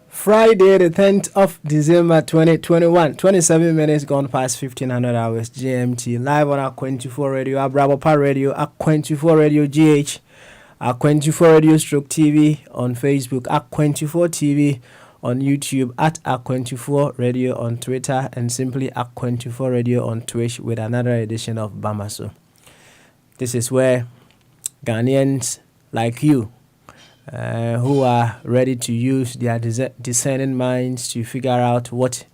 Friday, the 10th of December 2021, 27 minutes gone past 1500 hours GMT, live on our 24 radio, our Bravo Power Radio, our 24 radio GH, our 24 radio stroke TV on Facebook, our 24 TV on YouTube, at our 24 radio on Twitter, and simply our 24 radio on Twitch with another edition of Bamaso. This is where Ghanaians like you, who are ready to use their discerning minds to figure out what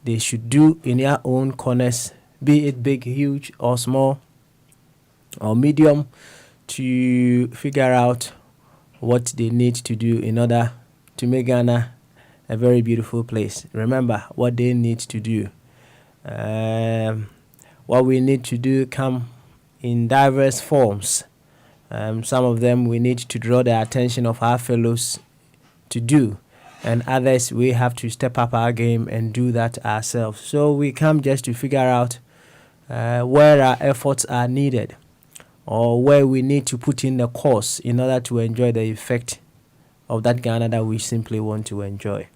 they should do in their own corners, be it big, huge, or small, or medium, to figure out what they need to do in order to make Ghana a very beautiful place. Remember what they need to do. What we need to do come in diverse forms. Some of them we need to draw the attention of our fellows to do, and others we have to step up our game and do that ourselves. So we come just to figure out where our efforts are needed, or where we need to put in the course in order to enjoy the effect of that Ghana that we simply want to enjoy.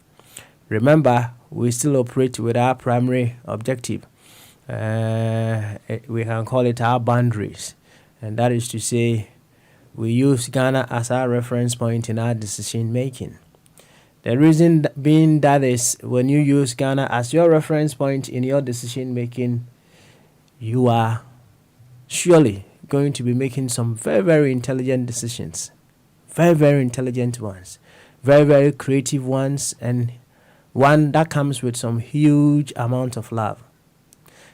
Remember, we still operate with our primary objective. We can call it our boundaries, and that is to say, we use Ghana as our reference point in our decision making. The reason being that is, when you use Ghana as your reference point in your decision making, you are surely going to be making some very, very intelligent decisions. Very, very intelligent ones. Very, very creative ones, and one that comes with some huge amount of love.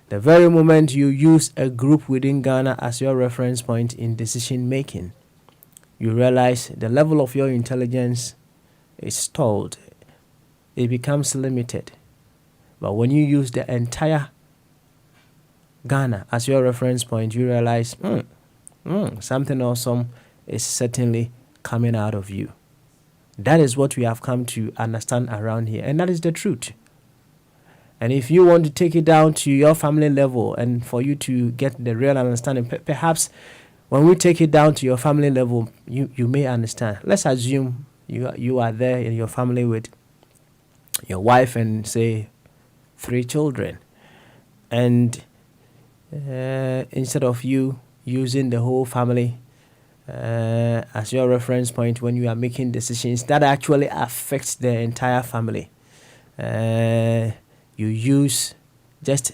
The very moment you use a group within Ghana as your reference point in decision making, you realize the level of your intelligence is stalled. It becomes limited. But when you use the entire Ghana as your reference point, you realize something awesome is certainly coming out of you. That is what we have come to understand around here, and that is the truth. And if you want to take it down to your family level and for you to get the real understanding, perhaps when we take it down to your family level, you may understand. Let's assume you are there in your family with your wife and, say, 3 children. And instead of you using the whole family as your reference point when you are making decisions that actually affect the entire family, you use just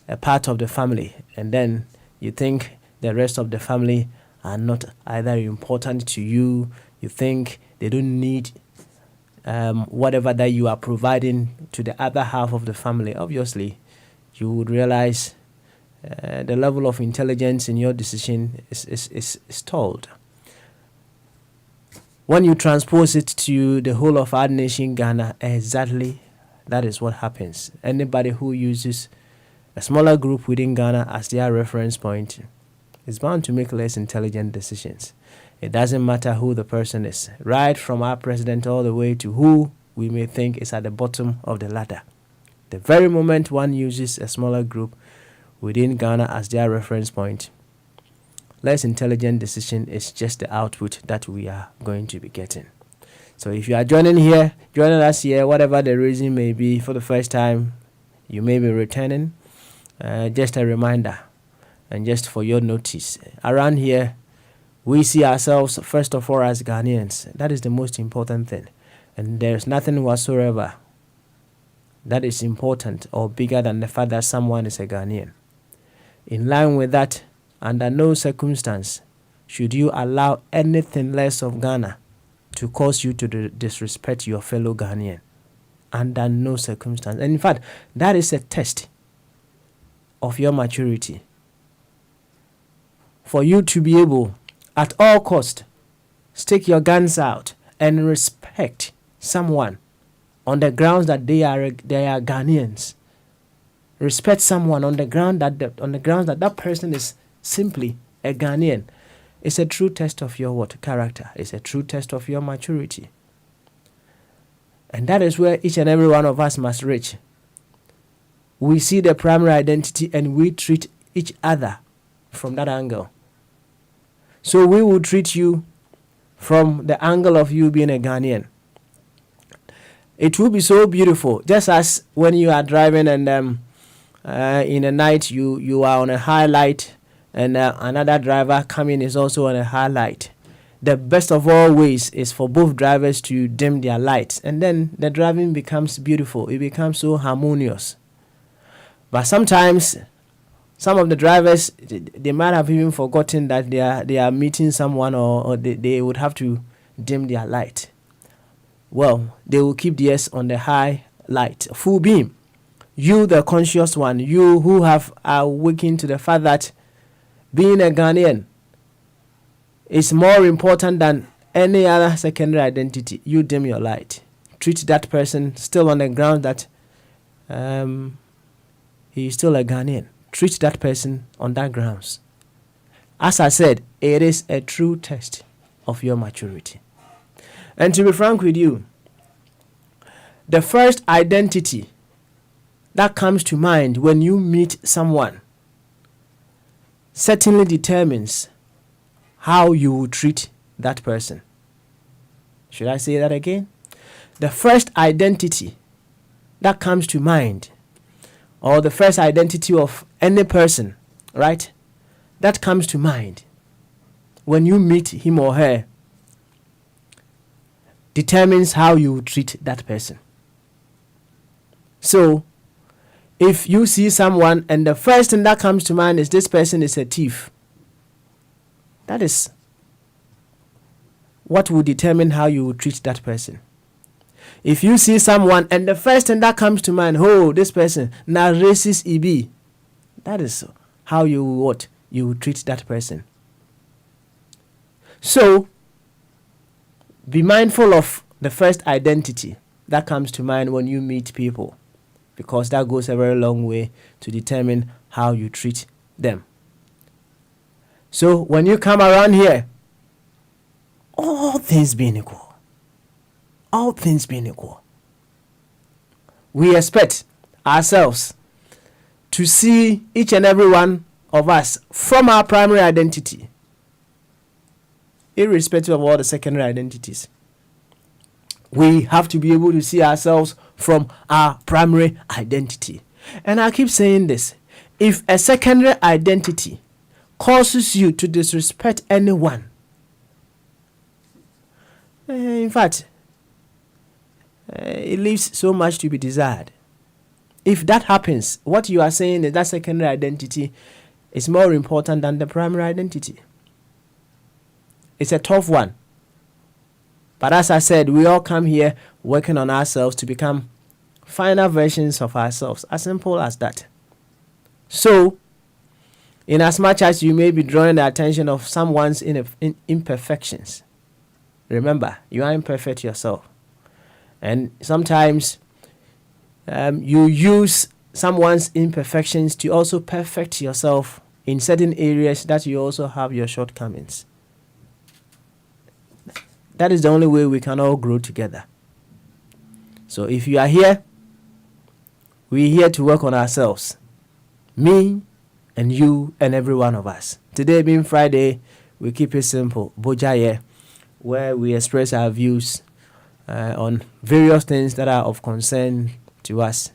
a part of the family, and then you think the rest of the family are not either important to you. You think they don't need whatever that you are providing to the other half of the family. Obviously, you would realize the level of intelligence in your decision is stalled. When you transpose it to the whole of our nation, Ghana, exactly that is what happens. Anybody who uses a smaller group within Ghana as their reference point is bound to make less intelligent decisions. It doesn't matter who the person is, right from our president all the way to who we may think is at the bottom of the ladder. The very moment one uses a smaller group within Ghana as their reference point, less intelligent decision is just the output that we are going to be getting. So if you are joining us here, whatever the reason may be, for the first time, you may be returning, just a reminder, and just for your notice, around here, we see ourselves first of all as Ghanaians. That is the most important thing. And there's nothing whatsoever that is important or bigger than the fact that someone is a Ghanaian. In line with that, under no circumstance should you allow anything less of Ghana to cause you to disrespect your fellow Ghanaian? Under no circumstance. And in fact, that is a test of your maturity. For you to be able, at all cost, stick your guns out and respect someone on the grounds that they are Ghanaians. Respect someone on the grounds that person is simply a Ghanaian. It's a true test of your character. It's a true test of your maturity. And that is where each and every one of us must reach. We see the primary identity and we treat each other from that angle. So we will treat you from the angle of you being a Ghanaian. It will be so beautiful, just as when you are driving and in the night you are on a high light and another driver coming is also on a high light. The best of all ways is for both drivers to dim their lights, and then the driving becomes beautiful. It becomes so harmonious. But sometimes some of the drivers, they might have even forgotten that they are meeting someone, or they would have to dim their light. Well, they will keep theirs on the high light, full beam. You, the conscious one, you who have awakened to the fact that being a Ghanaian is more important than any other secondary identity, you dim your light. Treat that person still on the ground that he is still a Ghanaian. Treat that person on that grounds. As I said, it is a true test of your maturity. And to be frank with you, the first identity that comes to mind when you meet someone certainly determines how you will treat that person. Should I say that again? The first identity that comes to mind, or the first identity of any person, right, that comes to mind when you meet him or her, determines how you treat that person. So, if you see someone and the first thing that comes to mind is this person is a thief, that is what will determine how you will treat that person. If you see someone and the first thing that comes to mind, oh, this person, now racist EB, that is how you will treat that person. So, be mindful of the first identity that comes to mind when you meet people, because that goes a very long way to determine how you treat them. So when you come around here, all things being equal, we expect ourselves to see each and every one of us from our primary identity, irrespective of all the secondary identities. We have to be able to see ourselves from our primary identity. And I keep saying this. If a secondary identity causes you to disrespect anyone, in fact, it leaves so much to be desired. If that happens, what you are saying is that secondary identity is more important than the primary identity. It's a tough one. But as I said, we all come here working on ourselves to become finer versions of ourselves. As simple as that. So, in as much as you may be drawing the attention of someone's imperfections, remember, you are imperfect yourself. And sometimes you use someone's imperfections to also perfect yourself in certain areas that you also have your shortcomings. That is the only way we can all grow together. So if you are here, we're here to work on ourselves. Me and you and every one of us. Today being Friday, we keep it simple. Bogyae, where we express our views on various things that are of concern to us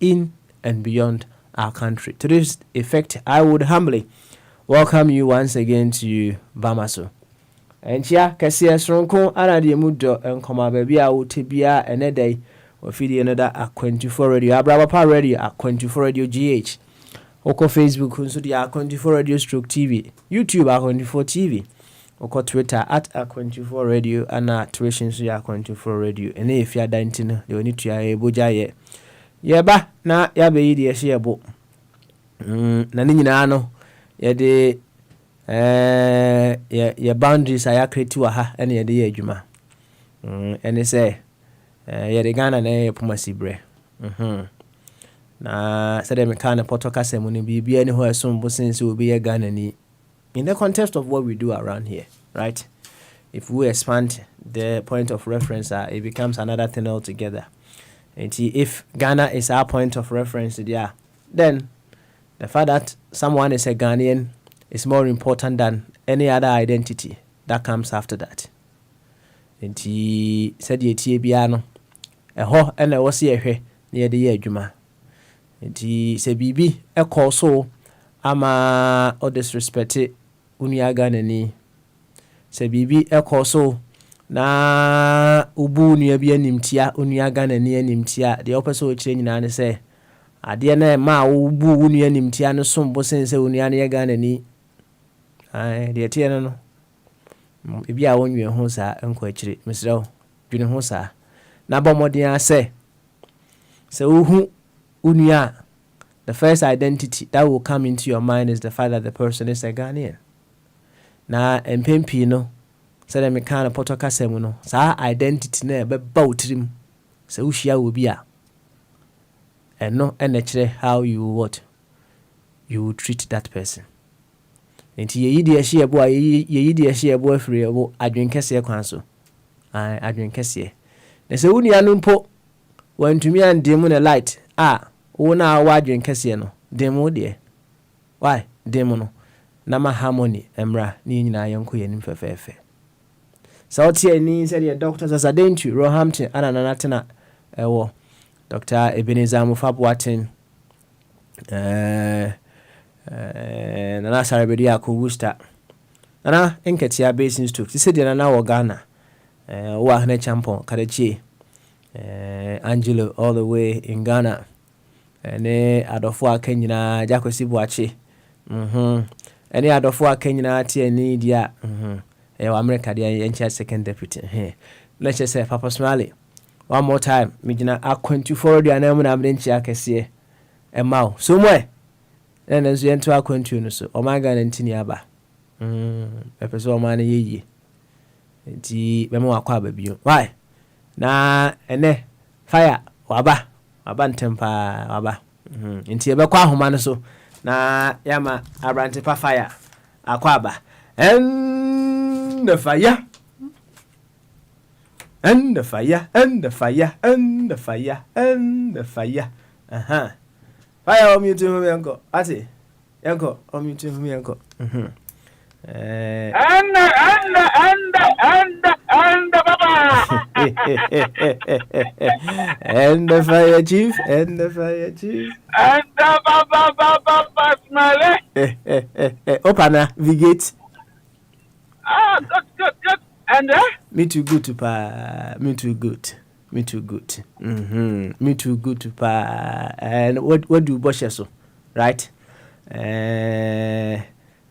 in and beyond our country. To this effect, I would humbly welcome you once again to Bamaso. Enchia kese sronko ana de mudo enkoma baby a wotebia enedai ofidi another a 24 radio abraba pa radio a 24 radio GH Oko Facebook nso de A24 Radio stroke TV, YouTube A24 TV, oko Twitter at A24 Radio, ana Twitch nso ya A24 Radio. Ene efi adanti no de oni tua e Bogyae. Yeba na ya be yi de ehye ebo. Na ni nyina no ye de ye boundaries aya create wa ha ene ye de ye adwuma. Ene say ye de Ghana na ye pomasi bre. Na said me kind of potokase mu ni bibia ni ho esom bo sense obi ye Ghana ni. In the context of what we do around here, right? If we expand the point of reference, it becomes another thing altogether. And if Ghana is our point of reference, yeah, then the fact that someone is a Ghanaian is more important than any other identity that comes after that. And he said, "Ye biano, a ho and I was here near the year Juma." And he said, "Bibi, a call so, ama or disrespected Uniaga ni." Say Bibi, a call so. Na ubu ni ebi animtia Uniaga ni animtia. The opposite change na say ade na ma ubu uni animtia no sombo sense Uniaga ni. Ai de tie no ebi a wonwe ho sa enko akire mesrew dwene ho sa na bomodin ase se uhu unia. The first identity that will come into your mind is the fact that the person is a Ghanaian. Na empempi no said me kind of potokasem no sa identity na be bautrim se uhia obi a eno enekire how you what you treat that person. Enti ye yidi ehye ebo a ye yidi ehye ebo afiri ebo adwenkese kwan so adwenkese na se unia no mpo wantumi andem na light wo na wa adwenkese no demo de why demo no na ma harmony emra ni nyina yenko yenim fefefe sa otie ni said the doctors as adentu Roehampton anana tena ewo Dr. Ebenezer Mufabwatin nana sarebedi akọ Worcester nana enketia basin stoke ti said nana wo Ghana wa na champon Karachi Angelo all the way in Ghana ne adofo akanyina Jakosi Buachi any adofo akanyina tie ni dia wa America dia yencha second deputy let's just say Papa Smiley one more time me gina A24 dia na mu na mdenchi akese emao so mwe and as you enter our country, so Omega and Tiniaba. Episode man ye. The Memo Aqua baby. Why? Na ene fire waba tempa waba. Inti ebekwa humano so na yama abrantepa fire akwaba. And the fire. And the fire. And the fire. And the fire. And the fire. Fire on you to me, uncle. Ati, uncle, on you to me, uncle. And Baba. And the fire chief, and the fire chief. And the Baba Smiley. Opana, Vigate. Good. And me too good to pa, me too good. Me too good. Me too good to pa. And what do Bosch so? Right?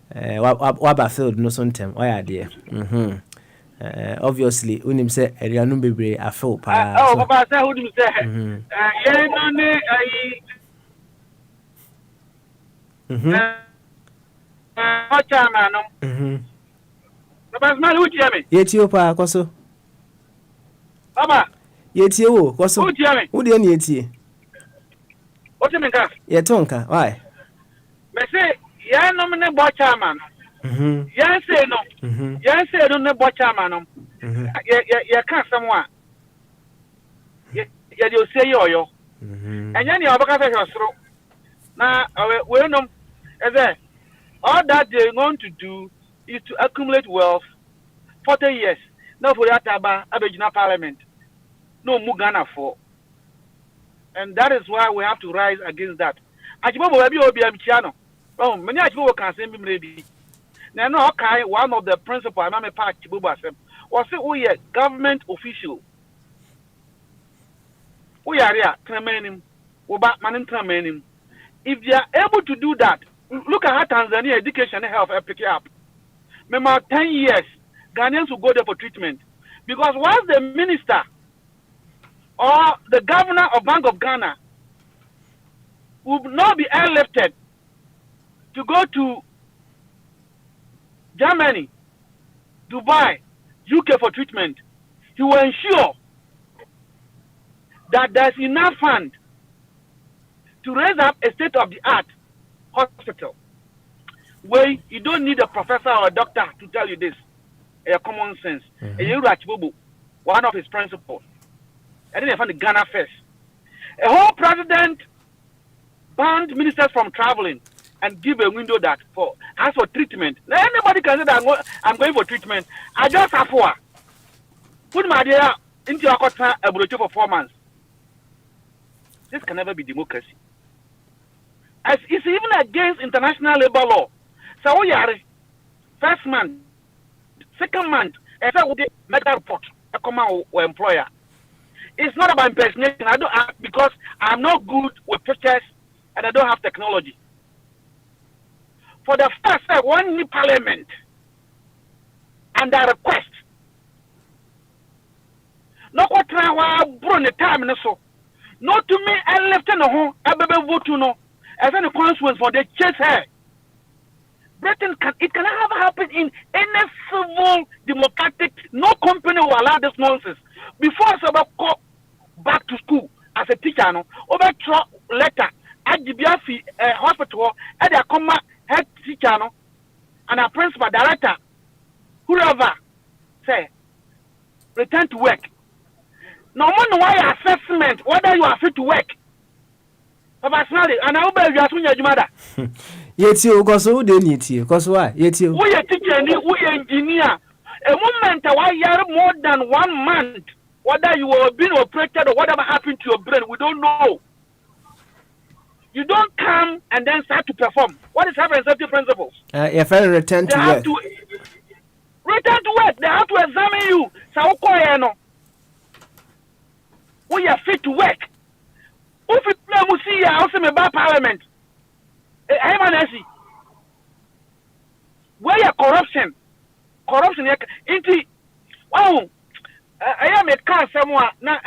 What Bafield no sometime. Why are there? Obviously, when him say Arianum Bebre, I feel pa. Oh, Papa, say who do you say? What chairman? Papa, smile who chairman? Yet you pa, Coso. Papa. Yetie wo koso wo de na yetie o te menka ye tonka why me say ya no me bo chairman ya say no ne bo chairman ye ka samwa ye de o say yo enya ne obaka fe soro na we no eze all that they want to do is to accumulate wealth 40 years now for that abegina parliament. No Mugana for, and that is why we have to rise against that. Ajibobo will be Obiamchiano. Oh, many people can say maybe. Now, no, okay, one of the principal, I'm a part Chibuba was it we a government official. We are here, tremendum, we back man tremendum. If they are able to do that, look at how Tanzania education and health are picking up. Maybe 10 years, Ghanaians will go there for treatment. Because once the minister or the governor of Bank of Ghana will not be airlifted to go to Germany, Dubai, UK for treatment, he will ensure that there's enough fund to raise up a state-of-the-art hospital where you don't need a professor or a doctor to tell you this. A common sense. One of his principles. I didn't find the Ghana first. A whole president banned ministers from traveling and give a window that for as for treatment. Now anybody can say that I'm going for treatment. I just have for put my idea into a quarter for 4 months. This can never be democracy. As it's even against international labor law. So we are first month, second month, and so we medical report. I come out with employer. It's not about impersonation. I don't because I'm not good with pictures and I don't have technology. For the first time, one new parliament and I request. No what try bring the time so. Not to me I left in the home, I be vote to no. As any consequence for the chase her. Britain it can never happen in any civil democratic. No company will allow this nonsense. Before I go back to school as a teacher, no over letter at the hospital at the comma head teacher, no and a principal director, whoever say return to work. No one why assessment whether you are fit to work. And I will be your mother. Yet you go so they need you, because why? Yet you we are teacher, we engineer. A moment why you are more than 1 month, whether you are being operated or whatever happened to your brain, we don't know. You don't come and then start to perform. What is health and safety principles? If I return to work. Return to work. They have to examine you. So we are fit to work. If you play Musi, I also about parliament. Where your corruption into I am a car somewhere now.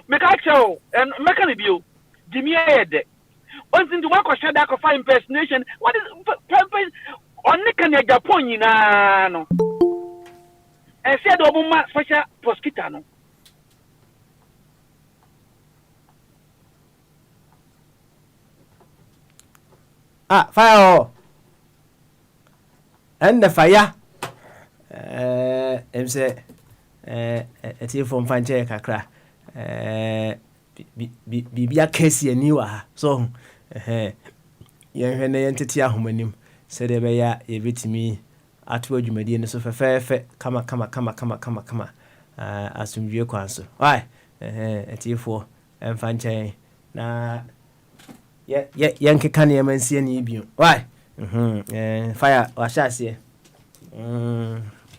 Make actual and mechanical. Jimmy head. Once into one question that could find impersonation. What is purpose on Nikan Japan? No, I said Obama special prosecutor. No. Fire and the fire. Say, a tear from Fanche Kakra. Be a case you so, young entity a homonym said, "Ever bit me at word you may dear so fair, come, as soon as you answer. Why, a tear for and Fanche na. Yankee can you man see any view? Why? Fire or shall see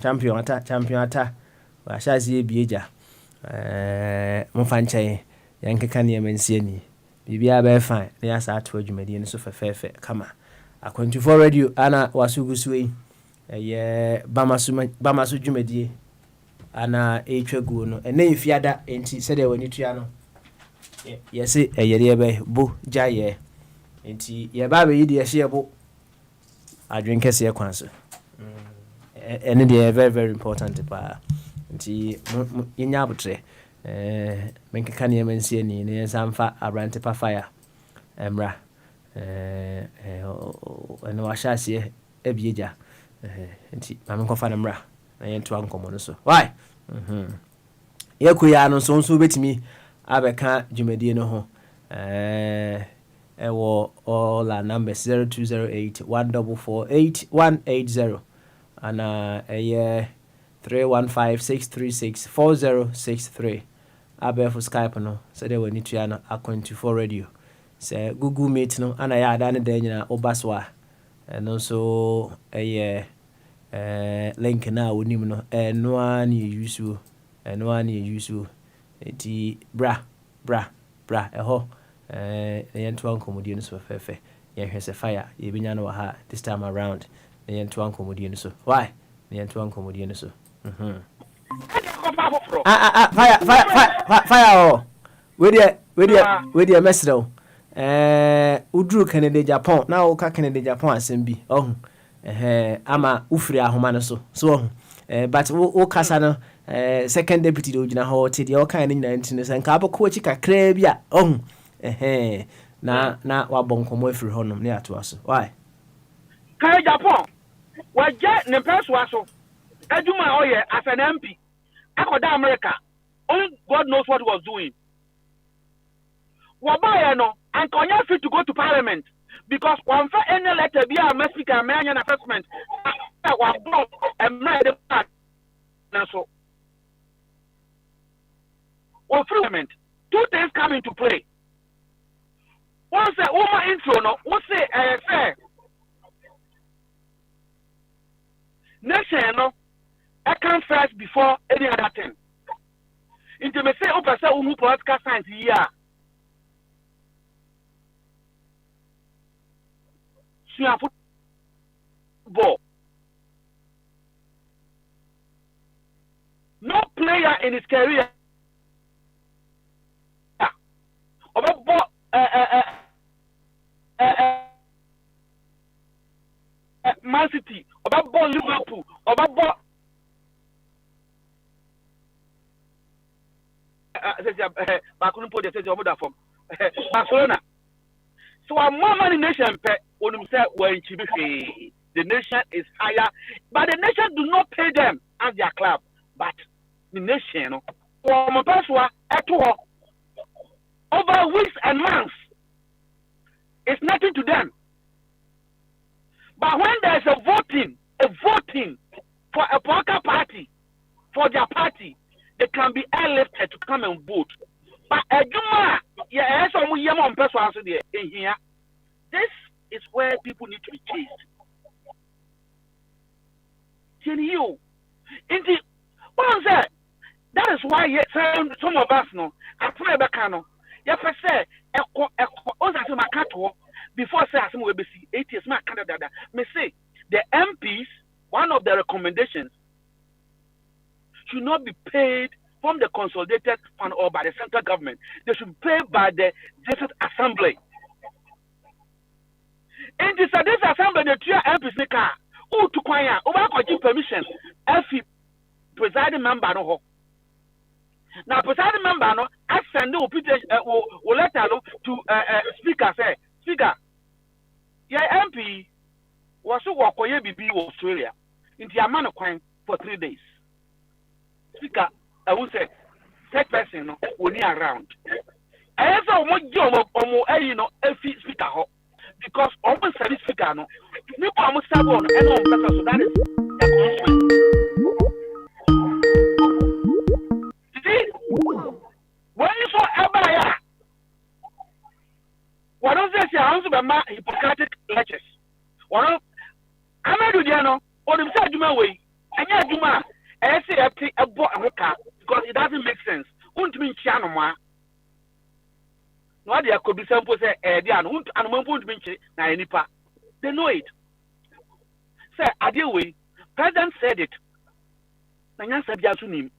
champion atta, or shall see Bieja. Monfanche, Yankee can you man see any? Be a fine. They asked at word you may dear so fair, come. I couldn't to forward you, Anna was who goes away. Bamasu Jumedi, Anna a Traguno, and then if you had that, and she said, when you triano. Yes, a year Bogyae. Inti ye ba be yidi ehye bo adwen kese ye kwanso. And it is very, very important pa. Inti yenya abotre menkeka ne mensie ni ne samfa abrante pa fire emra eno wahyasie ebieja inti ma menkofa na mra na yentu ankomo no so why yakuya no so betimi abeka dwumadi no ho ewo all our numbers 0208 144 180 and 315-636-4063 abe for Skype no so they wani tua no A24 radio say Google Meet no ana ya ada ne da nyina obaswa no so link na wonim no no ani use eti bra eho yentu ankomodi no so fefe yenhwe se fire yebinya no ha this time around yentu ankomodi no so why yentu ankomodi no so fire oh we dey mesro udru Canada Japan na o ka Canada Japan asem bi ama ufiri ahoma no so but o kasa no second deputy do gina ho te de o kan ni nyina ntine se nka aboko chi kakra bi a na wabonkomo afiri honom ne ato aso why kan Japan wa je ne peso aso aduma oye as an MP akoda America only God knows what he was doing wabaye no and konya fit to go to parliament because one for any letter be a speaker me an assessment wa block and made the part so or parliament two things come into play one say woman intro no one say fair nation no I can first before any other thing into me say open say who political science here football. No player in his career Man City, Liverpool, Barcelona. So a more money nation when the nation is higher, but the nation do not pay them as their club. But the nation, over weeks and months, it's nothing to them. But when there is a voting for a political party, for their party, they can be elected to come and vote. But this is where people need to be chased. That is why some of us know. I pray back no. Say before say as we see 8 years Canada. Me say the MPs, one of the recommendations should not be paid from the consolidated fund or by the central government. They should pay by the district assembly. In this assembly, the three MPs nika who to kwanya over permission. Every presiding member no. Now presiding member no, I send the letter to speaker say speaker. Yeah, MP was so work for BB Australia in the amount of coin for 3 days. Speaker, I will say, third person will be around. I also want you know, every speaker because almost every speaker no, you almost have one and on so that is the consequence. See, when you saw Abaya, what does this answer by Hippocratic lectures? What I'm a Dudiano, or the Juma way, and yeah, Juma. I say a boy because it doesn't make sense. Won't mean Chanoma. No, there could be some say, and won't mean Nipa. They know it. Say, Adia way, President said it. And I said, Yasunim,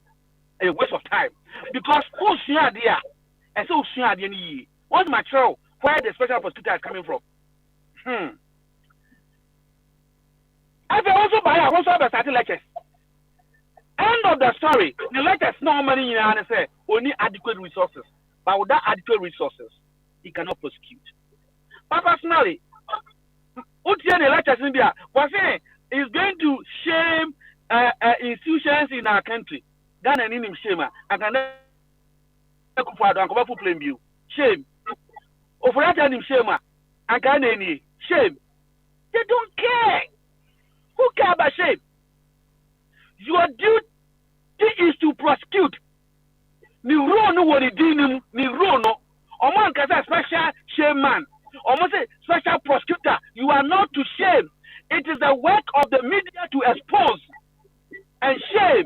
a waste of time. Because who's here, dear? And so, Shia, what's my trial? Where the special prosecutor is coming from? I also buy a also have a lectures. End of the story. The lectures no money in and say only adequate resources. But without adequate resources, he cannot prosecute. But personally, what the lectures in there was saying is going to shame institutions in our country. Ghana in him shame. I can never blame you. Shame. Over that him shame. I can any shame. They don't care. Who care about shame? Your duty is to prosecute. Ni no what he did ni no. Oman kasa special shame man. Almost a special prosecutor. You are not to shame. It is the work of the media to expose and shame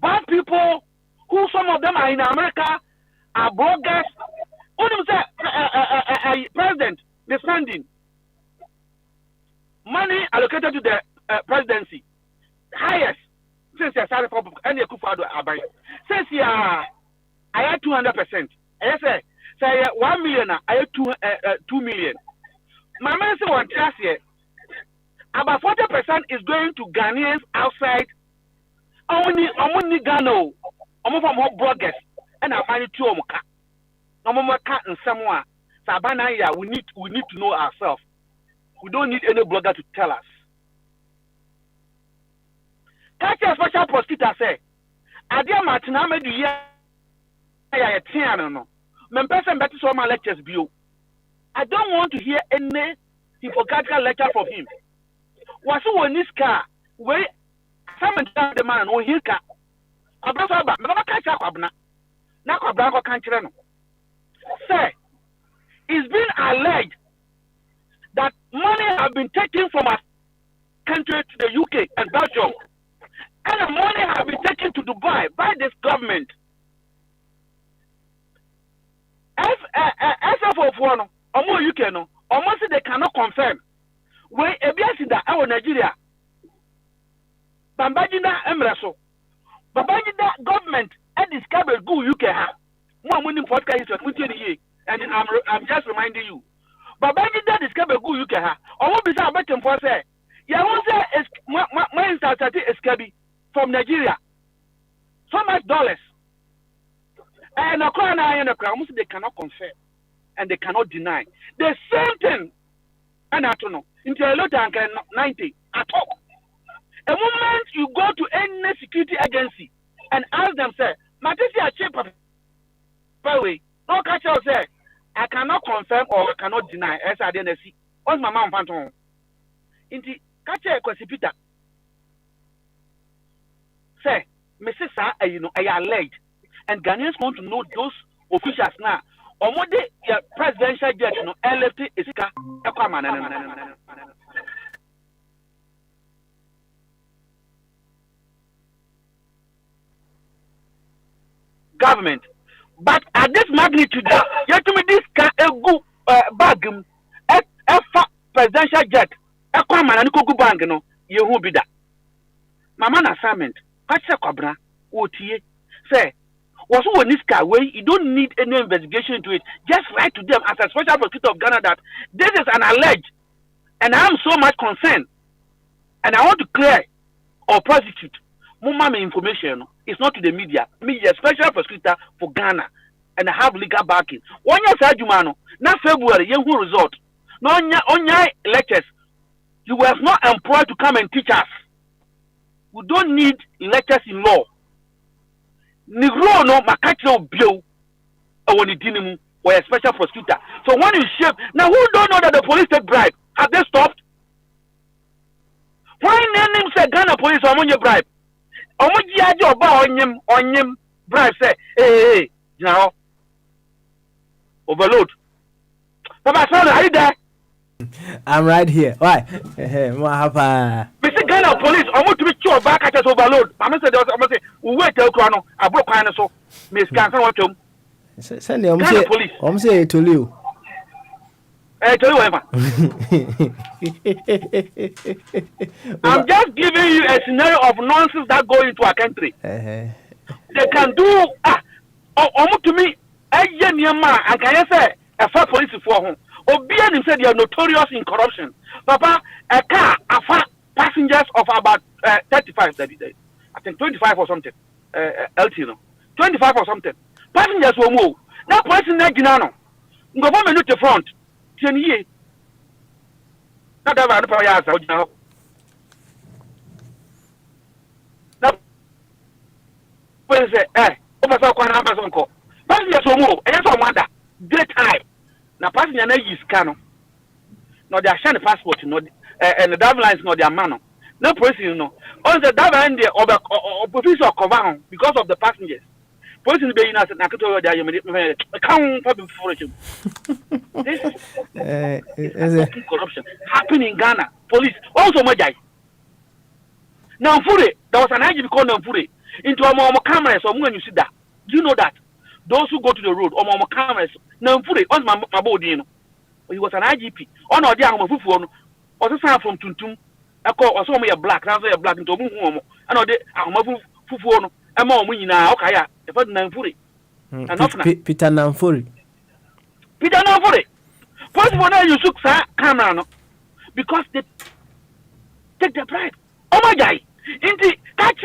bad people who some of them are in America, are bloggers, Only say president the spending money allocated to the presidency highest since I started for any Akufo-Addo abai. Since I had 200%. I say 1 million. I had 2 million. My man say one class here. About 40% is going to Ghanaians outside. Only Ghana. I'm from hot bloggers, and I find it too much. No more cat and someone. Sabana, we need to know ourselves. We don't need any blogger to tell us. Catch a special prosecutor say, Adia Martina made you hear no. Men person better so my lectures view. I don't want to hear any hypocritical lecture from him. Was who in this car? Wait, someone tell the man, oh, here car. Abba, never catch up, Abna. Now, Abra can't tell no. Say, it's been alleged that money have been taken from our country to the UK and Belgium, and the money have been taken to Dubai by this government. SFO no, Omo UK no, almost they cannot confirm. When Ebiasi that our Nigeria, Babangida Emraso, Babangida government and discovered go UK ha. More money podcast is and I'm just reminding you. Babangida discovered go UK ha. Omo bisa abetem for say, ya won say my started escape from Nigeria. So much dollars. And they cannot confirm and they cannot deny. The same thing, and I don't know, until a lot of 90 at all. A moment you go to any security agency and ask them, say, Matisi a cheap by way, no catch out say, I cannot confirm or I cannot deny. As I didn't see. What's my mom phantom? Inti catch a Peter. Say, Mrs. I alleged. And Ghanaians want to know those officials now. Omode presidential jet no LFT isika government. But at this magnitude, yet to me this can a good bag presidential jet ekwaman and go bang no ye hu bi da. Mama na assignment catch kwabra otie say was who in this car where you don't need any investigation into it. Just write to them as a special prosecutor of Ghana that this is an alleged, and I am so much concerned, and I want to clear or prosecute. Mama information is not to the media. Me, a special prosecutor for Ghana, and I have legal backing. 1 year Sajumano, now February, you result. No on your lectures, you were not employed to come and teach us. We don't need lectures in law. Negro no makacho bio when you dealing or a special prosecutor. So when you shape now, who don't know that the police take bribe? Have they stopped? Why name say Ghana police on your bribe? On him bribe say hey now overload. Papa son, are you there? I'm right here. Why? What happened? Mr. Ghana police, I'm going to be sure back at us overload. I'm going to say, wait till Crono, I broke kind of so. Miss Cancer, what to send them police. I'm saying to you. I tell you whatever. I'm just giving you a scenario of nonsense that go into our country. They can do, almost to me, and can you say, a far police for whom? Obianim said they are notorious in corruption. Papa, a car, passengers of about 35 that day. I think 25 or something. LT, no. 25 or something. Passengers will move. That person na ginano. Government to the front. 10 years. Not that I don't know how. That person say, over so Amazon call. Passengers will move. And that's wonder. Daytime. Now passenger na use cano. No, they are sharing the passport, no, and the driver lines no their man. No police, you know. On the driver end there, or professor cover because of the passengers. Police in the United States, Nakato, they can't public for you. This is corruption happening in Ghana. Police also Bogyae. Now, Fure, there was an IG called Fure into a more cameras or when you see that. Do you know that? those who go to the road, or my cameras, no fully on my body. He was an IGP. On or the Amafufu, or the son from Tuntum. I call or so me a black, now a black into Mumu, and or the Amafufu, and more winning now, okay, if I didn't fully. Peter Namfuri. Peter Namfuri. First of all, you took camera, no, because they take the pride. Oh my guy, indeed, that's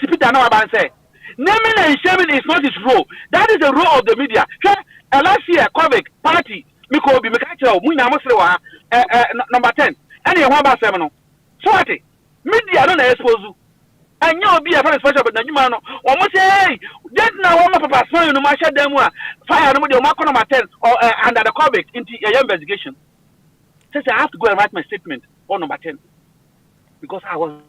Peter now about say. Naming and shaming is not his role. That is the role of the media. Last year, COVID party, Mikobi, Mikacho, Muna Muslewa, number 10. And you want about 7. So what? Media don't expose you. And you'll be a very special, but you man, almost say, just now, one of us, no, no, Masha Demwa, fire with your mark number 10 or under the COVID into your investigation. Says I have to go and write my statement on number 10 because I was.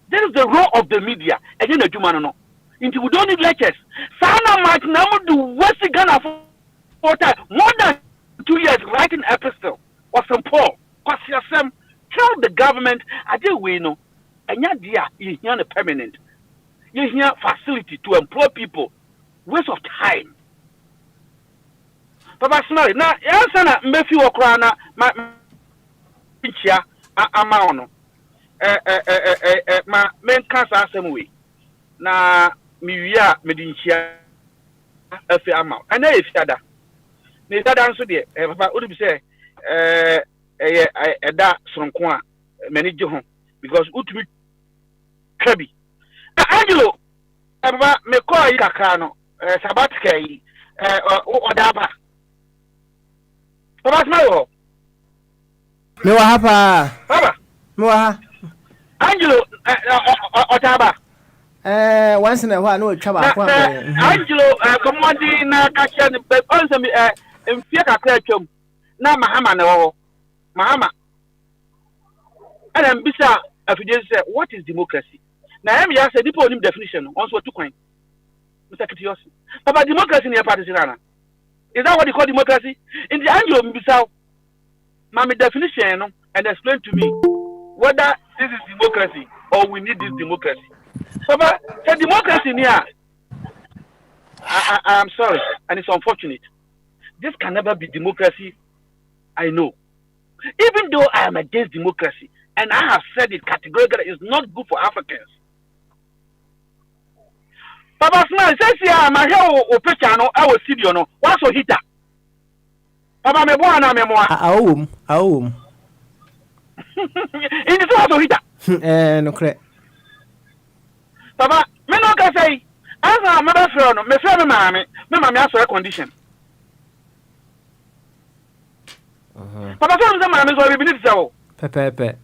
This is the role of the media. Again, the human no. Into we don't need lectures. Sana might now do West Ghana for more than 2 years writing epistle or some Paul. Because tell the government, I do we know. And yet, dear, you hear a permanent. You hear facility to employ people. Waste of time. Papa Snarry, now, yes, and Matthew Okrana, my picture, Amano. Ma men cancer asem we na mi wia medinchia afi ama ana efiada ne dada nso de papa odi bi say eda sonko a mani je ho because utumi kabi Angelo papa me call yi kakra no sabatika yi odaba papa smell ho me wa hapa papa me wa ha Angelo Otaba. Once in a while, no trouble. Angelo, commanding Kashan, but also in Fiaka Cratchum. Now, Mahama, no, Mahama. And then, Bisa, if you just say, what is democracy? Now, I'm just a deep definition, also to coin. Mr. Kitios. But democracy in your partisan. Is that what you call democracy? In the Anglo Bisa, Mammy definition and explain to me whether this is democracy or we need this democracy. Papa, the democracy here, I'm sorry, and it's unfortunate. This can never be democracy, I know. Even though I am against democracy, and I have said it categorically, it's not good for Africans. Papa Smile says here, I'm here, Opechano, I will see you, no. What's a hitter? Papa, me boy, memoir. Aum. In the source of hitter. No correct. Papa, me no can say, as a mother friend, me friend, mammy, me mammy has a condition. Papa, some of the mammies will be beneath so. Pepe.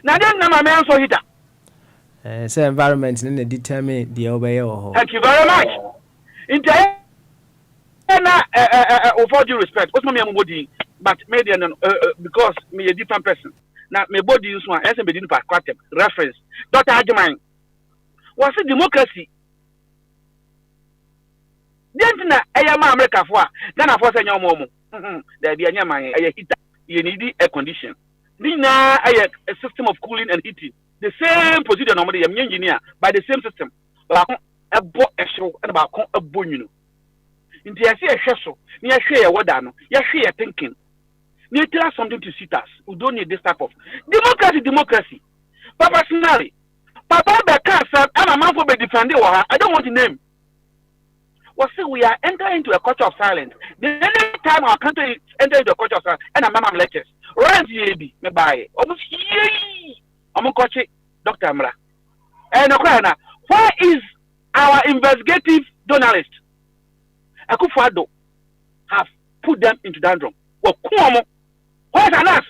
Now, then, my man so hitter. Say environment in the determine the obey. Thank you very much. In with all due respect, what's my body? But maybe because me a different person. Now, my body is one, as a bedin reference. Dr. Adjumine. Was it democracy? Then I am America for Ghana for your mom. There be a man, I hit you need air condition. Nina, a system of cooling and heating. The same procedure normally, I'm engineer by the same system. But a boat a show and about a bone. In the I see a shessel, near share what I know, yes, share thinking. Near tell us something to sit us who don't need this type of democracy. Papa Sinari, Papa Becca, I'm a man for be defending I don't want to name. Well, see, we are entering into a culture of silence. The only time our country enter into a culture of silence, and I'm mama lectures. Rent ye me buy almost ye. I'm a coach, Dr. Amra. And where is our investigative journalist? Akufo-Addo have put them into that room. Well, Kuomo, where's Anas?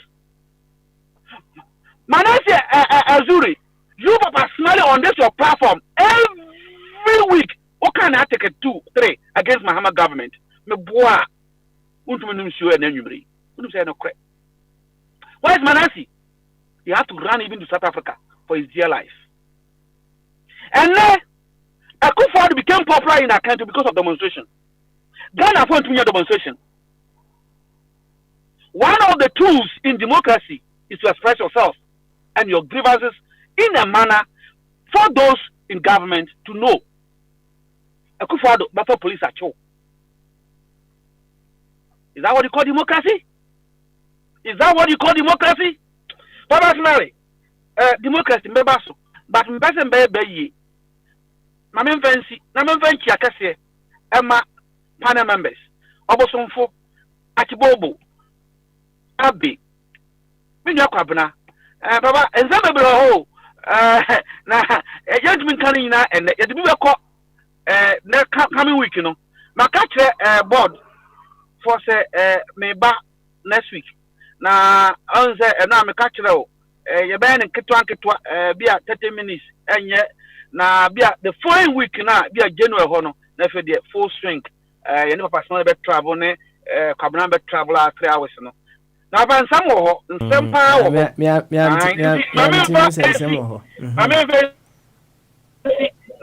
Manasseh Azuri, you personally on this your platform every week. What can I take a 2, 3 against Mahama government? Me boa, untumenum show and enumerate. Untum say no correct. Where's Manasseh? He had to run even to South Africa for his dear life. And then Akufo-Addo became popular in our country because of demonstration. Ghana went to demonstration. One of the tools in democracy is to express yourself and your grievances in a manner for those in government to know Akufo-Addo before police at you. Is that what you call democracy? Is that what you call democracy? Personally, democracy member so, but person be ye. Mamen fancy, na men fancy akase. Emma panel members. Obosonfo, Atibobo, Abi. Minya kwabena. Baba, enza be ho. Na judgment kan nyina ene. Ye de bi be na coming week no. Maka kire board for say me ba next week. Na on say na me ka kire o. Ye be ne ketwa bia 30 minutes enye na bia the following week na bia January ho no na fe de full swing. Ye ne papa small be travel ne kwabena be travel 3 hours no. Na ban sam wo ho nsem pa wo ho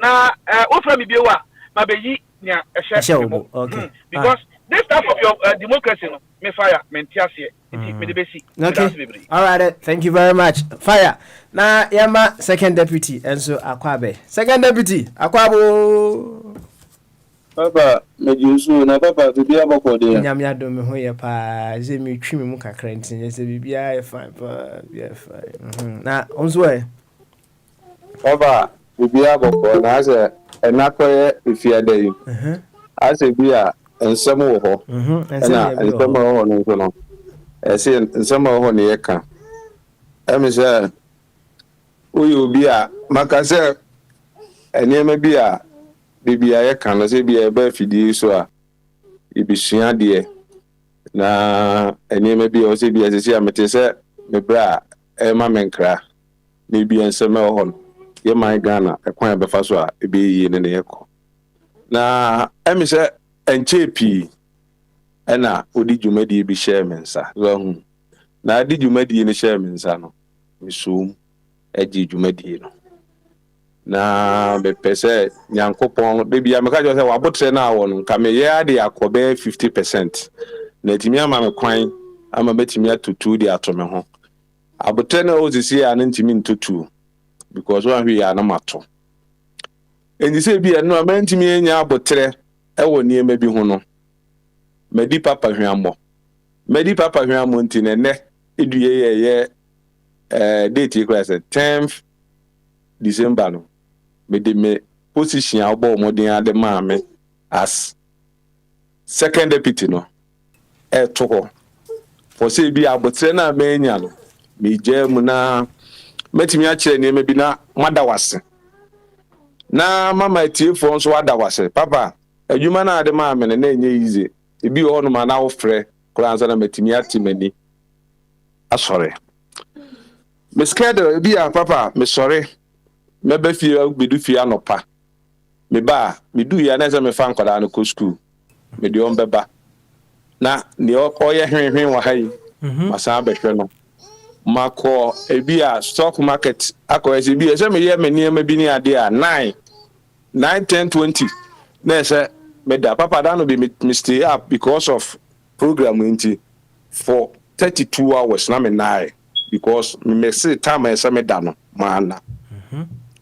na ofra mi biewa ma be yi nya ehye okay because this type of your democracy no me fire me ntiase me de besi. Okay, all right, thank you very much. Fire na yama second deputy enso Akwabe. Second deputy Akwabo. Papa, mejusu na papa to bia bokode ya. Nyam ya do me ho ye pa, ze me twi me mu kakra ntin, ze bibia e fine pa, bia fine. Na onso e. Papa, bia bokode na se enakoye ifiade yi. Ase bia ensem wo ho. Ensem wo ho no so no. Ese ensem wo ho ne ye ka. Emi se uyu bia makase enema bia bibia ye kan no se bia ba fidi so a ibisua de na enema bia o se bia se amete se me bra e ma menkra ne bia nsem ho no ye man Ghana e kwan be fa so a e be yi ne ye ko na emi se enche pi ena odi dwumadi bi share mensa so hu na adi dwumadi ne share mensa no misum eji dwumadi no na be pese nyankopon be bia me ka jo se wabotre na awo no ka me ye ade akobe 50% na timi ama me kwan ama betimi atutu de ato me ho abotre na ozisi ya na ntimi ntutu because one hwe ya na mato eni se bia no ama ntimi enya abotre ewo niema bi ho no medi papa hwammo ntine ne eduye ye date class 10th December no me position abo modern ade maame as second deputy no to ho for say bi abotre na manya no me jam na metimi a kire ne bi na madawase na mama tie fo nso wadawase papa adwuma na ade maame na enye yize ebi ho no ma na wo frɛ kranza na metimi atimani asore me schedule bi a papa me sore me be fie bedu fie anopa me ba me du ya na se me fa nkwada no ko school me de on beba na ne oye hwenhwen wa hai masa behwe no mako ebi a stock market akoye se bi se me ye me niam bi ni ade a 9 10 20 na se me da papa da no be me stay up because of program nti for 32 hours na me nai because me say time e se me da no mana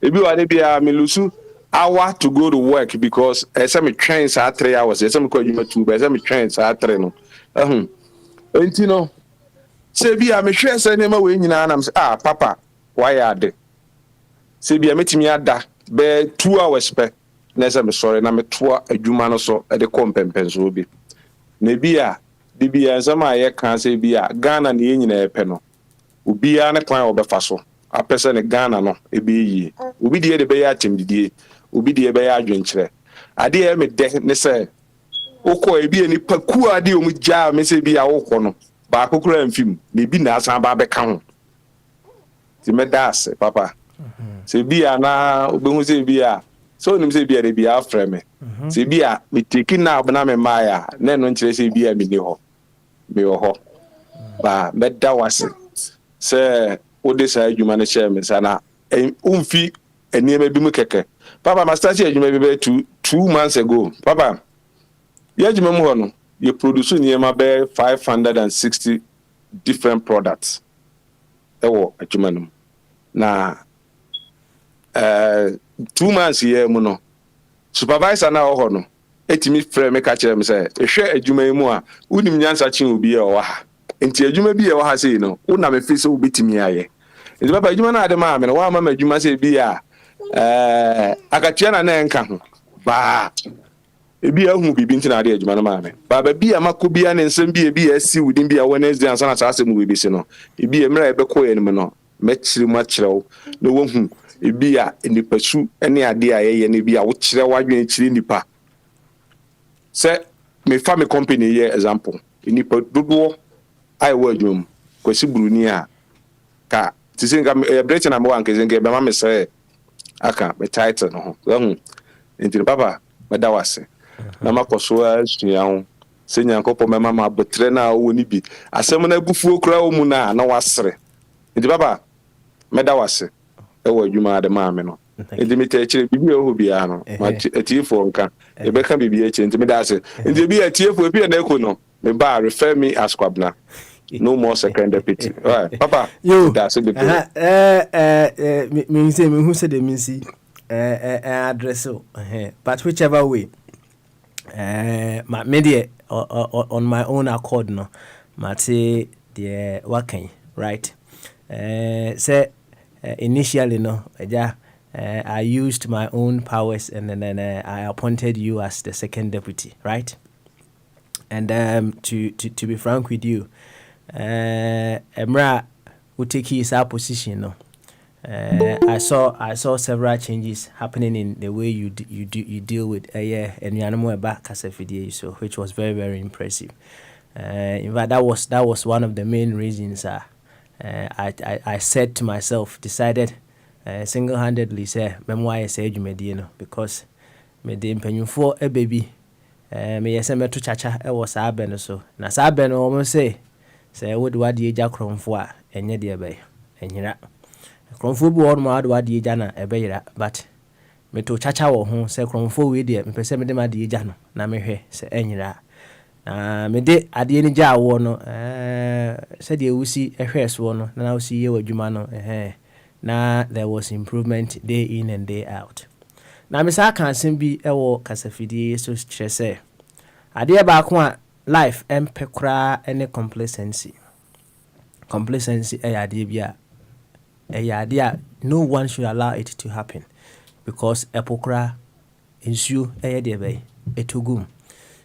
ebi wa de bia me lusu hour to go to work because e se me train sa 3 hours e se me ko adwuma 2 but e se me train sa 3 no enti no se bia me hwe se ne ma we nyina na me papa why ade se bia metimi ada be 2 hours pe na se me sore na me toa adwuma no so e de kompempenso bi na bia de bia nsama ye kan se bia Ghana ne ye nyina e pe no ubia ne kwan obefa so apese ne Ghana no ebe yi obi de be ya chemdidie obi de be ya adwenkyere ade e me de ne se okọ ebi eni paku ade o mu ja me se bia wokọ no ba kokura mfim ne bi na asan ba be ka ho ti me das papa se bia na obehu se bia so nim se bia de bia afre me se bia me teki na abna me maya na no nkyere se bia me ni ho me ho ba me da wase se ode sa adwuma ne share me sana umfi eniema bi mu keke papa ma start adwuma bi be 2 months ago papa ye adwuma mu ho no ye produce niema be 560 different products ewo adwuma no na 2 months ye mu no supervisor na ho no etimi frɛ me ka kyerɛ me sɛ ehwɛ adwuma yi mu a wonim nyansa kyen obi e wo ha enti adwuma bi e wo ha sei no wo na me fi sɛ wobetimi aye enti baba adwuma na ade ma me no wa ma adwuma sɛ bi a akatua na enka ho ba ebi ahu bibi ntina ade adwuma no ma me baba bi a makobia ne nsɛm bi ebi asi wudin bi a Wednesday ansa na saase mu we bi se no ebi emra ebekɔ ye no no mɛkyiri mu akyerɛw na wohu ebi a nipasu ne ade a yɛyɛ ne bi a wo kyerɛ wadwen kyiri nipa sɛ me fa me company ye example nipa dodo ai wa adwum kwasi buruni a ka tisenga breach na me wan kezenga be ma me sɛ aka me title no ho wahu enti papa meda wase na makoso asuawo sɛ nyankopɔ mema ma botre na wo ni bi asɛm na bufuo kura wo mu na wasere enti papa meda wase e wa adwuma ade ma me no enti me tɛkyere bibi e ho bia no ma atiefo nka e be ka bibi e kyere enti me da ase enti bi atiefo bi na eko no me ba refer me as Kwabna no more second deputy right papa yo that's it me say me who say the me see address but whichever way my media on my own accord no mate the working right say initially no I used my own powers and then I appointed you as the second deputy, right? And to be frank with you, Emra will take his position. No, I saw several changes happening in the way you deal with and Yanamo back as a video, so which was very, very impressive. In fact, that was one of the main reasons I said to myself, decided single-handedly say memoir say adwumadie because me de mpanyufo e baby me yese meto chacha e wo saa be no so na saa be no mo say wode wade agya kromfo a enye de be enyira kromfo bi wo no wade wade agya na e be yira but me to chacha wo ho say kromfo we de me pese me de ma de agya no na me hwe say enyira na me de ade ni gya wo no say de wusi ehwe so no na wusi ye wadwuma no na there was improvement day in and day out. Na me sa kan sem bi ewo kasafidie so kire say ade ba ko a life empekra any complacency ade bia ade a no one should allow it to happen because epokra ensure de be etugum.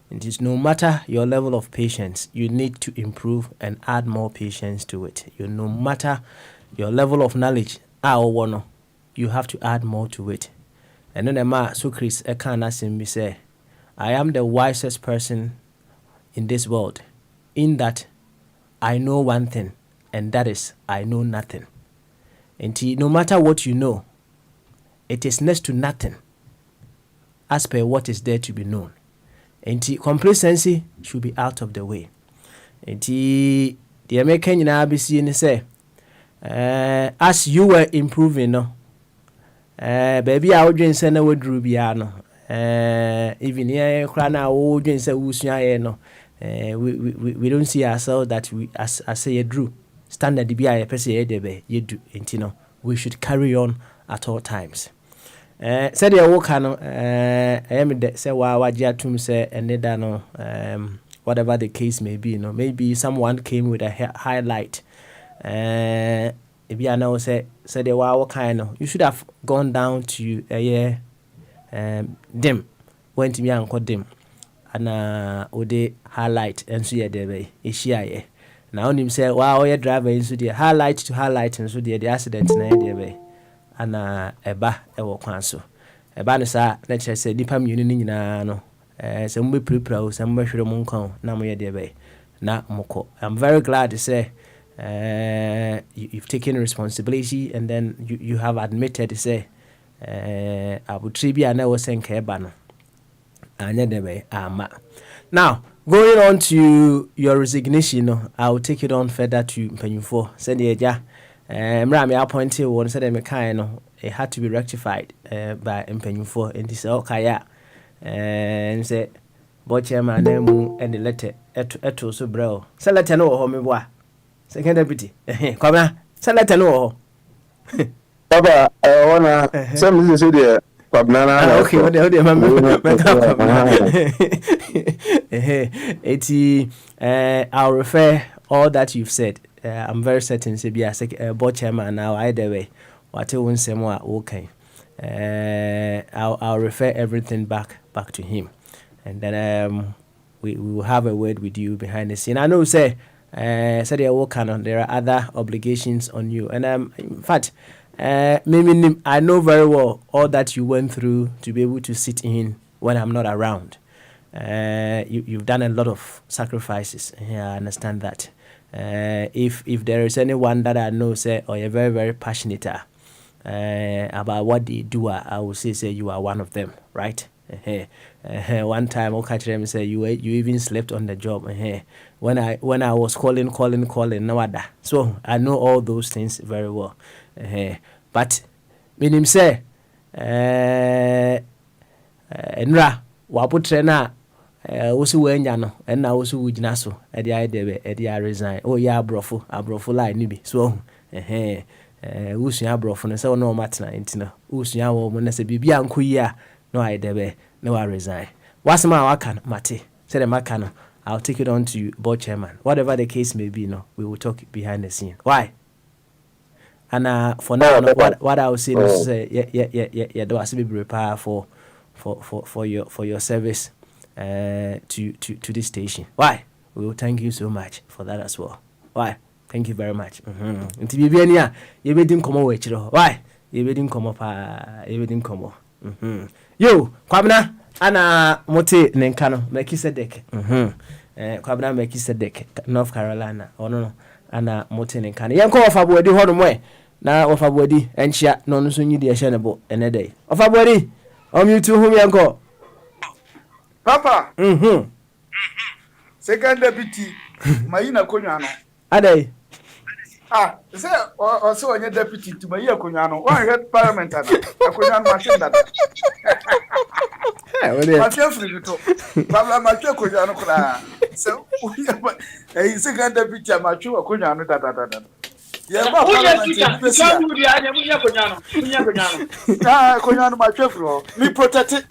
It is no matter your level of patience, you need to improve and add more patience to it. No matter your level of knowledge, you have to add more to it. And then Socrates say, I am the wisest person in this world, in that I know one thing, and that is I know nothing. And no matter what you know, it is next to nothing as per what is there to be known. And complacency should be out of the way. And the American in say, as you were improving, baby, I would send a word rubiano. Even here, Crana would say, we don't see ourselves that we, as I say, drew standard DBI, per you do, and we should carry on at all times. Said the Wokano, I am say, what you say, and then, whatever the case may be, maybe someone came with a highlight. If you now say they were what kind of, you should have gone down to dim, went to me and called dim, and would highlight and see a day, is now him say, wow, your driver into the highlight and so the accident in a day, and a ba ever cancel. A banisa, let's say, Dipam Union, no, some we prepare, some measure monk, Namoya de na moko. I'm very glad to say. You've taken responsibility and then you have admitted to say I would tribute and I was saying kebano and now going on to your resignation, I will take it on further to Penyufo. Send the ja Mrami appointed one said it had to be rectified by Penyufo and this okay and say Bogyae man and the letter eto so bro say letter no ho me boa second deputy Kwabna say letter no ho Papa, I wanna some say there Okay, what I'll refer all that you've said. I'm very certain to be a board chairman now either way. What you want more okay. I'll refer everything back to him, and then we will have a word with you behind the scene. I know, say, said there are other obligations on you, and in fact, maybe I know very well all that you went through to be able to sit in when I'm not around. You've done a lot of sacrifices. Yeah, I understand that. If there is anyone that I know, say, or you're very, very passionate about what they do, I will say you are one of them, right? One time, I'll catch them say you even slept on the job. When I was calling, no other. So I know all those things very well. But meaning say, Enra, waputre na also wenya no, and now also wujina so. Edi resign. Oh yeah, abrofo lie nibi. So usua abrofo no say no matna intina. Usua wo mo na se bibia nko yi a no idebe no I resign. What's my wakan mate? Say the makano. I'll take it on to you, board chairman. Whatever the case may be, no, we will talk behind the scene. Why? And for now, what I will say is yeah, there was to be prepared for your service to this station. Why? We will thank you so much for that as well. Why? Thank you very much. Until you be here, you didn't come away. Why? You didn't come up. You didn't come up. Yo, Kwabena, Ana Mote Nenkano, Melchizedek. Kwabena Melchizedek, North Carolina. Oh no, Ana Mote Nenkano. Yanko of Abodi Hormwe. Now of Abodi, and she no soon you the Ashanable and a day. Of Abodi, you to whom Yanko. Papa. Second deputy, Maina Kunyano. Ade. Say also a deputy to Maia Kunyano. Why had parliament? I couldn't machine that. My carefully to Pabla Macho Kunyano. So, a second deputy, Macho Kunyano. Kunyano, my careful. Me protect it.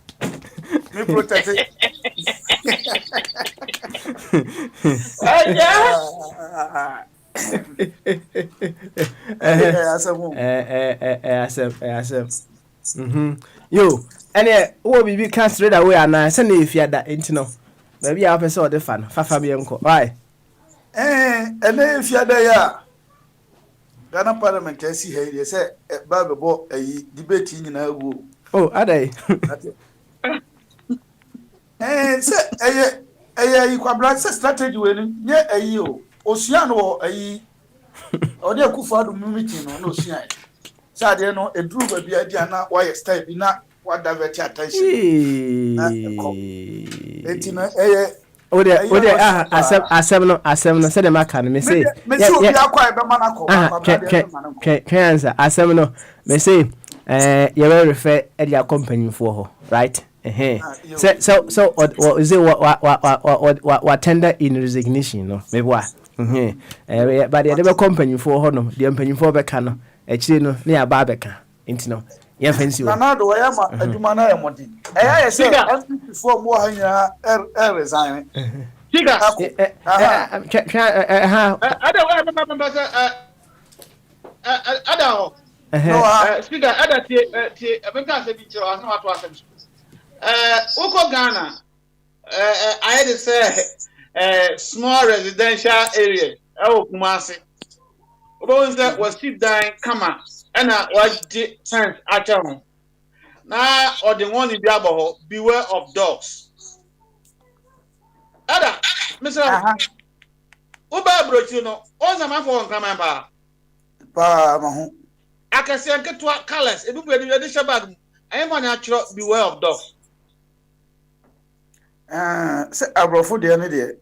Yo, and what we can't straight away and I send if you had that intino. Maybe I have saw the fan. Fafabianco. Why? And then if you are there, Ghana Parliament, I see here, they say, Bible a debating in a woo. Oh, are they? And say, you can black strategy when near a you, Oceano, a or dear Kufadu meeting on Ocean. Sadiano, a drew a Biadiana, why a step in that what divert attention. Oh, there, I seven, said the Macan, may say, can answer, I seven, may say, you're very fair at your company for her, right? So what is it what tender in resignation, no? Maybe what? But the other company for Honor, the company for Becano, a chino near Barbeca, into no. Yeah, fancy. Another way, I'm a Jumana Monty. I say, before more resign. Speaker, Uko Ghana, I had to say, small residential area. Oh, Kumasi. Those that was sit down, come on, and I was the sense at home. Now, or the one in Biabo, beware of dogs. Ada, Mr. Uba Brotino, all the man for one coming back. I can say, get to colors, it will be the addition bag. I am natural, beware of dogs. Say, Abrofo, the other day,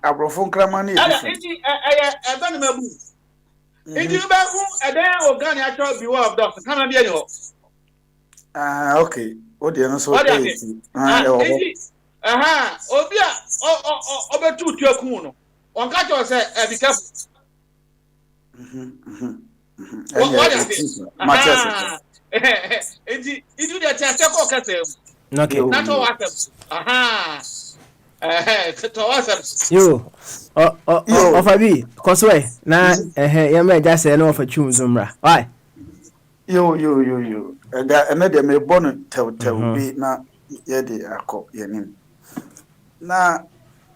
Abrofo Cramani. I don't know. If you back home, a day or gun, natural, beware of dogs. Come and be any hope. Okay. What do you know? So, Obia, over 2 to your kuno. One catch or say, be careful. What is it? Enti idu de tia se ko kasa. Okay. Na to WhatsApp. Aha. To WhatsApp. Yo. Fabi, koswe na ya me ja se na ofa twum zumra. Why? Yo. Ene de me bonu tew bi na ye de akọ yenim. Na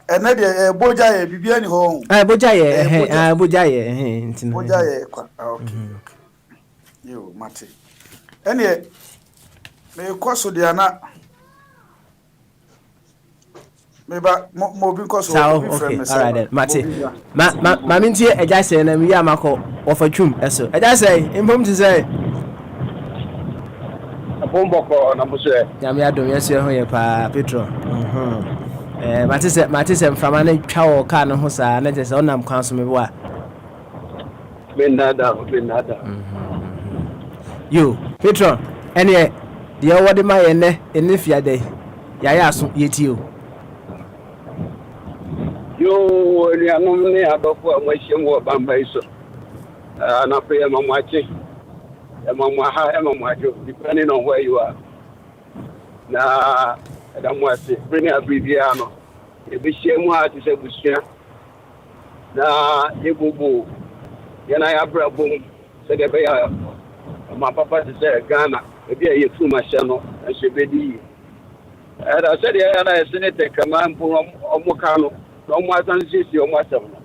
ene de Bogyae bibia ni ho. Bogyae Bogyae ntino. Bogyae kwa. Okay. Yo mate. Ene me koso de ana meba mo bi koso bi friend me. All right then. Mate. Ma mintie eja se na mi ya makọ ofa twum eso. Eja se impom ti se Bomboko na muse. Nyame adom yeso ho ye pa Petro. Mate se mframa na twa wo ka no ho saa na je se onam kwan so me bo a. Benada. Yo, Petro, ene de wode ma ye ne ene fiade. Ya ya so yeti o. Yo, ni anom ne adofo amahiem wo bamba iso. Na pe mamwache. Mamajo, depending on where you are. Na damwase, bring a bibiano. E be shemu ati se busia. Na yebubu. Yana ya brabum se de be ya. Ma papa ti se Ghana, e bi ye fu ma no, e se be di. Era se de ya senate kama mpu omuka no, omu asansi omu asem no.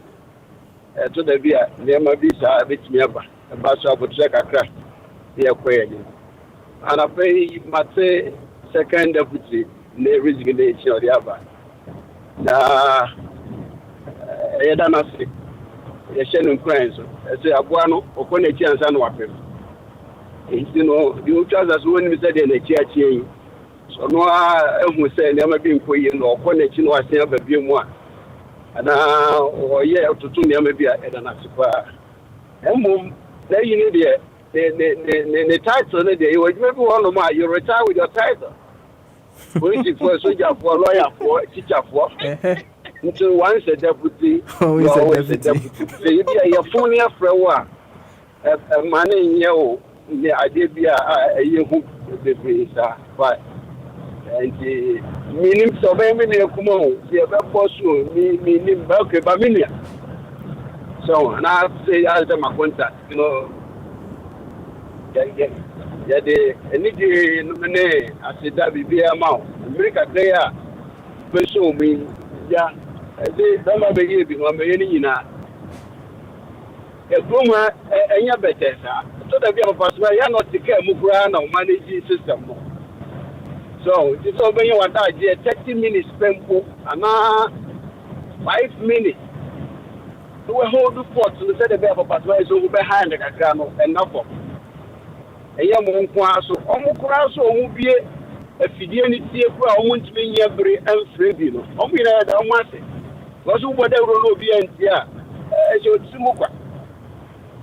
E to de bia, nema bi sa betimi aba. E ba so abotre kakra. And I pay Mate second deputy resignation or the other. Now, I don't know. You're sharing crimes. I say, Abuano, or Conechi and San Wapping. You know, the others when we said in a church. So, no, I will say, never been queen or Conechi no I say, ever be one. And now, or yeah, to two near maybe I don't know. And move, there you need it. The title, you remember one of my, you retire with your title. Politics for a soldier, for a lawyer, for a teacher, for. Until once a deputy, always a deputy. So you be a phony for a while. A man in you, the idea be a year who the face are. But, and the meaning of every day, come on, the other person, meaning Belke Bamilia. So, and I say, I'll tell my contact, you know. Yeah, the energy nominee as a WB amount. America, they are special mean, yeah, they don't have a year beyond any in a boomer and your better. So that we have a person, I am not the care Mugran or managing system. So it's over you what I did 30 minutes spent and 5 minutes. So we hold the fort to the set of a person who behind the Cacano and nothing. Eya mo nkwa so omukura so omubie afidie ni tie ku a omuntime nya bere amfre bi no omira da omase wo so boda ro no bi anti a e je otimu kwa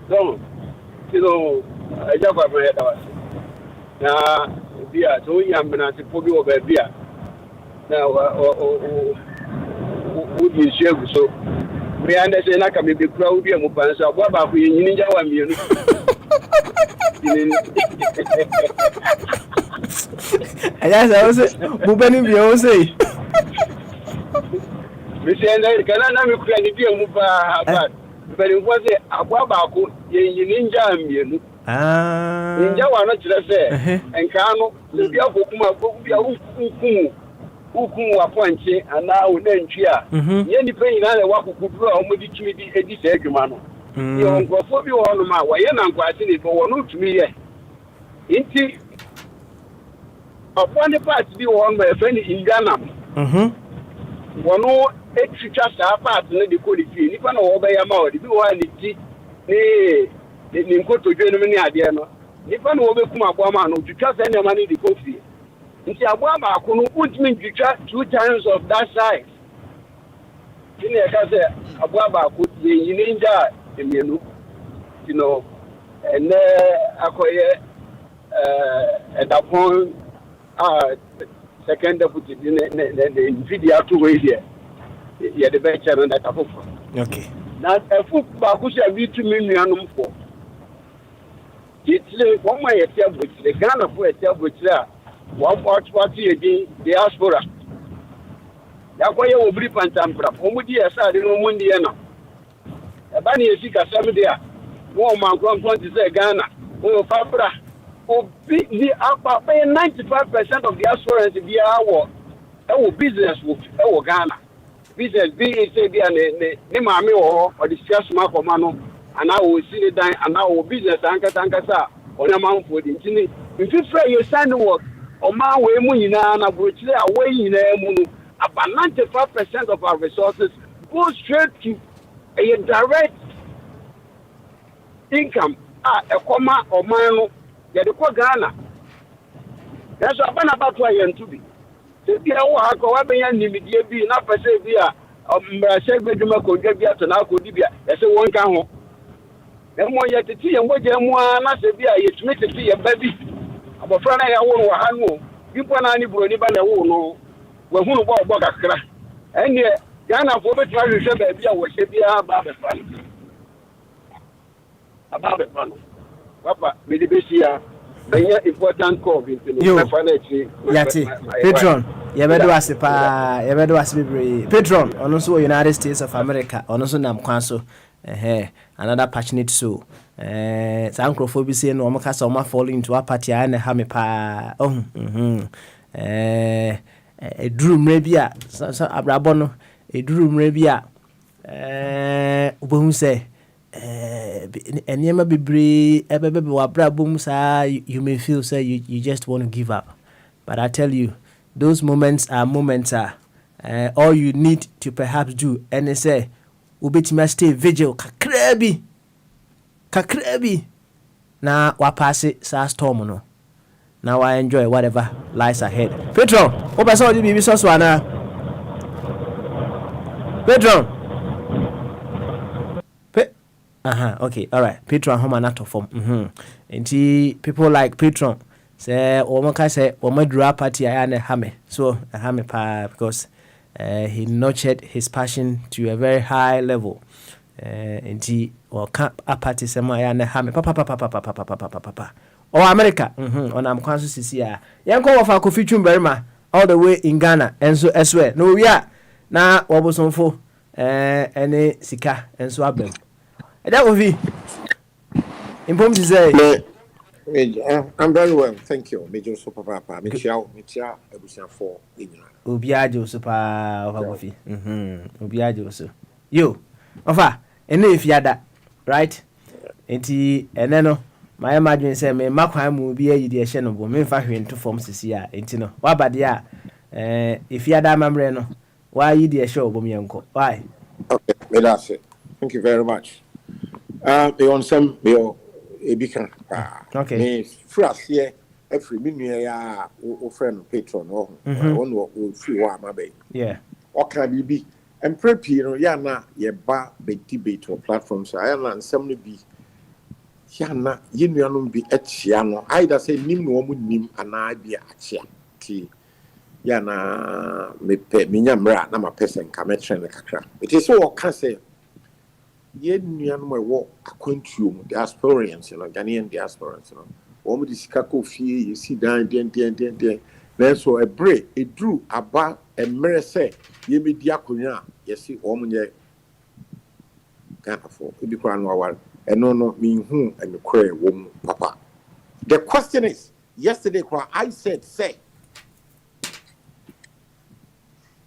so tino eja kwa bere da wase na bi a to nya mbena ti po bi wo ba bi a na o di shegu so mi ande se na ka me be kura wo bi amu pansa bo ba ko yin nja wa mienu Aliás, você, Bubani viu você. Me sendo que na me kura ni bi amu ba ba bere wo se agwa ba ko yin nja mienu ninja wa no kire se enka no bi akokuma ko bi ukun wa ponche ana wo na ntwi a ye ni pe nyina le wa kokuduro a omodi tumi di edi se adwuma no ye onkofo bi wo no ma wa ye na nkwase ni wo no tumi ye nti opone part bi wo no e fe ni ingana wo no etwitwa sa part no de ko di fi ni pa na wo be ya ma wo di bi wo ani ti ni nkoto dwe no ni ade no ni pa na wo be kuma abo ma no twitwa sa ne ma ni di ko fi nti abo ma ko no ultimate twitwa 2 times of that size kini e ka se abo ba ko ye yininja emienu you know and akoye edapon second deputy the video to way here yeah the bench and that afọ okay na efu ba ko se bi tu mi nuanum fo Titile one way a table, the Ghana for a table, one what you diaspora. Yakwaya will be pantampra, Omudi aside in Mundiana. A bunny is sick as 70. One man come to say Ghana, oh, Fabra, oh, the upper pay 95% of the assurance in the hour. Oh, business will Ghana. Business be say be an mammy or discuss Marco Mano, and I will see it down, and our business Ankasa or a mount for the intimate. If you try your sign work, or my way, Munina, which they are way in a about 95% of our resources go straight to a direct income, a comma or mile, they call Ghana. That's about why you to be. The hour go up and immediately be not per se via Shagma could get to now could be as a one can home. Then more yet to tea and what you want, not say, it's made to see a baby. About Friday, I won't know. You put any brony, but I won't know. We're going to walk back. And yet, Ghana for the try to show that we are Sabia about the fun. About the fun. Papa, with the Bessia, the important call into the Yati, Patron, Yabedo Asipa, Yabedo Asibri, Patron, on also United States of America, on also Nam Council, another passionate soul. Sankophobia saying, no, Macasoma falling into a party and a hammy pa. A drum rebia, so Abrabono, a drum rebia. Boom say, and you may be brave, a baby, Abrabum, you may feel say you just want to give up. But I tell you, those moments are all you need to perhaps do. And they say, Ubitima stay vigil, kakrebi, na wapasi sa storm no. Now I enjoy whatever lies ahead. Pedro, hope I saw you be so swana. Pedro. Okay, all right. Pedro home and out form. And people like Pedro say, Omaka say, Omadra party I and a hammer. So a hammer pa because he nurtured his passion to a very high level. And he or camp a party somewhere and a hammer. Papa. Oh, America, on I'm conscious this year. Young call of our coffee Berma all the way in Ghana, and so as well. No, we are now what was on for any sika and so abem. That will be important to say. I'm very well, thank you. Major Super Papa, Michelle, Ebusia for Ubiajo Super of coffee. Ubiajo so. You, Ofa, and if you had that, right? And then. My imagine say me makwan mu bi ayi de hye no bo me fa hwento form sisi a enti no wa bade a if you ada mamre no wa yi de hye obo me enko why okay that's it. Thank you very much be on some be ebika okay me frase here every minue ya o friend patron no one o free wa mabe yeah o kan bi emprepi no ya na ye ba be debate or platforms I na nsem no bi Yana, Yinuanum be Etiano. Either say Nim no woman nim and I be a chia. Yana me pe minyamra, na my person come at the cacra. It is so can say Yinuan my walk a quintium, diasporans, Ghanaian diasporans, Woman is Kako fee, you see down, then so a break, it drew about a mere say, ye be diaconia, you see, woman ye can't afford to be crowned our. And no, mean whom and the queer woman, Papa. The question is, yesterday, I said, say,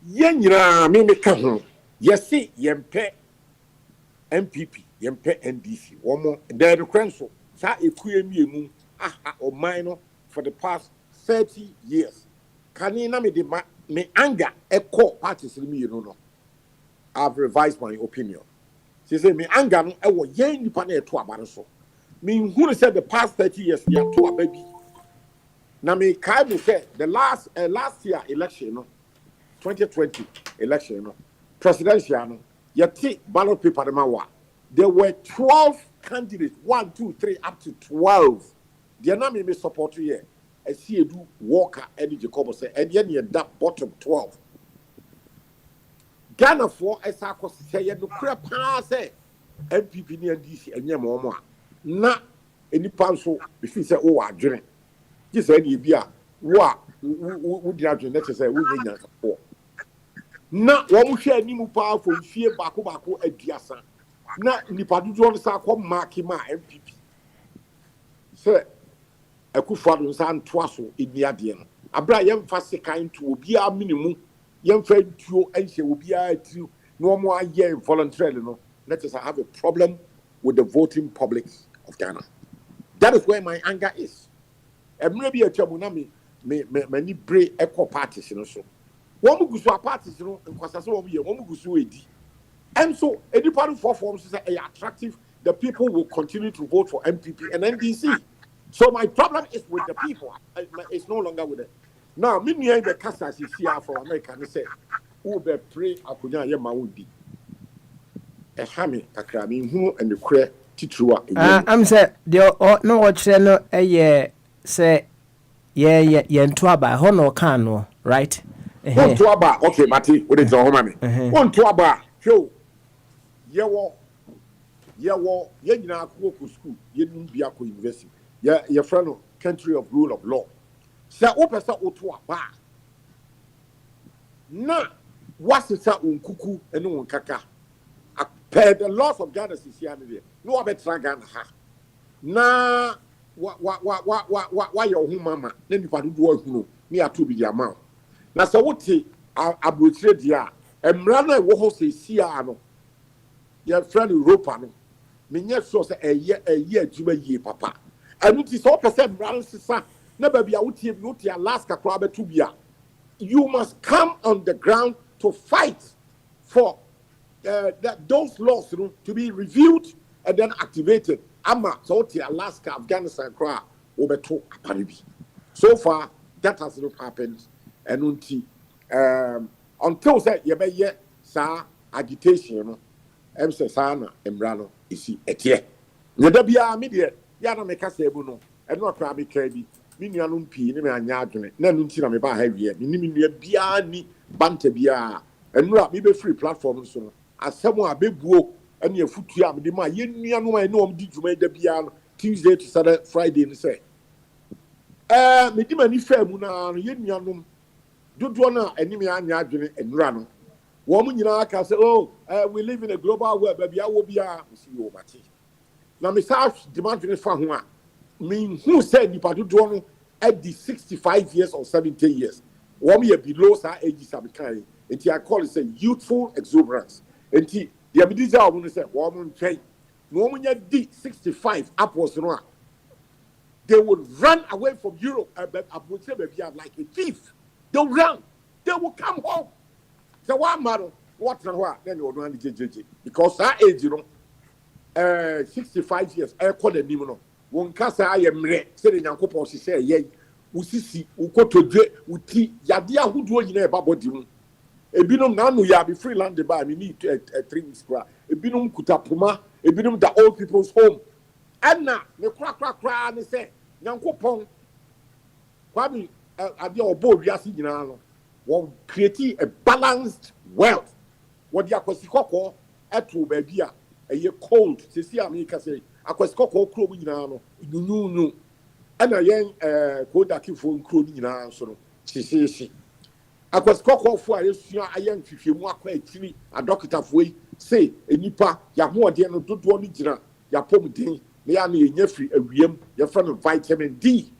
Yenya, me come, yes, see, Yempe, MPP, Yempe, NDC, one more, there the council, sa a queer me, or minor for the past 30 years. Can you me anger, a court parties, you know, I've revised my opinion. She said, me anger no ewo yen nipa na eto abare so. Me who said the past 30 years ya to ababi. Na me kai me say the last year election no 2020 election no presidential no yeti ballot paper ma wa. There were 12 candidates 1 2 3 up to 12. They na me support here. I see Edu Walker and Jacob say and yen that bottom 12. Ghana for Esako say you no crap say MPP ni NDC enye mo na any panso if you say oh adwene just any bia wo di adwene let say wo nyanya kapo na wo mo hwe animu pa for fie bako aduasa na nipa dodo no sa akọ mark ma MPP say akufo do nsa ntoa so eni ade no abra yemfa sekan to obi a minimum yemfa ntuo enhye obi a tiri no mo aye voluntarily no let us have a problem with the voting public of Ghana. That is where my anger is. Maybe a chamuna me many brave eco parties, you know. So one who goes to parties, you know, and because one who goes to AD. And so any part of four forms is attractive. The people will continue to vote for MPP and NDC. So my problem is with the people. It's no longer with it. Now, me near the casters is here from America and say, who be pray akunya ye mawudi. Ehame akrami hu and the cre titrua. I'm say the no watch no say yeah to aba ho no kan no right One to aba okay mati what is your home me one to aba show ye nyina akọ school ye nim bia ko university ye friend no country of rule of law say o pesa o to aba na wasesa onkuku ene wonkaka per the laws of Ghana sisia ne no abetra Ghana ha na wa your home mama na nipa dodo ahunu ni ato bi dia ma na se wote abrochire dia emra na wo ho sesia no your friend Europa no menye so se eye adwuma yie papa anu ti so pese emra sisa na ba bia wote bi wote Alaska kra betu bia you must come on the ground to fight for that those laws, you know, to be reviewed and then activated. Ama so Alaska, Afghanistan, Kra, Obeto, Aparibi. So far, that has not happened. And until that, you may yet sa agitation, you know, Sana, Embrano, is etie. Yadabia media, Yana Mekasebuno, and not Krabi Kirby, Minianum P, Nimian, Nanuntina me by heavy, Minimia Biani, Bantebia, and rap me free platforms. So. As someone a big book and your foot yam, the my yen no I know did you make the piano Tuesday to Saturday, Friday and say. Medimani Femuna, yen yanum, do one enemy and yardin and run. Woman, you know, I can say, oh, we live in a global world, baby, I will be a CEO, Mati. Now, Miss House demanding from one. Mean who said you do one at the 65 years or 70 years? 1 year below our ages, I'm carrying. And I call it a youthful exuberance. And the ability I want to say, woman, woman, 65 upwards, they would run away from Europe. I would say, maybe like a thief. They'll run. They will come home. So, one matter, what and what? Then you will run the JJ. Because that age, 65 years, I call the Nimono. One casa I am red, saying, Uncle she say, yea, Usisi, Ukoto, Uti, Yadia, who do you know about body? Ebinum na no ya be free land by me need 3 weeks kra ebinum kutapuma ebinum the old people's home anna ne kra ne say nyankopon kwami ade obo wiase nyina no won create a balanced world what the akosikoko eto ba bia eye cold sisi america say akosikoko kro mu nyina no nyunu ana yen kodakifo kro nyina so no sisi Akwas koko fo ayesua ayen fifemu akwa akiri a doctor fo yi say enipa ya ho ode no dodo no gina ya pomden na ya na enya firi awiem ya fra no vitamin D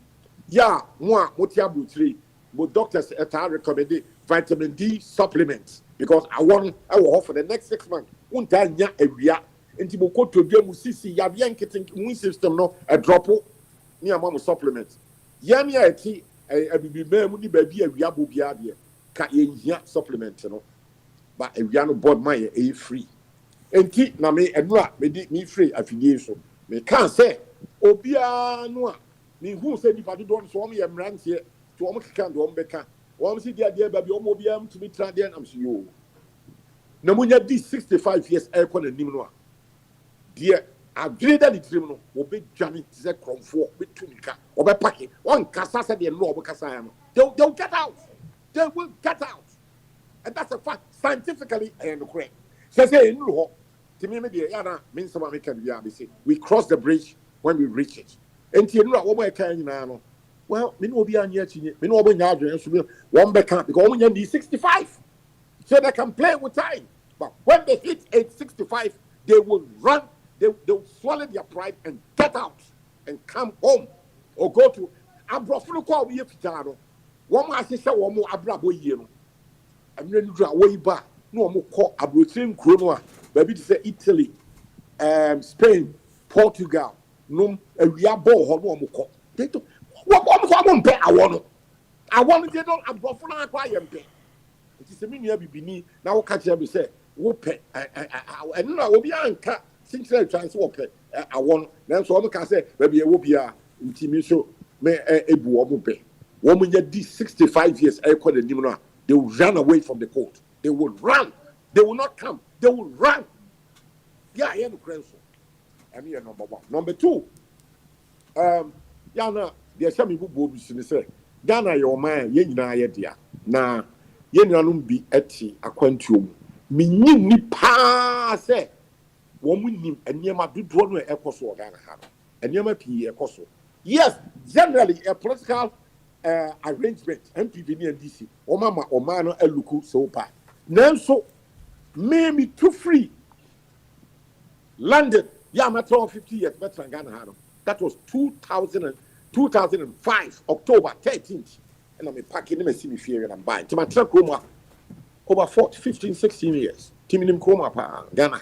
ya mo a moti abotire mo doctors eta recommend vitamin D supplements because I want for the next 6 months unta nya awia enti mo kotodua mu sisi ya bia nketen immune system no a drop ni amamo supplements ya ni ati abibi memu ni ba bi awia bo bia de ka yenya supplement no ba awia no board my e free enti na me enura me free afidie so me kan say obia no a me hu say nipa do so o me yemrantie to o me kan do o beka o me si dia ba bi o mo bia to me tra dia am so yo na munya di 65 years e ko na nim no a dia adreda di trim no wo be dwane ze kromfo be tumika o be pake on kasa se de no o be kasa ya no they'll get out. They will get out. And that's a fact, scientifically and correct. So say in Luho, to me, maybe Yana means some American BRBC. We cross the bridge when we reach it. And you know what we're carrying now. Well, me no be an yet, me no be nyadre, so one back can't because only need 65. So they can play with time. But when they hit age 65, they will run, they'll swallow their pride and get out and come home or go to Abrofunu call we Pitano. One more sister, one more Abrabo Yeno. I'm going to draw way back. No more call Abrotrim Chronoa, maybe to say Italy, Spain, Portugal, no, a Riabo or no more call. They don't. What won't pay? I want to don't Abrofuna acquire and pay. It is a mini bibini. Now, catch up, say, whoop pay. I know I will be anchor since I transfer pay. I want, then so I can say, maybe it will be a intimation. May a woman pay. Woman yet these 65 years, I call the Nimona. They will run away from the court. They will run. They will not come. They will run. Yeah, I am the credential. I'm here number one. Number two, yeah, now, there's some people who say, Ghana, your man, yen na yedia. Na, yen yanum be eti, a quantum. Meaning ni pa say, woman nim, and yama do drone a coso Ghana have. And yama p a coso. Yes, generally a political arrangement, MPV and DC, or mama or man a luku so bad. Now, so, maybe too free. London, yeah, I'm 50 years better than Ghana. That was 2005, October 13th. And I'm packing them and see me fear and I'm buying. To my truck Roma over 15, 16 years. Timinim Chroma pa Ghana.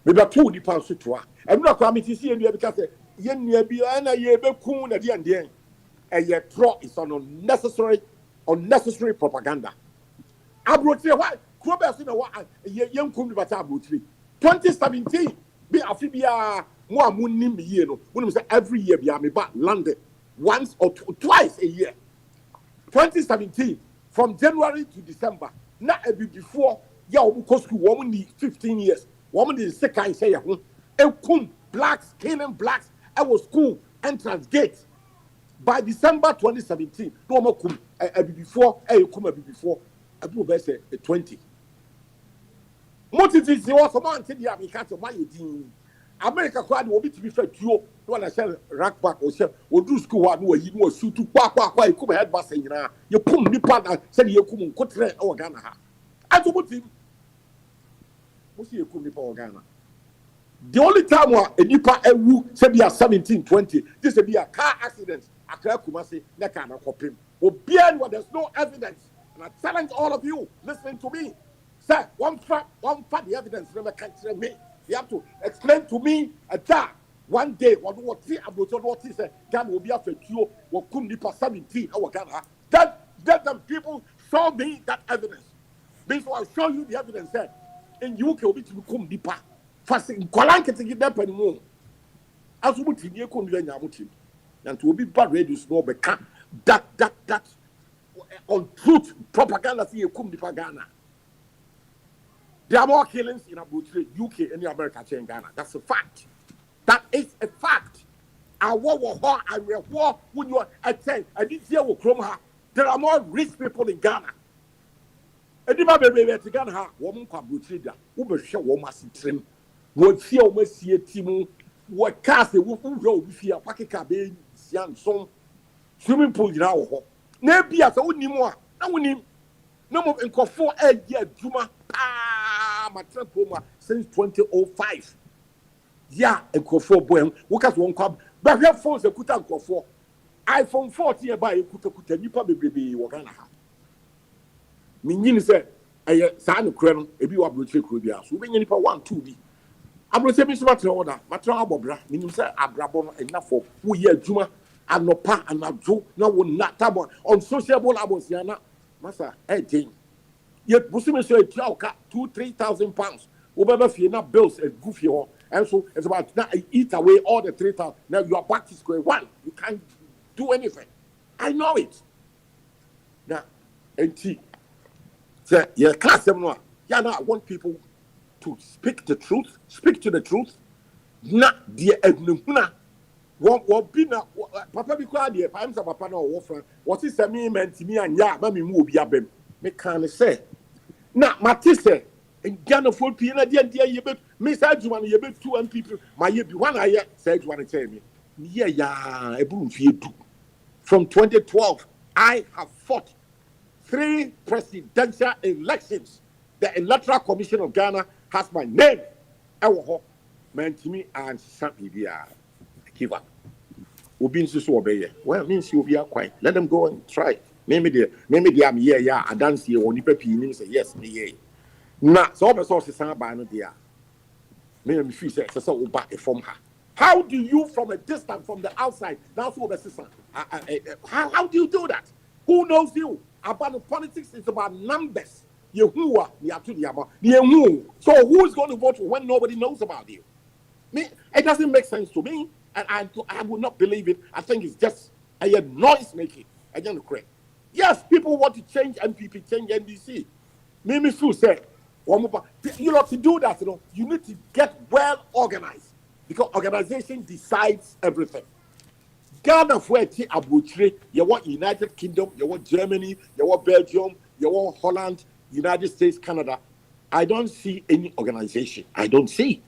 Maybe 2 pounds to try. I'm not coming to see you because yen ye be an a ye be coon at the end. And your throw is on unnecessary propaganda. I brought you what? Crobers in a what? Young Kumi Batabu 2017. Be a fibia more moon year. When say every year be me back London once or twice a year. 2017 from January to December. Not a bit before ya school woman need 15 years. Woman is sick and say blacks killing blacks. I was school entrance gate. By December 2017, no more come before before I do say 20. Multitudes the Ottoman until the Americans buy it. America crowd will be to be fair to you. When I say rack back or say, or do school one where you know shoot to quack, you come ahead by saying, you put me partner, said you come on, or Ghana. I do what him. What's your come for Ghana? The only time a nipa ewu said be a 1720, this will be a car accident. I can't come and say, that kind of copy. There's no evidence. And I challenge all of you listening to me. Sir, one fact, the evidence never can tell me. You have to explain to me that one day, what he said, Ghana will be after you, what come nipa 17, our Ghana. That them people show me that evidence. Before I show you the evidence, said, in UK will be to become nipa. Fasting, Kolanka to get up anymore. As we see, you couldn't do anything. And to be bad radio snow, but that on truth propaganda, see you come nipa Ghana. There are more killings in Abuja, UK, and America in Ghana. That's a fact. That is a fact. I war when you attend. I didn't hear what Chroma. There are more rich people in Ghana. And if I be to Ghana, woman can Abuja, who show woman trim. What see almost see a team, what cast the wolf who go with your pocket cabin, young son, swimming pool in our home. Maybe as I wouldn't more. I wouldn't. No more in for a year, Juma. My Trump since 2005. Yeah, and for boy, work as one club. But we have phones that could go for iPhone 14 by Kuta, you probably be Wagana. Meaning said, I sign a crown, if you are British Caribbean, so when you 1, 2B. I'm going to say, Miss Matroda, Matrabra, meaning say, Abrabon enough for who year Juma, and no pa and not Joe, no one not tabon on sociable Abosiana. Master, Jane. Yet, Bussim say, 2,000-3,000 pounds. Whoever fear not bills and goofy or and so it's about now eat away all the 3,000. Now you are back to square one. You can't do anything. I know it. Now, and say, yeah, class them now. Yeah, now I want people to speak the truth, speak to the truth. Not the Ednuna. What be now, Papa be quiet, dear. I'm Papa no warfare. What is a me meant to me and ya, mammy move ya, bem. Me can't say. Now, Matisse. and Ghana for Pina, dear, Miss Adjuman, you bet 2 MPP, my year be 1 year, said you want to tell me. Yeah, a boom for you. From 2012, I have fought 3 presidential elections. The Electoral Commission of Ghana has my name. Man, to me, and something give up. Ubin so obey. Well, means you'll be quiet. Let them go and try. Maybe I'm here, yeah, I dance here, only peppy, say yes, me, nah, so the source is by no dear. Maybe she says, so back from her. How do you, from a distance, from the outside, now so the sister? How do you do that? Who knows you? About the politics is about numbers. You who are, so who's going to vote when nobody knows about you? Me, it doesn't make sense to me, and I would not believe it. I think it's just a noise making. I don't agree. Yes, people want to change MPP, change NDC. Mimi Fu said, you know, to do that, you need to get well organized because organization decides everything. Ghana for Abutre, you want United Kingdom, you want Germany, you want Belgium, you want Holland, United States, Canada. I don't see any organization. I don't see.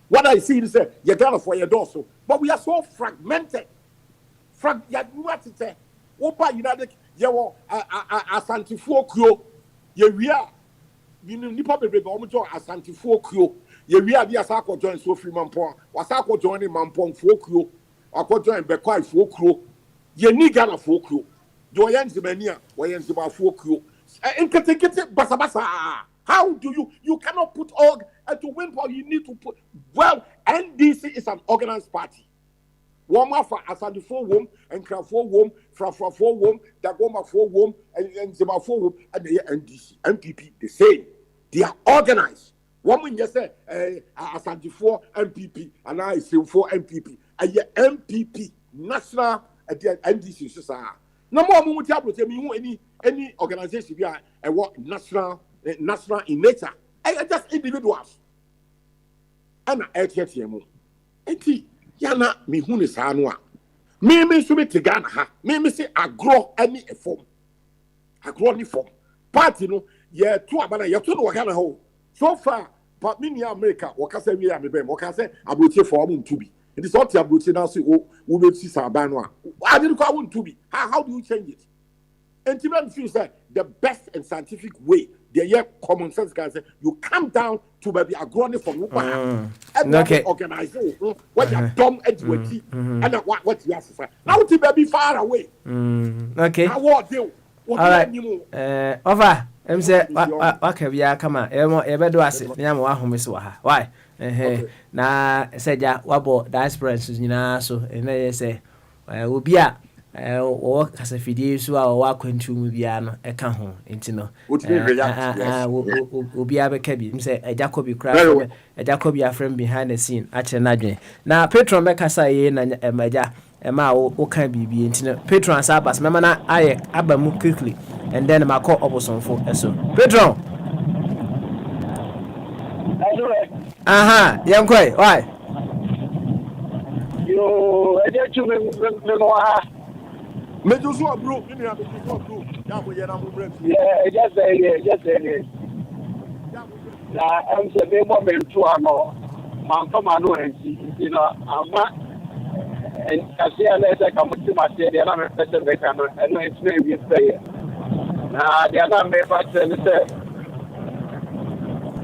What I see is you Ghana for your dorsal, but we are so fragmented. What is it? Opa United, you want Asante Fuokyo, you are. You know, Nipa Bebe, Omojo Asante Fuokyo, you are the Asako join Sophie Mampon, Wasako joining Mampon Fuokyo. Ako join Bekwai Fuokro, ye ni Ghana Fuokro, Joyan Zimania, Wayan Ziba Fuokro, and Basabasa. How do you cannot put org and to win power you need to put well, NDC is an organized party. Woma for Asante 4 womb and Craft 4 womb, Fra 4 womb, Dagoma 4 womb, and Ziba 4 womb, and the NDC, MPP, the same. They are organized. Woman just say Asante 4 MPP, and I say 4 MPP. MPP national NDC no more we tell any organization be a what national in nature. I just individuals. And I ATM. Enti yana me hu ne sa no a. Me so be Ghana ha. Me say agro any form. Agro ni form. Party no ye to abana ye to no Ghana ho. So far but me near America wakasa wi am be wakasa abotie for am to be. It is not your beauty now. Say, oh, we will see Sabanoa. I didn't call to be. How do you change it? And Timan feels that the best and scientific way, the common sense guys say, you come down to maybe a grown from and okay. Organize what you're dumb edge and what you have to say. Now to be far away. Okay. How do all right. Over. I'm say, okay, we are come on. You do as it. I'm home is why. Na said ya wabo diasporans nyina so ene say obi a wo kasa fidie so a wo akwantu mu bia no e ka ho enti no obi a be ka bi say Jacobi cry Jacobi a friend behind the scene a che na dwen na patron be kasa ye na maja ma wo ka bibi enti no patron asabas mema na aye aba mu quickly and then ma call obosonfo eso patron Yankoi, why? You, I get you, Medusa blue, you have a blue. Yeah, just say. I'm saying, moment to our Mamma, you know, and I see a letter come to my city, and I'm a person, and it's maybe a player. Now, the other may pass and say,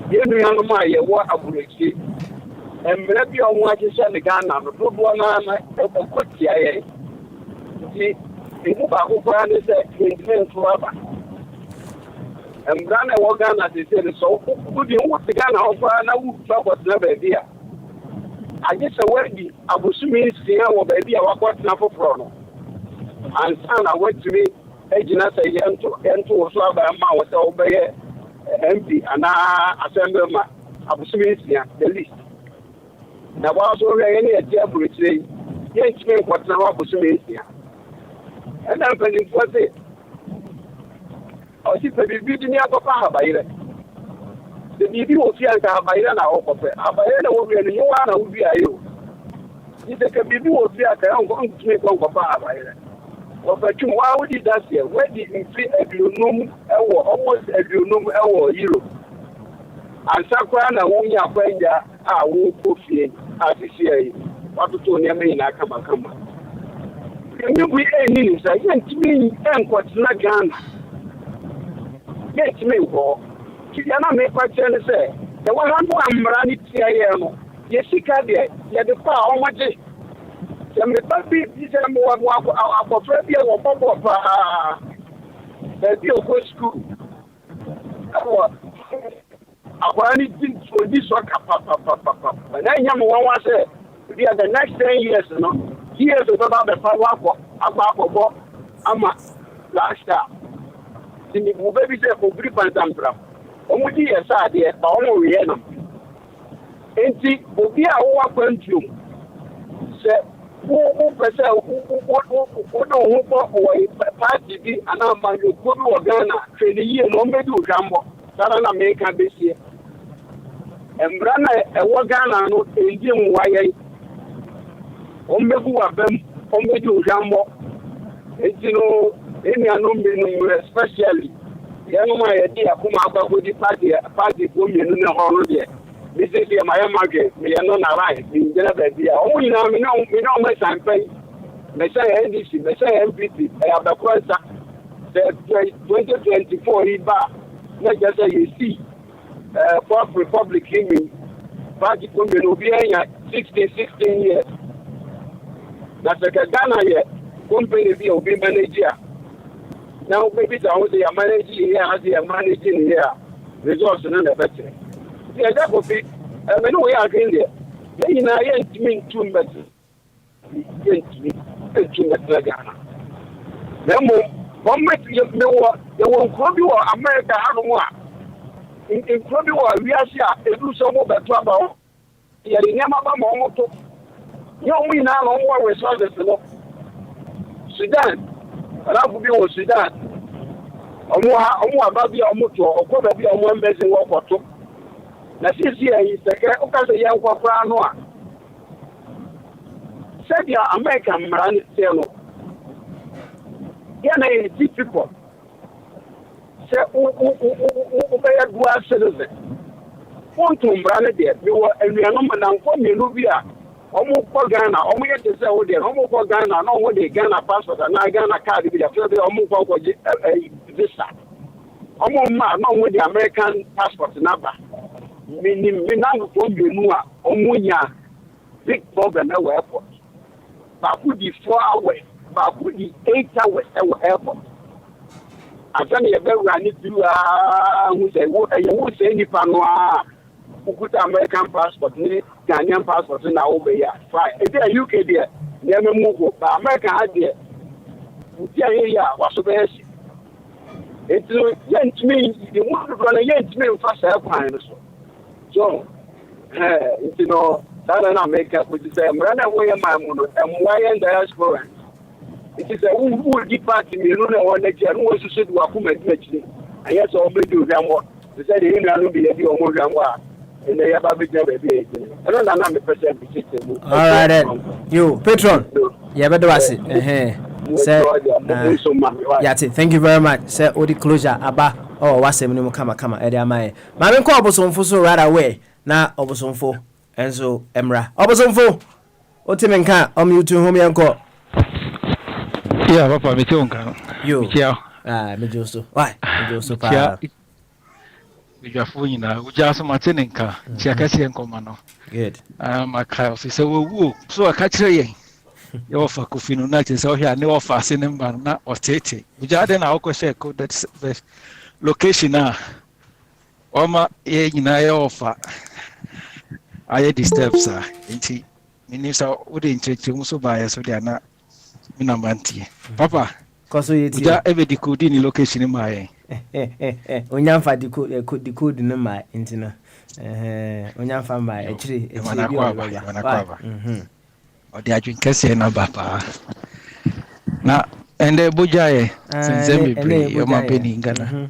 you know, what I would see. And maybe I want to send the Ghana, but one of quick CIA. See, people who find this in forever. And Ghana, what Ghana is saying, so who do you want to Ghana offer? And I would trouble never idea. I guess a wedding, I was assuming see our baby, I was not for problem. And son, I went to me, agent, I say, and to also have a mouth over MP, and I assemble my Abusimisia, the list. Now, was already a devil saying, yes, what's now Abusimisia. And I'm telling what it. I see the beauty near Papa by it. The beauty will see a Bayana or Abayana will be a new one, will be a you. If the baby will see a going to make one Papa by it. But why would he that here? Where did you see a glue almost a glue euro? ansakwa na wonya kwanya a wo kofie asisi watoto ne me na kama emi bu eni sa yentimi enkotena Ghana yentimi wo kiya na me kwa chene se the one no amra ni tia ye no ye sika de ye de pa omoje se me pa bi se mo wa akofra bi e wo bobo pa be o school akwani tin so di so papa na nya mo wa say the next 10 years no years about the power akọ ama last year tini mo baby say ko grip and tampra omo di yes ade ba omo we no enti obi a wo akwantuom se wo pese wo no ho ko party bi ana ma yo ko bi wo Ghana trade yie no mbedi o jambo sara na America besie embra na e wo Ghana no eji mu waye ombegu wa bem ombedi o jambo enti no emi anu mbenu especially yanu ma ye di akuma akwa di party ko mi nu ne ho no de this is my market me no na right in jena be o mu na me no me sampai me say NDC me say MPP e abakwansa 2024 riba na just say you see Fourth Republic in party ko me no bi anya 16 years that's a Ghana here company bi obi manager now maybe the only managing here as a managing here resource no na better yeah that could be me no we are going there you know yet mean too much yet Ghana nemo moment you know the one could be America how no in could be we are here do some better about yeah the name about mo to you we now no more resources no Sudan alafu bi wo Sudan omo ababi omo to okoba bi omo mbezi wo kwoto na sisi ayi seke o ka se ya nkwakwa no a said ya America mran telo ya na e difficult se o ka ya dual citizen ponto mran de bi wo anuano mananko menu bi a omo ko Ghana omo ye te se o de omo ko Ghana na omo de Ghana passport na Ghana card bi da fe omo ko visa omo ma na omo de American passport na ba me na ko benu a omo nya big problem na airport ba ku di 4 hours ba ku di 8 hours at airport afani ye be rani through who say wo say ni pa no a ukuta American passport ni Ghanaian passport na obe ya fine e dey UK there na me mu go ba American had there uti aye ya waso be esi etu yent me the one run yent me fa sa kwan no so you know that na America which is mrana wo ye ma mu no emwaye diaspora it is a who di party me no na won na je no wo susu du akuma di akire aye so o be do jambo they say the ina no be e di o mo jambo a ene ya ba be jambo be e I don't know me person be system all right then you patron yeah be do ase say yati thank you very much say odi closure aba oh wasem ni mu kama e dey amaye ma me ko obosomfo so right away na obosomfo enso emra obosomfo otime nka omutu hom yanko yeah papa me tionka yo chia me joso why me joso pa bijafo nyina ujaso matene nka chia kase enkoma no good maka ofisa wo so aka kire yen ye ofa kofino na che so hia ne ofa se ne mba na otete ujade na okose ko that location na oma ye nyina ye ofa aye disturbs enti minisa ode ncheche muso ba so dia na mina mantie papa koso yeti uja ebe di code ni location ma ye onyamfa di code no ma enti no onyamfa ma echiri bi ba ode adwin kese na baba na ende Bogyae sense me pre yo ma peni Ghana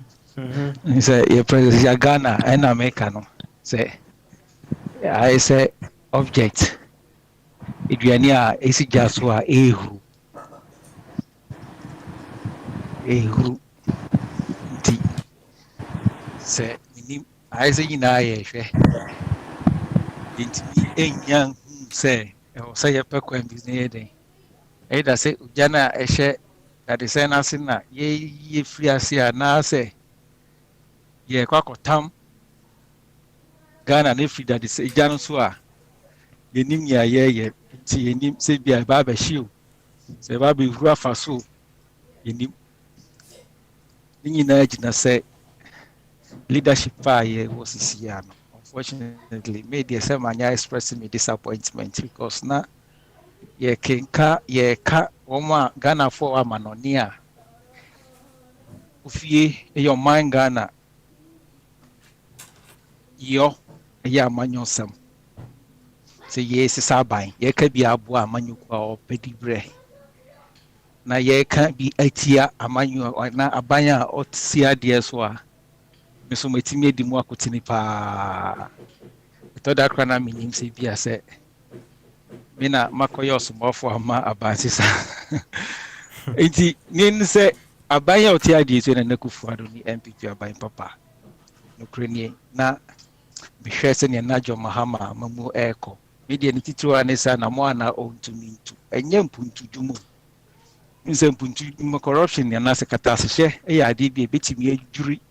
say ye president ya Ghana and America no say I say object eduani a esi jaso a ehuru ti say minim I say in I intimi enyan say or say a pequem business day. Either say Jana Eshe that is an asina ye free asia na say ye quacotam Ghana and if that is a Janusua ye nim ya ye ye nim say be a barber shoe say baby rafa so ye nim na say leadership fire was here. Unfortunately, made the same man expressing me disappointment because now ye kenka ye ka oma Ghana for amanonia. Ufie your mind Ghana yo ya manyosem. Say yes sabai ye ka bi abo amanyukwa o pedibre. Na ye ka bi atia amanyu na abanya otsia de so a meso metimi di mu akotini pa. To that crana minim say bia say mina makoyo small ama abasisa enti nin say abanya oti ade so na nakufu ado ni MPP aban papa no krenie na bihwe se ne najo mahama mamu eko media ni titiro anesa na mo ana ontumi ntu enye mpuntu dumu nse mpuntu dumu corruption ya na sekata sehye e ya ade bi betimi adwuri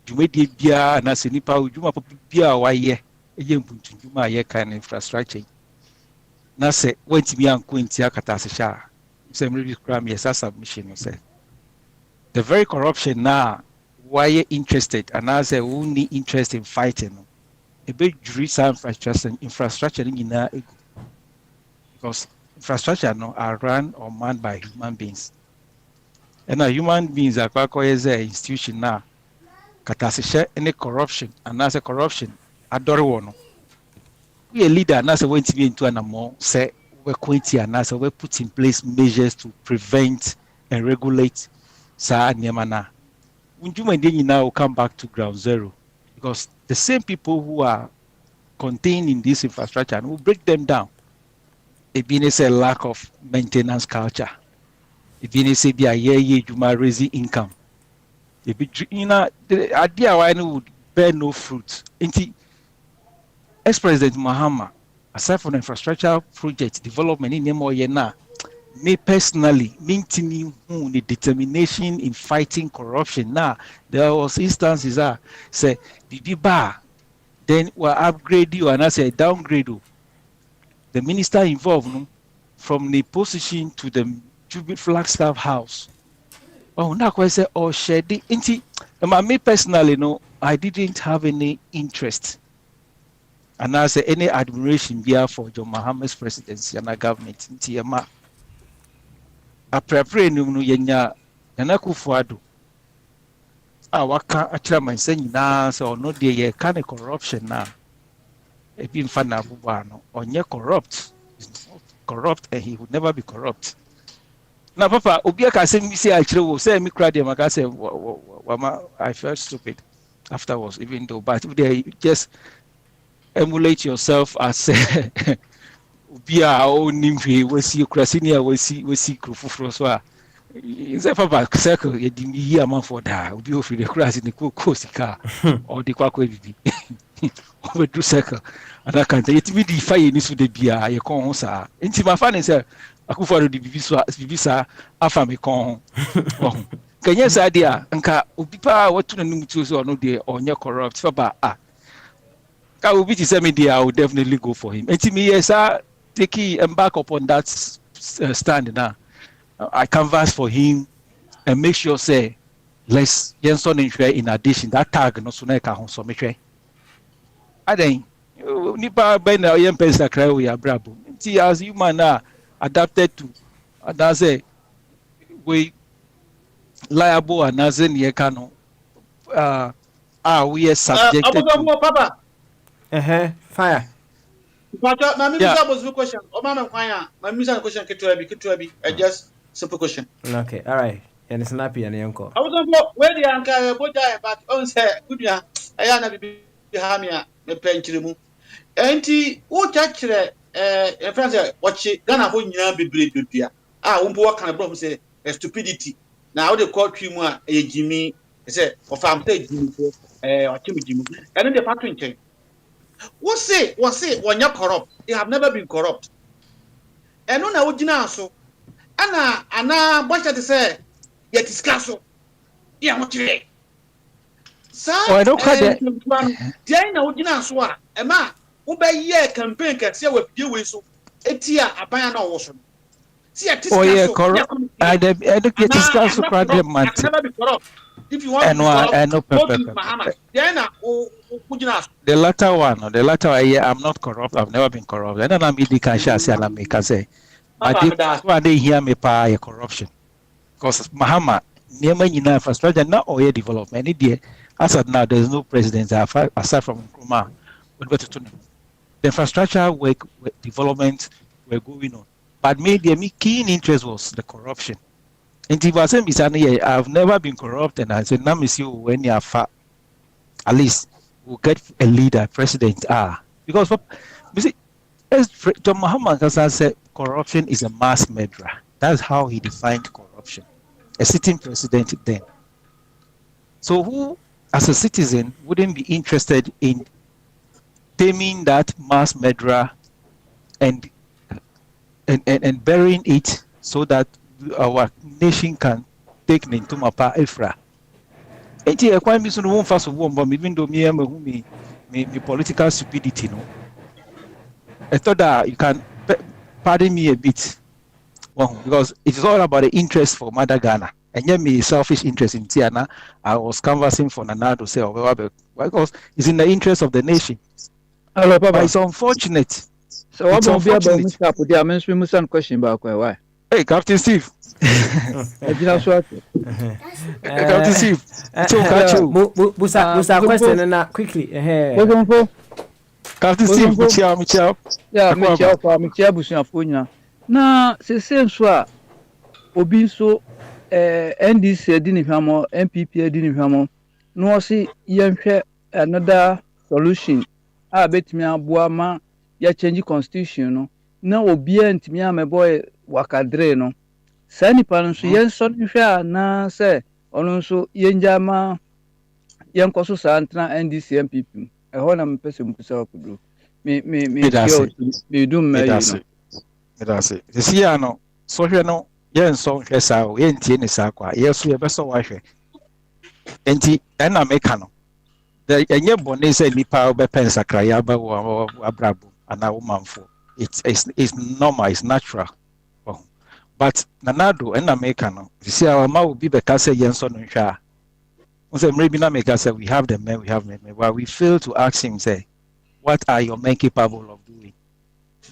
dwumedie bia na se nipa odwuma papa bia waye eye mpuntu dumu aye kan infrastructure na se wantimi anko ntia akatasehya say maybe cram yes submission no say the very corruption now why you interested and I say who need interest in fighting no a big some infrastructure because infrastructure no are run or manned by human beings and human beings are quite as a institution now katasehya any corruption and as a corruption adore one we a leader and as a way to be into an more say we're quainty and as we put in place measures to prevent and regulate sa niemana. Unjuma now will come back to ground zero because the same people who are contained in this infrastructure and will break them down. It being a lack of maintenance culture. It being a be a year raising income. It be the idea why would bear no fruit. Ex-President Mahama, aside from infrastructure project development in Nemo me personally, maintaining the determination in fighting corruption. Now, there was instances say, Bibiba, then we upgrade you and I say downgrade you. The minister involved from the position to the Flagstaff House. Oh, now I say, oh, Shady. Me personally, no, I didn't have any interest. And I say any admiration here for John Mahama's presidency and our government. Aprapre no yenya Nana Akufo-Addo waka akyerɛ man sɛ nyinaa sɛ ɔno deɛ yɛ ka ne corruption na ebi mfa na aboba no ɔnyɛ corrupt. He's not corrupt and he would never be corrupt. Na papa obi aka sɛ mi sɛ akyerɛ wo sɛ mi kura deɛ maka sɛ wama I felt stupid afterwards even though but they just emulate yourself as obi a onim hwee wasi kura senior wasi kuro foforɔ so a nse papa circle ye di yi amanfo da obi ofiri kura si ne ko sika or di kwakwa bibi o do circle ada kan te yetimi di fa ye ni so de bia ye kon ho saa nti ma fa ne se Akufo-Addo di bibi sa afa me kon ho kanya sa dia nka obi pa watu na num tuo so no de onye corrupt papa ka obi ti say me dia I would definitely go for him nti me yes take embark upon that stand now. I canvass for him and make sure say let's Jenson in addition that tag no so na ka ho so mehwe adan nipa ben na yem pensa cry we abrabo nti as human na adapted to and say we liable and as in ye ka no we are subjected to papa fire but my minister was a question my minister question ketwa bi just simple question. Okay, all right. And it's snappy and uncle. I was on where the anchor Bogyae, but on say, good ya, I am be hamia, me penchirimu. Enti, who touch a friend what she gonna hold you be breed. Umpo can problem say stupidity. Now they call Kimwa a Jimmy say of am say Jimmy or Chimi Jimmy. And then the pattern change. What say when you're corrupt, you have never been corrupt. And on our dinner so ana budget say yet is castle. Yeah, what you say? Sir, I don't quite that. There na ugina so a ema wo be ye campaign kase we pie we so etia aban na wo so. See at this Yeah, corrupt. I don't get this castle crowd man. Never be corrupt. If you want to be corrupt, go to Bahamas. There na ugina. The latter one, I'm not corrupt. I've never been corrupt. And then I'm in can share say and make say. But why they hear me pay corruption? Because Mahama near my infrastructure not all development. As of now, there's no president aside from Nkrumah. The infrastructure work development were going on. But my keen interest was the corruption. And if I say, I've never been corrupt, and I said, now, monsieur, when you are fat, at least we'll get a leader, president. Because you see, as John Muhammad Hassan said, corruption is a mass murderer. That's how he defined corruption. A sitting president then. So who, as a citizen, wouldn't be interested in taming that mass murderer and burying it so that our nation can take Nintumapa Efra? Eti quite miss no one fast one, but even though me political stupidity, no. I thought that you can pardon me a bit. Well, because it is all about the interest for Mother Ghana. And yet me selfish interest in Tiana. I was canvassing for Nana to say because it's in the interest of the nation. Hello, Papa. But it's unfortunate. So what about Mr. Pudi? I'm answering Musan question about why. Hey, Captain Steve. Captain Steve. Busa question na quickly. Captain Steve, Michelle. Yeah, Michelle busuafo nyina. Na se nso a obi nso NDC di ni hwamo, MPP di ni hwamo. No se yenhwe another solution a betimi aboa ma ya change constitution no. Na obi antimi ameboy wakadre no. Sa nipa nso yenso nhwe na se ono nso yenjama yenkoso sa antena NDC MPP. Ehona na mpese mpusa okudu. Me do me that's it. The see no so hwe no yenso hwe sa o yentie ni sa kwa yeso ye beso wa hwe. Enti na meka no. The enye bone say nipa obepen sakra ya ba wo abrabo ana wo manfo. It's normal, it's natural. But nanado na meka no. You see our ma obi beka say yenso no hwe a. Say maybe na meka say we have the men, but we fail to ask him say what are your men capable of doing?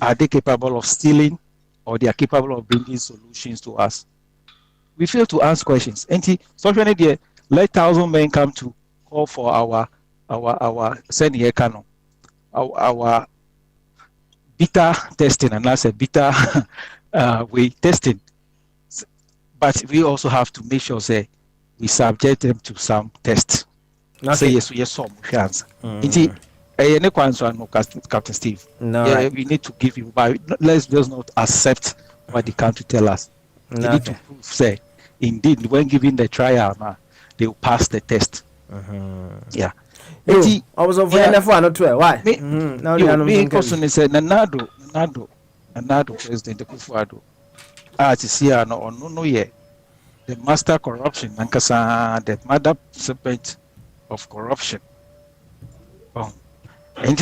Are they capable of stealing or they are capable of bringing solutions to us? We fail to ask questions. And social media, let 1,000 men come to call for our senior canon, our beta testing, and that's a beta way testing. But we also have to make sure say we subject them to some tests. Say yes, some chance. Captain Steve. No, yeah, right. We need to give you, but let's just not accept what they come to tell us. They need to prove, say, indeed, when giving the trial, they will pass the test. Yeah. I was over for not 12. Why? Me person is Nanado President Kufuado. To see no yeah. The master corruption, the mother serpent of corruption. And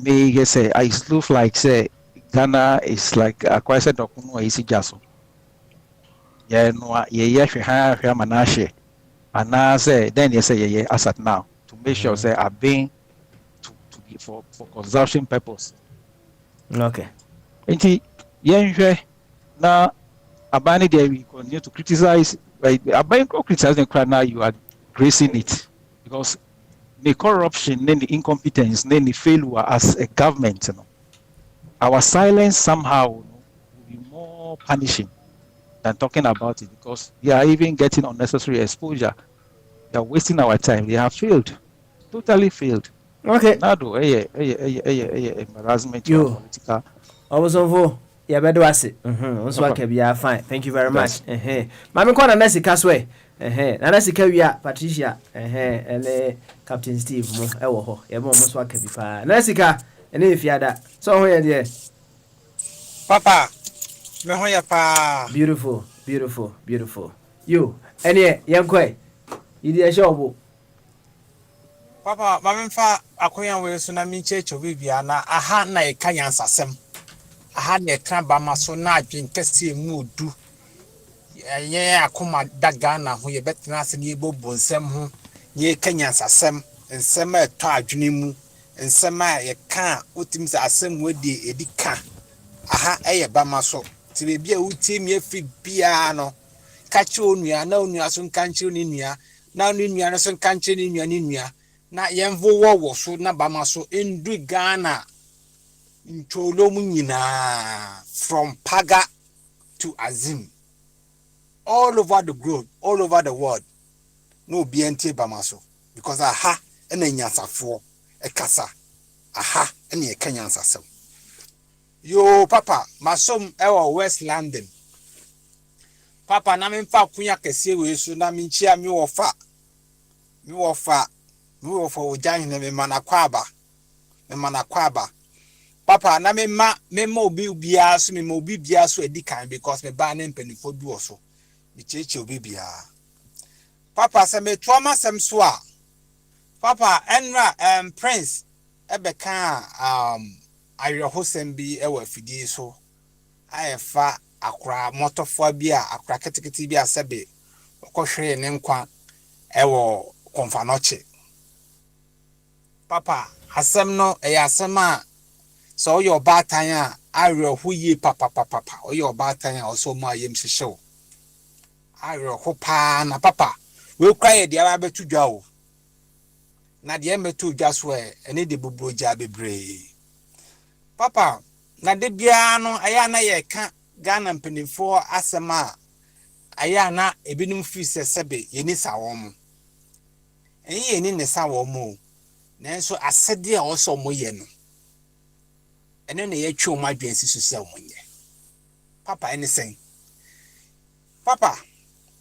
may say I look like say Ghana is like a question document easy jaso. Yeah, no, yeah, manashe. And now say then you say yeah, as at now to make sure say are being to be for consumption purpose. Okay. And now Abani there we continue to criticize. Abani criticizing now you are gracing it because the corruption, then the incompetence, then the failure as a government, our silence somehow will be more punishing than talking about it because they are even getting unnecessary exposure. They are wasting our time. They have failed, totally failed. Okay. Nado, embarrassment. You. Political. I was over. Yeah, but do I see? Also, I can be fine. Thank you very much. Mami kwa na nesi kaswe. Nana sika wia Patricia ene Captain Steve mo ewo ho ye mo so aka bi pa Nana sika ene efiada so ho ye de Papa, me ho ya pa. beautiful beautiful beautiful yo ene yenkoi idi e shobo Papa, mamemfa akoyan we so na mi checho bibia na aha na e kan yansasem. Aha na e kan ba maso na adwen kese mu odu. Enye akoma daga na ho ye betena ase ni ebobo nsem ho. Ye kan yansasem, nsem a eto adwene mu, nsem a ye kan otim se asem wedi edi kan. Aha eye ba maso. Ti bebi a uti mi afi bia no. Kachi onua na onua so nkanchi oni nua. Na oni nua no so nkanchi ni nua ni nua. Na yenvo wo so na bama so endu Ghana ntolo mu nyina from Paga to Azim all over the globe, all over the world. No BNT bama so because aha ena nyansafo e kasa aha ena e kanyansasem. Yo papa masom e West London. Papa na me mfa kunya kese we so na me nchia me wofa we were for Jan me manakwaba. Papa, na me mo biaso me mo biaso edikan because me ba na mpanifo du oso. Me cheche obi bia. Papa se me trauma sem so a. Papa enra Prince ebeka ayehosem bi e wa fidie so. Ayefa akra motofo bia akra ketekete bia sebe. Okohwere ne nkwa e wo konfanoche. Papa, asem no asem a so your batan a awerɛho yie papa o your batan a also ma yem hyehyɛw awerɛho paa na papa we kra ye dia ba betu dwa o na dia metu dwa so ene de bobroja bebre papa na de bia no aya na ye ka Ghana mpanimfo asem a aya na ebinum fi sebe ye ni sa wo mo enye ni ne sa wo mo nanso asede a oso mo ye no ene ne ye twa mo adwen si so se mo nye papa ene sen papa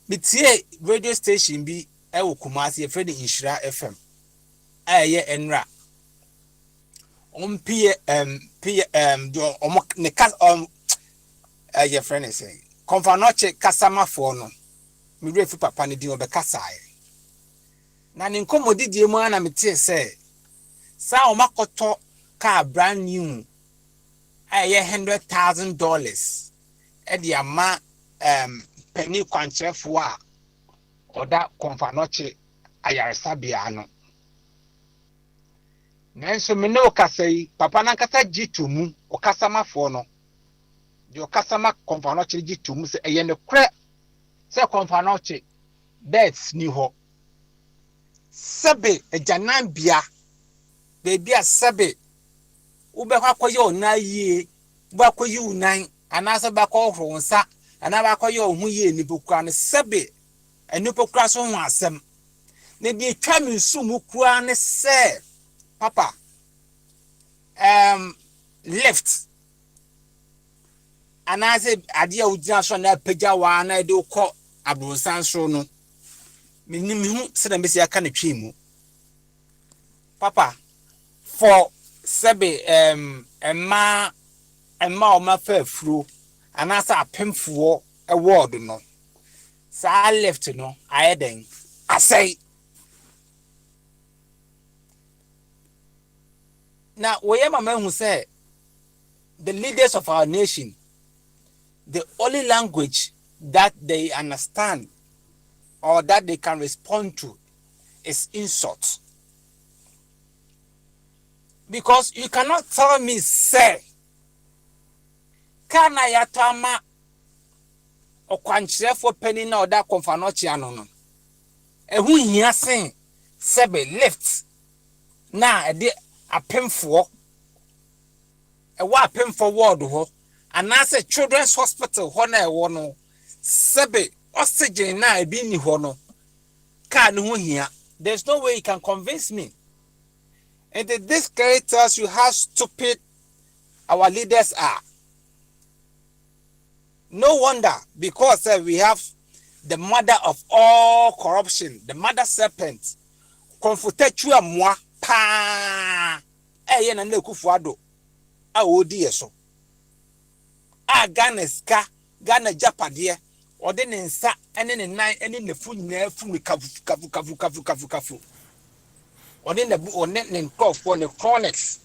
bitie radio station bi e wo Kumasi e fredi Inshira FM aye enra pie do omo ne ka aye friend sen konfanoche kasama fo no mi refi papa ne di obekasa aye na ne nkomodidie mu ana metie se sa o makoto car brand new aye $100,000 e di ama penny kwanchefo a oda konfanoche ayaresa bia no nanso me no kasai papa na kasa jitu mu o kasama fo no di o kasama konfanoche jitu mu se eye ne kre se konfanoche deaths ni ho sebe ejanan bia baby a sebe ube kwakoye onaye bakoye unan anasa bako hronsa ana bakoye ohun ye ni bokura ne sebe eni bokura so ho asem ne bi twa me nsumu kura ne se papa left anase ade a ujina so na pagya wa na de ukọ abronsan so no minimhu se na mesi aka ne twemu papa for sebe emma o ma fa afuro anasa apemfo award no sa left no ayeden asai na woye mama hu say the leaders of our nation the only language that they understand or that they can respond to is insult. Because you cannot tell me, say, kana yatama okwanchire for penny na oda konfanochi ano no. Ehu hia sen sebe lift na ede apemfo ewa apemfo ward ho anase children's hospital ho na ewo no sebe oxygen na ebi ni ho no ka no hia. There's no way you can convince me. And this guy tells you how stupid our leaders are. No wonder, because we have the mother of all corruption, the mother serpent. Comfortatua moi pa na Kufuado. A odi yeso. A Ghana ska, Ghana Japadie, or then in sa and then in nine and in the food near food kafu. Or then the or net in cough for the chronics.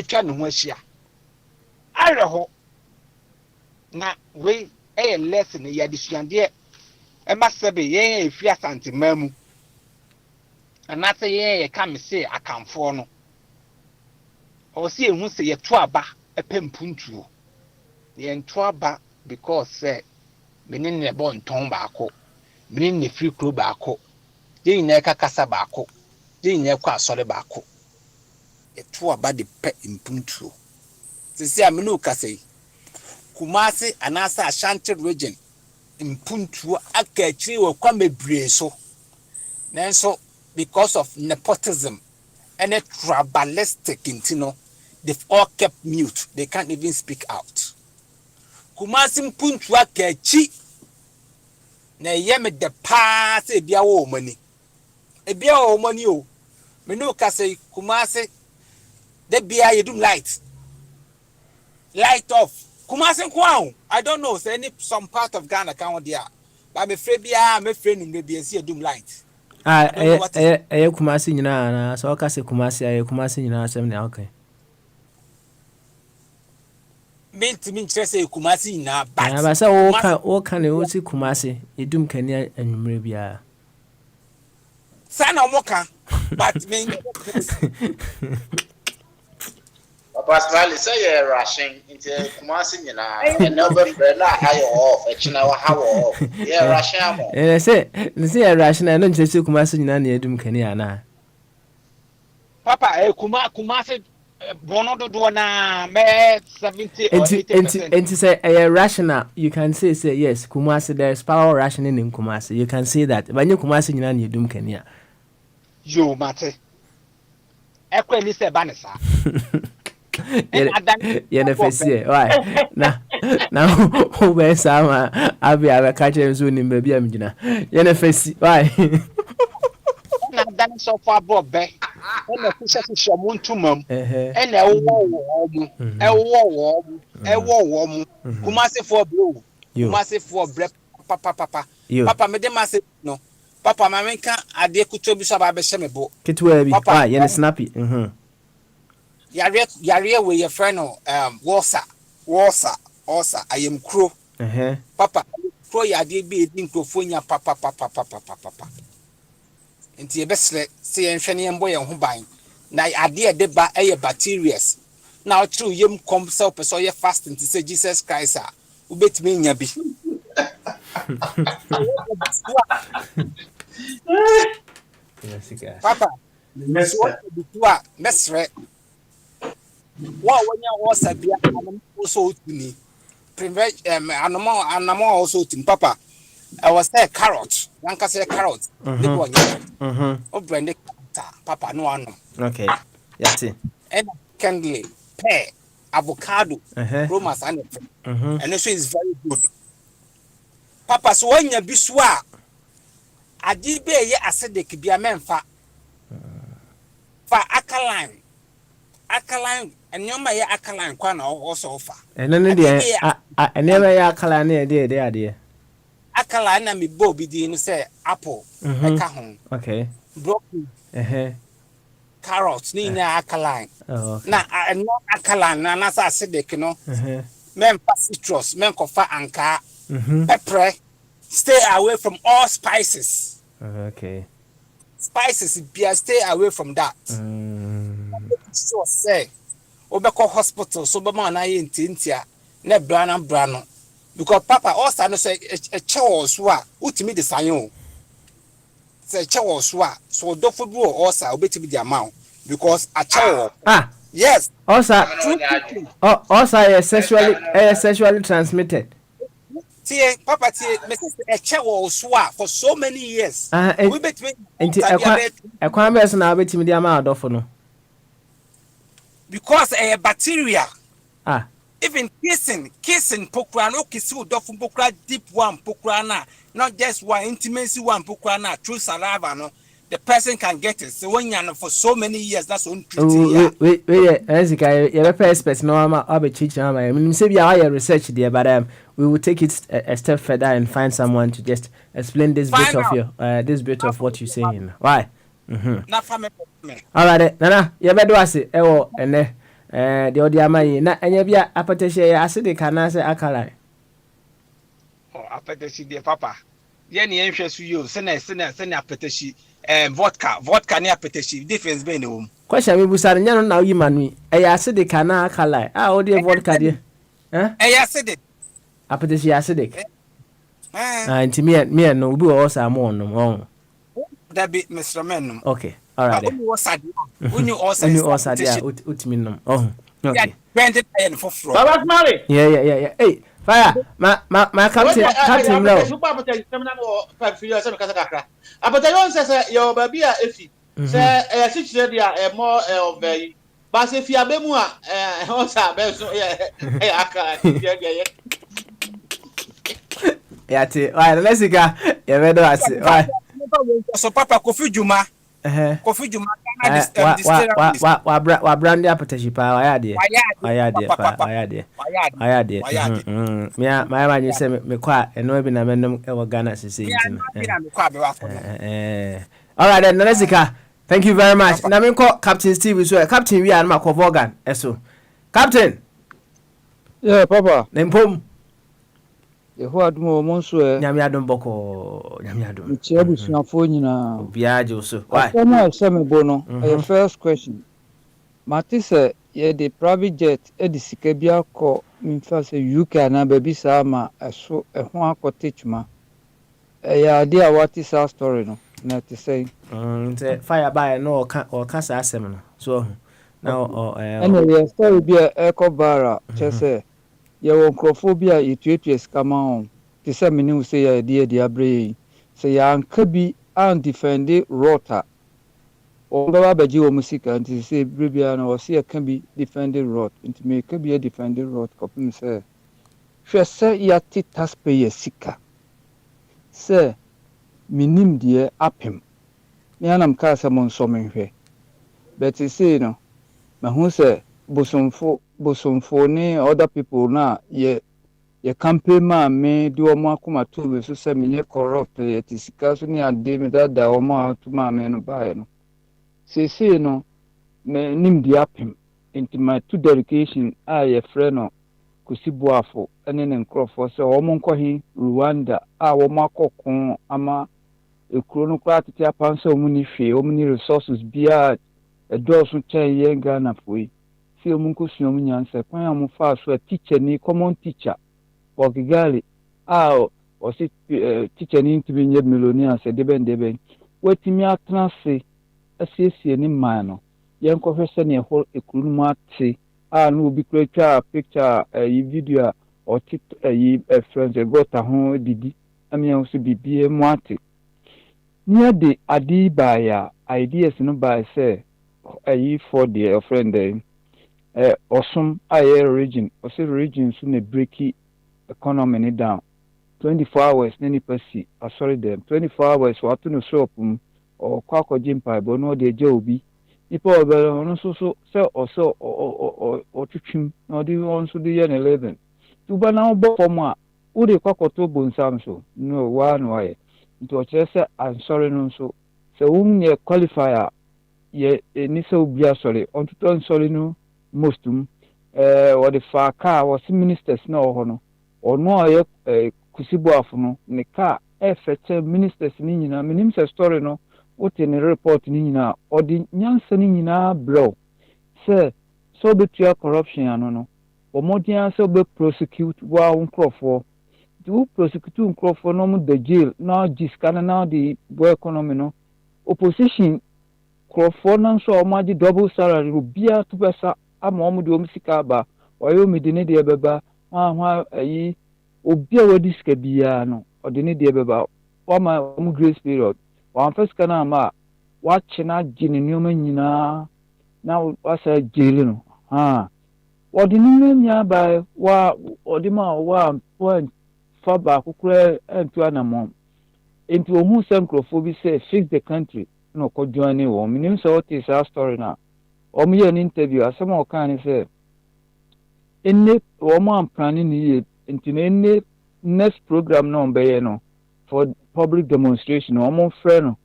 Chan Weshia. I ho na we a lesson ya disuande e masabe ye fia santimamu. And that's a ye come say I can for no. Or see who say a twaba a pempuntu. The entwaba because say meaning the bon ton bako, meaning the free crew bako, the neka casa bako, the nekwa sole bako. A twaba the pet impuntu. To say a menuka say Kumasi and Asa Ashanti region impuntu akachi or kwame breso. Then so because of nepotism and a tribalistic intino, they've all kept mute. They can't even speak out. Kumasi mpuntu akachi na yeme de pass e bia wo mani. E bia wo mani o. Me no ka say Kumasi de bia yedum light. Light off. Kumasi kwao. I don't know say any some part of Ghana can there. But me free bia me free no be see yedum light. Kumasi nyina na so ka say Kumasi Kumasi nyina asem na okay. Mean say Kumasi na but ba say o kan o si Kumasi edum kani anwumre bia. Sana omoka but me Pastor say rushing into Kumasi nyina and number friend na how off echina how off yeah rushing am say rushing na no nche Kumasi nyina na edum kani ana Papa Kumasi bono do na me 70 or 80%. And to say rational, you can say yes, Kumasi there is power rationing in Kumasi. You can say that. But you Kumasi nyina na edum kani. Yo mate. Ekwe ni se banisa. Yene fesi why na who be sama abi aba ka chere so ni mba bia mjina yene fesi why na dan so fa bobe na kusha muntumam na ewo mu Kumasi for bro Kumasi for bre papa me de mase no papa ma menka ade kuto bi so ba be hye me bo kitwa bi why yene snappy Yare with your friend Warsa I am crow papa crow ya de be microphone papa enti e besle say enhwene embo ye ho ban na ade de ba bacterias na o true yem come self so ye fast enti say Jesus Christ ubetimi nya bi papa mesre when you was a beer also to me prevent animal also to papa I was there carrot one can say carrot oh brand papa no one okay that's it and candle pear avocado romance and also is very good papa so when you be swa adi be ye acidic bia memfa fa alkaline and nyoma ye alkaline kwa na also offer and no dey never ye alkaline na dey ade alkaline na me bo bi di no say apple eka ho okay broccoli carrots ni na alkaline na no alkaline na sa acidic no men citrus men kofa anka pepper stay away from all spices okay spices stay away from that so say obeko hospital so be man na ye ntintia na brano because papa also no say a chewo so a utimi de sanyo say chewo so a so dofo bi o also obetimi de amount because a chewo yes also is sexually transmitted. Tie papa tie me say a chewo so a for so many years we betimi ekwan be so na obetimi de amount dofo no because a bacteria even kissing pokra no kiss you do from pokra deep one pokra na, not just one intimacy one pokra na through saliva no, the person can get it. So when you're for so many years, that's on treaty. Yeah. Wait, Ezika, you have a expert no I'll be teaching I mean say we are research there, but we will take it a step further and find someone to just explain this bit of your this bit of what you're saying. Why? Not family. All right, Nana, you better do it. And the audio my na and you be a apateshe acidic and say alkaline. Oh, apetishi dear papa. Yeah, the interest you send apetishi vodka near apetishi difference being the room. Question we busa nya no na yi manu e ya acidic na alkaline. Ah, o de vodka de. Acidic. Apateshe acidic. Nti me no obi o sa mo no. That be Mr. Menum. Okay. All right. When you also Utimi nom. Oh. Okay. Baba Smiley. Yeah. Hey, fire. My captain now. Apata yon say your baby a efi. Say situation dia more of but if you abemu a on sa be so aka dia. Yati. Why let's go. You better ask. Why? So papa Kofi Juma. Kofi Juma wa brand apatashi pa wayade my man you say me kwa eno bi na menom e wo Ghana sese ntin all right then Nesika, thank you very much na me call Captain Steve so Captain we are ma ko Vogan eso Captain. Yeah papa nempom Yeho adumo mo nso nyame adom boko nyame adom ntia busuafo nyina biaje so why me bono first question matise ye the private jet edisika bia ko mfa se UK na baby sa ma eso ho akote chuma ya ade a what is our story no na te say fire by no or kasa asem no so now anyway story bia ekobara chese ye won crofobia etuetu skama on te se meni wo se ya de abre se ya anka bi an defend rota o baba baji wo musika nti se brebia na o se ka bi defend rot nti me ka bi defend rot kopim se hwe se ya ti taxpayer sika se minim de apem me anam ka se mon so menhwe but se no ma hu se bosomfo ni other people na ye campaign ma me di omo akoma to we so se me corrupt ye tisika so ni ade me da omo atu ma me no ba no se no me nim di apem into my to dedication ye frɛ no kusibuafo ene ne nkrofo se omo nkɔhi Rwanda omo akɔkon ama ekuro no kwa tete apansa omo ni hwe omo ni resources bia edoso chen ye Ghana foi si omo nkosuo omo nyansa kwan amu fa so a teacher ni common teacher Bogyae o si teacher ni ntimi nye millionaire se deben wetimi atena se asiesie ni man no ye nkɔhwɛ se ne ho ekuru no ate no obi kura picture yi video o yi friends gota ho didi amia so bibie mu ate ni de adi ba ya ideas no ba se for the friend Osum region region so na breaki economy ni down 24 hours ni pasi sorry them 24 hours what no shop or kwako jimpa bo no de je obi ipo obere no so o twitwim no de on so de ye 11 tuba na obo form a wo de kwakoto bonsam so no wa no aye nto kire se ansori no so se wunye qualifier ye ni se obi asori on to sorry no mostum what the fa car was ministers na ho no ono aye kusibuafo no ne car fete ministers ni nyina minim se story no wote ne report ni nyina odi nyansa ni nyina bro se so betua corruption ano no omodian se be prosecute wa unkrofo do prosecute unkrofo no mu the jail na jiskana na the boy economy no opposition krofo na so omadi double salary obia to pesa ama omo de omsika ba oyo medine de beba ha ayi obia wadi sika bia no odine de beba o ma omo grace period wan first kana ma wache na gini nyoma nyina na wasa jeli no wɔde ne nya by wɔde ma wɔn fa baako kura ntu anamɔ nti ohun sɛ nkurɔfoɔ bi sɛ fix the country na ɔkɔ join wɔn menim sɛ wɔte saa story na wɔn yɛ ne interview asɛm a ɔka ne sɛ enne wɔn amprane ne yie nti na enne next program na ɔbɛyɛ no for public demonstration wɔn frɛ no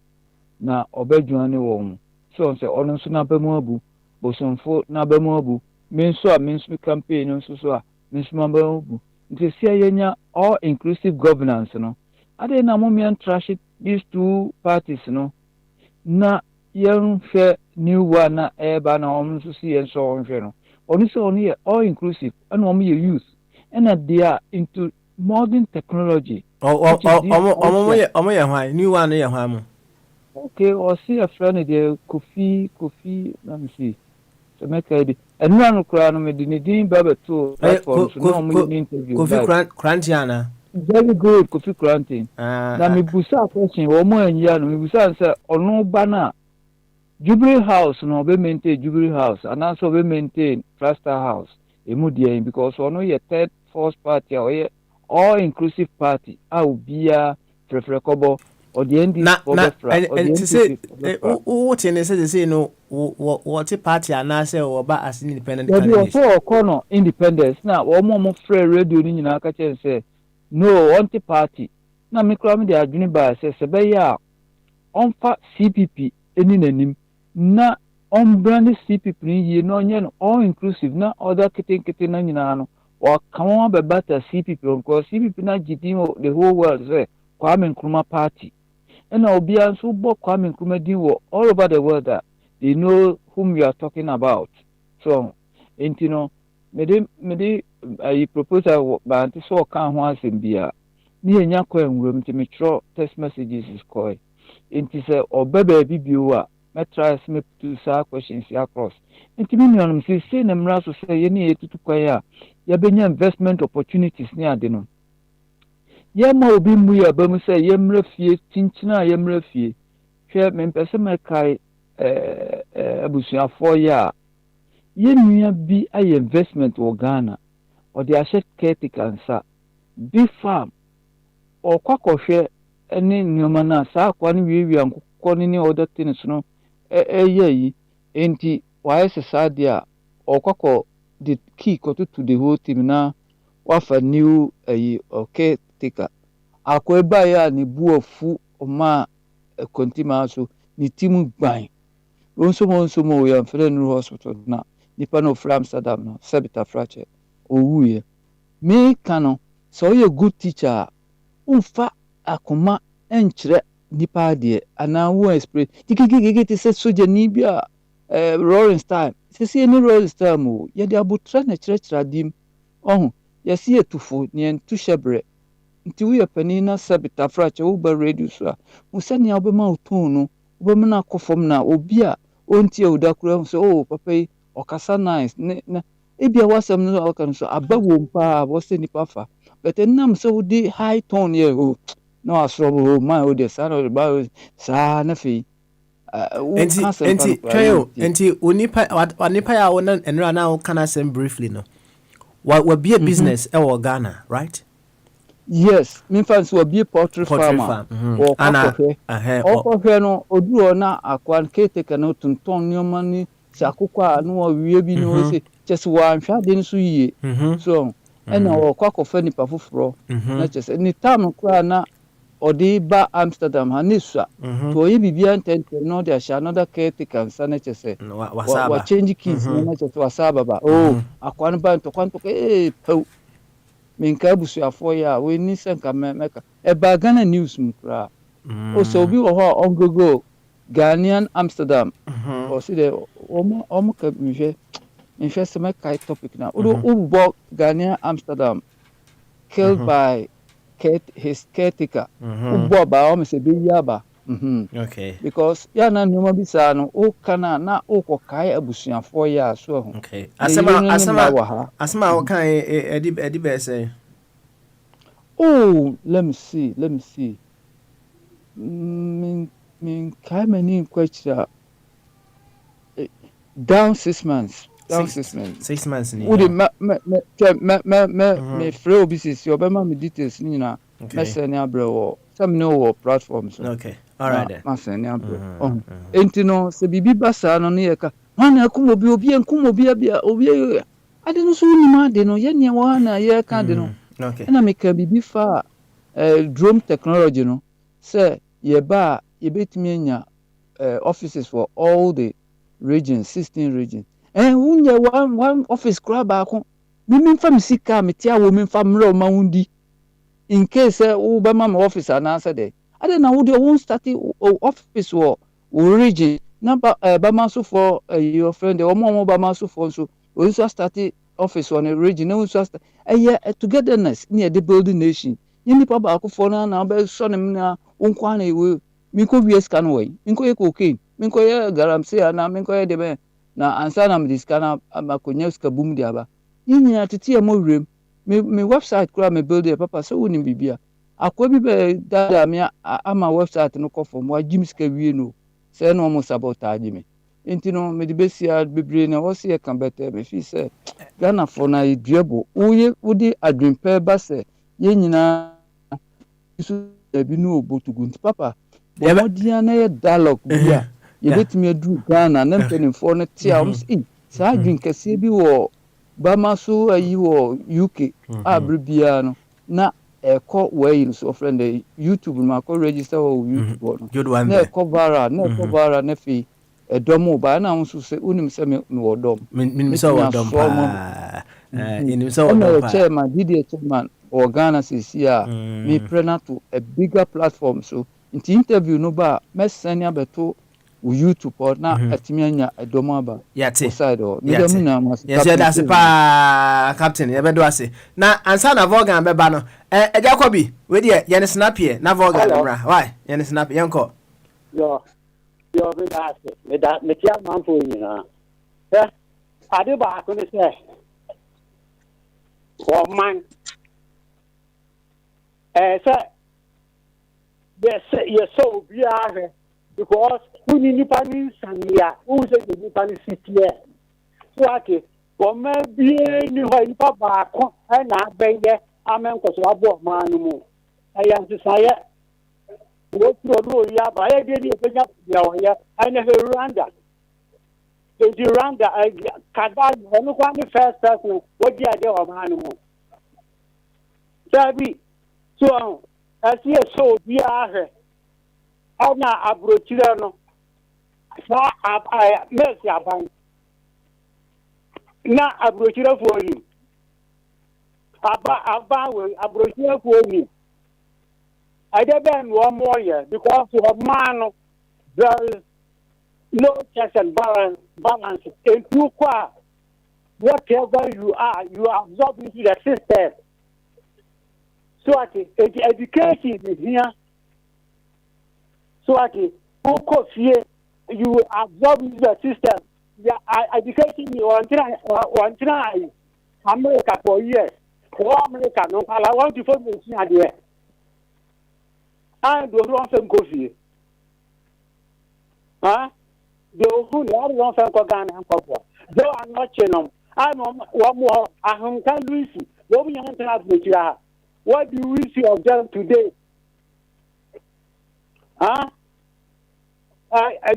na ɔbɛjoin wɔn so sɛ ɔno nso n'abamu abu bosomfo n'abamu abu me nso campaign nso so a me nso m'abamu abu nti si yɛnya all inclusive governance no ade na mo mian trash these two parties no na yɛnhwɛ new one na ɛba na ɔmo nso si yɛn so ɔnhwɛ no ɔno sɛ ɔno yɛ all inclusive ɛna ɔmo yɛ youth ɛna they are into modern technology. ɔmo yɛ hwan new one yɛ hwan mo. Okay, ɔsi ɛfrɛ no deɛ kofi let me see sɛ mɛka bi ɛnura no koraa no mede ne din ba bɛto platform so na ɔmo yɛ ne interview kofi kranti ana. Very good, Kofi Kranti. Na mibusa question, wɔn anyia no mibusa sɛ ɔno ba na Jubilee House no ɔbɛ maintain Jubilee House anaasɛ ɔbɛ maintain Plaster House emu deɛ because ɔno yɛ third force party a ɔyɛ all inclusive party a obiara frɛfrɛ kɔbɔ ɔde ndi ɔbɛ fra ɔde ndi ɔbɛ fra. Wo tie ne sɛ no wɔte party anaasɛ wɔba as independent candidate. Yɛde ɔsɛ ɔkɔ no independence na wɔn frɛ radio ni nyinaa ka kyɛn sɛ. No, wanti party. Na mikro mi de adwene ba se bɛyɛ a ɔmfa CPP eni nanim na ɔmbrand CPP ni yie na ɔnyɛ no all inclusive na other kete na nyinaa no ɔkama bɛbata CPP onko CPP na gidi the whole world sɛ Kwame Nkrumah party. Ɛna obia nso bɔ Kwame Nkrumah din wɔ all over the world that they know whom we are talking about. So, enti no mede I proposal ba anti so kan ho asem bia ni enya kwa nwuram nti me tro text messages is call nti se obeba bibio a me try me to sa questions across nti me nuanom se na mra so se ye ne etutu kwai a ya benya investment opportunities ni ade no ye ma obi mu ya ba mu se ye mra fie tinchina ye mra fie hwe me mpese me kai abusuafo ya ye nua bi ay investment wo Ghana or the asset caretaker nsa big farm or kwakɔhwɛ ne nneɛma na saa akwa ne wiewia nkokɔ ne other things no yi enti wayɛ sɛ saa deɛ a ɔkwakɔ the key kɔto to the whole team na wafa new caretaker akwa ba ya ne bu afu ɔma kontima so ne team gban nso mo ya mfrɛ no hospital na nipa no fra Amsterdam no sebita fracture owuye me kano so you good teacher umfa akoma enkyerɛ nipa de ana wo express tikikiki te sɛ soja ni bia roaring time se ni roaring time o ye de abotra na kyerɛkyerɛ dim ɔho ye se etufo ne entu hyebre nti wo ye pani na sebita fracture wo ba radio so a wo sɛ ne obema oton no obema na akɔfom na obi a onti odakura so oh papa yi ɔkasa nice na ebia wasam no ɔka so aba wo mpa wo se nipa fa but nam so wo di high tone ye o na asoro ma o de sa no ba sa na fi enti onipa ya wona enra na wo kana sem briefly no wa be a business e wo Ghana right. Yes, me fans will be poultry farmer or coffee no odu na akwan caretaker no tonton nneoma ni sakukwa no wie bi no se just one hwa de nso yie so ena o kwakofa nipa foforo na just ni time kwa na odi ba Amsterdam ha nisua to yi bibia ntente no de sha another caretaker nsa na chese wa change keys na chese wasaba ba akwan ba ntokwanto pau minka busuafo ya we ni senka meka eba Ghana news mukra o so bi wo ho ongogo Ghanaian Amsterdam o si de omo ka mhwe se meka topic na ubo Ghanaian Amsterdam killed by his caretaker ubo ba o se be yaba okay because ya na nyoma bi sa no o kana na o kokai abusuafo ya so ho okay asema o kan edi be say oh let me see min kai many question down 6 months down 6 months. 6 months. Would me free business your Bema details Nina. Messenia bro. Some know platforms. Okay. All right then. Messenia bro. Entino se bibi basa no neka. Wana kumo bi obi en kumo bi obi ade no so nyima de no ye nia wa na ye ka de no. Okay. Na me ka bibi fa drone technology no. Say ye ba ye betimi anya offices for all the regions, 16 regions. And one office crab back. Women from Sika, Mitia women from Romaundi. In case Obama office and answer day. I don't know who won't start office or region. Number Bamasu for your friend, or more Bamasu for so. We also started office on a region. Also start a year togetherness near the building nation. Yeni papa for now, but son na unkwane will. Minko VS Canway, Minko cocaine, Minko garamsea, na Minko de na ansana mdiskana amakonyeska boom diaba. Yini atitia mo room. Me website kura me build papa so woni bibia. Akwa bi be dada me ama website no kɔ fam wa James ka wie no. Say no mo sabotage me. Enti no me de besia bebre na wo se ka bete me fi say Ghana for na eduabo. Uye udi adwempa ba se ye nyina isu bi no obotugu nti papa. Bo dia na ye dialogue bia. Ye betimi adu Ghana na mpanimfo no tia om si saa adwen kase bi wo Bama so ayi wo UK abribia no na eko wey no so friend YouTube ma ko register wo YouTube no na eko bara na fi edomo ba na nso se unim se me wo dom min so wo dom pa in so wo dom pa chairman DD chairman Ghana CCA me prena to a bigger platform so in interview no ba mesani abeto YouTube or na atimi anya edomo aba side or yes that's pa captain ye be do ase na ansa na vogan be ba no Jacobi we dey ye ne snap here na vogan bra why ye ne snap yenko yo be that me tia man for you na ade ba ko ne se o man yes so bi are because who need nipa ni sania who say the nipa ni city so ake o ma bi ni ho nipa ba ko na abeye amen ko so abo ma no mu ayan ti saye wo pro do ya ba ye de e penya ya o ya ana he Rwanda the Rwanda kada no kwa ni first person wo di ade o ma no mu sabi so asi so bi are ana abrochire no sa mesi aban na abrochire fo yi aba we abrochire fo yi adeben wo moye because of man there is no checks and balance in you kwa whatever you are absorb into the system so the education is here. So you absorb the system. The education you want America for years. For America, no, I want to form this idea. I don't want some coffee. The who don't want Ghana and Papa. Though I'm not channel. I'm one more. I can't lose it. What do we see of them today? I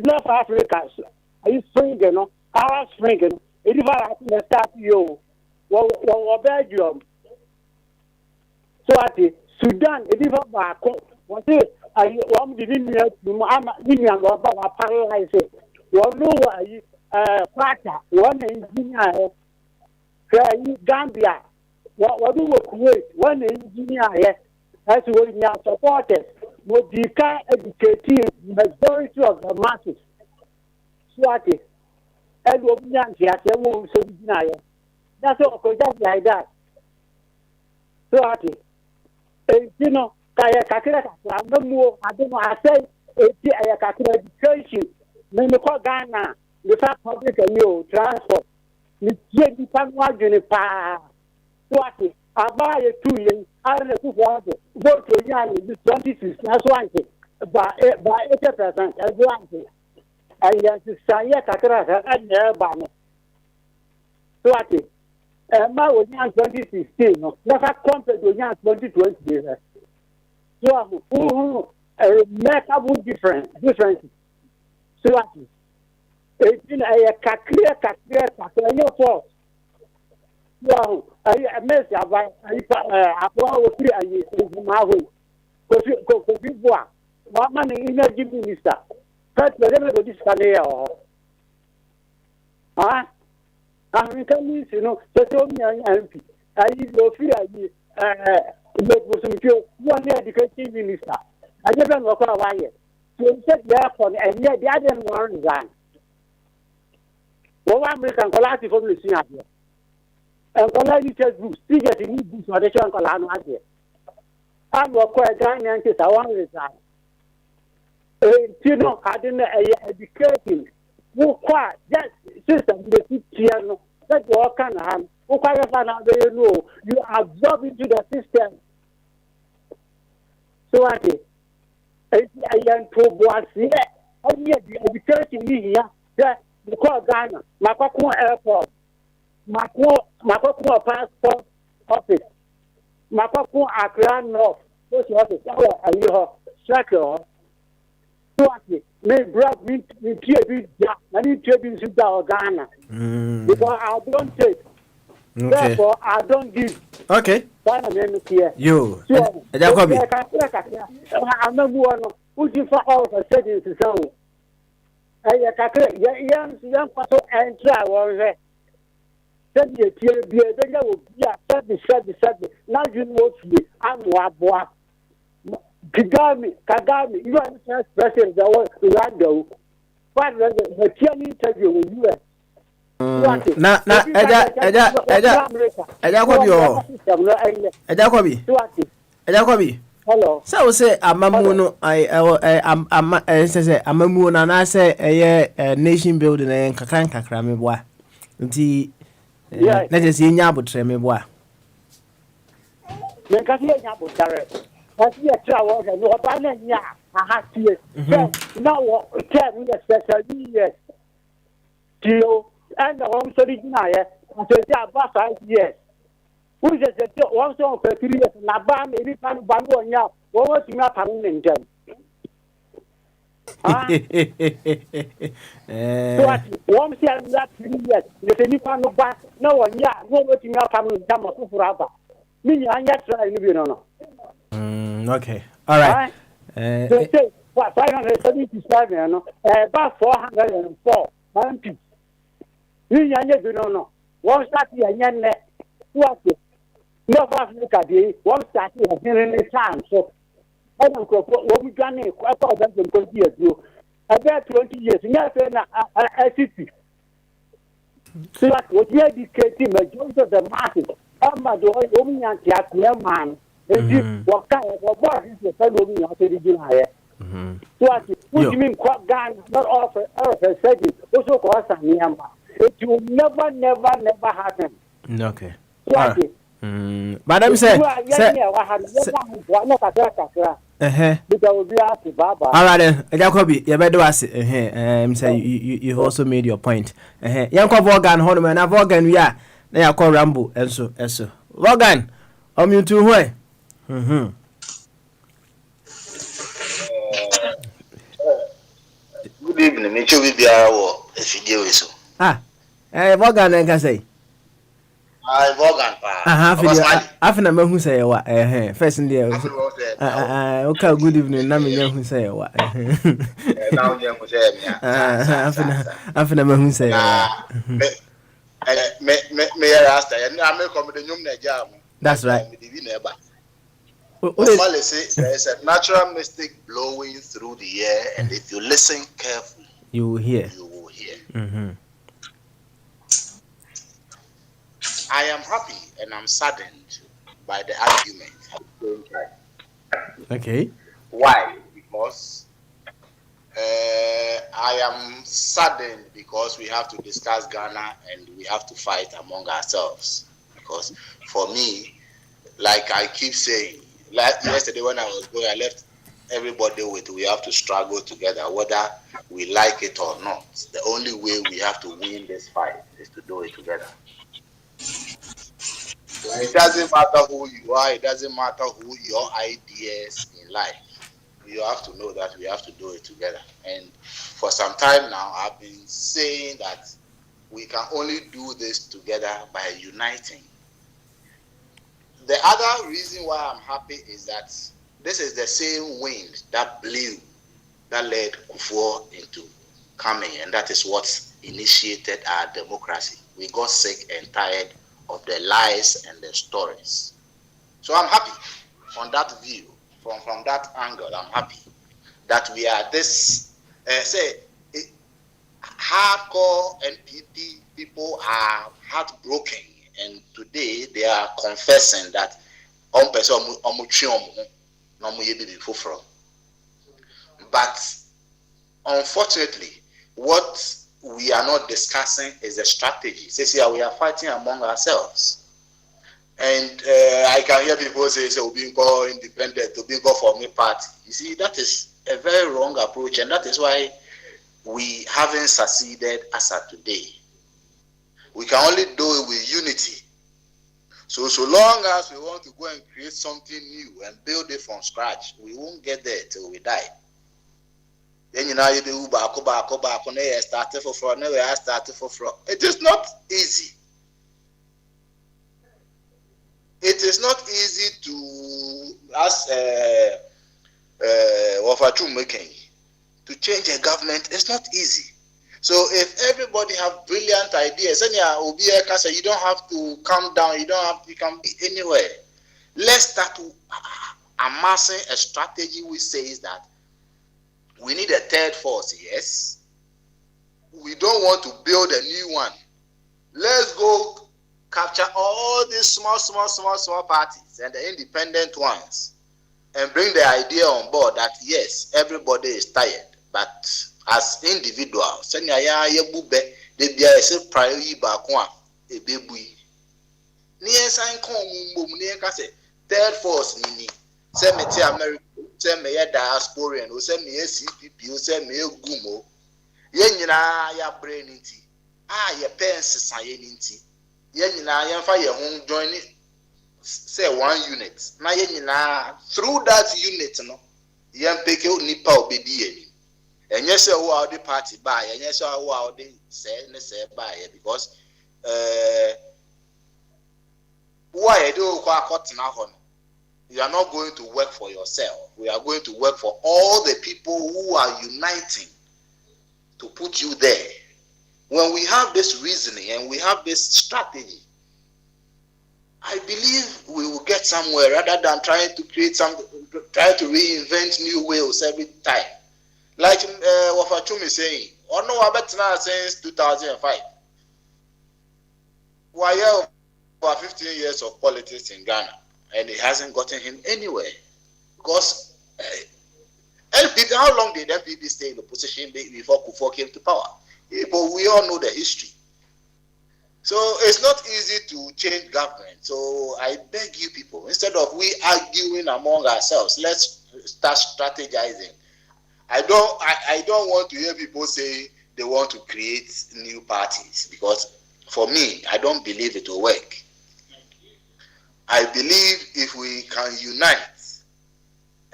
love Africa. I spring, you know. Arab spring, you know. It is like start you. Well, Belgium. So at Sudan, it is about what is I didn't know. I'm about paralyzed. One no, one engineer. Gambia. What do we create? One engineer here has to be supported. Would the car educating majority of the masses? Swati, and won't so deny. That's all, just like that. Swati, you know, Kaya Kakira, no more, I don't know, I say, education, Mimiko Ghana, the fact public and you transport, the J.D. Junipa, Swati. I buy a 2 years, I don't know go to Yanni, this 26, that's why by 80%, as one. I have to say, Kakara, and near Bama. So what? Ma was young 2016. No, never compared to young 2020. So who remarkable difference. So what? It's in a clear. Your fault. So I mess up. I was 3 years in my way. Because Mama energy minister. First, everybody can hear. I'm coming, just only MP. I need to feel one education minister. I never know why. So instead, therefore, and yet the other one resign. Well, American Colati from the Singapore. And Colati says, see that you need this or the Chancolano here. I'm quite dying and I want to resign. I didn't educating. Who quite just system the piano that you all can have. Who quite you absorb into the system. So I did. I am to boss here. And yet the education here, the call Ghana, Makoko Airport, Makoko Passport Office, Makoko Accra North, those office, and you have circle. So me brought me to I need to be in Ghana. Because I don't take. Okay. Therefore, I don't give. Okay. You. Jacobi. I'm not one who is for all the settings. So, young person and try was there. Send you to be a subject. Now you know me. I'm Wabwa. Kagame, you are the first president that was Rando. But the Kenny interview with you. Jacobi. Hello. So say amamu say amamu na na say nation building and kakra me boa. Nti na je se nya abotre me boa. Me ka se nya abotre. But you try what no banana I have to. Now what can we special years. Till and the home study now, so about 5 years. Who is the one song for 3 years? Nabam, maybe Bambo now. What was you not having in them? So one year, that 3 years. If any pan of back, no one, yeah, no what you not having in them or forever. Me, I yet try, you know. Okay. All right. They say, 577, about 404 MP. You don't know. One start here, and what? No, Africa, one start here, in the time. So, I don't know what we done. I thought that was going to be about 20 years. Never a city. So, what you educating majority of the masses. I'm not doing any man. What kind of what is the fellow after the July? So, what do you mean, quite gun, not offer a second, also cost a number. It will never happen. Okay. Madam say, all right then, Jacobi, you better was say you also made your point. Yanko Vorgan, Horman, a Vorgan, we are. They are called Rambo, and so. Vorgan, you two way. Good evening, Mitchell will be our if you do so. Vorgan, I can say. Vorgan, After a who say what, first in the okay, good evening, Nammy, who say what. After a who say, that's right. There is a natural mystic blowing through the air, and if you listen carefully, you will hear. I am happy and I'm saddened by the argument. Okay. Why? Because I am saddened because we have to discuss Ghana and we have to fight among ourselves. Because for me, like I keep saying, yesterday when I was going, I left everybody with we have to struggle together, whether we like it or not. The only way we have to win this fight is to do it together. It doesn't matter who you are. It doesn't matter who your ideas in life. You have to know that we have to do it together. And for some time now, I've been saying that we can only do this together by uniting. The other reason why I'm happy is that this is the same wind that blew, that led Kufuor into coming, and that is what initiated our democracy. We got sick and tired of the lies and the stories. So I'm happy on that view, from that angle. I'm happy that we are this, hardcore NPP people are heartbroken, and today they are confessing that but unfortunately, what we are not discussing is the strategy. Says here we are fighting among ourselves. And I can hear people say, we'll go independent, we'll go for me party. You see, that is a very wrong approach, and that is why we haven't succeeded as of today. We can only do it with unity. So long as we want to go and create something new and build it from scratch, we won't get there till we die. Then you know you do back, started for fraud, never started for fraud. It is not easy. It is not easy to ask to change a government. It's not easy. So if everybody have brilliant ideas, then you don't have to calm down. You can be anywhere. Let's start amassing a strategy which says that we need a third force. Yes, we don't want to build a new one. Let's go capture all these small parties and the independent ones and bring the idea on board that yes, everybody is tired, but as individuals, third force nini, say me America, say me diasporian, or say me CPP, or say me gumo, yenina ya brain inti, ya parents society inti, yenina ya fa your home join it, say one unit, na yenina through that unit no, yen peke nipa obedi. And yes, who are the party by, and yes, who are the say by, because why do you are not going to work for yourself. We are going to work for all the people who are uniting to put you there. When we have this reasoning and we have this strategy, I believe we will get somewhere rather than trying to create try to reinvent new wheels every time. Like Wafachum is saying, no, I bet now since 2005. Why over 15 years of politics in Ghana, and it hasn't gotten him anywhere. Because LPP, how long did LPP stay in the position before Kufuor came to power? But we all know the history. So it's not easy to change government. So I beg you people, instead of we arguing among ourselves, let's start strategizing. I don't want to hear people say they want to create new parties, because for me, I don't believe it will work. I believe if we can unite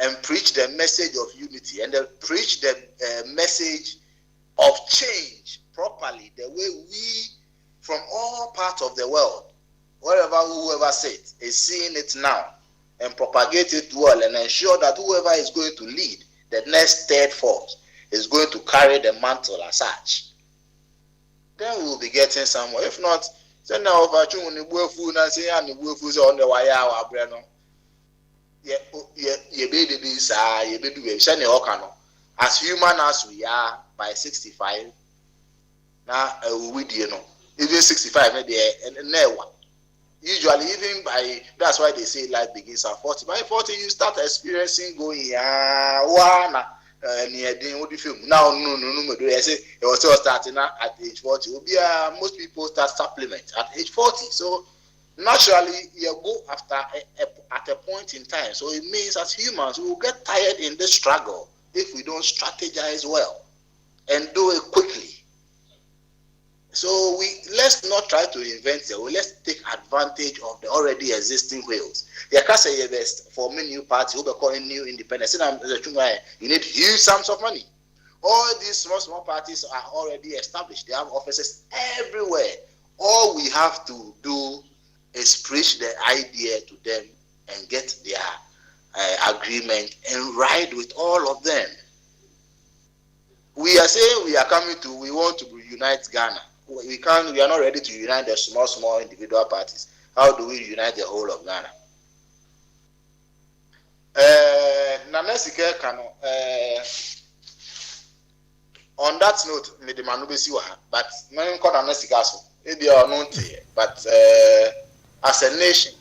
and preach the message of unity and preach the message of change properly, the way we from all parts of the world, whoever sits, is seeing it now, and propagate it well and ensure that whoever is going to lead the next third force is going to carry the mantle as such, then we will be getting somewhere. If not, send now over to the food and say, and the food on the wire, our brano. As human as we are by 65, now we even 65, and never. Usually, even by that's why they say life begins at 40. By 40, you start experiencing going, near the film. Now, no. I say it was still starting at age 40. Most people start supplement at age 40. So naturally, you go after at a point in time. So it means as humans, we will get tired in this struggle if we don't strategize well and do it quickly. So let's not try to invent it. Let's take advantage of the already existing whales. You can say best for many new party who be calling new independence. You need huge sums of money. All these small parties are already established. They have offices everywhere. All we have to do is preach the idea to them and get their agreement and ride with all of them. We are saying we want to unite Ghana. We are not ready to unite the small individual parties. How do we unite the whole of Ghana? On that note, but but as a nation,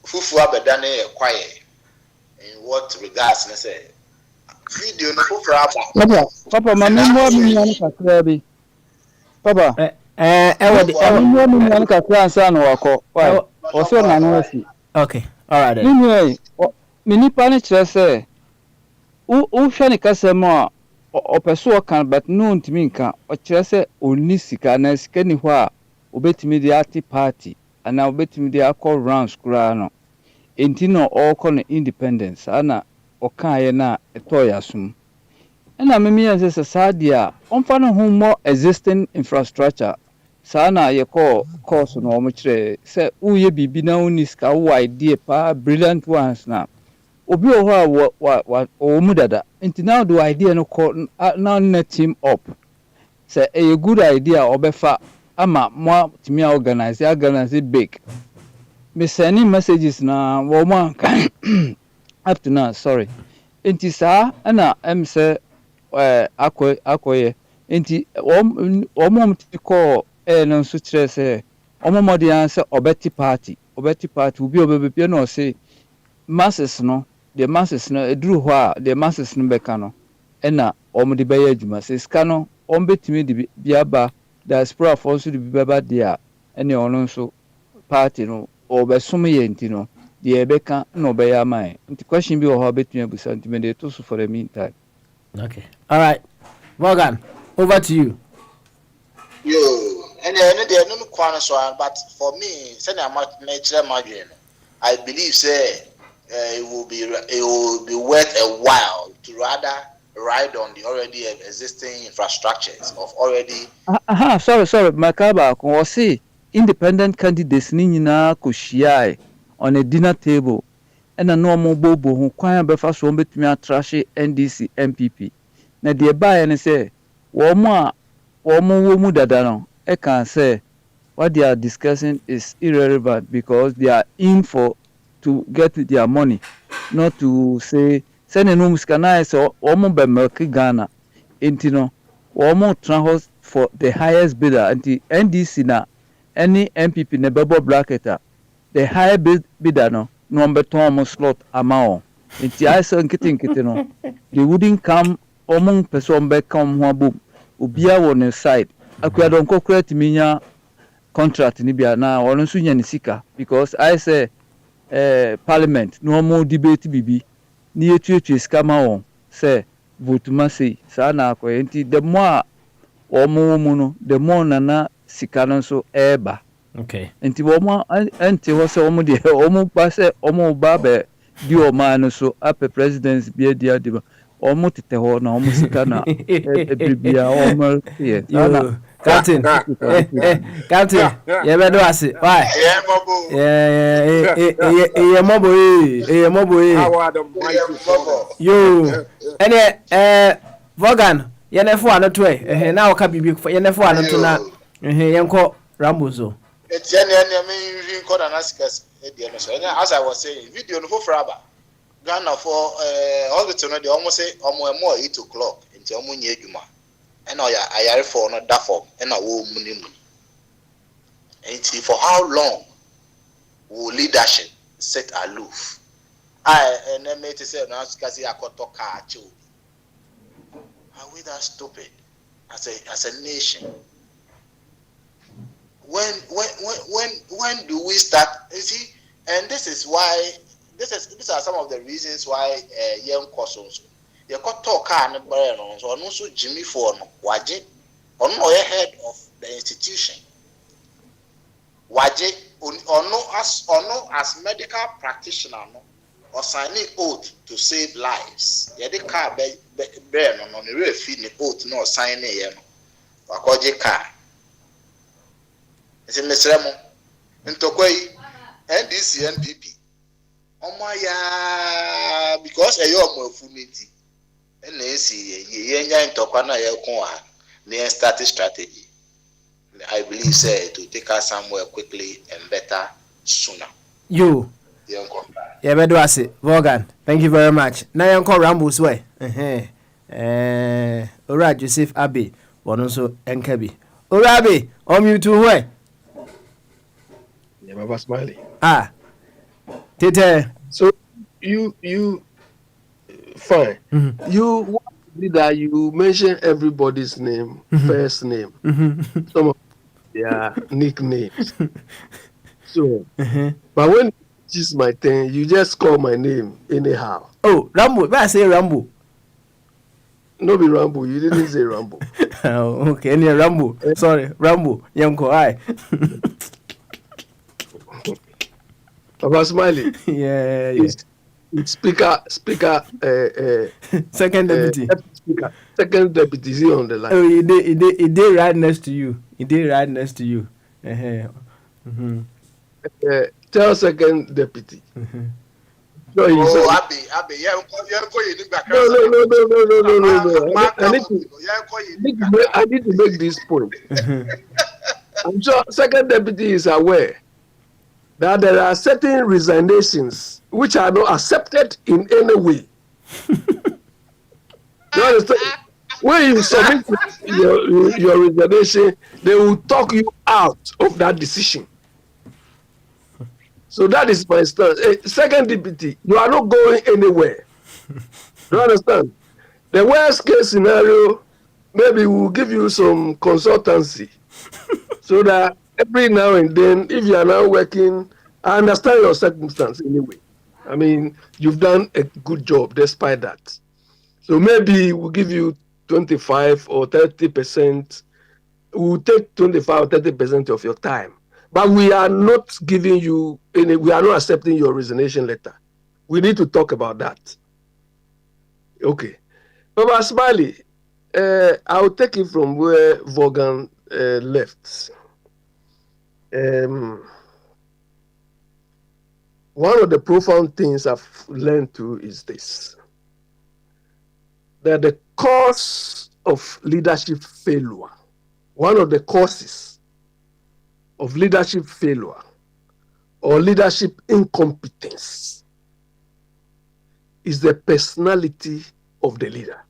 fufu abedane quiet in what regards na say video no for Papa, my memoir me kakra bi. Papa. Me me kakra ansa na wako. Why? Also na no asi. Okay. All right then. Me nipa ne kyerɛ sɛ wo hwɛ ne kasɛm a ɔpɛ so ɔka but no ntumi nka ɔkyerɛ sɛ ɔnni sika na sika ni hɔ a obetumi de ate party ana obetumi de akɔ rounds koraa no enti no ɔkɔ no independence ana ɔkaeɛ na ɛtɔɔ yasum ɛna meme yɛ sɛ saa deɛ a ɔmfa no ho mmɔ existing infrastructure saa na yɛkɔ course no ɔmo kyerɛ sɛ woyɛ biribi na wonni sika wowɔ idea paa brilliant ones na obi wɔ hɔ a ɔwɔ mu dada nti na wode idea no kɔ na na team up sɛ ɛyɛ good idea a ɔbɛfa ama mo atumi a organize big me sending messages na wɔn anka up to now sorry nti saa ɛna ɛm sɛ akɔyɛ nti wɔn ti kɔ no nso kyerɛ sɛ wɔn mɔde yan sɛ ɔbɛti party obi ɔbɛbɛpie na ɔsɛ masses no eduru hɔ a the masses no bɛka no ɛna wɔn de bɛyɛ adwuma sɛ sika no wɔn bɛtumi de bi aba diaspora fo nso de bi bɛba deɛ a ɛne ɔno nso party no ɔbɛsom yɛ nti no deɛ ɛbɛka na ɔbɛyɛ ama yɛ nti question bi wɔ hɔ a bɛtumi abusa nti mede ɛto so for the meantime. Okay. All right. Morgan, over to you. And no kwan so but for me say na natural margin I believe say it will be worth a while to rather ride on the already existing infrastructures of already sorry makaba ko say independent candidates ni nyina ko hyiae on a dinner table ɛna no mo bobo ho kwan bɛfa so betumi atrashe NDC MPP na de bae ne say wo mo wo mu dada no I can say what they are discussing is irrelevant because they are in for to get their money, not to say send a room scanner so almost milk Ghana. Intino, almost transfer for the highest bidder anti NDC na any MPP ne bubble bracketer. The higher bidder no number almost slot amount. Inti I saw kitino. They wouldn't come among person back come boom. Ubia on the side. Akwa don corporate minya contract ni bia na ono nso nya ni sika because I say parliament no more debate bibi ni etuetue sika ma won say vote ma say sa na akwa enti the more omo mu no the more na sika no so eba okay enti omo enti ho say omo de omo ba say omo ba be di o ma no so ape president bia dia di omo tete ho na omo sika na bibia omo yes ana Captain, Captain, you better do it. Why? Yeah, mobile. You, and Vogan, you never want to way. Now, can be big for you never want to know. Yanko Rambuzo. It's any called an askas. As I was saying, video no for Fraba. Ghana for all the time, they almost say almost more 8 o'clock until Munyejuma. And I are for not that form and I will money. And for how long will leadership sit aloof? And then made to say, now, because I got to catch you. Are we that stupid as a nation? When do we start? You see, and this is why these are some of the reasons why young courses You got talk and no so no so Jimmy for no waje or no head of the institution. Waje or no as medical practitioner no or signing oath to save lives. Yeah, the car bear no the real fee oath no signing no. Wakoje car. It's in Mesremo. Ntokoi NDC NPP. Ya because a yo mo funity. And they see ye ntokwa na ye ko a na start strategy. I believe say to take us somewhere quickly and better sooner. You. Yeah, but do I say, Morgan? Thank you very much. Now you call Rambo's way. Alright, Joseph Abbey, one also Enkabi. Alright, you two way. Yeah, Baba Smiley. Tete. So you fine. Mm-hmm. You did that you mention everybody's name, first name. Some of their nicknames. So but when it's my turn, you just call my name anyhow. Oh, Rambo, why I say Rambo? No be Rambo, you didn't say Rambo. Oh, okay, any Rambo. Sorry, Rambo. Yanko, I. Papa Smiley. Yeah. Speaker, second deputy. Speaker, second deputy is on the line. Oh, he did right next to you. Tell second deputy. No, Abby, yeah, no. I need to make this point. I'm sure second deputy is aware that there are certain resignations which are not accepted in any way. You understand? When you submit your resignation, they will talk you out of that decision. So that is my stance. Second deputy, you are not going anywhere. You understand? The worst case scenario, maybe we'll give you some consultancy so that every now and then, if you are now working, I understand your circumstance anyway. I mean, you've done a good job despite that. So maybe we'll give you 25 or 30%. We'll take 25 or 30% of your time. But we are not giving you any, we are not accepting your resignation letter. We need to talk about that. Okay. Baba Smiley, I'll take it from where Vaughan left. One of the profound things I've learned too is this: that the cause of leadership failure, one of the causes of leadership failure or leadership incompetence is the personality of the leader.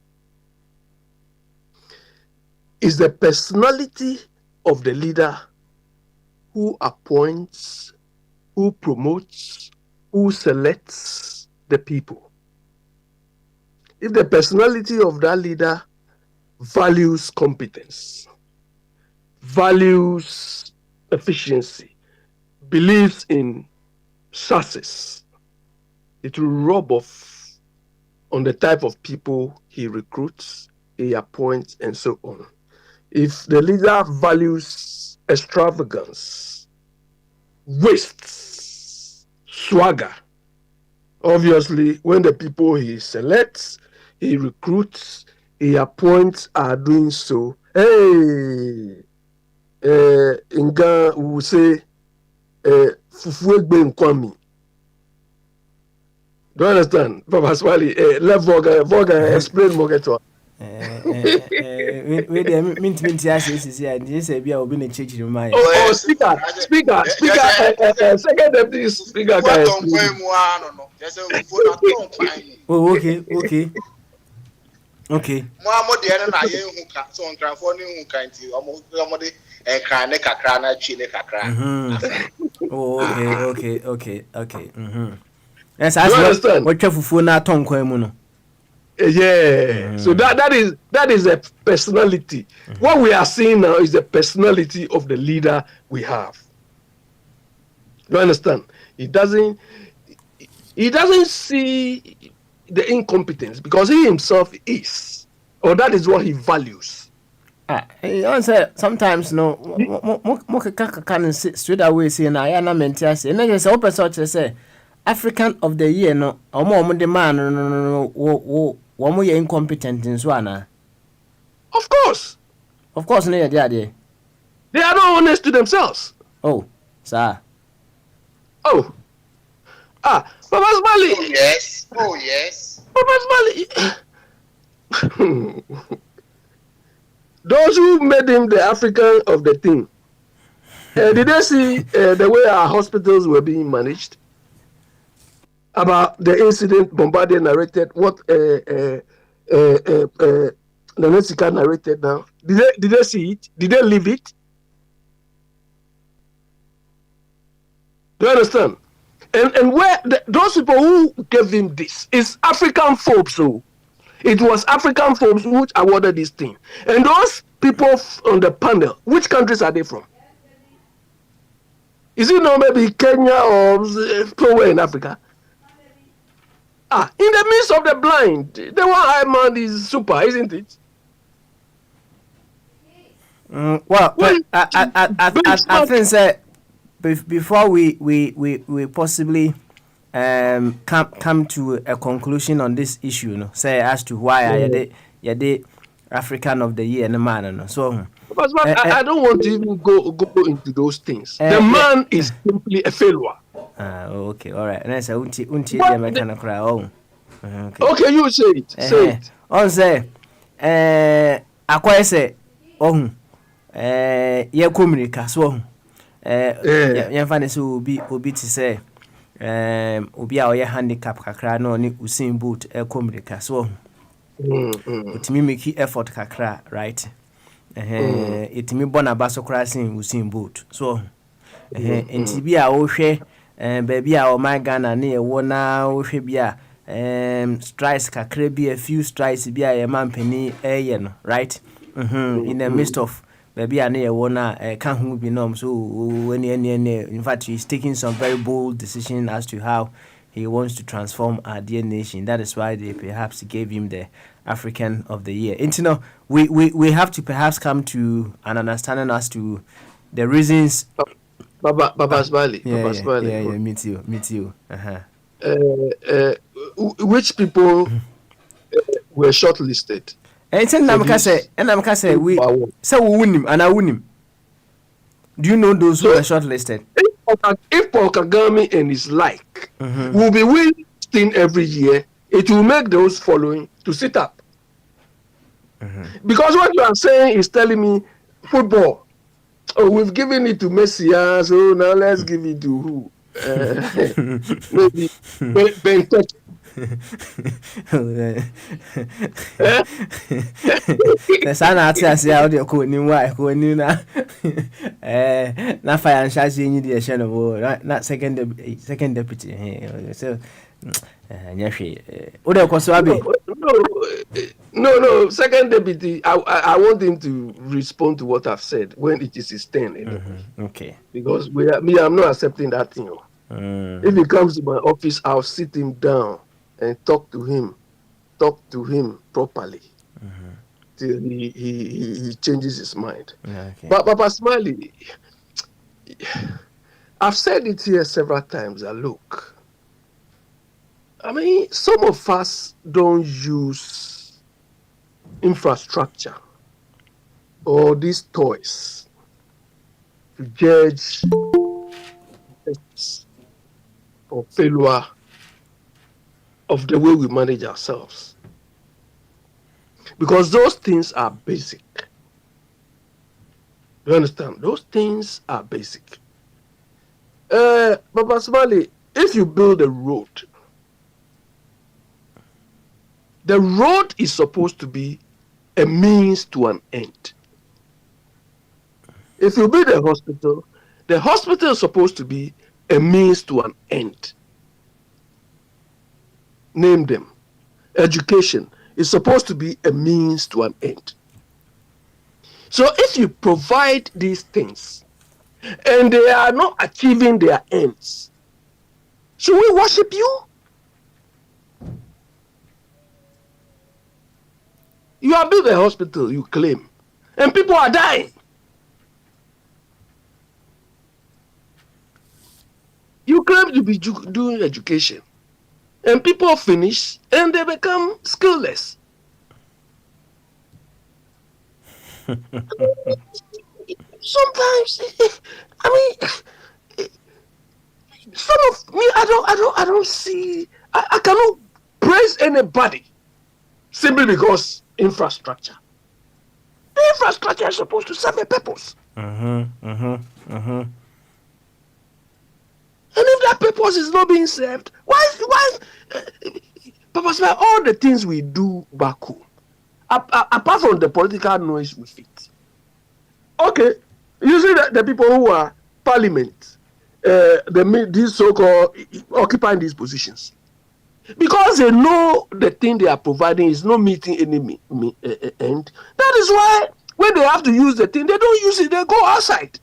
Is the personality of the leader who appoints, who promotes, who selects the people. If the personality of that leader values competence, values efficiency, believes in success, it will rub off on the type of people he recruits, he appoints, and so on. If the leader values extravagance, waste, swagger, obviously, when the people he selects, he recruits, he appoints are doing so, in Ghana, we will say, Fufuegbe Nkwami. Do you understand? Papa Swali, let Voga explain more to us. Speaker, second deputy speaker can explain. Oh, okay. Okay. Yes, I understand. What fufu na tonkwa mu no. Yeah. So that is a personality. What we are seeing now is the personality of the leader we have. You understand? He doesn't see the incompetence because he himself is, or that is what he values. Sometimes no mo kaka straight away say na ya na mentias and then say open such say African of the year no omo the man no wo ye incompetent in so ana. Of course no they are not honest to themselves. Oh sir. Oh Baba Smalley. Oh yes Baba Smalley. Those who made him the African of the thing, did they see the way our hospitals were being managed? About the incident Bombardier narrated, what Lenesika narrated now. Did they see it? Did they live it? Do you understand? And where those people who gave him this is African folks, so it was African folks which awarded this thing. And those people on the panel, which countries are they from? Is it not maybe Kenya or somewhere in Africa? In the midst of the blind, the one eye man is super, isn't it? Well, I think that before we possibly come to a conclusion on this issue, no, say as to why you did African of the year and the man, no. So I don't want to even go into those things. The man is simply a failure. Okay, all right. And I say unti cry. Okay, you say it. Say it. On say akwa say ye komirika so ye fa ne so obi ti say obi a oye handicap kakra no ni Usain Bolt komirika so utimi make effort kakra, right? Itimi bona baso crossing Usain Bolt so enti bi a wo hwe baby a o my Ghana na e wo na wo hwe bi a strikes kakra bi a few strikes bi a ye mampani no, right? In the midst of baby a na e wo na ka hu bi no so when in fact he's taking some very bold decision as to how he wants to transform our dear nation. That is why they perhaps gave him the African of the year. And you know, we have to perhaps come to an understanding as to the reasons. Baba Smiley. Yeah, me too. Which people were shortlisted? And I'm say we win him and I win him. Do you know those who were shortlisted? If Paul Kagame and his like will be winning every year, it will make those following to sit up. Because what you are saying is telling me football. Oh, we've given it to Messi, so now let's give it to who? Maybe Ben Touch. Sana ati audio ko ni na na financial thing the share na second deputy so No, second deputy, I want him to respond to what I've said when it is his turn. Okay. Because I'm not accepting that thing. If he comes to my office, I'll sit him down and talk to him properly till he changes his mind. Okay. But Papa Smiley, I've said it here several times that look, I mean, some of us don't use infrastructure or these toys to judge or failure of the way we manage ourselves. Because those things are basic. You understand? Those things are basic. Papa Smiley, if you build a road, the road is supposed to be a means to an end. If you build a hospital, the hospital is supposed to be a means to an end. Name them. Education is supposed to be a means to an end. So if you provide these things and they are not achieving their ends, should we worship you? You have built a hospital, you claim, and people are dying. You claim to be doing education, and people finish and they become skillless. Sometimes, I mean, some of me, I don't see. I cannot praise anybody simply because infrastructure. The infrastructure is supposed to serve a purpose. And if that purpose is not being served, why, Papa Smith, all the things we do back home, apart from the political noise we fit. Okay, you see the people who are parliament, these so-called occupying these positions, because they know the thing they are providing is not meeting any end. That is why when they have to use the thing, they don't use it, they go outside.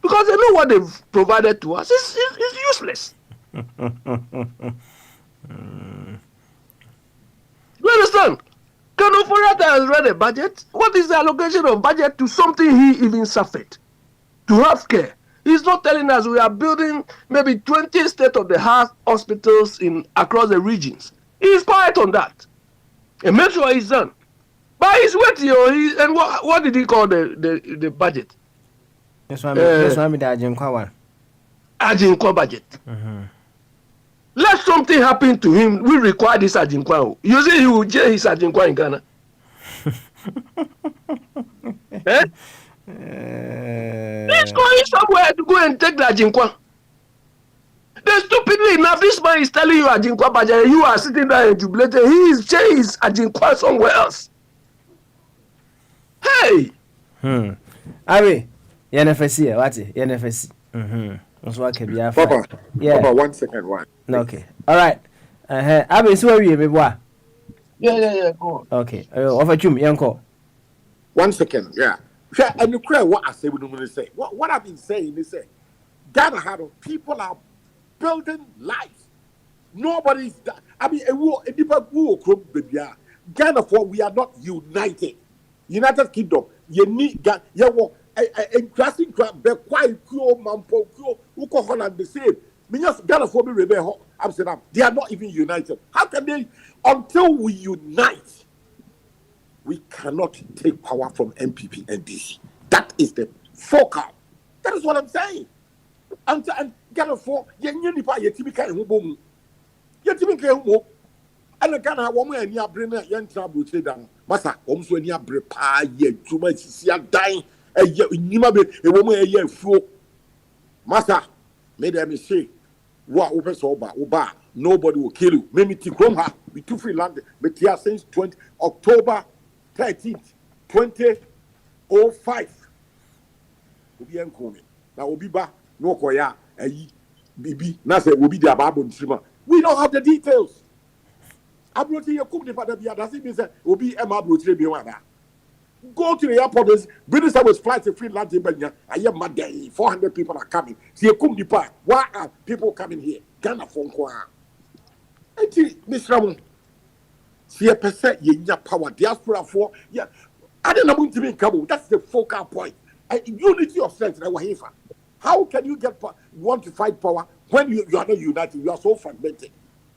Because they know what they've provided to us is useless. You understand? Kanoforiata has read a budget. What is the allocation of budget to something he even suffered? To healthcare. He's not telling us we are building maybe 20 state-of-the-art hospitals across the regions. He is quiet on that. And make sure he's done. But he's waiting. And what did he call the budget? That's why I'm the Ajinkwa one. Ajinkwa budget. Let something happen to him. We require this Ajinkwa. You see, he will jail his Ajinkwa in Ghana. He's going somewhere to go and take the Ajinkwa. Then stupidly enough, this man is telling you Ajinkwa budget. You are sitting there and jubilating. He is jailing his Ajinkwa somewhere else. Hey! Abi. NFSC, what? NFSC. Papa, yeah. Papa, 1 second, one. Okay. All right. Abi, so are you, baby? Yeah, go on. Okay. Offer Chum, Yanko. 1 second, yeah. And you cry what I say, what I've been saying is say, Ghana people are building lives. Nobody's, I mean, Ghana for we are not united. United Kingdom, you need Ghana, increasing be quite cool, Mampo, Uko Holland the same. Ghana for me, Amsterdam, they are not even united. How can they, until we unite, we cannot take power from MPP and DC. That is the focal. That is what I'm saying. And Ghana for, Yenipa, Yetimika, Hubomu. Yetimika, Hubo. And Ghana, woman, and Yabrina, Yan Trabu, Tedam, Massa, Omso, and Yabrepa, Ye, too much, see, I'm dying. A woman a year full. Master, made a mistake. What open so Uba, nobody will kill you. Maybe Tikromha, we too free land, but here since October 13th, 2005. Ubi Nkome. Now Ubiba, no Koya, a Bibi, Nasa will be the Babu Shima. We don't have the details. I brought you a cook the father, doesn't mean that will be Emma Blue. Go to the airport. British Airways flights a free land in Benya. I am my day. 400 people are coming. See a cum depart. Why are people coming here? Ghana phone call. Miss Ramon. See a percent ye power diaspora for yeah. I don't know to be in Kabul. That's the focal point. Unity of sense. How can you want to fight power when you are not united? You are so fragmented.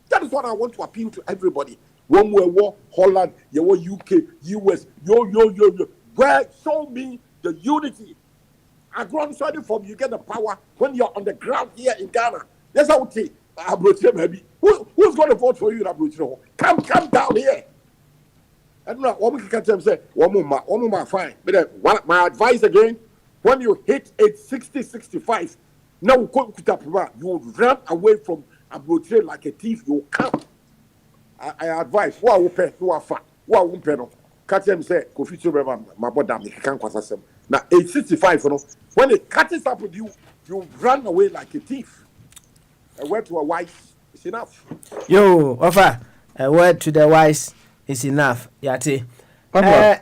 That is what I want to appeal to everybody. One more war, Holland, your UK, US, yo. Where show me the unity. I grown sorry from you get the power when you're on the ground here in Ghana. That's how it is. Maybe. Who's going to vote for you in Abuja? Come down here. And now, one can say, one more, fine. But my advice again, when you hit 60, 65, now you run away from Abuja like a thief. You come. I advise who are pay, who are fat, who are pay no. Catch them say, Kofi Chobema, my brother, me can't cross them. Now, 865, you know, when it catches up with you, you run away like a thief. A word to a wise is enough. Yo, offer a word to the wise is enough. Yati. Papa,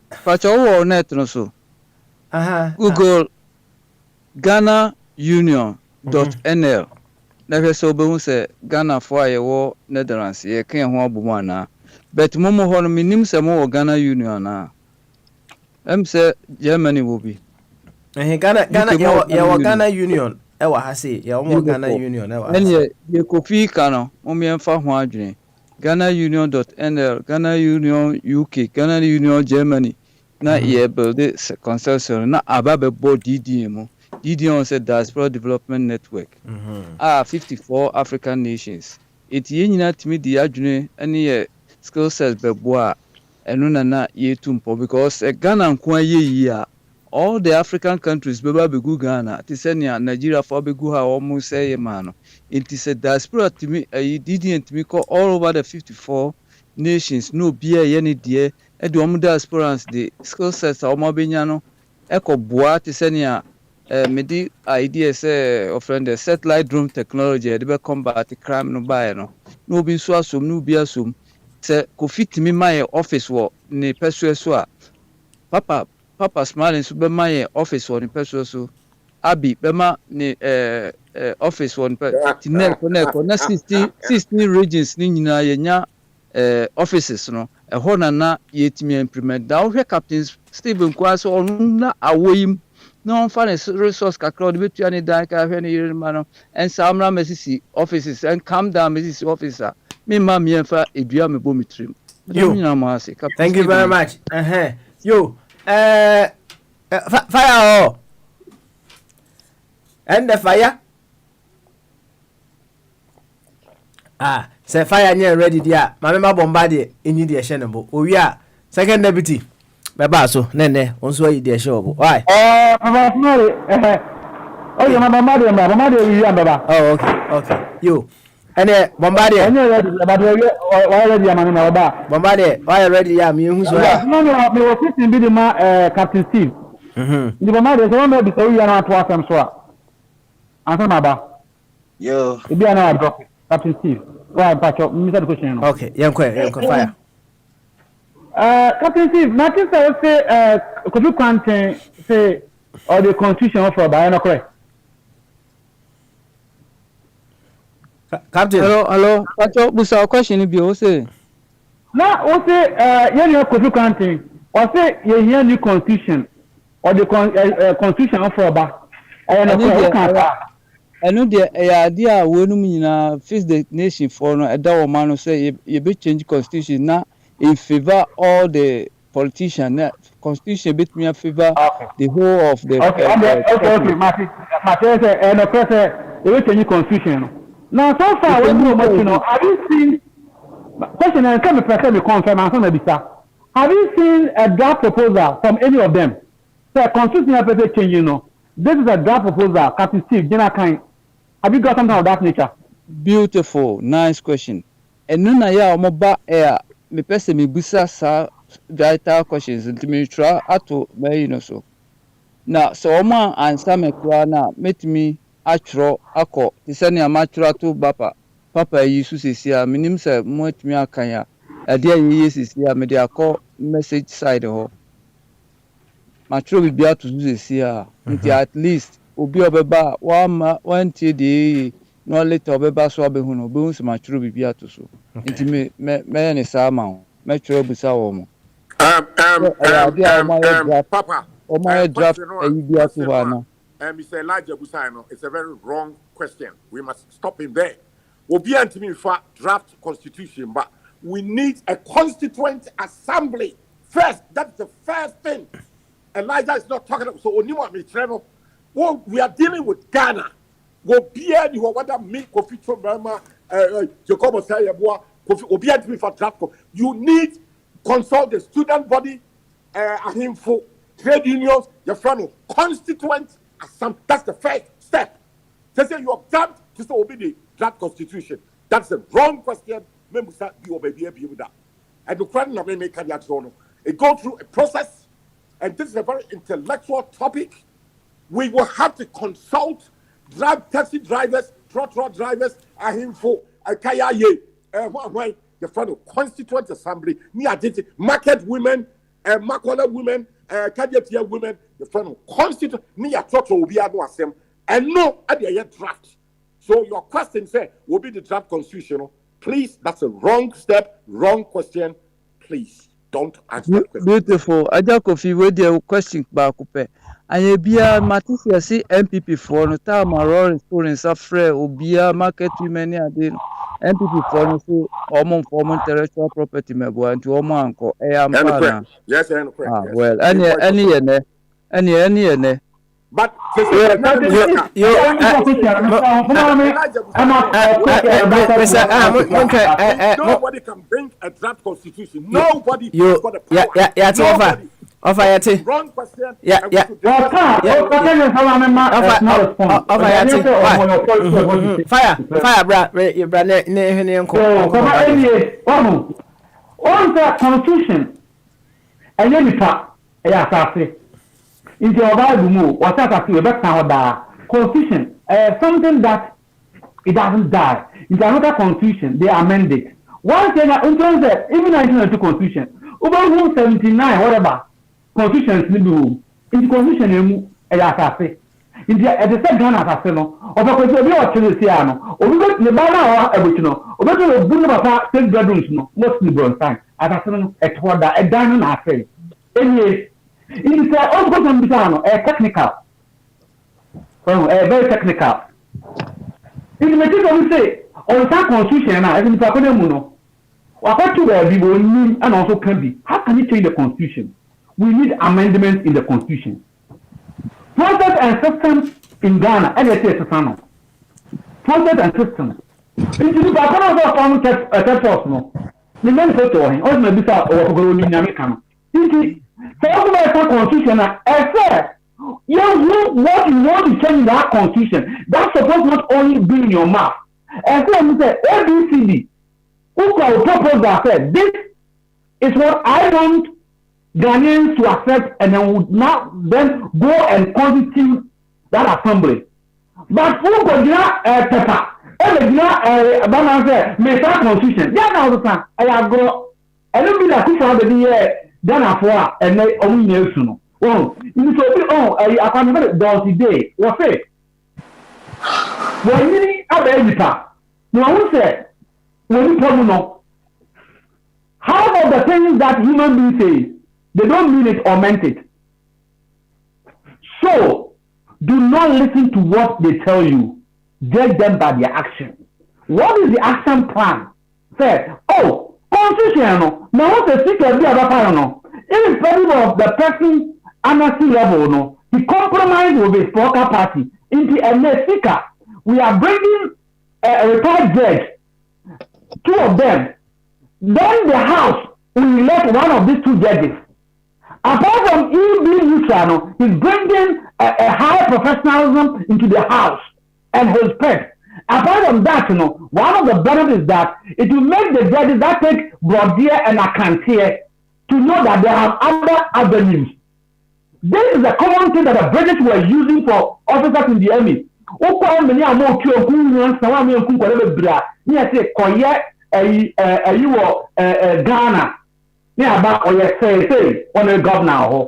Pacho net no so. Google Ghana Union.nl. never so boom say Ghana for a war Netherlands, ye can't hold one. But Momo Horn minim some more Ghana Union. Say Germany will be. Ghana Ghana Union. Ewa hasi ya omo Ghana Union ewa. Enye ye kofi kano omiemfa ho adwene. GhanaUnion.nl, Ghana Union UK, Ghana Union Germany. Na ye build consortium na ababe board DDM. DDM said Diaspora Development Network. 54 African nations. It ye nyina timi di adwene ene ye skill sets beboa eno na ye tumpo because Ghana nko ye yi a all the African countries beba begu Ghana ti se nia Nigeria for begu ha omo say man no it is a diaspora timi DDM timi call all over the 54 nations no bia ye ne de e de omo diasporans the skill sets omo benya no ekoboa ti se nia medi idea say offend the satellite drone technology de be combat crime no buy no no bi so asom no bi asom se kofi timi my office wo ne peso so a Papa smiling so be my office one person so Abi bema ni office one tinel na 16 regions ni nyina yenya offices no ho na yetimi implement da wo Captain Stephen Kwaso on na awoyim na on fa resource kakra de betua ni dan ka hwe ni yire ma no en samra mesisi offices en calm down mesisi officer me ma me fa edua me bo mitrim. Thank you very much. Yo fire oh. And the fire say fire near ready there mama bombardie enyi de hye nembo owi a second deputy beba so nene onso ayi de hye obo why papa small oh you mama bombardie wi am baba oh okay yo ene bombardie ene ready but why ready am na baba bombardie why ready ya me hu so ya no me was sitting be the ma Captain Steve the bombardie so me be so wi na to asem so a answer baba yo e bia na drop Captain Steve why pacho me say the question okay yankwe fire Captain Steve nothing say could you contain say or the constitution of Oba no correct Captain hello pacho busa question bi o say na o say you could you contain or say you hear new constitution or the constitution of Oba enu de idea wonum nyina face the nation for no eda wo man no say you be change constitution na in favor all the politicians na constitution bit me favor the whole of the okay Mati say no say you change constitution now so far when you know have you seen question and come person me confirm and some bisa have you seen a draft proposal from any of them so constitution have change you know this is a draft proposal Captain Steve Jenna kind have you got something of that nature beautiful nice question enu na ya omoba me person me busa sa vital questions me try ato me no so na so omo answer me kwa na metimi atro akọ tisani amatro to papa yi su sesia minim se motimi akan ya ade ayi sesia me de akọ message side ho matro bi bia to su sesia nti at least obi obeba one tie de no later obeba so abehu no obehu se matro bi bia to so nti me ne sa ma ho me tro busa wo mo Papa my draft bia to wa na Mr. Elijah Busano, it's a very wrong question. We must stop him there. We'll be anti for draft constitution, but we need a constituent assembly first. That's the first thing. Elijah is not talking about so Onima Mitreno. Well, we are dealing with Ghana. We'll be any whether me Kofi Chomama, Jacobo Sayabua, Kofi will be anti for draft. You need consult the student body, for trade unions, your friend, constituent. That's the first step. They say you have done to obey the draft constitution. That's the wrong question. Maybe you obey that. And the friend of me make it go through a process, and this is a very intellectual topic. We will have to consult taxi drivers, trotro drivers, ahimfo, kayaye, the front of constituent assembly, market women, makola women, Kajetia women, the front of constituent, near Toto will be able to and no at the draft. So your question say will be the draft constitution. Please, that's a wrong step, wrong question. Please don't ask that question. Beautiful. Aja Kofi, with the question back up. And you be a Matthew see MPP for no time around in Safre, Obia, market women, MPP for no so form intellectual property, mebo, and to Omo Uncle, Ampana. Yes, and correct. Ah, well, any. But nobody can bring a draft constitution. Nobody has got the power. Nobody. Wrong question. Fire, constitution. Into your Bible, what's constitution, something that it doesn't die. It's another constitution, they amend it. One thing, even 1992 constitution, over 79, whatever, constitution is new. In the constitution, in the same Ghana, of a question, or Chinesiano, or we got the Bana or Aboriginal, or better the Bunaba state bedrooms, mostly Bronstein, as a what a diamond affair. Anyway, it is also a technical. Very technical. In the material we say, on some constitution, as in Papanemuno, what to where we will need and also can be. How can you change the constitution? We need amendments in the constitution. Process and systems in Ghana, and it is a process and systems. Into the Papano form a force, no. The men say to him, or maybe or go in American. So, constitution, I said, what you want to change that constitution, that's supposed not only be in your mouth. And so I said, ABCD, who can propose that said, this is what I want Ghanaians to accept, and then would not then go and constitute that assembly. But who could not pepper? And make that constitution. Yeah, now the time I have go. I don't be like who for the year. Then after and they only know soon. Oh, you say, I can't remember the day. What's it? When you have a editor, no one said, when you probably know, how about the things that human beings say? They don't mean it or meant it. So, do not listen to what they tell you. Judge them by their action. What is the action plan? Say, constitution, now what's the secret of the other no? Irrespective of the person honesty level, no, he compromised with his political party into a speaker. We are bringing a retired judge, two of them. Then the House will elect one of these two judges. Apart from him being neutral, he's bringing a high professionalism into the House and respect. Apart from that, one of the benefits is that it will make the judges that take Bogyae and Akantie to know that they have other avenues. This is a common thing that the British were using for officers in the army. Ghana. On a governor.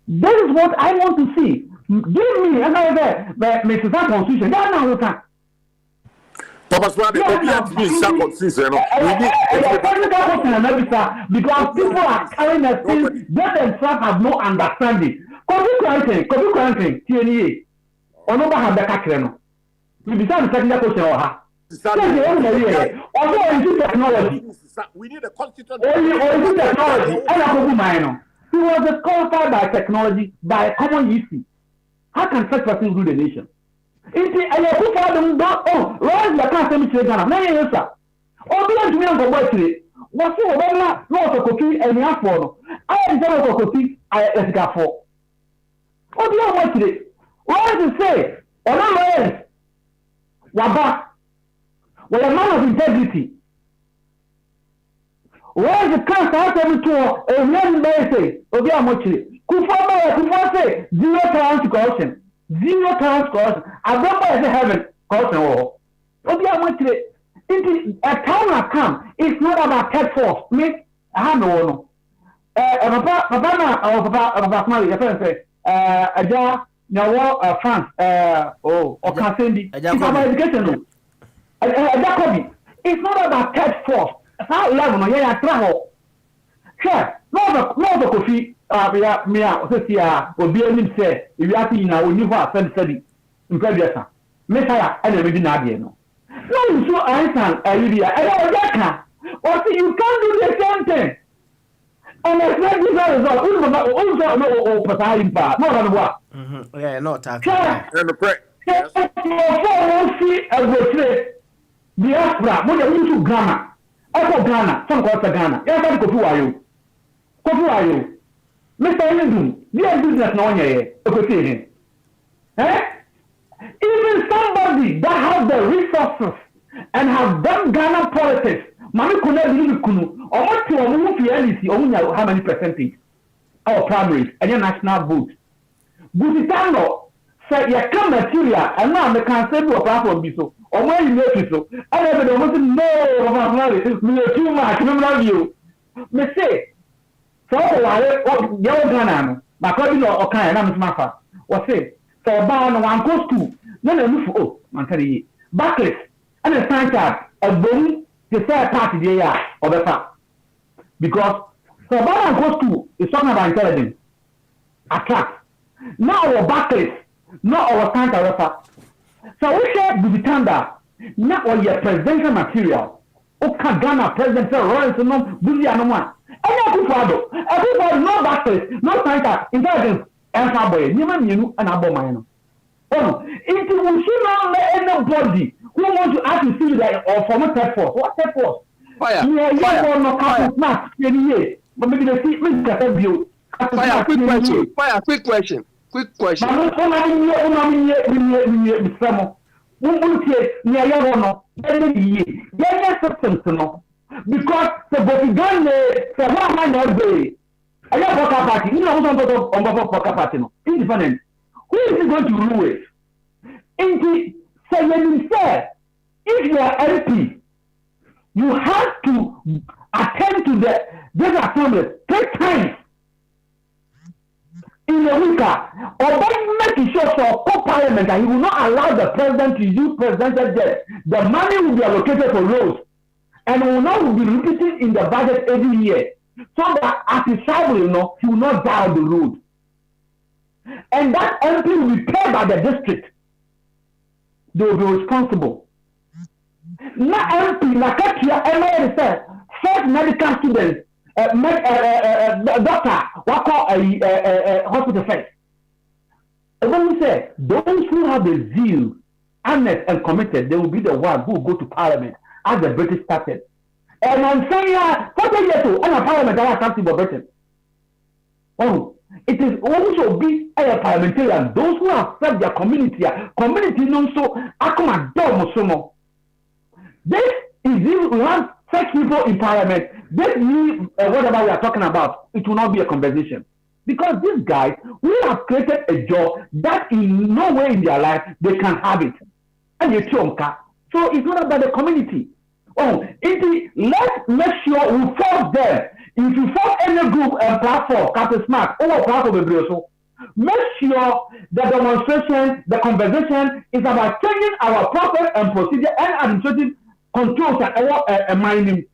This is what I want to see. Give me another Mrs. Constitution. Thomas, because people are carrying a thing, they themselves have no understanding. Copy TNA. Or no have the catcher. We decide the technical question or her. Although into technology, we need a constitution. Only technology. He was disqualified by technology by a common issue. How can such person rule the nation? Where's the cancer Ghana? No, yes, sir. Oh, be to me on the way. What's your no cookie and the for? I am a cookie, I got for. Oh, be on what today? What does it say? Or not lawyers? Waba. Well, a man of integrity. Where is the cancer out every tour? A man may say, oh, be on what today? Kufa say, 0 tolerance to corruption. 0 tolerance corruption. I don't know if they have corruption or what. A time has come. It's not about tech force. Me, I have no. Papa, your friend say, now France Okasendi. It's about education. Jacobi, it's not about third force. How level no yeah travel. Sure, no the coffee obi anim say if you are seeing na oni ho asem study in previous Messiah and ready na dey no. No so Einstein Olivia or see you can't do the same thing. And expect this result. Also, Pastor Impa. No, no, what? Yeah, not talking. And the pray. See a good diaspora. When you to Ghana, I Ghana, some call Ghana. Yeah, that's Kofu Ayo. Kofu Ayo. Mr. Indum, your business no one here. Okay, even somebody that has the resources and has done Ghana politics. Mami kuna believe kunu or what to omu fielisi omu how many percentage our primaries and your national vote. Butitano say ya come material and now me can say do platform bi so or when you make so and everybody almost no me too much me love you. Me say so wale o ya o Ghana no ma ko bi no o kan na me mafa o say so ba no wan go school no na look oh man carry yi backless and a standard agbon the third party there or better. Because so Baba goes to is talking about intelligence. Attract. Now our backless, not our counter refer. So we share the tender, not all your presidential material. Okay, Ghana president Royal no busy and one. Every no backless, no counter intelligence, and boy, you and Abomino. Oh, it will see anybody who wants to ask to see that or former third force. What third force? Fire. Quick question. Because the Bofigan, the one man every I have a party. You know, party. Independent. Who is going to rule it? If you are LP, you have to attend to this assembly 3 times in a week, or by making sure for parliament that he will not allow the president to use presidential debt. The money will be allocated for roads and will not be repeated in the budget every year, so that as he travel, he will not die on the road. And that MP will be paid by the district. They will be responsible. Now MP, first medical students, doctor, what call a hospital first. And when we say those who have the zeal, honest and committed, they will be the ones who will go to parliament as the British started. And I'm saying, 40 years old, and a parliament that has something for Britain. Oh. It is also be a parliamentarian. Those who have served their community non so akoma dom somo. This is if we have such people in parliament. This means whatever we are talking about, it will not be a conversation. Because these guys, we have created a job that in no way in their life they can have it. And you chonka. So it's not about the community. Let's make sure we force them. If you form any group and platform, Captain Smart, over platform of Brio, make sure the demonstration, the conversation is about changing our process and procedure and administrative controls and mining,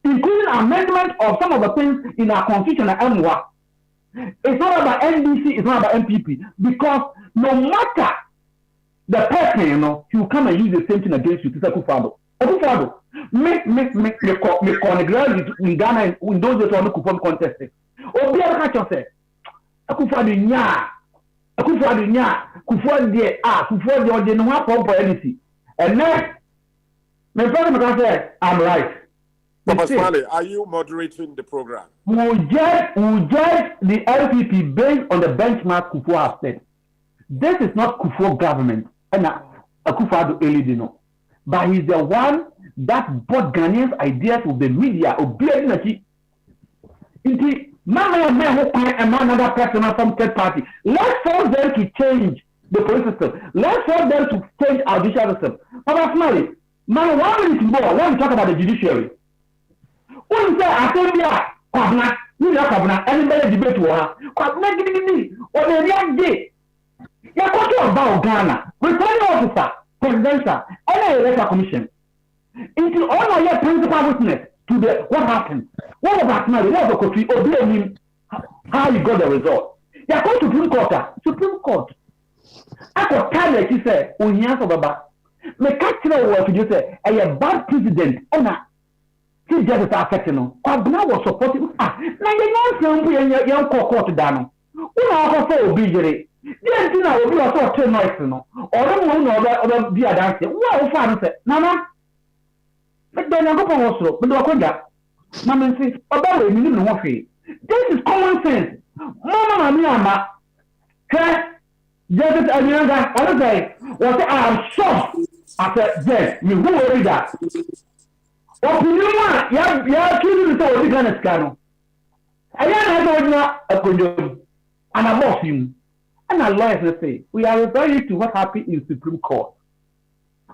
including amendment of some of the things in our constitution and MWA. It's not about NDC, it's not about MPP, because no matter the person, he will come and use the same thing against you to say Kufado. Make on the ground in Ghana in those days on the Kufon contest. Obi aka catch say Akufado nya Kufo de ode no ha pop anything. And then my friend say I'm right. Papa Smiley, are you moderating the program? We judge the LPP based on the benchmark Kufo has said. This is not Kufo government and Akufado Elidino. But he's the one that brought Ghanaians' ideas with the media. Another person from third party. Let's force them to change the police system. Let's force them to change our judicial system. Papa Smiley, 1 minute more. Let me talk about the judiciary. When say Assembly, anybody debate war. Or the real day. You're talking about Ghana, returning officer, presidential, and electoral commission. Into all of your principal witness to the what happened. What about now? What was the country or how you got the result? You're going to Supreme Court. Supreme Court. I got time like you said, when you answer Baba. Me catch what you say, a bad president, and Chief Justice affecting no. Kwabena was supporting. Na ye nyansa mbu ye court da no. Una akofo obi jere. Dey nti na obi also turn noise no. Oro mo no oba di adanse. Wa wo fa no se. Nana. Me do na gopo wo soro. Me do akonja. Na me nsi oba we ni no ho hwe. This is common sense. Mama mi ama. Justice Anyanga, I was like, I am shocked. I said, yes, you who worry that. Opinion, yeah, choosing to tell you kind of scandal. I don't know a condom, and I lost him. And our lawyers say, we are referring to what happened in Supreme Court.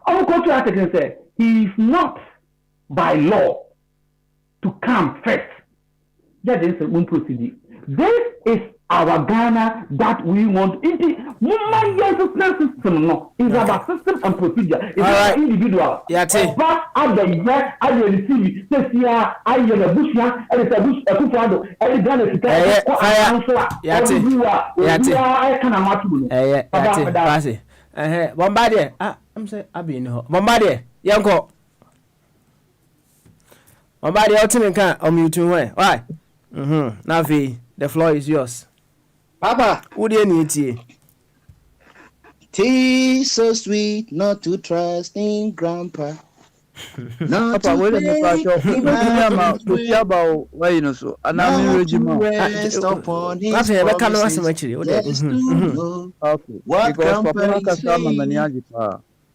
Our court can say, he is not by law to come first. That is one procedure. This is our Ghana that we want. It is system, no. It's about system and procedure. It's about individual. Yeah, but at the year, I will receive this year, I will a bush, and it's a bush, a kufado, and it's Ghana to tell I can Bombardier. I'm saying, I've been Bombardier, Yanko. Bombardier, ultimate can you to way. Why? Navi, the floor is yours. Papa, who do you need tea? Tea so sweet, not to trust in Grandpa. Not Papa, wait a minute, about why you know so. And I'm rest upon his promises. Yes, okay. What Papa say?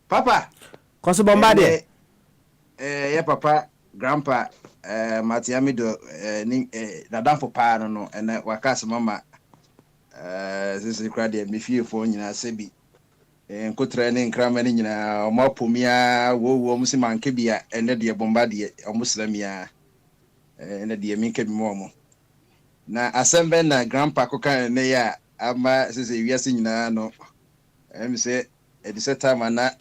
Papa, Koso Bombardier. Yeah, Papa, Grandpa, Matiami do Nadam for Pano, and Wakas Mama. This is crowded. Me feel for you na sebi. Nko training kramani nyina omo pomia wo musi manke bia ene de Bombardier omuslamia ene de minke bi mo na asembe na grandpa koka ne ya ama sese wiase nyina no em say at the time na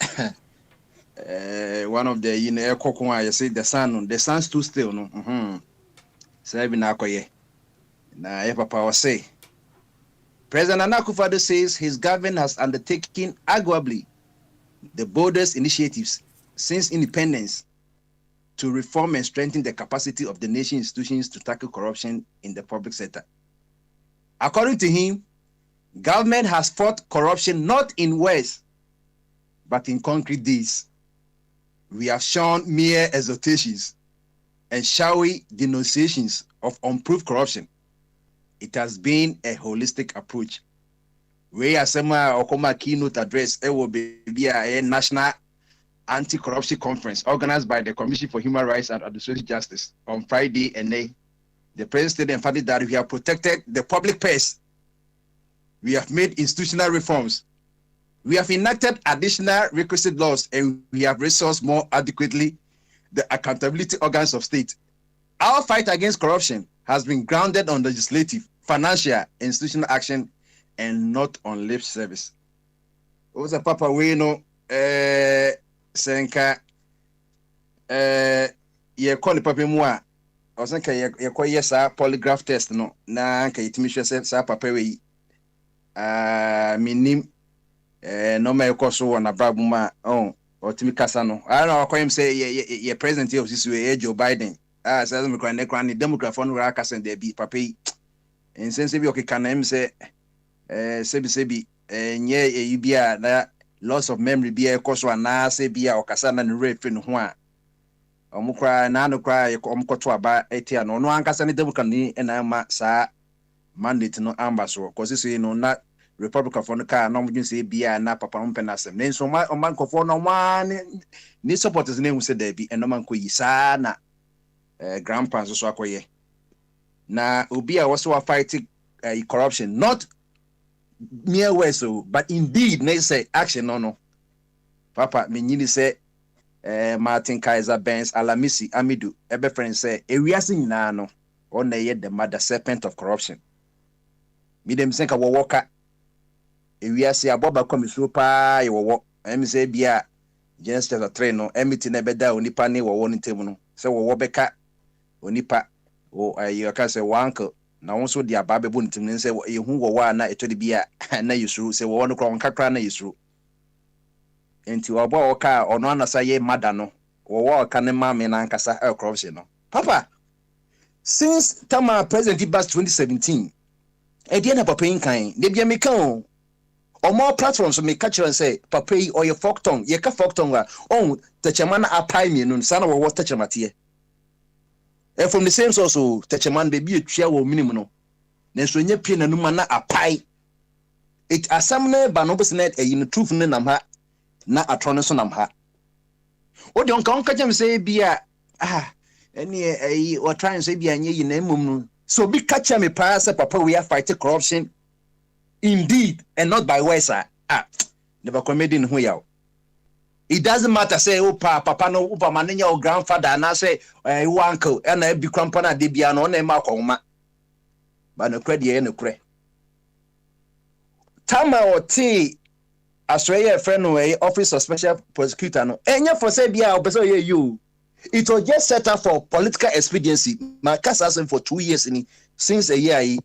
one of the ekokon I say the sun stood still no say bi na akoye na ye papa was say President Nana Akufo-Addo says his government has undertaken arguably the boldest initiatives since independence to reform and strengthen the capacity of the nation's institutions to tackle corruption in the public sector. According to him, government has fought corruption not in words, but in concrete deeds. We have shown mere exhortations and showy denunciations of unproved corruption. It has been a holistic approach. We are a keynote address. It will be a national anti-corruption conference organized by the Commission for Human Rights and Administrative Justice on Friday. And the president emphaticized that we have protected the public purse. We have made institutional reforms. We have enacted additional requisite laws, and we have resourced more adequately the accountability organs of state. Our fight against corruption has been grounded on legislative, financial, institutional action, and not on lip service. What was Papa we know? Senka, ye call the Papa Mua, or Senka, ye call yes, polygraph test, no, na, ka itimisha sa Papa we, minim, no me koso na Brabuma, or Timmy Casano. I don't know, I him say, ye president of this way, Joe Biden. Says me kwan Democrat for no akasen there be papa in sense be okay can him say sebi nye e bia na loss of memory bia ekoso na say bia okasa na no refe no ho a omukra na no kra omkoto aba etia no no ankasa ne Democrat ni na ma sa mandate no ambaso cause say no na Republican for no car no mudun say bia na papa mpenasem ne so ma nkofo no ma ni supporters ne hu say there be no man ko yi sa na grandpa so akoye na obi a also fighting corruption not mere words so but indeed they say action no papa me nyini say Martin Kaiser Benz Alamisi Amidu ebe friend say ewiase nyina no on the mother serpent of corruption me dem say ka wo woka ewiase aboba komiso pa ye wo em say bia Genesis chapter 3 no emiti na beda onipa ne wo ntem no se wo beka onipa o ayi ka se wanko na wonso di aba bebo ntem ne se ye hu wo na eto de bia na yesuru se wo no kro nkakra na yesuru enti wo bo ka ono anasa ye mada no wo ka ne ma me na nkasa corruption no papa since tama president bas 2017 e dia na papa yin kan de bia me kan o more platforms me catch and say papa yi or your folk tongue ye ka folk tongue on techema na apai me no sana wo techema tie and from the same source so techema be bi etwa wo minimum no na so nya pie na numa na apai it asam na ba no bes na yin truth ne nam ha na atro so nam ha o de on ka jam say bia any or try and say bia nya yin na mum no so bi catch me pa say papa we are fighting corruption indeed and not by words. Never comedy who yaw. It doesn't matter say papa no mananya or grandfather and I say uncle and I be crampana de biano ne makoma. But no credit no cre. Tama or tea Australia friend away office of special prosecutor no. Enya for say bia obeso you. It was just set up for political expediency. My case has for 2 years since a year.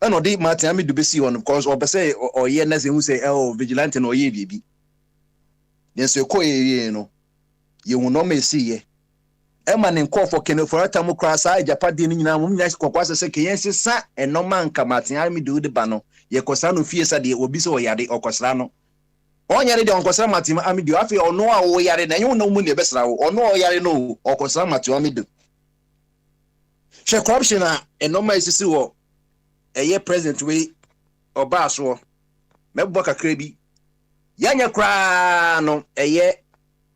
No dey Martin ami do be see on because or be say or ye na say who say vigilante no ye bibi den so ko ye no ye hu no me see ye e ma ne nko for kene for atam kra sa japade ni nyina mum nya kokwa se ke yen sesa e no man ka Martin ami do de ba no ye kosa no fie sa de obi se o yade okosra no onyare de onkosra Martin ami do afi ono a wo yare na ye hu no mu ne besra wo ono o yare no okosra Martin ami do she corruption a e no ma sisi wo eye president we oba so mebo kakra bi yanya kra no eye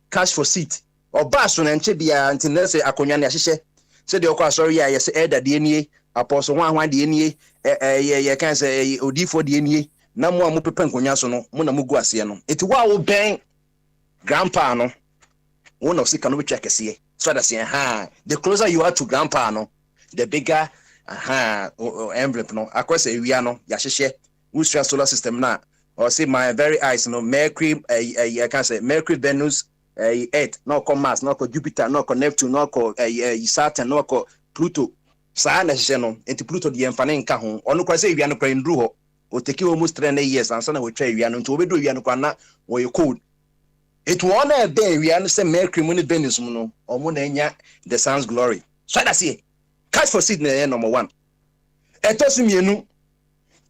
cash for seat oba so na nche bia ntinne se akonya ne ahyehyɛ se de okwa sorry ya se elder de nie apostle hwan de nie ye kan se odifo de nie na mo amu pepe nkonya so no mo na mugu ase no eti wa wo ben grandpa no wo na sika no betwa kese so that say the closer you are to grandpa no the bigger envelope no across area no ya hyehyɛ Ustra solar system na or say my very eyes no Mercury I can say Mercury, Venus, Earth no ko Mars no ko Jupiter no ko Neptune no ko Saturn no ko Pluto saa na hyehyɛ no enti Pluto de yɛmfa ne nka ho ɔno kwa sɛ area no kwa ndru hɔ o take almost 3 years ansa na wotwa area no nti obedo area no kwa na wo cold it won a day area no say Mercury mu ne Venus mu no ɔmo na nya the sun's glory so that's it. Cash for seed number 1. Etosu mienu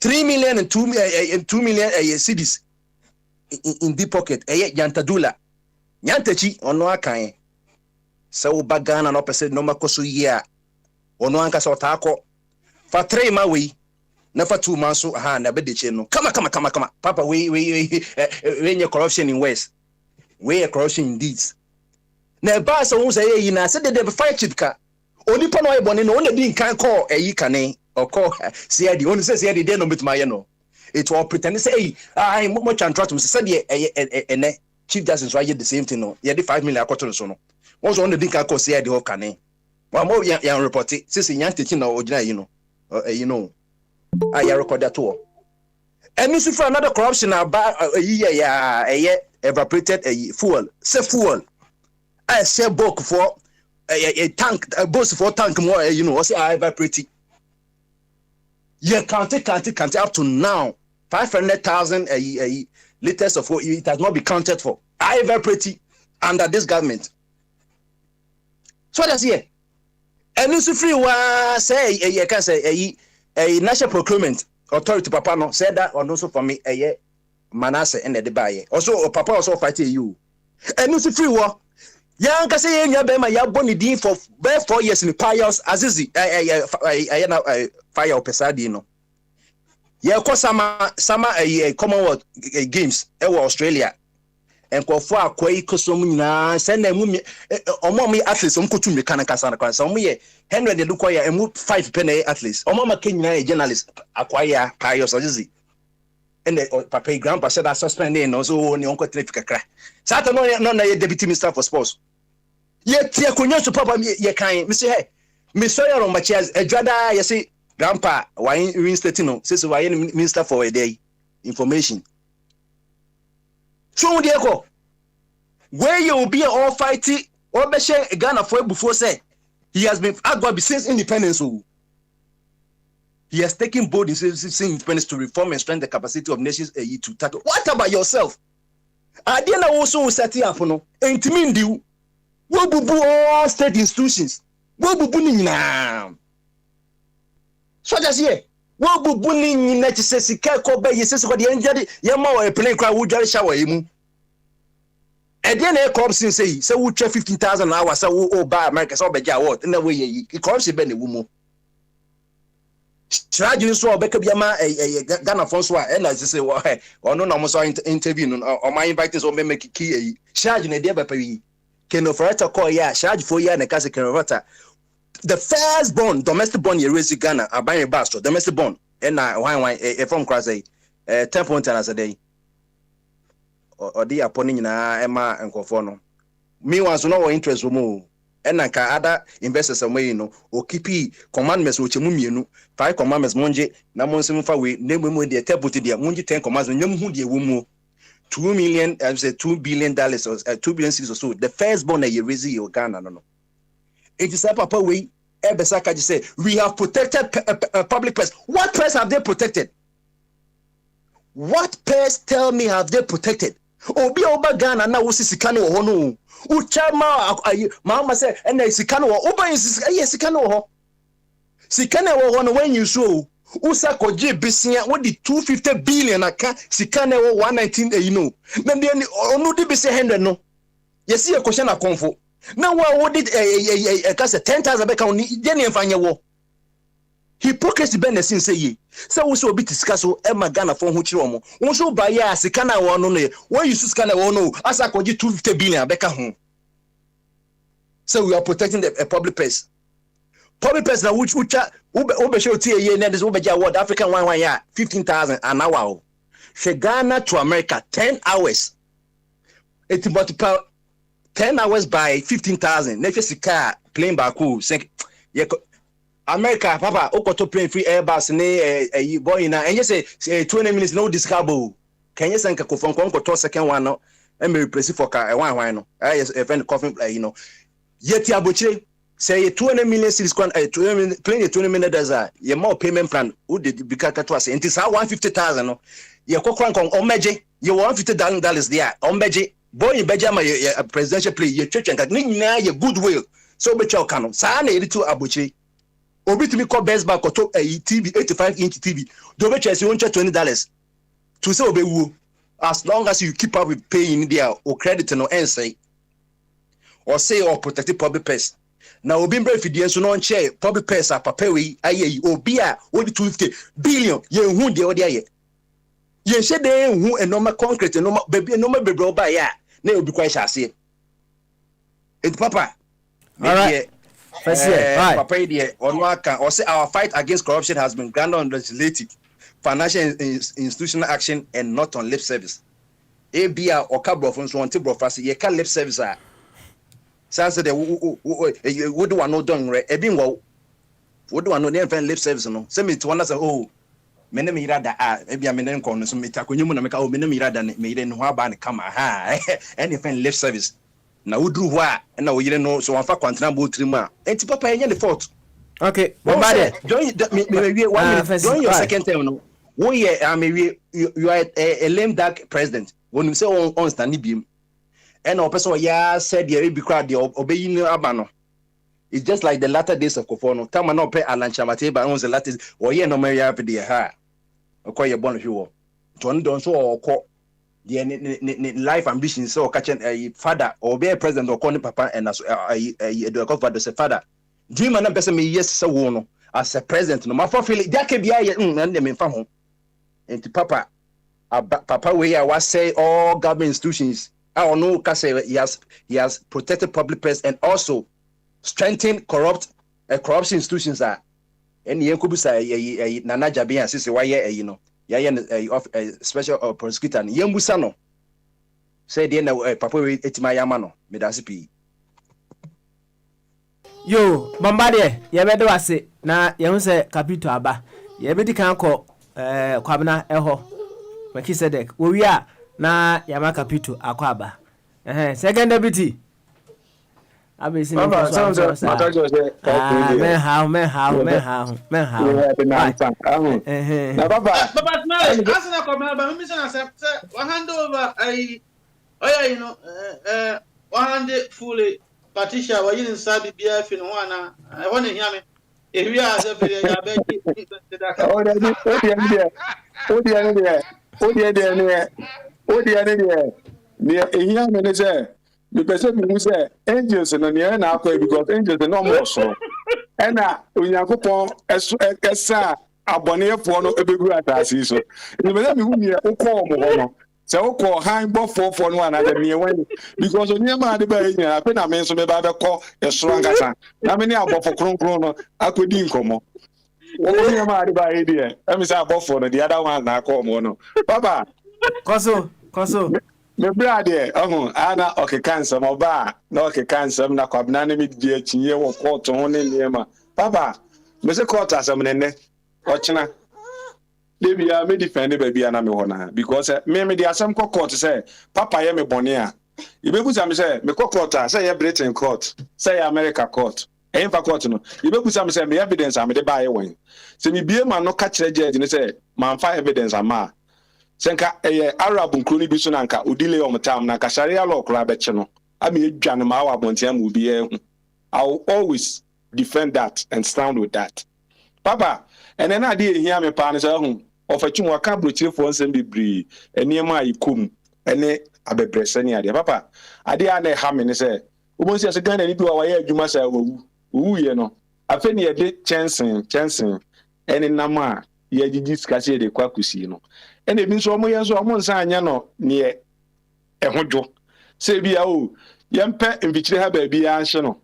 3 million and 2 million cedis in deep pocket. Yantadula. Yantachi ono akan. Sa wo bagana no pese no makoso yia. Ono anka sa otako. For 3 ma we na for 2 months so na be de che no. Kama. Papa we nye corruption in West. We corruption in deeds. Na ba so won say yi na se de fight chip ka. Onipa no ebone no only din kan call kane or call CID only say CID dey no betuma ye no it will pretend say mo chantra to say dey ene chief justice why the same thing no ye dey 5 million akoto so no once only din kan call CID of kane wa mo ya report it say yan teaching na ogina yi no you know ya record that to and you see for another corruption about evaporated fuel say fuel I say book for a tank, a boost for tank more, what's I evaporating. Yeah, count it up to now. 500,000 liters of oil, it has not been counted for. I evaporating under this government. So that's here. And this free say, you can say a national procurement authority, Papa, no, said that, or also for me, Manasseh and the buyer. Also, Papa also fighting you. And this free war. Yang kase nya be ma ya boni din for 4 years in pious azizi na fire opesadi no ye ko sama Commonwealth games e wo Australia enkofo akwai kosom nyina se na mu omo athletes omkotu me kan kasa na kan so omo ye 100 de ko ya emu 5 penny athletes omo ma kenyina journalist akwaya pious azizi and papa grandpa said that suspended no so ni onko traffic kakra sata no na ye deputy minister for sports ye tie konyo so papa ye kan me say hey me so ya ron machias adwada ye say grandpa why reinstate no say so why minister for a day information. So they go where you will be all fighting or be share Ghana for before say he has been Agbabi since independence. He has taken bold since independence to reform and strengthen the capacity of nations to tackle. What about yourself? I didn't also set up no intimindi wo bubu all state institutions. Wo bubu ni na. So that's here. Wo bubu ni na ti se sika ko be yesi ko de enjade ye ma wo plane kra wo dware shower yimu. E de na corruption say wo twa 15,000 hours say wo ba America say obegya award na we yi. Corruption be na wo mu. Strategy so obeka bia ma Ghana fon so a na say ono na mo so interview no o ma invite so me make key yi. Strategy na de be pa yi. Keno Foreta call ya charge for ya na kase Keno Foreta. The first born domestic born you raise Ghana aban bastro domestic born na wan from class 10 point as a day. Or dey upon nyina ema enkofo no. Me wan so no interest mo na ka other investors am wey no o keep commandments o chemu mienu 5 commandments monje na monsim fa we na mu de tebuti de monje 10 commandments nyam hu de wo mu $2 million, I say $2 billion or $2 billion or so. The firstborn you raise your Ghana no. It is a papa way. Ebesaka just say we have protected public press. What press have they protected? What press tell me have they protected? Obi oba Ghana na wo sisikano ho no. Uchama mama say na sisikano ho. Oba sisikano ho. Sikano ho no when you show Usa koje besia what the 250 billion aka sikane wo 119 you know na de onu de bese 100 no yes ye question na konfo na wo did ka say 10,000 be kan ni de ne mfanye wo hypocrisy be na sin say ye say wo so obi tisika so e magana fo ho kire omo wo so ba ya sikana wo no no wo use sikana wo no asa koje 250 billion be ka ho. So we are protecting the public purse. Public person which ube show tie na this ube award African one ya 15,000 an hour. She Ghana to America 10 hours. It multiply 10 hours by 15,000. Next sika plane back America papa okoto plane free airbus ne boy na and you say 20 minutes no discable. Can you send ka kofon ko second one no and me replace for ka one no. Yes a friend coffin you know. Yeti aboche say 20 million cities playing a 20 minute desert your more payment plan who did bikaka to us and it's 150,000 no your kokran kon omeje you $150 there omeje boy in Bejama presidential play your church and na your goodwill so be chow kanu sa na editu abuchi obi to me call best back to a TV 85-inch TV do be chase you $20 to say obewu as long as you keep up with paying there or credit no say or say or protected public purse. Now obi mbra fidie so no nche public purse papa we ayi obi a odi 250 billion ye hu de odi aye ye hye de hu enoma concrete enoma baby enoma bebre oba ya na obi kwa hye ase it papa all right papa idie onu aka or say our fight against corruption has been grounded on legislative financial institutional action and not on lip service abia or cabrofon so on tibrofase ye ka lip service a Sansa de wo do one no don re e bin wo do one no dey friend lip service no say me to wonder say oh me ne me irada e bia me ne nko no so me ta konyimu na me ka oh me ne me irada ne me ire no ho aba ne kama ha any friend lip service na wo duru ho a na wo yire no so wan fa kwantena bo trimu a enti papa enye the fault okay bombade join me we 1 minute join your second term no wo ye you are a lame duck president when you say on stand biem and a person ya said the be crowd the obeying abano. It's just like the latter days of Kofono. Tama no pay Alan Chamate, but on the latter or ye no marry up the ha. Or your bonus you. John don't so or call the life ambition so catching a father or be a president or calling papa and as a father say father. Dream and person me yes so wono as a president no my feel that can be and them in home. And to papa we I was say all government institutions. I don't know because he has protected public press and also strengthened corruption institutions are and you could say Nana Jabi and Sisi why you know a special prosecutor and Yambusano say the Papa Etima Yamano Medasipi. Yo Bombade Yabedo Ase na Yamuse Capito Aba Yabedi Kanko Kwabna Eho Melchizedek. We are na Yamaka Pitu Akwaba. Second deputy. I've been seeing Baba, sounds like Matajo say, men how. Now, Baba, but Smiley, as I come, but me say say 100 over you know, 100 fully Patricia, we in Sabi BF in one. I want to hear me. If we are as every day, I beg you. Oh, the here me say the person who say angels no near na akwa because angels no more so and na Onyankopon esa abonefo no ebegu atase so ni me hu ne ukọ mo ho no se ukọ han bofofo no ana de wen because onyema ade ba yin ape na me so me ba be kọ esoro nkasa na me ne abofo kronkron no akodi nkomo onyema ade ba yin de e me say abofo no the other one na akọ mo no baba Koso me brother ana cancer oba na cancer na kwabna na me di achinye wo court ho ne niema papa me se court asem ne ochina Libya me defend baby na me hona because me di asem court say papa ye me bone a ibebusa me say me court say ye Britain court say ye America court fa court no ibebusa me say me evidence am de ba ye wen se me bie ma no ka kire judge ne say man fa evidence ama senka Arab nkroni bi so nanka odile om tam na ka sharia law kra be che no ami edwane ma wa bontia ma obi ehu. I will always defend that and stand with that papa and then ade ehia me pa ne say hu ofachi mo aka brochirefo nsem bibri eniema ikum ene abebrese ne ade papa ade a na ha me ne say obonsi se Ghana ni bi wa ye adwuma say owu ye no afa ne ye de chansen ene nama ye gigi skase de kwakusi no ene bi nso omo yenso omo nsa anya no ne ehodwo se bia o yempe mbichire ha ba bia anhye no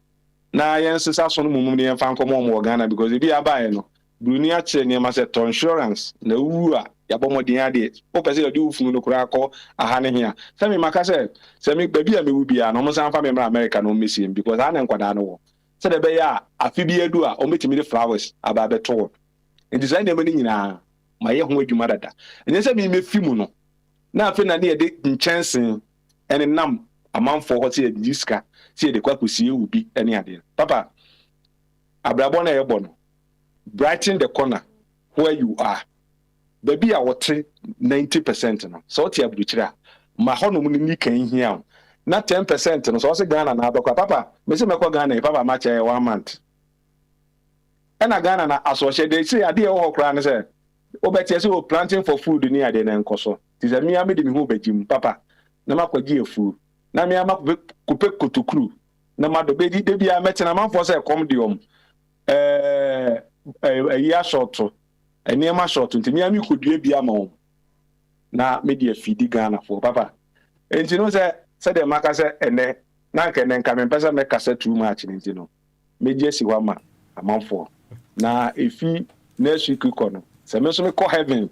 na yensesa so no mumum ne yemfa nkomo mo Ghana because bia baaye no bruni a che ne ma se to insurance na wu a yabomodin ade o pese de ufunu no kura akọ aha ne hia se me maka se me ba bia me wu bia no mo san fa me mra America no mesim because ana nkwada no wo se de be ya afi bia du a o metimi de flowers aba beto nti sai ne mani nyina ma ye ho adwuma dada enye se me mefimu no na afi na ne ye de nchensen ene nam amanfo ho se ye diska se ye de kwakusie ubi ene ade papa abrabo na ye bo no brighten the corner where you are baby a wotre 90% no so ti abuchira ma hono mu ni kan hia na 10% no so se Ghana na abakwa papa me se mekọ Ghana papa ma che 1 month ena Ghana na asoshe de say ade e wo kra ne say obeti say o planting for food ni ade na nkoso ti say me amede me ho bajim papa na makwaji efu na me amakupe kotokuru na madobe di de bia metena manfo say kom diom ya short eniema short ntimi ami kodue bia ma wo na media feed Ghana for papa enti no say de maka say ene na nke ne nka me pesa me kasa too much enti no media si wa ma amanfo na efi next week ko no se me so me call heaven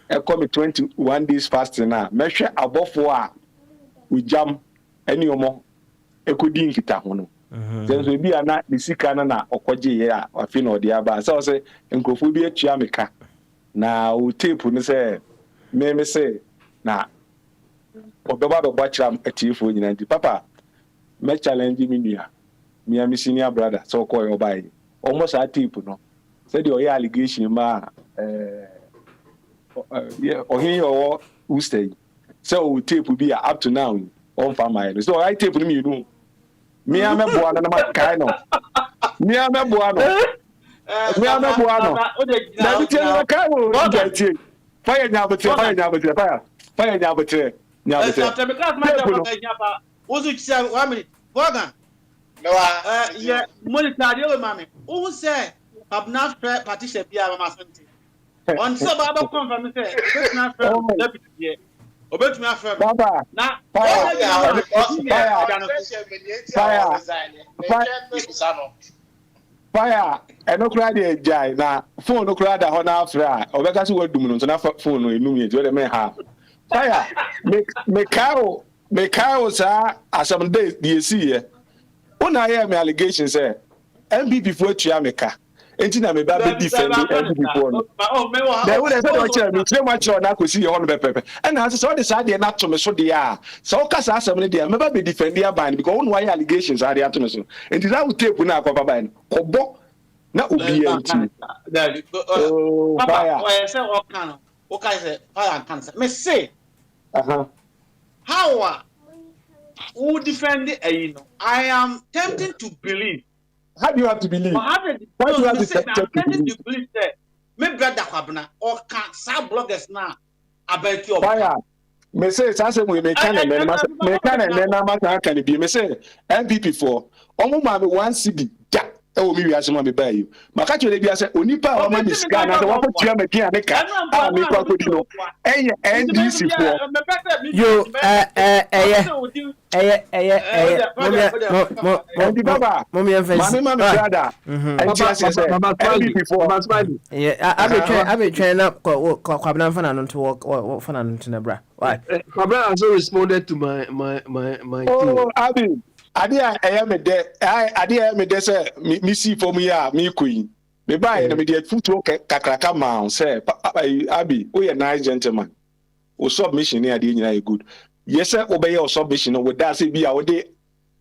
e call me 21 days fasting na me hwe abofo a ujam eni omo ekodi nkita ho no so bi ana the sika na okoje ye a afi na odi aba so say nkofo bi atua meka na o tape ni say me say na obeba do bachram atifo nyina ndi papa me challenge me nua me am senior brother so call your buy almost a tape no say the allegation ma ohin your who stay so tape bi up to now on farm so I tape me you know me ameboa na makai no me ameboa no na bi tie na kai wo ngai fire nyabotre after me class my job ka nyapa ozu kisia 1 minute Bogan no yeah monitor dey mama who say abna partition bia mama sente on so baba confirm say na deputy here obetumi afra baba na fire enokra de jai na phone okra da ho na afra obeka se wadum no na phone no enum ye de me ha fire me kao sa asam dey see ye una hear me allegation say MPP fu atua meka enti na me ba be defend NPP for no na we dey say do kire me kire ma kire na ko si ho no pepepe and na so dey say dey na to me so dey a so ka sa asem ne dey me ba be defend aban because one why allegations are dey ato me so enti that will tape na akwa baba ko bo na obi enti papa o say o kan o kai say fire can say me say how who defend the I am tempted to believe. How do you have to believe? Why do you have to believe that me brother Kwabena or can some bloggers now about your fire? Me say say we me can and then ma can be me say MPP for omo ma me 1 cedi ja e wo mi wi asema me buy you maka chole bia say onipa o ma me scan na wo put you me kia me ka a me kwa kodi no enye NDC for yo mommy mami brother MPP for I be train up Kwabena fana no to work fana no to na bra why Kwabena also responded to my Abi adia me de say me see for me ya me queen me buy na me de futu kakraka ma say Abi we a nice gentleman o submission here dey nyina good yes say obey your submission with that say be a we dey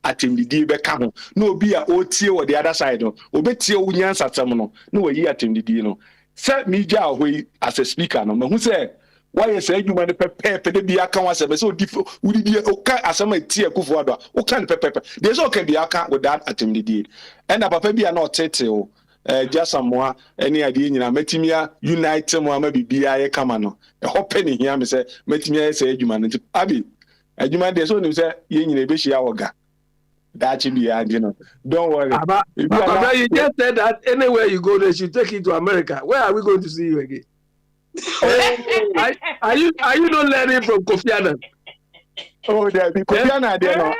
atimdidi be ka ho na obi a o tie wo the other side no obetie wo nyansa tem no na we yi atimdidi no say me ja ho as a speaker no me hu say why you say you man pepe de bia kan wasebe so wudi die o ka asema tie kufu ado o kan pepe de so ka bia kan with that atimdidi and papa bia na otete o jasamoa any ade nyina metimia unite mo ama bibia ye kama no e hope ni hia me say metimia say adwuma no Abi adwuma de so ni say ye nyina be hia woga that should be no don't worry Baba, you just said that anywhere you go they should take you to America. Where are we going to see you again? Are you not learning from Kofi Annan? Oh, there be Kofi Annan there no.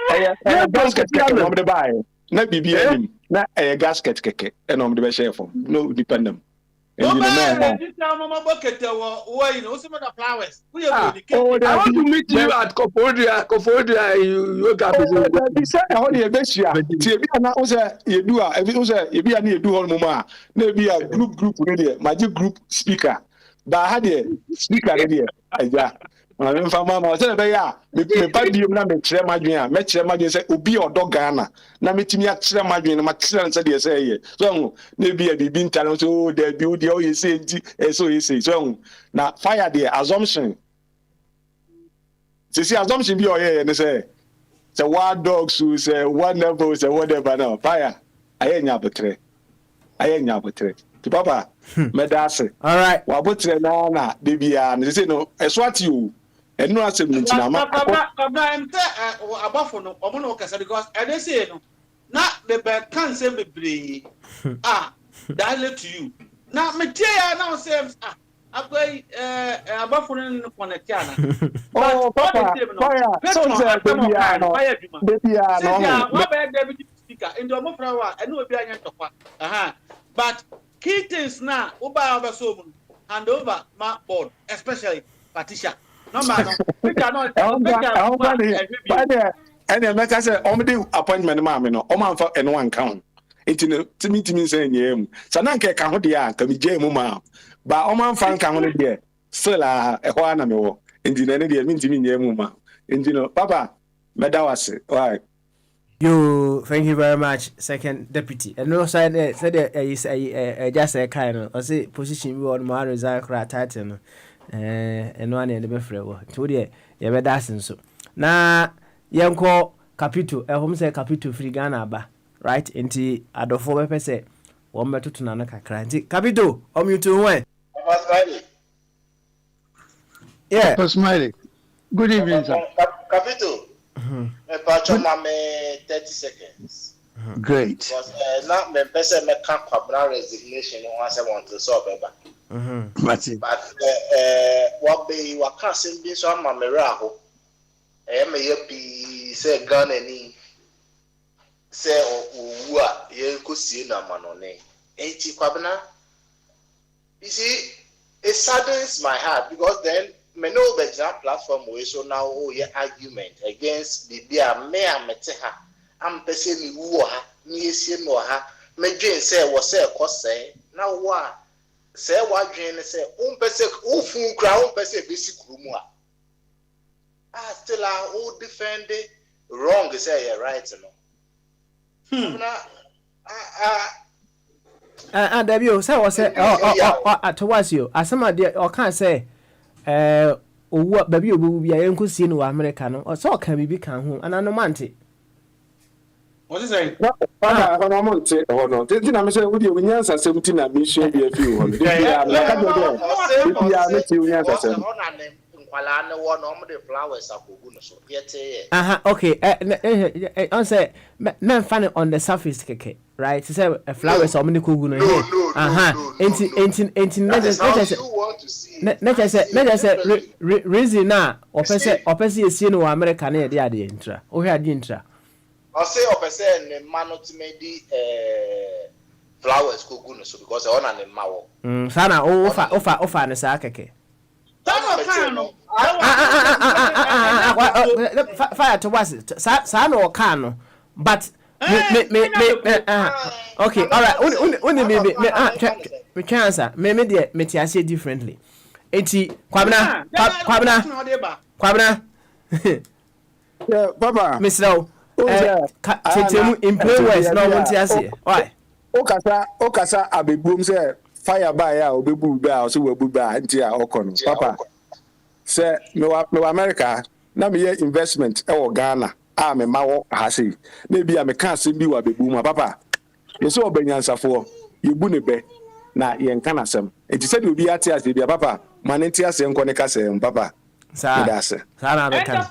Basket keke on the buy. Na bibi anim. Na gasket keke and on the share for. No depend them. No man, this time mama bucket you know some of the flowers. I want to meet you at Kofodia you got be say how dey be share. Tie bi na o say you do a e say e bi na e do hon mama. Na bi a group no dey. Magic group speaker. Ba ha de speaker de aja ma me fa mama say be ya me pa biom na me kire madwen a me kire madwen say obi odo Ghana na metimi a kire madwen na ma kire say de say ye so na bi a bibi ntale so de bi o de o ye say nti so ye say so na fire the assumption see assumption bi o ye ne say wild dogs who say wonderful say whatever now fire ayenya botre to papa medase all right wa botre na de bia na say no eswati o enu asem ntina ma papa ente abafo no omo no kasa because ene say no na the be can say bebre that to you na me tie ya na say abai abafo no connect ana oh papa so say bia no wa be David speaker ndo omo frawa ene obi anya ntokwa but key things now uba so hand over my board especially Patricia no man we cannot and make us say the appointment ma me no o man fa eno an kan enti no timi say nyem sa na nke ka ho de a ka mi je mu ma ba o man fa kan ho de still e ho ana me wo enti na ne de mi timi nyem ma enti no papa medawase why yo, thank you very much, Second Deputy. And no side said just a kind of I say position we on my resign cry title and one in the before. Told you, you were dancing so. Now, young call Capito, a home say Capito free Ghana ba, right? Inti Adolfo Pepe say, 1 meter to Nanaka cranty. Capito, you to when? Yeah, Smiley. Good evening, sir. Capito. Me 30 seconds. Great. Because now me person me can't Kwabena resignation once I want to solve it. But what be what can't send so am me raho. Me be say Ghana ni say owa ye ko see na manone. Enti Kwabena. You see, it saddens my heart because then me know the exam platform we so now argument against the me ameteha am pese mi wu ha mi esie no ha me dwen say wo say ko say Now what? Say what Jane say, person, fun crowd, person, basic rumor. Still, who defend it wrong, say, yeah, right, there you say, was say, towards you, as some idea, or can't say, what baby will be a young cousin or American, or so can be become home, and anomantic. What is it? I'm on say, oh no, didn't I say, would you win answer 17 and be sure be a few? Okay, answer, man, funny on the surface, right? To say flowers or many kugun. Reason now, or person is seen American, the idea intra, or had intra. I'll say person manoti flowers kugun so because I want an mawo. Sana offer and a sakake. Fire to was it, San or Cano, but okay, all right, only maybe we can answer, maybe I say differently. 80 Kwabna, Papa, Miss Low. In plain words, no one tells you. Why? Okasa abegum say fire by ya obebu ba so webu ba ntia okono. Papa. Say no America na me investment e wo Ghana. Me mawo ha sei. Na bia me kan asem bi wa bebu ma papa. Me so obanyansafo yebu ne be na ye nka na asem. Enti se de obi ate ase bia papa, man ntia ase nko ne ka se papa. And the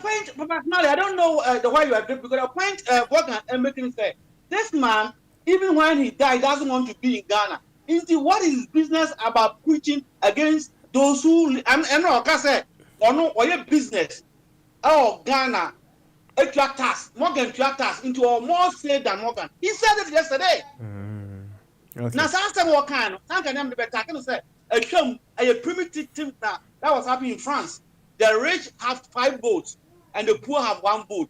point, Papa Smiley, I don't know the why you are doing, because the point Bogyae making say this man, even when he died, doesn't want to be in Ghana. Into what is his business about preaching against those who and no can say or no or your business Ghana tax Morgan tax into a more say than Morgan. He said it yesterday. Now some what kind of some can be talking say a primitive thing that was happening in France. The rich have 5 boats and the poor have 1 boat.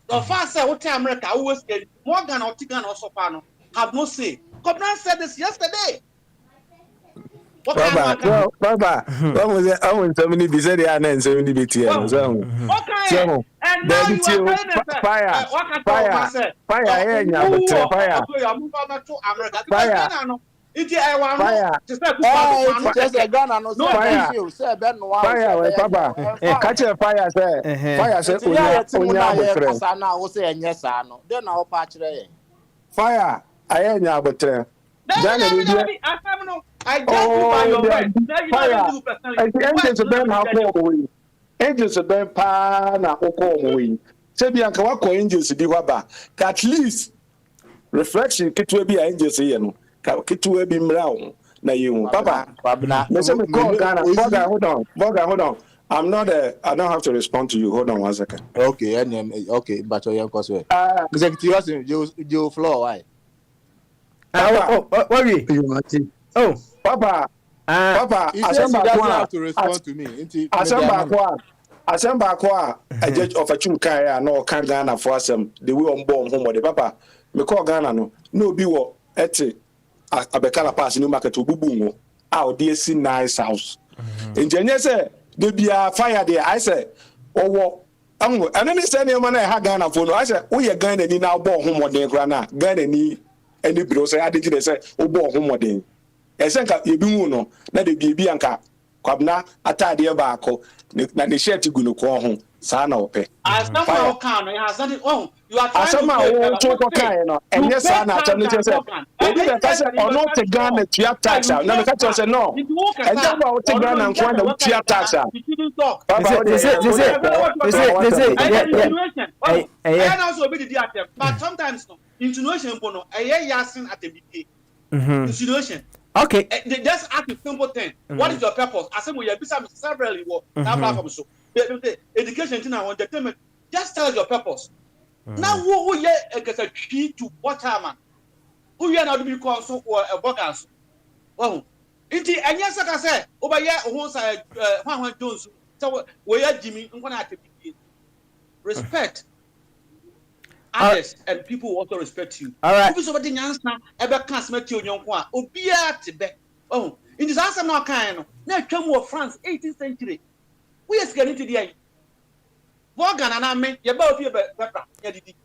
The first say what America always get Morgan or Tigan or Soprano have no say. Cobran said this yesterday. Papa, I want somebody be said and then 70 BT. Okay. And now you are telling us fire, I just by your word. Angels of Ben Pana Okomwing. Sebianka wako angels di waba. At least reflection kitu be angels here no. Kitu be mrao na you. Papa. Bogyae, hold on. I don't have to respond to you. Hold on 1 second. Okay, okay, but you cause you floor why? Papa, Papa, he says he doesn't have to respond to me. Asamba kwa a judge of a chumkaya no can Ghana for some the way on born home the papa me call Ghana no be what ete a bekala pass no market to bubu out there see nice house. Engineer say they be a fire there. I say oh and then say any man I Ghana for no I say we are Ghana ni now born home the grana Ghana ni any bro say I did say oh born home den esenka yebi no na de bi anka kwabna atade baako na de shirt gu no ko ho saa na ope asama o kan no has that oh you are trying to kan no enye saa na atam ne say obi be ka say ono te Ghana tia tax na me ka say no enye ba o te Ghana nko na tia tax but sometimes no insinuation no yasin at the beginning insinuation. Okay. They just ask a simple thing. What is your purpose? I said, well, you have several education, entertainment. Just tell us your purpose. Now, who is a key to what man? Who you are not to be called so or a Bogyae? Oh, indeed, and yes, like I said, over here, who's Juan Jones. So, we are Jimmy, I'm going to have to be respect. others and people will also respect you. All right. Obi so body nyansa ebe kan smeti onyonko a obia tebe. Oh, in this answer no kan no. Na twam wo France 18th century. We is getting to the eye. Morgan na me ye ba obi better. Ye didi.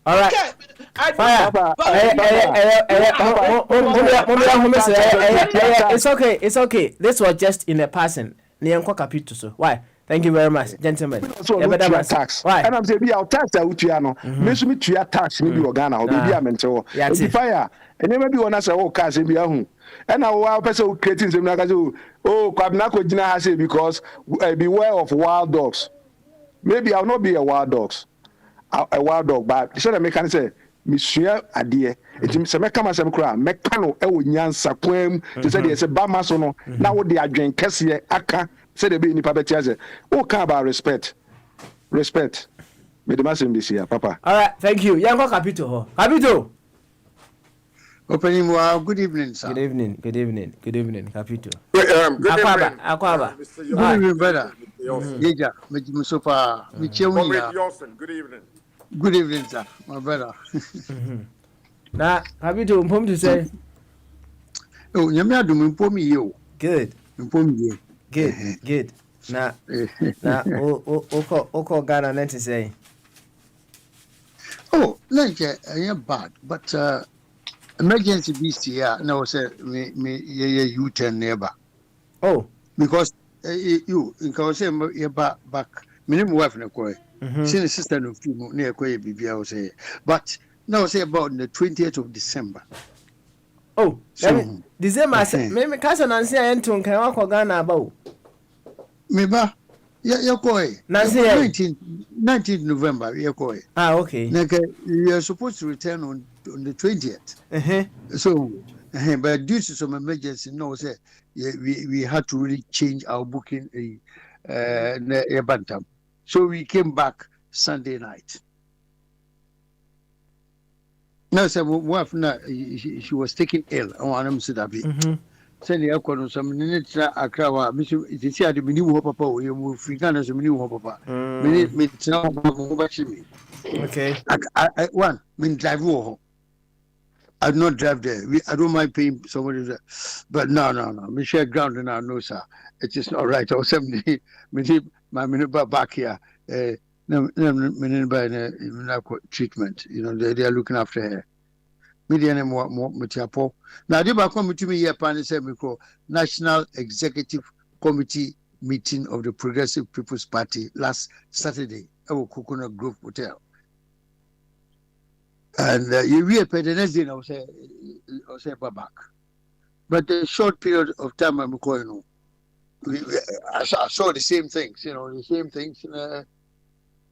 All right. Fire. It's okay. It's okay. This was just in a passing. Why? Thank you very much, gentlemen. So tax. Why? And I'm saying, be our tax out here no. Me so me tuya tax me be Ghana or be a mentor. If fire, and then maybe one as a cash be a home. And now our person creating some like oh, Kwabnako Jina has it because beware of wild dogs. Maybe I'll not be a wild dogs. A wild dog, but so the mechanic say, Monsieur Adie, it's a mechanism cry, mechano, nyansa quem, to say there's a bamasono, now they are drinking Cassia, Aka, say the be in Pabetiaze. Oh, come about respect. Respect. May the master this year, Papa. All right, thank you. Yanko Capito. Capito. Opening wow, good evening, sir. Good evening, Capito. Good evening. Aquaba. Good evening, brother. Deja, Musopa, Good evening. Good evening, sir, my brother. Now, Capito, I'm to say. Oh, Yamia do me you. Good. Good. Now, Oko Ghana, let's say. Oh, like bad, but emergency beast here. Now say me U-turn neighbor. Oh, because you because say you back. Me name wife na koi. She sister no film near koi bibia say. But now say about the 20th of December. Oh, so December. Me kasa na nsi ayentu nkan wako Ghana about. Me ba. Yeah, koi. 19th November. Yeah, koi. Ah, okay. We are supposed to return on the 20th. So, but due to some emergency, no, say we had to really change our booking a Bantam. So we came back Sunday night. No, so wife, she was taken ill. I want to say that. Send the aircon some minutes. I cry. They say the mini papa. You move African as a mini papa. Minutes now. Okay. I one mean drive home. I do not drive there. I don't mind paying somebody there. But no. Me share ground and I know, sir. It is not right. Or somebody, my minute back here. No, treatment. You know, they are looking after her. Media more Mutiapo. Now, they are coming to me here, National Executive Committee meeting of the Progressive People's Party last Saturday at Coconut Grove Hotel. And you reappear the next day, I'll say back. But a short period of time, I'm going. I saw the same things, the same things.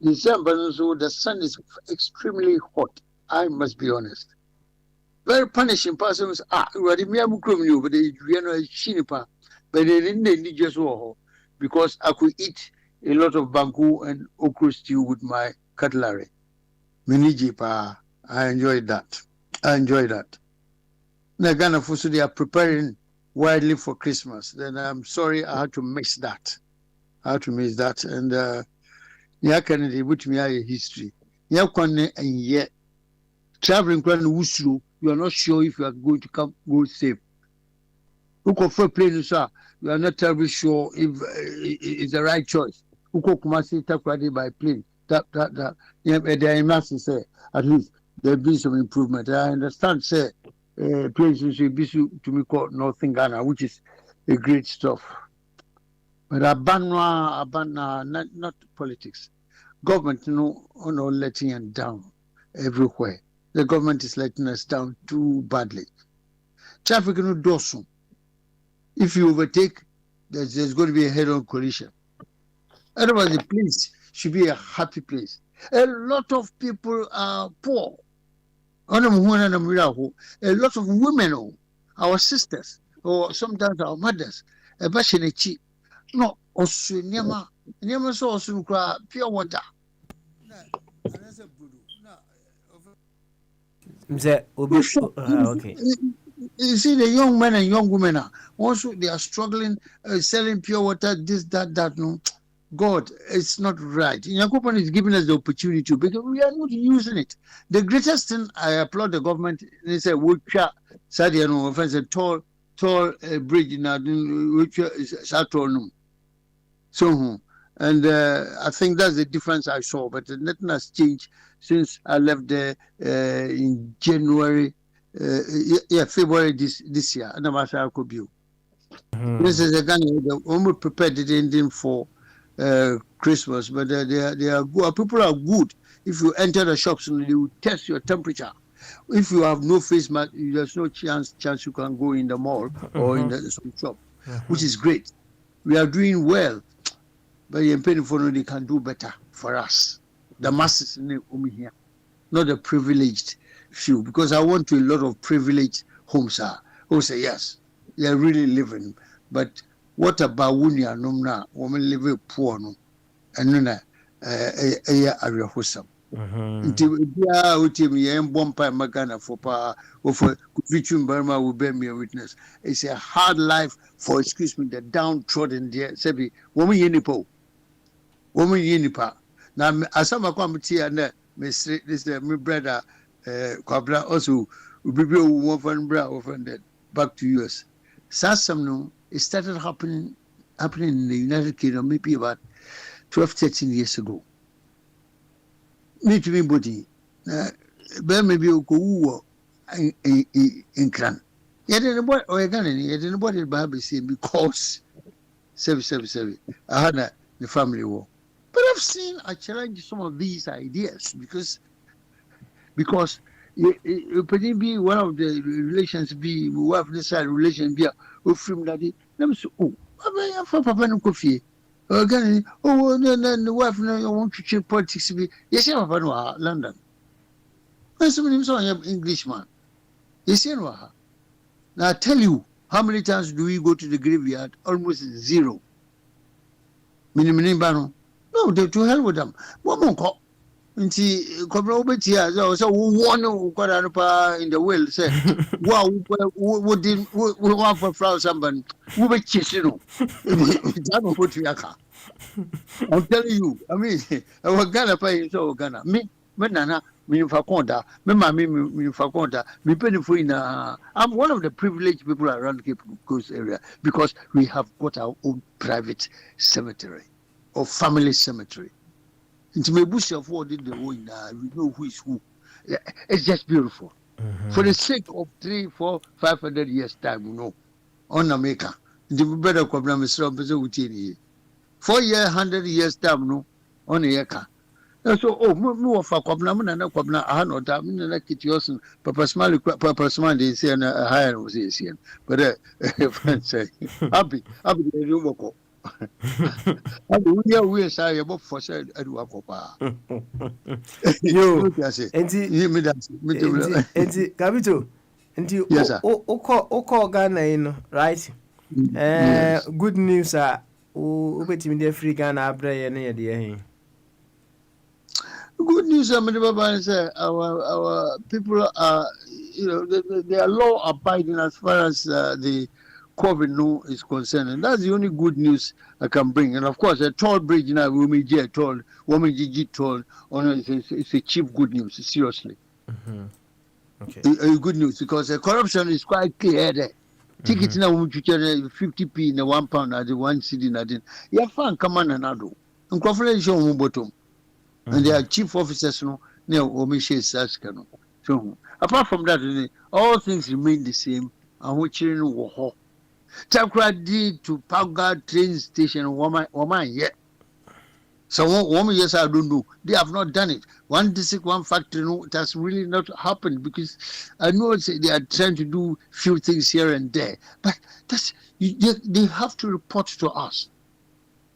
December, so the sun is extremely hot. I must be honest. Very punishing persons. But they didn't just because I could eat a lot of banku and okra stew with my cutlery. I enjoyed that. Now Ghana Fusu, they are preparing widely for Christmas. Then I'm sorry I had to miss that. And yeah, Kennedy, which me a history. Yeah, and yet traveling Wusru, you are not sure if you are going to go safe. Who prefer plane, sir? You are not terribly sure if it's the right choice. Who Kumasi Takradi by plane? That yeah, they must say at least there'll be some improvement. I understand, say places should be to me called Northern Ghana, which is a great stuff. But Abanwa, not politics. Government, no letting us down everywhere. The government is letting us down too badly. Traffic no dosu. If you overtake, there's going to be a head-on collision. Otherwise, the place should be a happy place. A lot of people are poor. A lot of women, our sisters, or sometimes our mothers, no, pure water. Okay. You see, the young men and young women also they are struggling selling pure water, this, that, no. God, it's not right. Nyankopon is giving us the opportunity to, because we are not using it. The greatest thing I applaud the government is a Sadia no offense, a tall bridge in which is tall. So, and I think that's the difference I saw. But nothing has changed since I left there in January, February this year. And I'm after This is again when we prepared the ending for Christmas, but they are good. People are good. If you enter the shops, they will test your temperature. If you have no face mask, there's no chance you can go in the mall or in some shop, which is great. We are doing well, but they can do better for us. The masses in here, not the privileged few, because I want to a lot of privileged homes who say yes, they are really living. But what about Wunya Numna, woman living poor no, and then a wholesome. Magana for Burma will bear me a witness. It's a hard life for, excuse me, the downtrodden there. Sebi, woman yenipa. Now, asama committee and this my brother Kwabra also will be one bra offended back to US. Sasam it started happening in the United Kingdom maybe about 12-13 years ago. Me to me body, maybe you go in clan. Yet in the boy or again, yet in the body Bible saying because 777 I had the family war. But I've seen I challenge some of these ideas because it could be one of the relations be we have this relation be from daddy. Let me say, oh, I'm for Papa no coffee. Again, oh, no, wife, no, I want to change politics. Yes, I'm from London. That's some Englishman. Yes, now I tell you, how many times do we go to the graveyard? Almost zero. No, to hell with them. One more call. Nti Kobra Obeti so one in the will say, wow, we did we want for flower somebody. We be chasing. I'm telling you, I mean, our Ghana pay so Ghana. Me nana, me fakonda, me mami, me fakonda, me penny for I'm one of the privileged people around Cape Coast area because we have got our own private cemetery or family cemetery. Into my bush of what did the way now, we know who is who. It's just beautiful. For the sake of 300, 400, 500 years time, on America. The better problem is 4 years, 100 years time, on the Eka. So, more for Kobna and Kobna, I know that, I Kitios and Papa Smiley, they say, and a higher was Asian. But friends say, happy, you we say about for said Eduakopa. Yo, enti Kabito, enti yes, sir. Oko Ghana, right? Yes. Good news, ubetimi de free Ghana abraya na yede. Good news, I mean, Baba say our people are, they are law abiding as far as the COVID is concerned, and that's the only good news I can bring. And of course, a toll bridge now, Women toll, it's a cheap good news. Seriously, Okay. A good news because the corruption is quite clear there. Ticket now, 50p in the £1 at the 1 city. Yeah, fine, come on and do. And cooperation bottom. And their chief officers, near Omisha Saskano. So, apart from that, all things remain the same, and which in war. Takra did to Pauga train station, woman, yet. So, woman, yes, I don't know. They have not done it. One district, one factory, no, it has really not happened because I know they are trying to do few things here and there. But they have to report to us.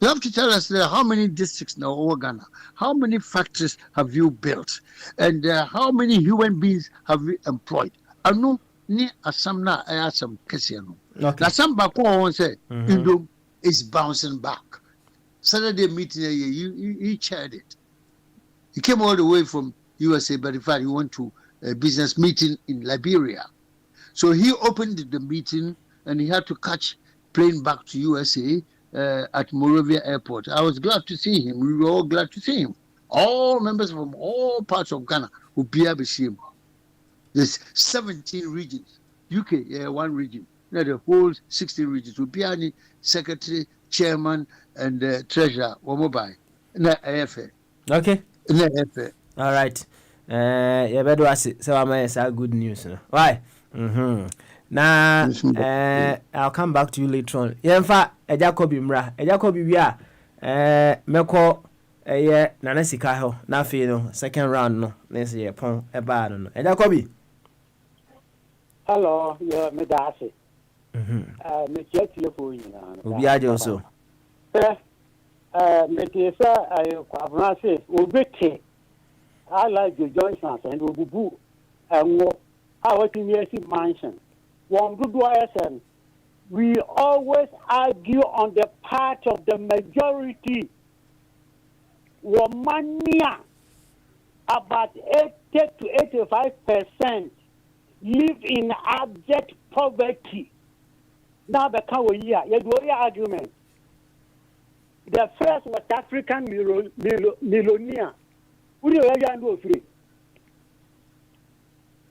You have to tell us how many districts now over Ghana, how many factories have you built, and how many human beings have you employed? I know ni asamna ayasam kesiano. Na some bako say Indo is bouncing back. Saturday meeting he chaired it. He came all the way from USA, but in fact he went to a business meeting in Liberia. So he opened the meeting and he had to catch plane back to USA. at Morovia Airport. I was glad to see him. We were all glad to see him. All members from all parts of Ghana will be able to see him. There's 17 regions. UK, one region. The whole 16 regions will be any secretary, chairman, and treasurer. Okay. All right. Yeah, better was it. So I say good news. Why? Now, I'll come back to you later on. Yeah, in fact, Jacobi Mra, Jacobi, we are. Meko, Nana Sikaho, na feel second round, no, let's say upon a bar, no. Jacobi. Hello, you're Medasi. Me check you for you. Obiajo so. Metesa, I say, Ubeke. I like the Johnson and Ubu and our university mansion. One good YSN. We always argue on the part of the majority. Romania, about 80 to 85% live in abject poverty. Now the year, you do your argument. The first West African millionaire. Who do you do free?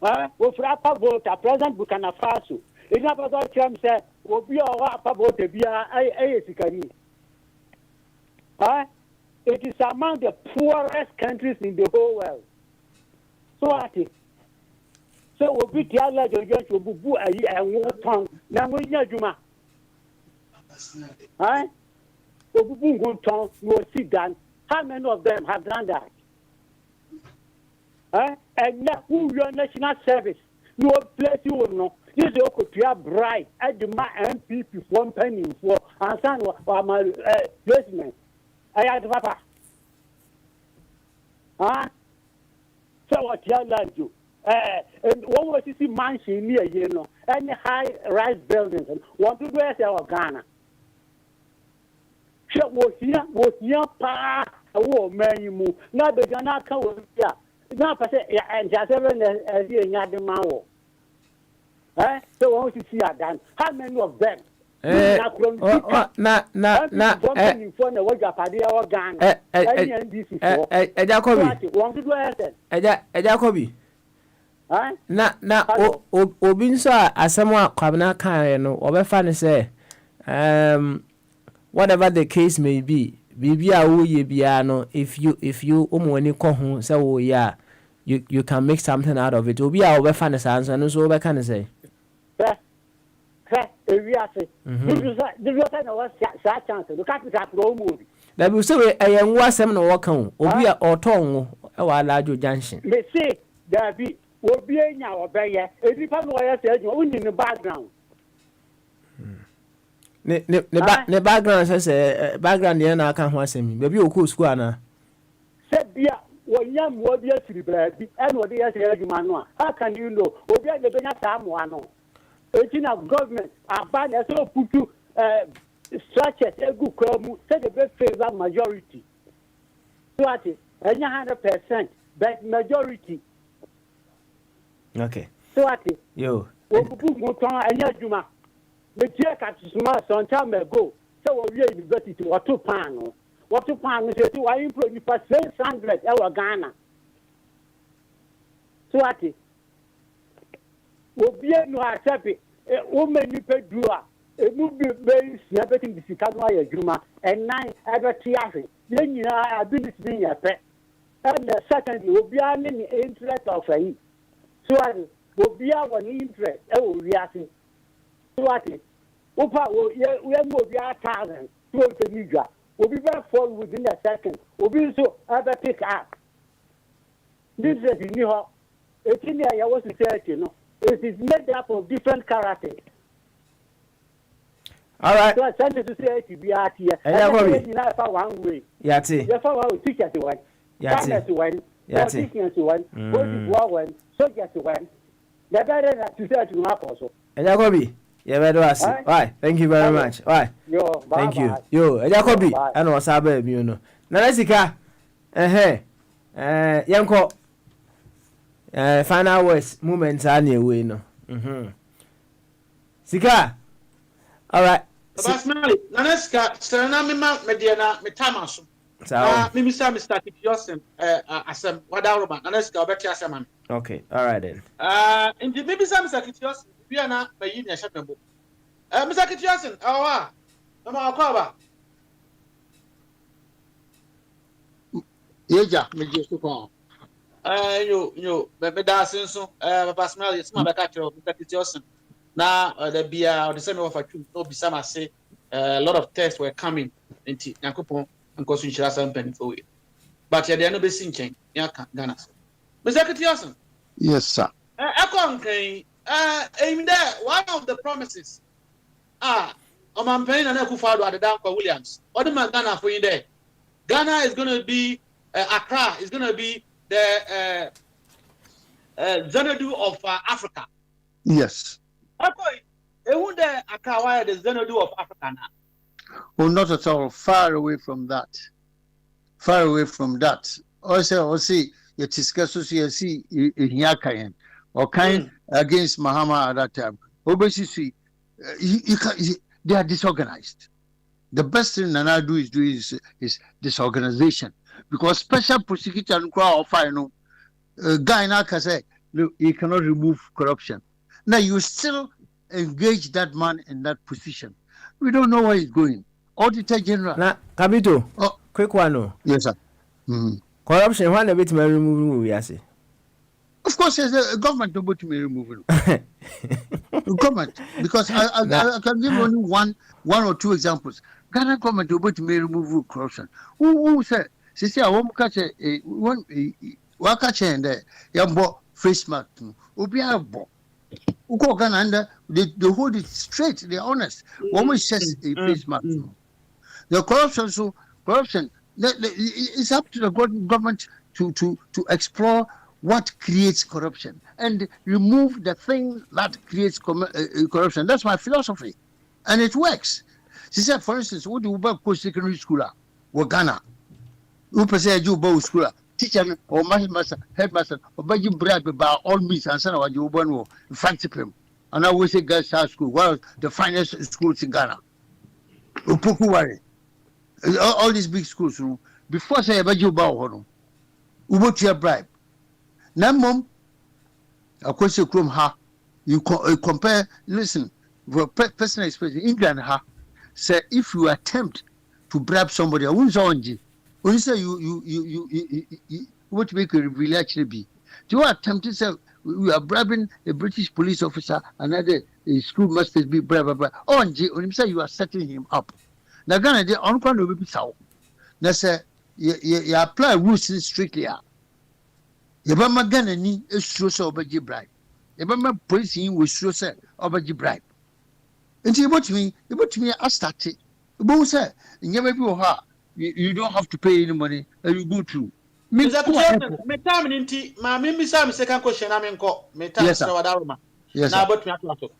Upper vote, a President Burkina Faso. It's not about Trump said, will be our upper vote to be it is among the poorest countries in the whole world. So what is so we'll be the other judge will boo a year and 1 tongue. Now we know Juma. Good tongue, no sit down. How many of them have done that? And now who your national service? No place you will know. This is a bright at the MPP 1 penny for and son or my placement. I had papa. So what you like you? And what was you see mansion near you know? Any high rise buildings and want to dress our Ghana. Shut was here, pa, a war, man, you move. Now the Ghana come here. Now, and just everyone as you had the mouth. So, what you see, done. How many of them? Jacobi. Na obi nso asem a kwabena kan no obefa ne say whatever the case may be bibia wo ye bia no if you omoni ko hu say wo ya you can make something out of it obi a obefa ne say no so obeka ne say that we say a young wasem no work on obi a oton e wa lajo junction me say there be obi enya obeye edipa no ya say you in the background ne background say background dey na aka ho asemi be bi oku school ana say bia wonyam wo bia siri bradi and wo dey say adwuma no how can you know obi a dey benya saamo ano ejina government aban so putu structures egu kwamu say the best favor majority so what enya 100% but majority. Okay. So what? Yo. Enya juma. Me tie ka tsuma some time ago. So we university what to pan. What to pan say to why improve ni pass 600 e Ghana. So what? Obi enu asepe o many pedua. E mu be sia betin disika no aye juma and 9 abeti ahe. Ye nyina ability be ye pe. And secondly, obi ani interest of yi. So obi a one interest e wo wiase. So what? Opa we mo obi 1,000 to the media. Obi be fall within a second. Obi so ever pick up. This is the new it's in here was society, no. It is made up of different characters. All right. So I send the society be out here. One way. Yati. Therefore, I will teach us one. Yati. One. Politicians one. Political one. Soldiers one. The better that society will have also. Jacobi. Yeah, very well. Why? Thank you very much. Why? Yo, thank you. Yo, Jacobi. I know what's happening, you know. Nalasika. Yanko. Final words, moments are near way, no. Sika. All right. Basmali, Naneska, Serenamima, Mediana, Metamaso. Mimisa, Mr. Kitiosin, Asem, Wadaroma, Naneska, Betty Asaman. Okay, all right then. In the Mimisa, Mr. Kitiosin, we are not by Union Shapabo. Mr. Kitiosin, Mama Akaba. Yeja, me just to call. Bedasin so, Basmali, it's my Bacatro, Mr. Kitiosin. Now, the beer, the same of a true, no, Bisama say, a lot of tests were coming into Yankopon and causing Shirasa penny for it. But they are no be sinking, Ghana. Mr. Kitiosin. Yes, sir. Aim there, one of the promises. I'm paying an Ekufado at the down for Williams. What am I Ghana for you there? Ghana is going to be, Accra is going to be the Xanadu of Africa. Yes. Okay. The Xanadu of Africa now. Oh, not at all. Far away from that. Far away from that. Also, it is see in Yakayan or kind against Mahama at that time. Obviously, they are disorganized. The best thing Nana do is disorganization, because special prosecutor and crowd final guy now can say, look, you cannot remove corruption. Now you still engage that man in that position. We don't know where he's going. Auditor General. Now, Kabito. Oh, quick one. No. Yes, sir. Corruption. One a bit may remove. Yes. Of course, as a government to put me removing. Government, because I can give only one or two examples. Ghana government to put me remove corruption. Who said? She said, "I won't catch a one. What catch in there? You bought face mask. Obi abo. Uko Ghana under they hold it straight. They're honest. One says a face mask. The corruption. It's up to the government to explore what creates corruption and remove the thing that creates corruption. That's my philosophy, and it works. She said, for instance, what do you go secondary school or Ghana? Who say you go school? Teacher or master, headmaster, or by you brag about all means and son of you born in front of him. And I always say girls' high school, one of the finest schools in Ghana. Upukuwari. All these big schools, before say about you bow, Ubo your bribe. Now, mom, of course, you come ha. You compare. Listen, for personal experience, England ha. Say if you attempt to bribe somebody, I won't say when you say you what make it really actually be. Do you attempt to say we are bribing a British police officer, another school master be bribed? When you say you are setting him up. Now, Ghana, they on can be so. Now, say you apply rules strictly. Yabama Ghana ni esuro sɛ ɔbɛgye bribe. Yabama police yi wɔ esuro sɛ ɔbɛgye bribe. Nti ebotumi astarte. Ebo sɛ nyɛma bi wɔ hɔ a you don't have to pay any money and you go through. Me time ninti ma me bisa me second question na me nko. Me time sɛ wadaroma. Yes. Na abotumi ato.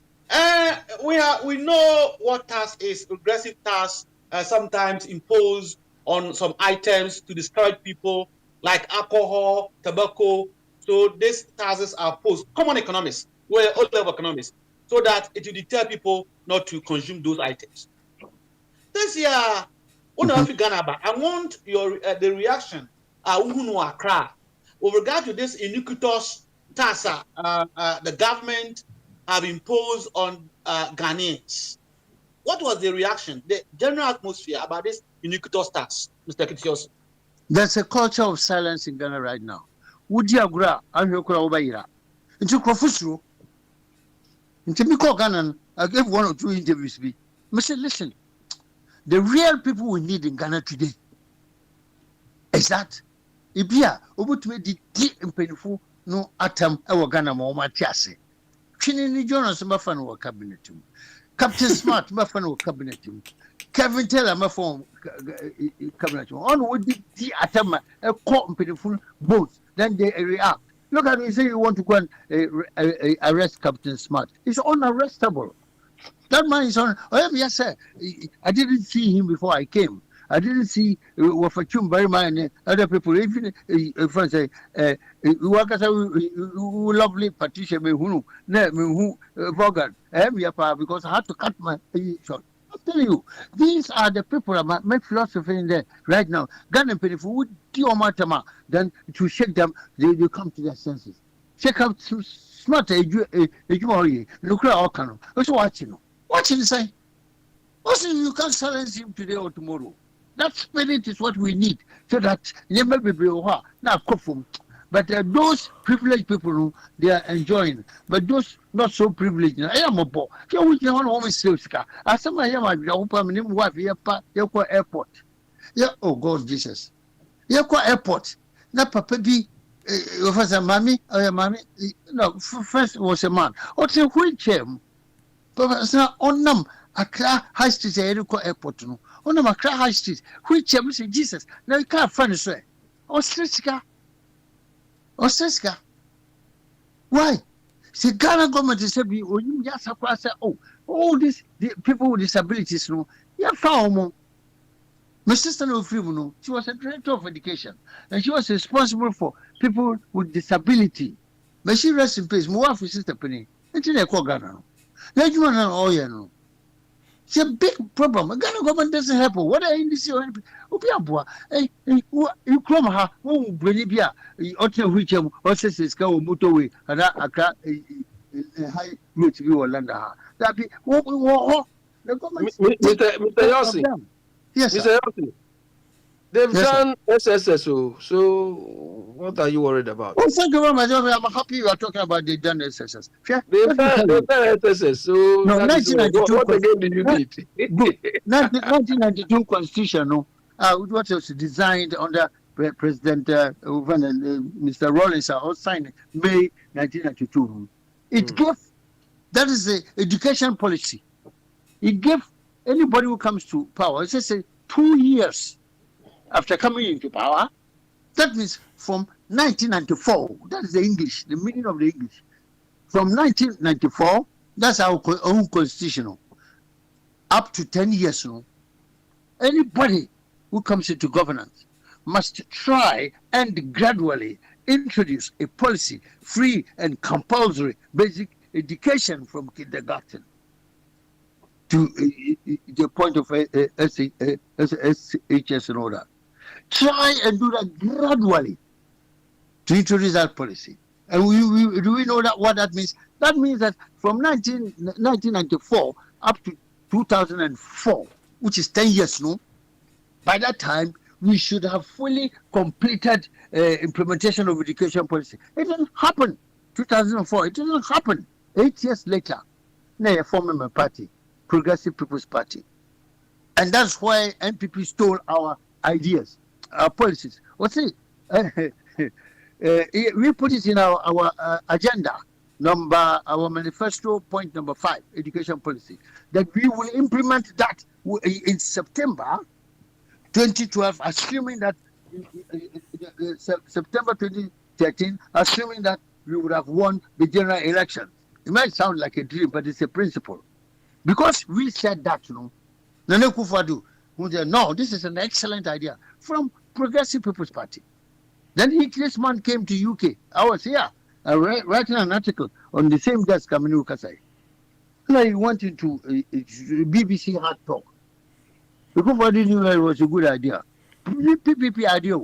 We know what tax is progressive tax sometimes imposed on some items to discourage people, like alcohol, tobacco. So these taxes are posed. Common economists, we're all-level economists, so that it will deter people not to consume those items. This year, I want your the reaction Accra with regard to this iniquitous tax the government have imposed on Ghanaians. What was the reaction, the general atmosphere about this iniquitous tax, Mr. Kitiosin? There's a culture of silence in Ghana right now. Would you agree? I'm here to Obaira. Into Profusro. Into Miko Ghana, I gave 1 or 2 interviews. I said, listen, the real people we need in Ghana today is that Ibia, Obutu did deep painful no atom our Ghana Moma Tiase. Chinini Jonas Mafan or cabinet. Captain Smart Mafan or cabinet. Kevin Taylor Mafan cabinet. On would the atom a court painful both. Then they react. Look at me, say you want to go and arrest Captain Smart. It's unarrestable. That man is on. Oh, yes, sir. I didn't see him before I came. I didn't see Wafachum Barima and other people. Even if I say, lovely Patricia Mehunu, Bogard, because I had to cut my short. telling you, these are the people that make philosophy in there right now. Ghana people would do matama, then to shake them, they come to their senses. Check out smart look at all kind. What's watching? Watching say, you can't silence him today or tomorrow. That spirit is what we need, so that never be now kofum. But those privileged people, they are enjoying. But those not so privileged, I am a boy. You want woman sales car. As some I am, I hope I'm in wife airport. Yeah, oh God, Jesus. Airport. Na papa bi was a mammy, no, first was a man. What's a wheelchair? Papa, it's not on them. Accra High Street, airport. No, on them Accra High Street. Wheelchair, Mr. Jesus. Now you can't find a say. Oh, Street Oseska. Why? The Ghana government is saying, oh, you just have to say, oh, all these people with disabilities, no, you found my sister no free, no. She was a director of education, and she was responsible for people with disability. But she rests in peace. My wife is sister Penny. Until they call Ghana. Let you know, oh, yeah, no. It's a big problem. The Ghana government doesn't help. What are in this? Hey, you come here. Oh, Benibia, Otter Wichem, Osses go motorway, and Accra high road to you or Landa. That be what we want. The government. Mr. Yossi. Yes, Mr. Yossi. They've done SSS, so what are you worried about? Oh, thank you very much. I'm happy you are talking about the done SSS. They've done SSS, so no, 1992. What again did you need? 1992 Constitution, no, what was designed under President Mr. Rawlings, was signed May 1992. It gave, that is the education policy. It gave anybody who comes to power, it's just 2 years after coming into power. That means from 1994, that is the English, the meaning of the English. From 1994, that's our own constitution, up to 10 years. Anybody who comes into governance must try and gradually introduce a policy free and compulsory basic education from kindergarten to the point of SHS and all that. Try and do that gradually to introduce that policy. And do we know that what that means? That means that from 1994 up to 2004, which is 10 years, no? By that time, we should have fully completed implementation of education policy. It didn't happen. 2004, it didn't happen. 8 years later, now forming a party, Progressive People's Party. And that's why NPP stole our ideas, our policies. What's it? We put it in our agenda, our manifesto point number 5, education policy, that we will implement that in September 2012, assuming that September 2013, assuming that we would have won the general election. It might sound like a dream, but it's a principle. Because we said that, Nana Akufo-Addo, who said, no, this is an excellent idea from Progressive People's Party. Then this man came to UK. I was here writing an article on the same desk, Kamini Kasai. And I went into BBC Hard Talk. Akufo-Addo knew that it was a good idea. PPP idea.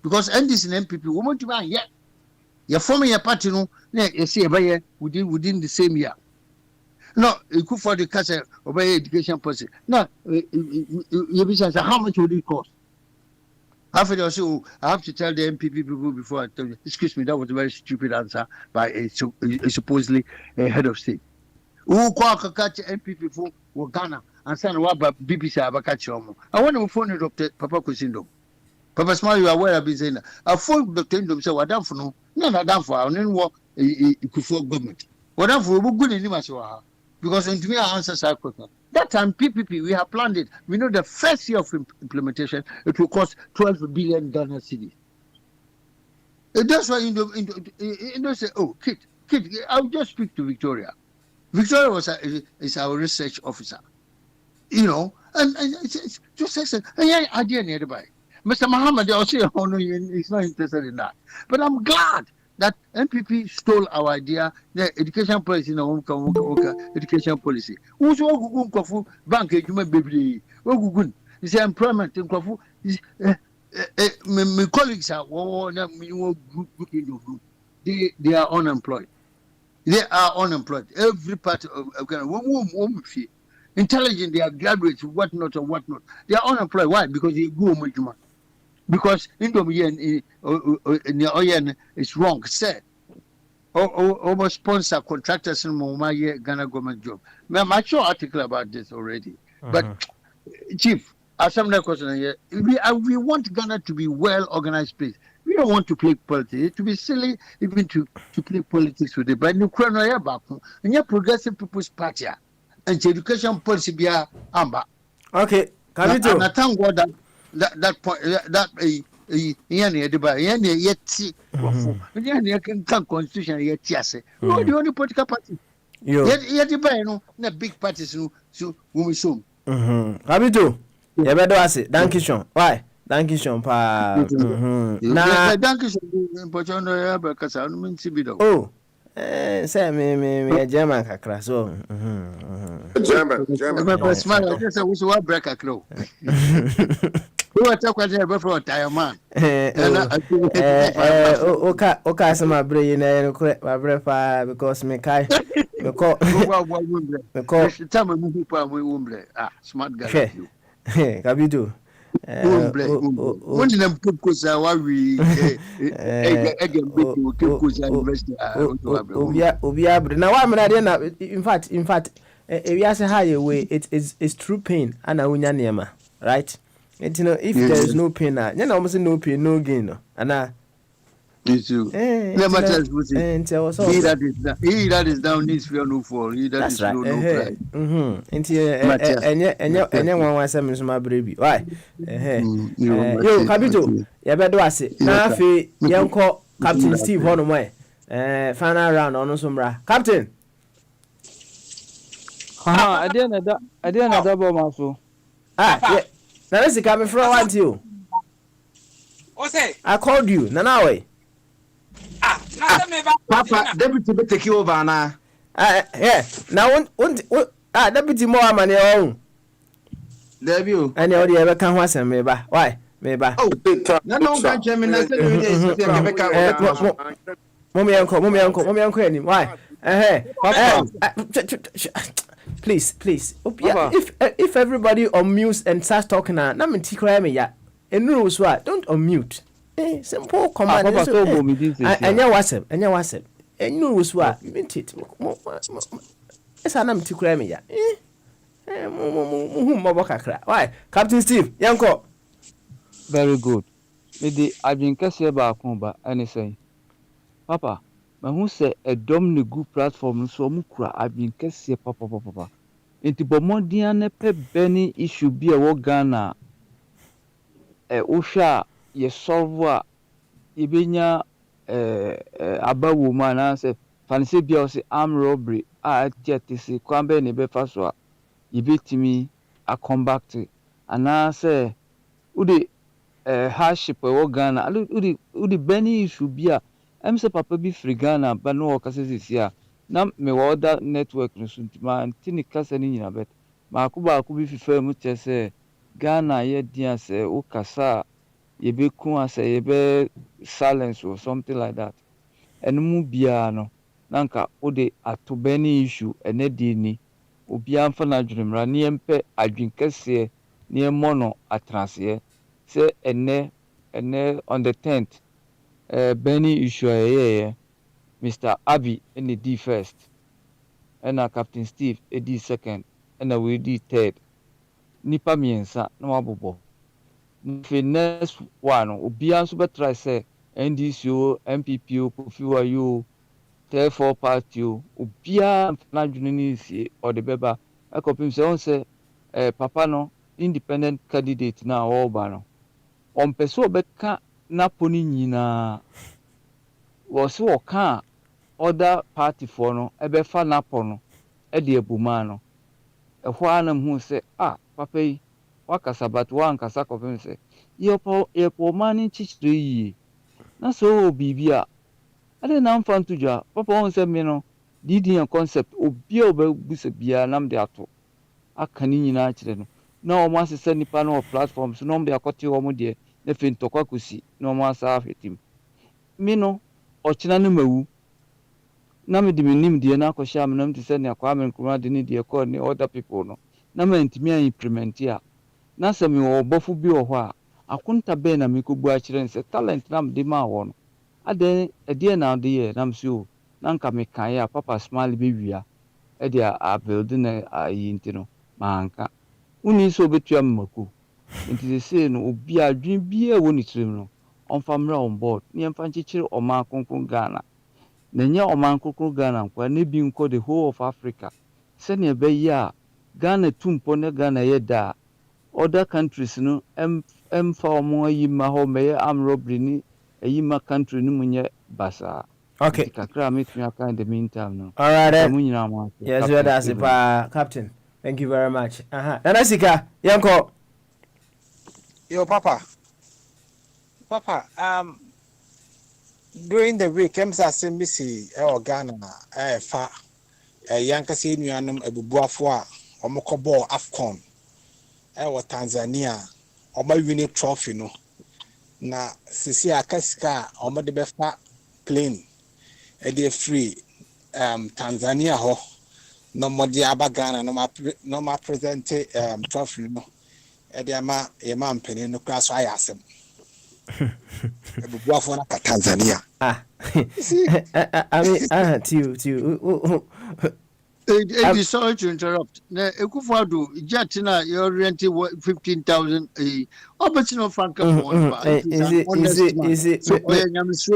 Because NDC and MPP, we want to buy, yeah. You're forming a party, you see, within the same year. No, Akufo-Addo Kasai obey education policy. No, you say, how much would it cost? After they also, I have to tell the MPP people before I tell you. Excuse me, that was a very stupid answer by a supposedly a head of state. Who call catch MPP for Ghana and send what BBC Abakachi. I want to phone Dr. Papa Kusindo. Papa Smile, you are aware I've been saying that. I phone Dr. Indom say, what done for no? No, done for. I don't work Kufuor government. What done for? We good in him because to me, our answers are quicker. That time, PPP, we have planned it. We know the first year of implementation, it will cost 12 billion Ghana cedis. That's why Indo say, oh, Kit, I'll just speak to Victoria. Victoria is our research officer. And it's just excellent. And idea nearby. Mr. Muhammad, they'll say, oh no, he's not interested in that. But I'm glad that MPP stole our idea, the education policy, no education policy. Who's all Kofu bank baby? Ogugun is employment in Kofu. My colleagues are they are unemployed. They are unemployed. Every part of intelligent, they are graduates, whatnot or whatnot. They are unemployed. Why? Because they go home. Because Indomie is wrong. Say, almost sponsor contractors in my Ghana government job. I'm sure article about this already. But Chief, as some question here, we want Ghana to be well organized place. We don't want to play politics. To be silly even to play politics with it. But you can't know about and your Progressive People's Party and education policy be amba. Okay, can you do? And I thank God that point that can constitution yet yes. No, the only political party. Yet the big parties so we soon. Can you do? Yeah, better was it. Thank you, Sean. Why? Thank you, Sean. Nah, thank you, Sean. Oh, say me, German kakra. So, German. Smile. I guess I was a break a crow. Who are talking about for a tire man? Okay, some my brain, my breath, because me kai. Me call. Smart guy. Kabidu. Now in fact we are say highway it's true pain and unya niema, right? And you know if there is no pain you know almost no pain no gain no and he that is down needs fear no fall. He that is low no cry. Enya one was some my baby. Why? Yo, Kabito, you better do it. Now, Yanko, Captain Steve, one of my final round on Sombra. Captain. I didn't know double muscle. Yeah. Now, let's see, coming from one to you. What's it? I called you, Nanawe. Papa, deputy be take you over now. Yeah. Now, deputy more money on. There you. And you ever can watch him, maybe. Why? Maybe. Oh, no, can't you mean I said Mommy, uncle, why? Please. If everybody unmutes and starts talking, now me cry me ya. And rules what? Don't unmute. Simple command. And your WhatsApp. And you rules what? Mint it. It's an empty cry me ya. Why? Captain Steve, Yanko. Very good. Maybe I've been here back home, but anything. Papa, who say a good platform so mukra I've been here, Papa. Into Bomodiane pe Benny issue be a Wogana. Usha ye solve Ibinya Abba woman answer fancy be armed robbery. Jetty Kwambe Nebe Faswa. Ibitimi a come back to and I say Udi hardship or Ghana Udi Benny should be a say papa be free Ghana but no workers is here. Now me order network no man tini kasa ni na bet makuba kubi fifa mu say Ghana ye dia say o kasa ye be kun say ye be silence or something like that. And mu bia no nanka odi ato Benny issue ene di ni obi amfa na adwumra ne yempe adwinkese ne mono atrase say ene on the 10th Benny issue Mr. Abi in the D first and Captain Steve D second and we D third nipa miensa na wabobo the next one obi anso betra say NDCO MPP Kofiwa you therefore party obia na adwene ni sie or the beba akopim say on say papa no independent candidate na oba no on peso obeka na poni nyina was oka other party for no ebefa na pono e de abuma no ehwo anam hu say papa yi wakasa but wan kasa kopim say yepo mani chichire yi na so bibia ade na mfa nto dwa papa won se me no didi concept obi obabusa bia nam de ato aka ni nyina kire no na omo asese nipa no platforms no de akote omo de na fe ntokwa kosi na omo asa afetim me no ochina no mawu na me de menim de na akɔhya am nam te se ne akwa me nkuma de ne de call ne other people no na me ntimi an implement ya na se me wo bɔfo bi wɔ hɔ a akonta bɛn na me kobu akire nse talent na me de ma wɔ no ade ɛdeɛ na ade yɛ nam so na nka me kan ya papa smile be wia ɛde a build na ayi ntino manka uni so betua mmako nti se no obi adwen bia wɔ ne tirim no ɔmfa mra on board ne mfa nkyekere ɔma konkon Ghana na nya ɔma konkon Ghana kwa ne bi nko the whole of Africa se ne be ya Ghana tumpo ne Ghana yɛ da other countries no emfa ɔmo ayi ma hɔ mɛyɛ arm robbery ni ayi ma country no munye basa. Okay. In the meantime, no. All right. Yes, that's it, Captain. Thank you very much. Nanasika, Yanko. Yo, Papa. During the week, I'm saying, Missy, Ghana, fa, Yankasi, Nuanum, Ebubuafua, Omokobo, Afcon, Tanzania, my winning trophy, no. Na sisi akasika omo de befa plane e dey free Tanzania ho no mo de abagana no ma present trophy no e dey ma e ma mpeni no kra so ayasem e bubuafo na Tanzania I mean to sorry to interrupt. Ekufado Jatina you rented 15,000 a opportunity of francophone. Is it so Mr.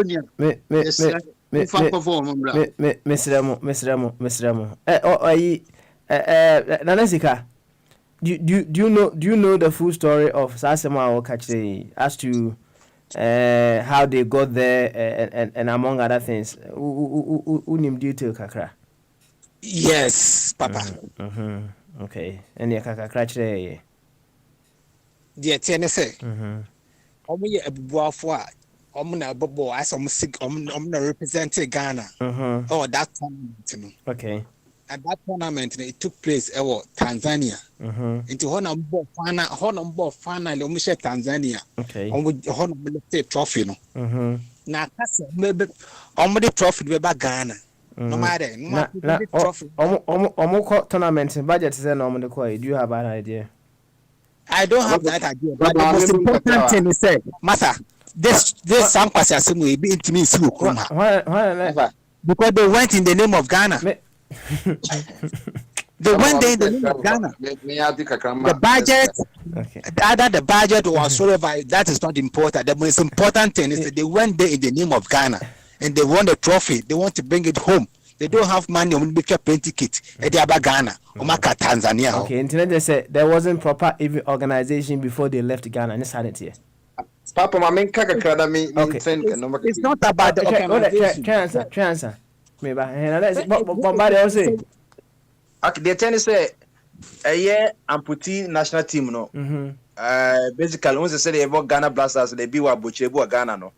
Nanasika, do you know the full story of Sasema or Kachre as to how they got there and among other things? Unim detail kakra. Yes, Papa. Okay. And you can catch there. Dear Tennessee. Omo ye ebubuafo a omo na bobo as omo sig omo na represent Ghana. Oh, that tournament, no. Okay. And that tournament, it took place in Tanzania. Into Honambo final, omo share Tanzania. Okay. Omo take trophy, no. Na kase maybe omo the trophy be ba Ghana. No matter. Omo tournament budget is no the quite. Do you have an idea? I don't have that idea. But the most important thing is that, Master, this some question will be intimate. Because they went in the name of Ghana. They went there in the name of Ghana. The budget, either the budget or whatsoever, that is not important. The most important thing is that they went there in the name of Ghana. And they won the trophy. They want to bring it home. They don't have money on make a plane ticket. They are Ghana, Tanzania. Okay, internet they said there wasn't proper even organization before they left Ghana. It's sanity. Papa, my main kakra me. It's not about the organization. Transfer. Maybe. Bombarded also. Okay, the tennis say a year amputee national team no. Basically, once they say they have Ghana Blasters, they be what Buchebu Ghana no.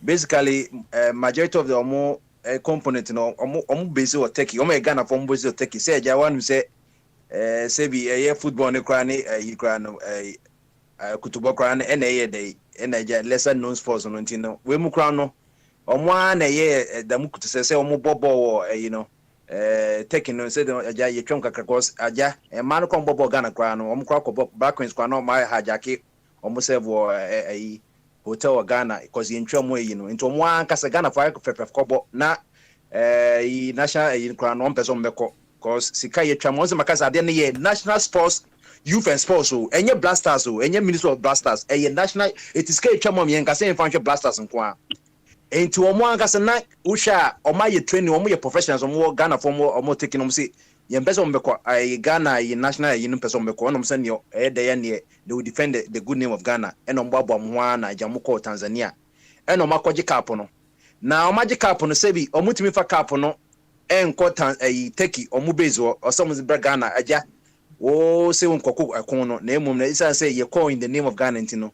Basically, majority of the more component, you know, omu base or Turkey, omu Ghana from base or Turkey. Say, Jawan who say be a year football ne krani, Ukraine, kutubo krani, and a year day, and a lesser known sports on Tino. We mukrano, one a year, the muku to say omu bobo or you know, taking no say aja ye chonka kakos aja, a man come bobo Ghana krano, omu backwards krano, my hajaki, omu sevo a hotel Ghana because in Chomwe, you know, into one Casa Ghana for Kobo na national in crown 1 person meko because Sikaye Chamos Macasa then national sports youth and sports so any blasters so any minister of blasters a national it is K Chamom and Casa Fancher blasters and kwa into one Casa na Usha or my training or more professionals or more Ghana for more or more taking them see Yempeso Meko I Ghana in national in person Meko send you they will defend the good name of Ghana and on Babo Mwana Jamuko Tanzania and on Makoji Capono. Now Magic Capono Sebi or Mutimifa Capono and Cotan a Teki or Mubezo or someone's Ghana Aja. Oh, say Koku Akono, name is I say you call in the name of Ghana Tino.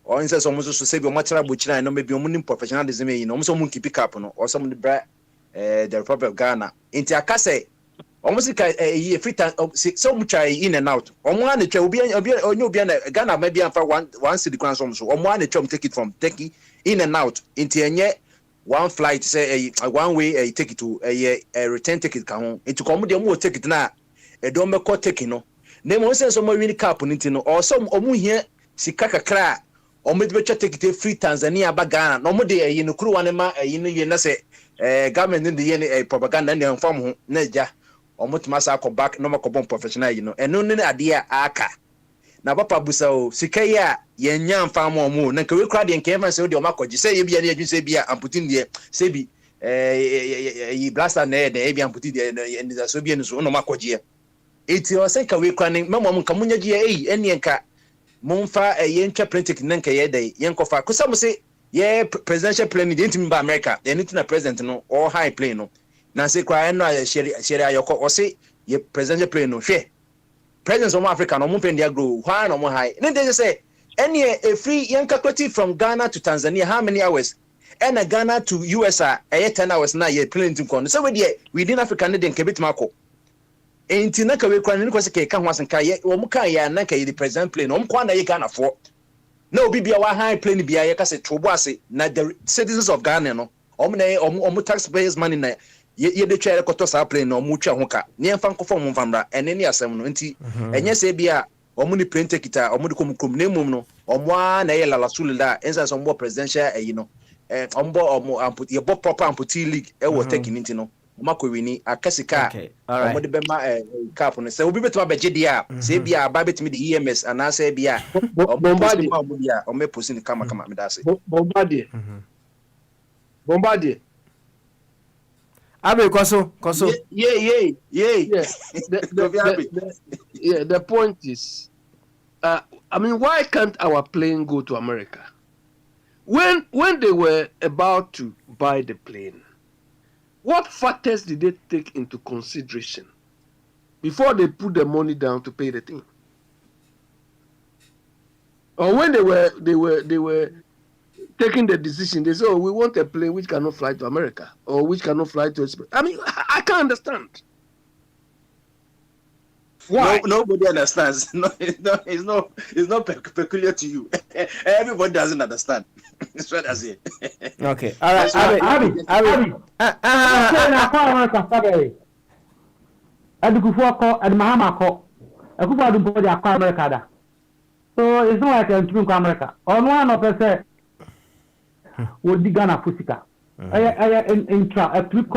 or in says almost to say your material butcher and no maybe omunim professionalism in almost someone keep pick up no or some the bra the Republic of Ghana into akase almost a year free time so much in and out on one the will be Ghana maybe for one city crown so on one the take it from Turkey in and out into one flight say a one way a ticket to a return ticket can into come the more ticket na a don't make taking no name one sense of more really cap no or some omu here sika kakra o me be take free Tanzania ba Ghana no mo de no kru wane ma ye na say government in the ye propaganda na inform ho na ja o mo tuma sa back no makobon professional eno ne ade a aka na papa busa o sika ya ye nya mfam o mo na ka we kra de nke fa say o de o makoji say ye bia na adwun say bia amputin de say bi yi blaster na de e bia amputin de ni so bia no so no makoji eti o say ka we kra ne memo mo ka munya ji eni enka monfa yentwa politic nanka ye dey yenkofa kusam say ye presidential plane dey ntimi ba America anything na president no or high plane no na say kwa no share ayoko o say ye presidential plane no hwe presidents of Africa no mo pen dia grow why no mo high then they say any a free yenka from Ghana to Tanzania how many hours and Ghana to US 10 hours na ye plane tim kon so we dey within Africa ne den kebit mako enti na ka we kwan ne kwase ka ho asenka ye wo mu kan ya na ka ye the president plane wo mu kwan na ye Ghana for na obi bia wa high plane bia ye ka se trobo ase na the citizens of Ghana no omu taxpayers money na ye de twa rekoto sa plane no omu twa ho ka ne emfa nkofo mu mfamra ene ne asem no enti enye se bia omu ni plane ticket omu de komkom na emum no omu na ye lala sulida ensa so mbo presidential no omu amput ye bo proper amputi league e wo take ninti no makowini akasika omode be ma cap no se obi betuma beje dia se bia ba betumi de EMS ana se bia bombardie ma omudia o me posi ni kama me da se bombardie abe koso yeah the point is I mean why can't our plane go to America when they were about to buy the plane? What factors did they take into consideration before they put the money down to pay the thing? Or when they were taking the decision, they said, "Oh, we want a plane which cannot fly to America or which cannot fly to." I mean, I can't understand. Why? Nobody understands. No, it's not peculiar to you. Everybody doesn't understand. That's what I say. Okay. All right. Abi. So it's not like a dream America. On one of us would be Ghana Fusika. A trip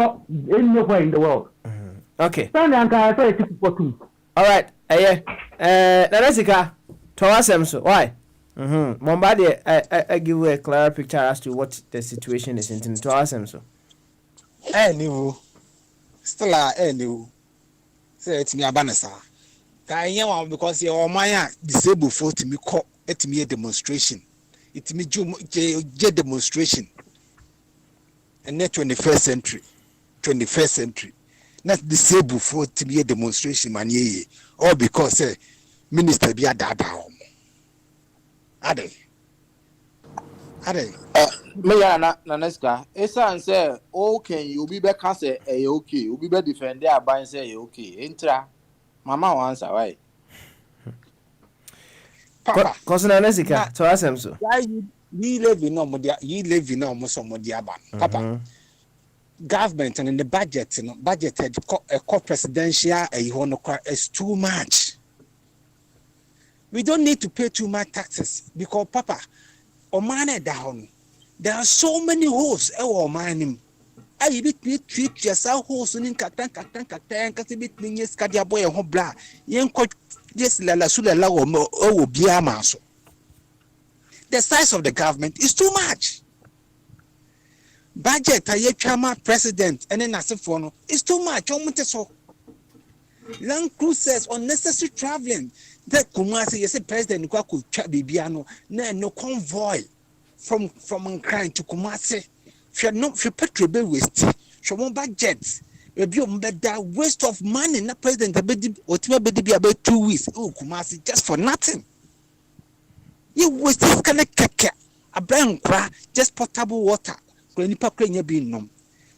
anywhere in the world. Okay. All right. Nanesika, Tawasem so why? Mombadi, I give you a clear picture as to what the situation is in Tawasem so. Anyway, still anyway. Say it's me abanasa. Kaya because your maya disabled for to me call it me a demonstration. It me J demonstration. And then 21st century. Not disabled for to be a demonstration man ye all because minister be a dada ade me ya na neska esa say okay you be can say okay you be defend their ban say okay intra mama answer why papa cause na nesika to asem so you live in no somebody aban papa government and in the budget had a presidential is too much. We don't need to pay too much taxes because papa Omane down there are so many holes Omanim. I bit treat yourself holes in katan kasi bit yes kadia boy and blah yen coach yes la sula o biama so the size of the government is too much. Budget a chama president and then for no it's too much. So long cruises, unnecessary traveling. That Kumasi you say president Kwaku Chabibiano no convoy from Ukraine to Kumasi. If petrol be waste, so budget. That waste of money, not president or be about 2 weeks. Oh Kumasi just for nothing. You was this kind of keke. A brand cra, just potable water. When you pack your bean nom.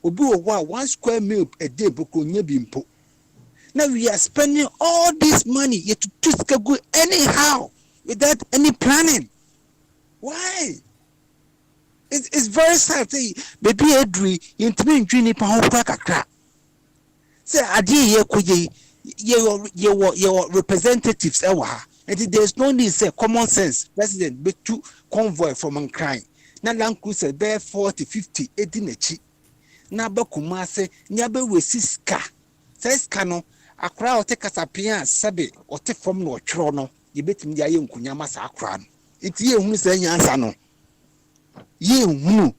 Obi wa 1 square meal a day boko nye bimpo. Now we are spending all this money yet to just go anyhow without any planning. Why? It's very sad. Say, baby Edri, you intimi dream pa ho kakra. Say ade ye koye your representatives ewa. And there's no need say common sense. President be to convoy from Ukraine. Na land cruiser bear 40, 50, 80 nechi. Na ba kumase nya be we siska. Says kano akra o te kasapia sabe o te from no twro no. Ye betimi ya ye nkunya masa akra no. Iti ye hunu say nyansa no. Ye hunu.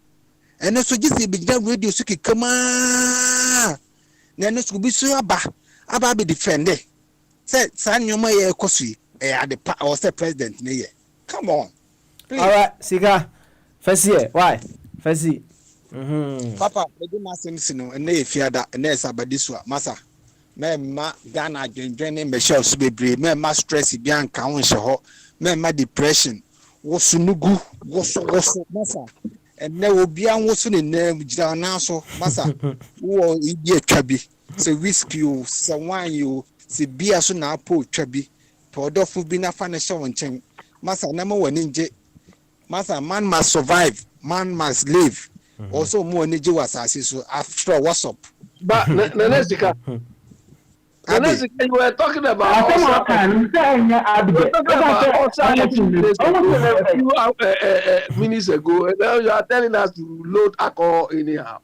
Ene so gisi be radio so kekama. Na no so bi so aba be defend. Say san nyoma ye ekosu at the or say president ne ye. Come on. Please. All right, Sika. First year. Why? First year. Papa, we do not sense no and ne fiada and ne sabadiswa masa. Me ma Ghana dwen me show so bebre me ma stress bi anka won hye ho me ma depression wo sunugu wo so masa and ne obi an wo so ne nam gira na so masa wo ibi atwa bi se whiskey you se wine you se bia so na apo atwa bi podofo bi na fa ne hye won chen masa na ma wani nje masa man must survive man must live also mo ni je wasase so after what's up but Nanesika you were talking about minutes ago, and now you are telling us to load alcohol anyhow.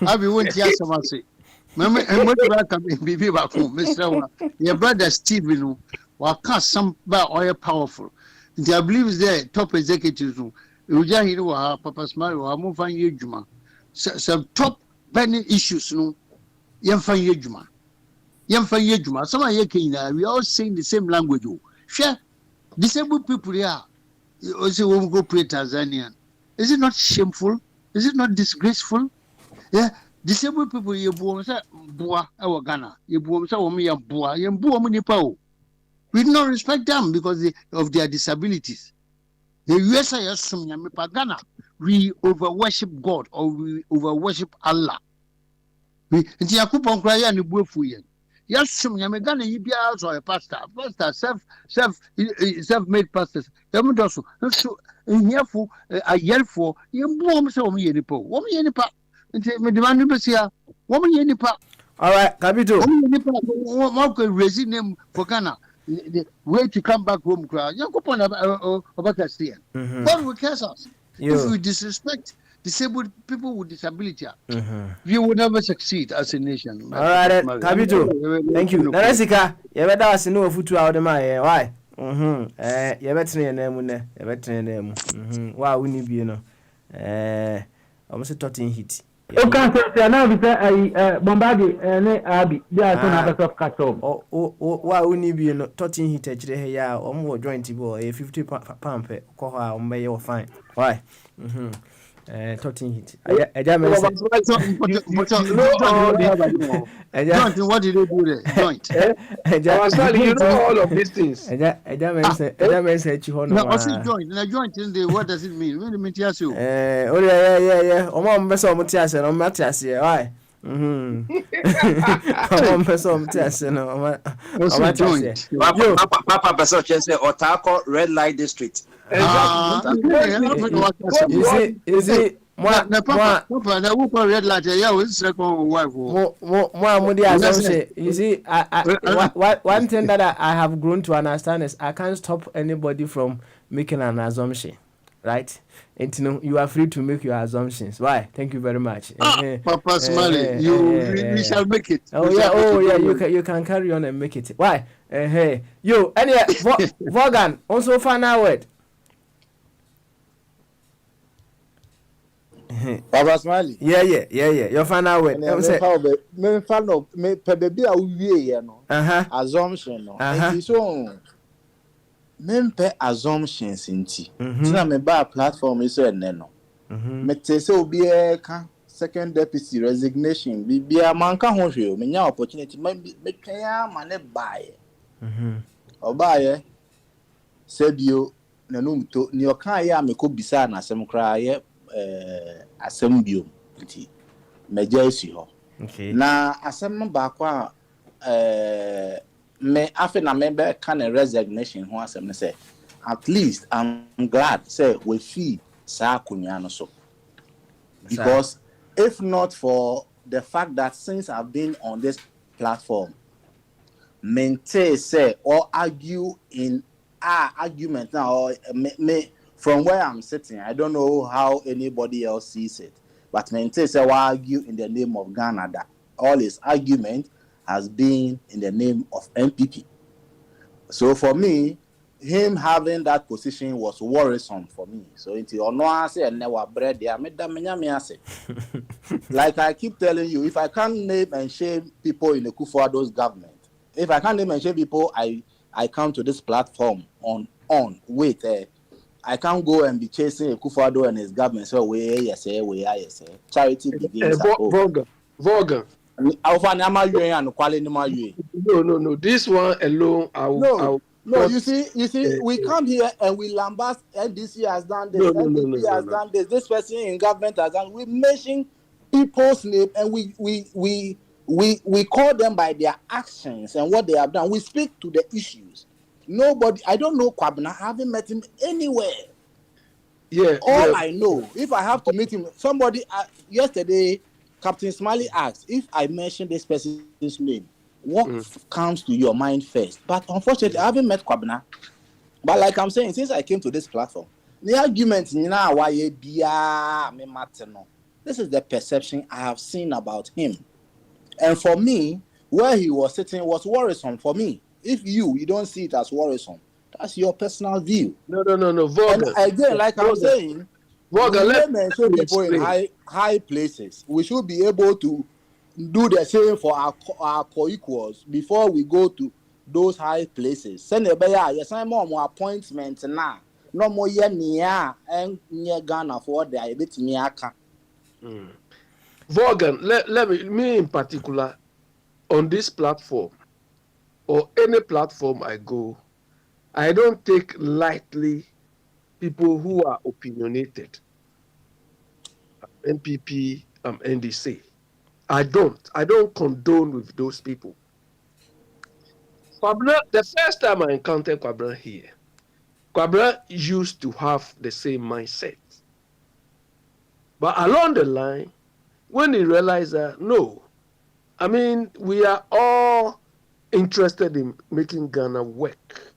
Abi won't hear someone say. Mama, and what about be back home, Mr. Your brother Steve, you know, waka some oil powerful. I believe is there top executives. Uja hiri wa Papa Smile wa mo fan ye djuma. Some top burning issues no yem fan ye djuma. Some ye Kenya, we all saying the same language. Share disabled people here. Also won't go pray Tanzanian. Is it not shameful? Is it not disgraceful? Yeah, disabled people ye buo sa bua ewa Ghana. Ye buo sa womi ya bua. Ye buo mo nipa o. We do not respect them because of their disabilities. The USA Ghana, we over worship God or we over worship Allah. We nti yakupon kra ya ne buafu yen. Yasum nyame Ghana yi bia also a pastor self-made pastors. Dem do so nhiafo ayelfo yembuom se wo ye nipa. Wo ye nipa. Nti me demand be sia. Wo ye nipa. All right, Capito. Wo ye nipa. Wo ko raise name for Ghana. The way to come back home, crowd. God will curse us. If we disrespect disabled people with disability, we will never succeed as a nation. All right, Kabito. Thank you. Nanesika, you better ask no futu out of my why? You better name. You better name. Why we need you know? Almost 13 hit. Okay, so now we say Bombardier and Abi. They are going to have a soft cut off. Why we need you know 13 hit here? Yeah, or more joint boy, 50 pump. Call her on your fine. Why? 13 hit. What did they do there? Joint. You know all of these things. No, joint. Joint in the what does it mean? When mean yes you. Oh yeah. Mom be so mutias and Matthias here. Why? Mom be so mutias no. Joint. Papa be so say Otako red light district. Is it Papa, red light. Yeah, we second wife. You see, one thing that I have grown to understand is I can't stop anybody from making an assumption, right? And you are free to make your assumptions. Why? Thank you very much. Papa Smiley, we shall make it. You can carry on and make it. Why? You, anyway, Vaughan, also final word. Papa Smiley. Yeah. Your final word. Me baby a we no. Assumption no. It so me assumptions inti. Na me ba platform is no. Me te se obi e ka second deputy resignation. Bibia manka ho hwe. Menya opportunity me twa ma ne bae. Obaye sebio nanum to ni okan ya me ko bisa na asem kra ye asem bio nti meja esi ho. Na asem no ba kwa me afi na me be kan resignation ho asem ne say at least I'm glad say we fee sa akonya no so. Because if not for the fact that since I've been on this platform, maintain say or argue in argument now or me from where I'm sitting, I don't know how anybody else sees it, but maintain say we argue in the name of Ghana that all his argument has been in the name of MPP. So for me, him having that position was worrisome for me. So until I say never bread there, like I keep telling you, if I can't name and shame people in the Kufuor's government, if I can't name and shame people, I come to this platform on wait, I can't go and be chasing Kufuor and his government. So yes, charity begins at home. Vorgan. No. This one alone, No, you see, we come here and we lambast. NDC has done this. NDP has done this. This person in government has done. We mention people's name and we call them by their actions and what they have done. We speak to the issues. Nobody. I don't know Kwabena. I haven't met him anywhere. All I know, if I have to meet him, somebody yesterday, Captain Smiley asked if I mention this person's name, what comes to your mind first? But unfortunately, I haven't met Kwabena. But like I'm saying, since I came to this platform, the argument this is the perception I have seen about him. And for me, where he was sitting was worrisome for me. If you don't see it as worrisome, that's your personal view. No. Vorgan. And again, like I'm saying, Vorgan, let me show people in high places. We should be able to do the same for our co-equals before we go to those high places. Send a yes, I'm more appointments now. No more near and near Ghana for the bit near. Vorgan, let me in particular on this platform or any platform I go, I don't take lightly people who are opinionated. NPP, NDC. I don't condone with those people. Kwabena, the first time I encountered Kwabena here, Kwabena used to have the same mindset. But along the line, when he realized that, no, I mean, we are all interested in making Ghana work,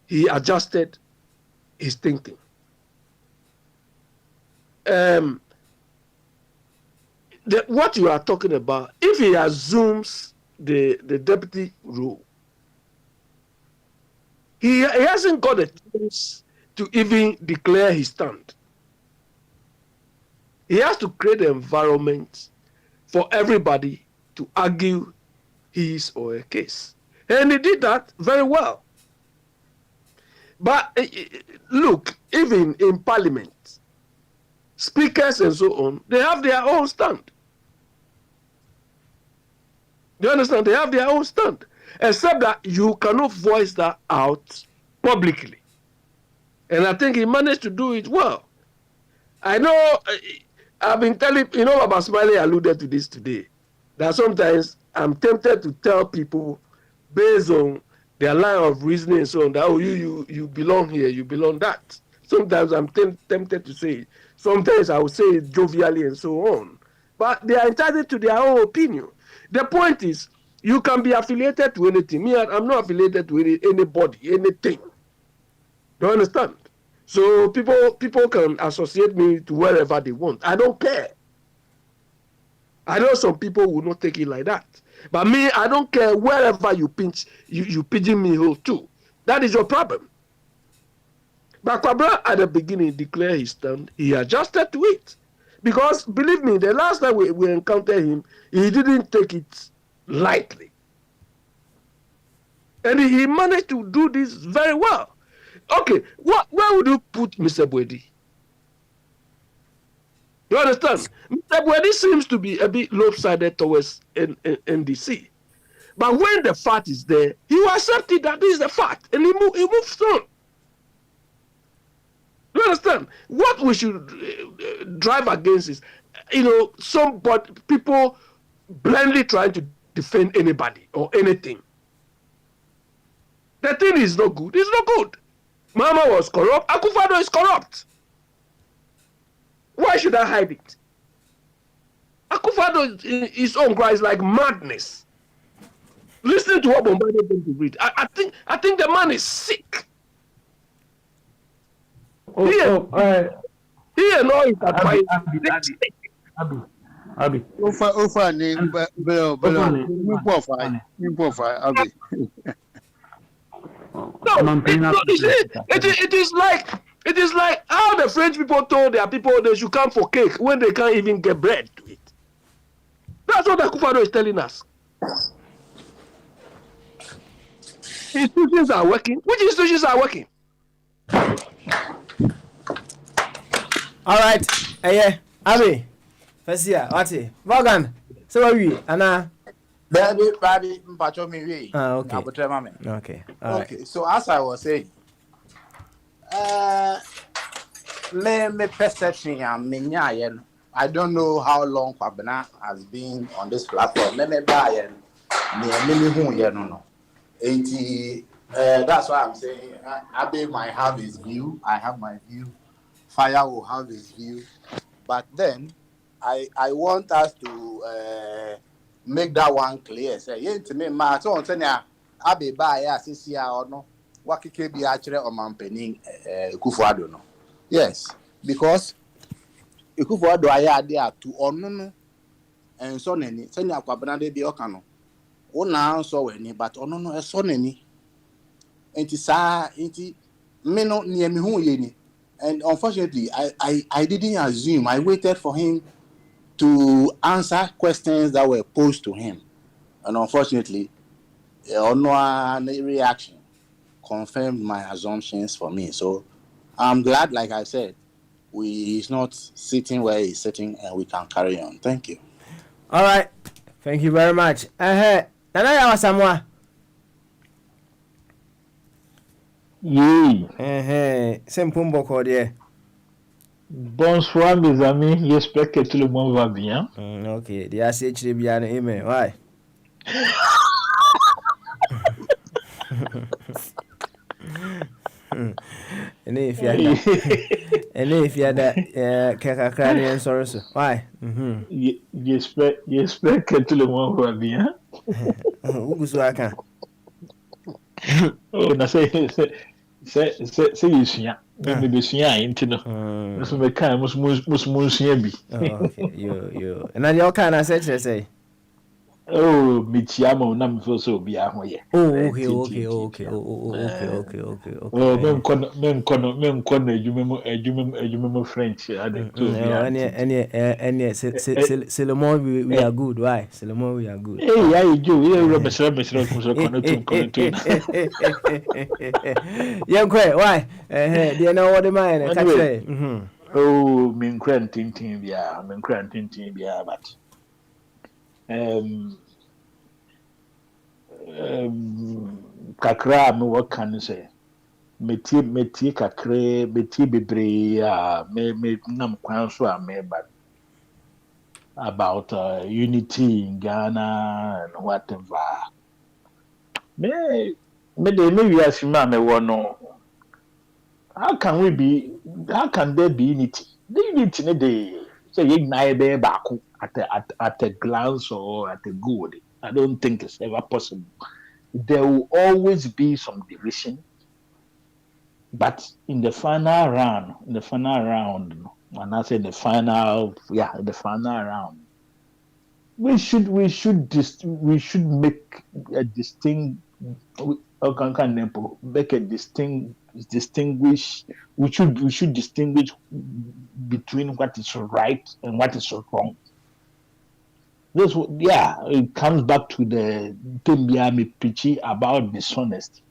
he adjusted his thinking. What you are talking about, if he assumes the deputy role, he hasn't got a chance to even declare his stand. He has to create an environment for everybody to argue his or her case. And he did that very well. But look, even in parliament, speakers and so on, they have their own stand. Do you understand? They have their own stand. Except that you cannot voice that out publicly. And I think he managed to do it well. I know, I've been telling, about Smiley alluded to this today, that sometimes I'm tempted to tell people based on their line of reasoning and so on, that, oh, you belong here, you belong that. Sometimes I'm tempted to say it. Sometimes I will say it jovially and so on. But they are entitled to their own opinion. The point is, you can be affiliated to anything. Me, I'm not affiliated to anybody, anything. Do you understand? So people can associate me to wherever they want. I don't care. I know some people will not take it like that. But me, I don't care wherever you pigeon me hole too. That is your problem. But Kwabena at the beginning declared his stand. He adjusted to it. Because believe me, the last time we encountered him, he didn't take it lightly. And he managed to do this very well. Okay, where would you put Mr. Bwedi? You understand? Mr. Buhari seems to be a bit lopsided towards NDC. But when the fact is there, he will accept it that this is the fact, and he moves on. You understand? What we should drive against is, people blindly trying to defend anybody or anything. The thing is not good. It's not good. Mama was corrupt. Akufo-Addo is corrupt. Why should I hide it? Akufo-Addo is on ground is like madness. Listen to what Bombay is going to read. I think the man is sick. He and all his advice. Abi. Ofa ni belo. Abi. No, it is like how the French people told their people they should come for cake when they can't even get bread to eat. That's what Akufo-Addo is telling us. Institutions are working. Which institutions are working? All right. Yeah. Abi. First year. What's it? Morgan. So are we? Anna. Baby, okay. Okay. Okay. So as I was saying, me perception I don't know how long Kwabena has been on this platform. Me buy no. That's why I'm saying Abe might have his view. I have my view. Fire will have his view. But then I want us to make that one clear. Say, to me, ma so on Abe ba ya sisi ya ono wakike bi achire omampeni Akufo-Addo no. Yes, because Akufo-Addo aya ade atu onu no enso nani senya Kwabena de bi oka no. Una so weni but onu no eso nani. Enti me no near me hu ye ni. And unfortunately, I didn't assume. I waited for him to answer questions that were posed to him. And unfortunately, no reaction confirmed my assumptions for me. So I'm glad, like I said, he's not sitting where he's sitting and we can carry on. Thank you. All right. Thank you very much. Nana yawa samwa. Sempumbo Cordier. Bonsoir mes amis, j'espère que tout le monde va bien. Ok, il y a assez de bien aimé, ouais. And if you had that Kakakani sorry, why? J'espère que tout le monde va bien. Oh, na say you me be suya into no. So me kan mus suya bi. Okay, yo. And then your kind of say. Oh, Michiamo nam feel so be a hoye. Oh, okay. Oh, men kono ejumemo French ade to be. Any Solomon we are good, why? Solomon we are good. Hey, yeah, you do. You rubber kono to. Yeah, why? Do you know what the man catch say? Oh, men cranting bia, but kakra me what can you say meti kakre meti bebre me nam kwan so but about unity in Ghana and whatever me we asima me wono how can there be unity? The unity ne dey say ignite be baako at a glance or at a good. I don't think it's ever possible. There will always be some division, but in the final round, and I say the final round, we should make a distinguish. We should distinguish between what is right and what is wrong. It comes back to the Tembiami preaching about dishonesty.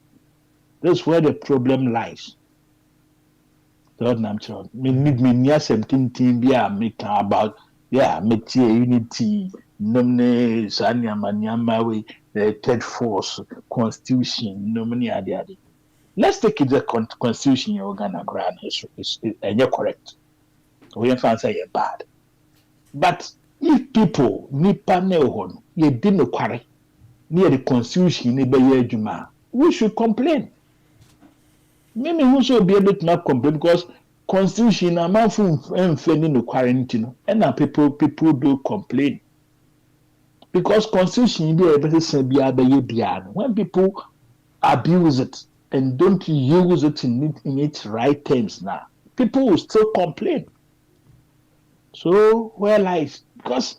That's where the problem lies. Lord Namcho, me need me near 17 be a make about, yeah, metie unity, nomne, Sanya Manyama, the third force, constitution, nomine adi. Let's take it the constitution you're gonna grant is and you're correct. We can't say you're bad. But if people nipa ne hon, ye didn't quarry near the constitution, we should complain. Maybe who should be able to not complain because constitution amount from any no quarantine and now people do complain because constitution be able to say when people abuse it and don't use it in its right terms now people will still complain. So where lies because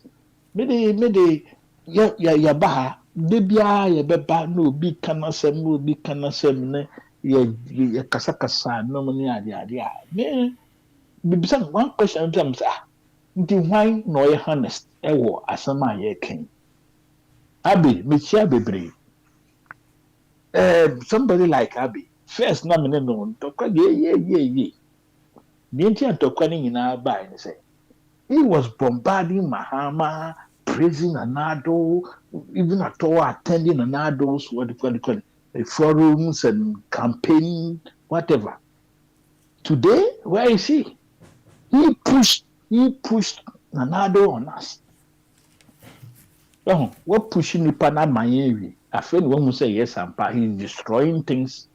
maybe ya baha de bia ya beba no bi kana sem ne ya kasa no mani ade me bibisa one question am say nti why no ye honest e wo asama ye ken abi me chia bebre somebody like abi first na me no tokwa ye ni nti antokwa ni nyina ba ni say he was bombarding Mahama, praising Anado, even at all attending Anado's what do you call it, forums and campaigning, whatever. Today, where is he? He pushed Anado on us. Oh, what pushing the Pana Miami? I feel when we say yes, he's destroying things.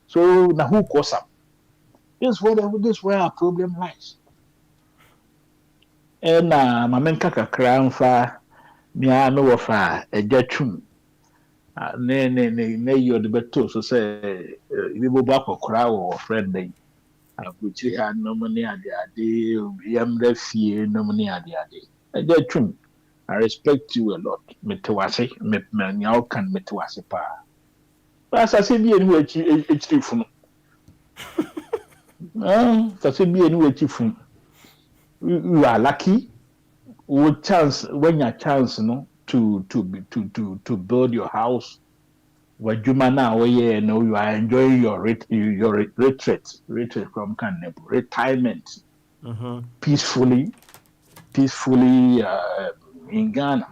So now who cause up? This is where our problem lies. Na mamenka kakra mfa mia no wofa ejatwum ne yo de beto so say ibi bobo akokora wo friend dey abuchi ha no mani ade yamra fie no mani ade ejatwum. I respect you a lot metewase me nyao kan metewase pa asa se bi eni we echi funu sa bi eni we echi funu you are lucky with chance when your chance no to build your house what you now no you are enjoying your retreat from retirement peacefully in Ghana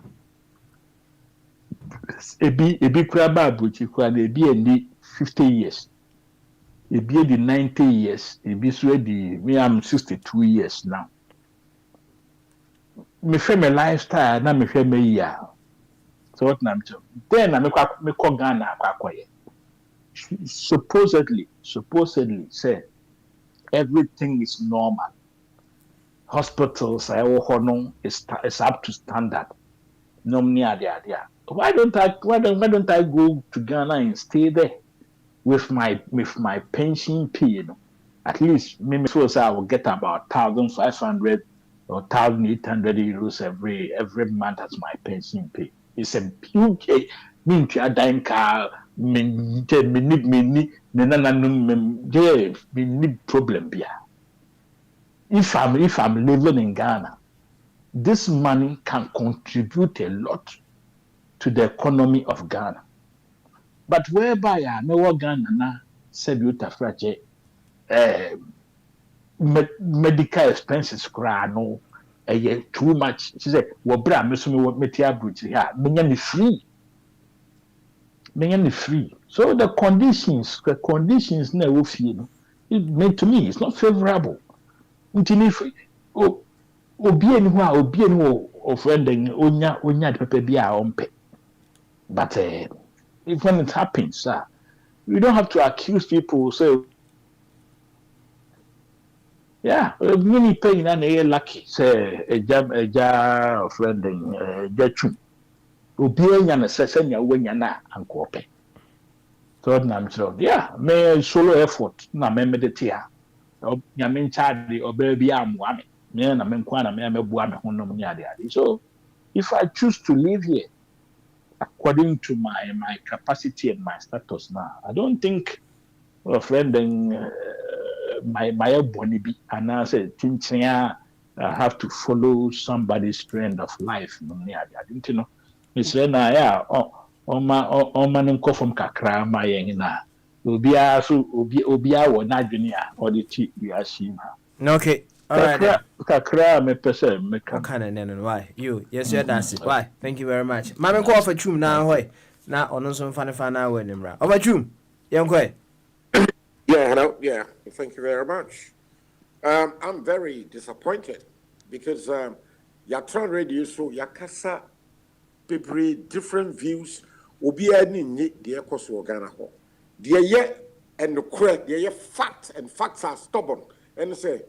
ebi kura babuchi kura ebi endi 50 years ebi endi 90 years ebi so endi me am 62 years now. Me frame my lifestyle na me frame me year. So what na me then na me call Ghana akwaye. Supposedly say everything is normal. Hospitals is up to standard. No ade. Why don't I go to Ghana and stay there with my pension pay, you know? At least maybe so I will get about 1,500 or 1,800 euros every month as my pension pay. It's a huge mean to a dime car, me need problem here. If I'm living in Ghana, this money can contribute a lot to the economy of Ghana. But whereby I know Ghana na said you to medical expenses no too much. She said, "Well, bra, me so me metia bruchi ha, me free." So the conditions na we feel to me it's not favorable. Ntini free. Obi eni ho offending onya de pepe bia ompe. But if when it happens, you don't have to accuse people. So yeah, many pain and a lucky say a offending jachum. Obi enya na sesenya wenya na ankope. So na so yeah, me solo effort na me meditate ha. Nyame nchade obabi amwa me. Me na me nkwa na me bua me honom ni ade. So if I choose to live here according to my capacity and my status now, I don't think offending my body be and I say I have to follow somebody's trend of life. I didn't Miss Rena, yeah, man from kakra my na Obia so obia wo na dwene a odi ti wiase ha. Okay. All right then. Kakra me pese me kan. What kind of name? Why? You. Yes, yeah, that's it. Why? Thank you very much. Mama call for chum now, hoy. Now on some funny now when him ra. Over chum. Young boy. Yeah, hello. Yeah, thank you very much. I'm very disappointed because Yatran Radio so Yakasa people different views will be any dear Koso Ghana ho. Dear yet and the correct, dear fact and facts are stubborn. And say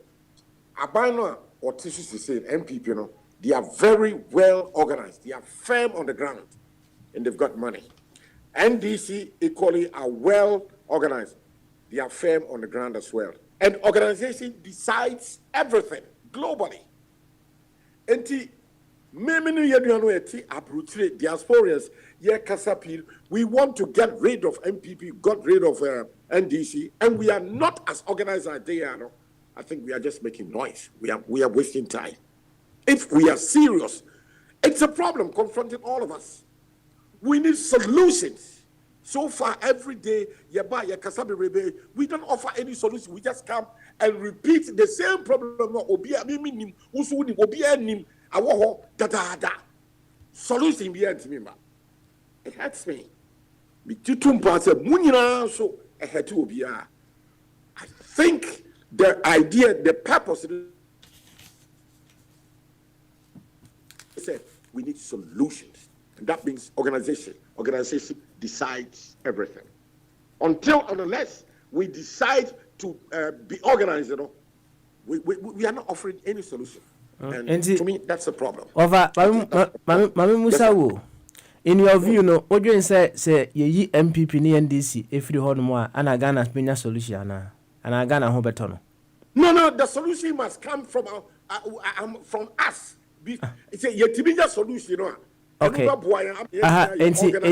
Abano or Tissus is saying MPP, you know, they are very well organized, they are firm on the ground, and they've got money. NDC equally are well organized. They are firm on the ground as well. And organization decides everything globally. Enti memenu yeduano eti abrutre diasporans ye kasapil. We want to get rid of MPP, got rid of NDC, and we are not as organized as they are. No? I think we are just making noise. We are wasting time. If we are serious, it's a problem confronting all of us. We need solutions. So far, every day, we don't offer any solution. We just come and repeat the same problem. Solution it hurts me. I think the idea, the purpose, we need solutions. And that means organization. Organization decides everything. Unless we decide to be organized, you know, we are not offering any solution. And to me, that's a problem. Over, Mami Musa, in your view, no, what you say ye MPP ni NDC if you hold more, and I Ghana been a solution, and I Ghana home better. No, the solution must come from us. It's a yet solution, you know. Okay. Properly, and then to get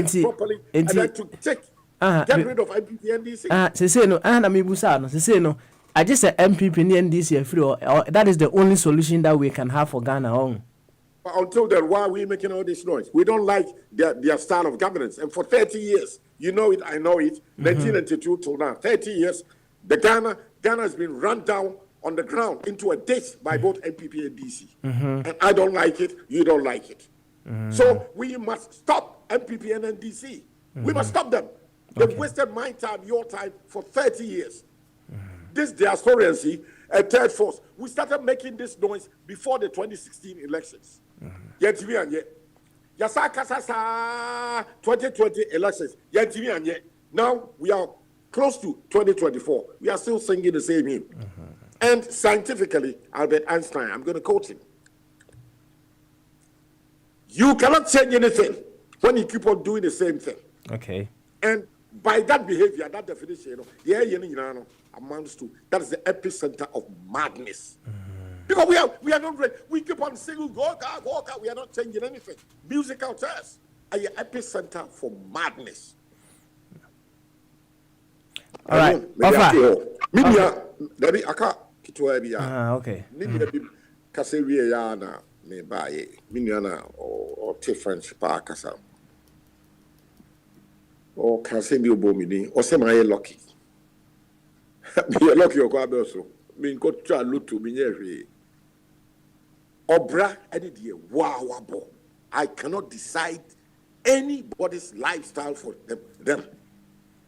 rid of MPP NDC. Say no, and Amibusa, say no. I just say MPP and NDC free. That is the only solution that we can have for Ghana on. But until then, why are we making all this noise? We don't like their style of governance. And for 30 years, you know it, I know it, 1992 till now, 30 years, Ghana has been run down on the ground into a ditch by both MPP and DC. And I don't like it, you don't like it. So we must stop MPP and NDC. We must stop them. They've wasted my time, your time for 30 years. This diasporancy, a third force. We started making this noise before the 2016 elections. Yet 2020 elections. Now we are close to 2024. We are still singing the same hymn. And scientifically, Albert Einstein, I'm going to quote him. You cannot change anything when you keep on doing the same thing. Okay. And by that behavior, that definition, amounts to, that is the epicenter of madness. Because we are not ready. We keep on singing, go, we are not changing anything. Musical chairs are the epicenter for madness. All right. Okay. Me buy miniana or French park or can say me obomini or say my lucky. Be lucky or go so. Mean go try look to me every Obra any dear wow. I cannot decide anybody's lifestyle for them.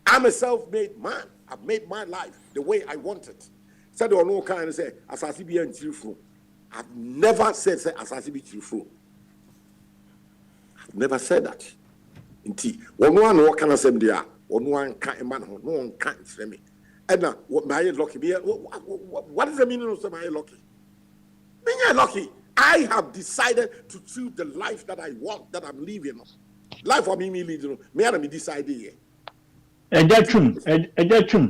I'm a self-made man. I've made my life the way I want it. Said or no kind of say as I see be and I've never said Asasi be truthful. I've never said that. Indeed, one can say there, one can't man, no one can't say me. And now, what my lucky be? What is the meaning of my lucky? Being lucky, I have decided to choose the life that I want, that I'm living. Life for me leading. Me and me decide here.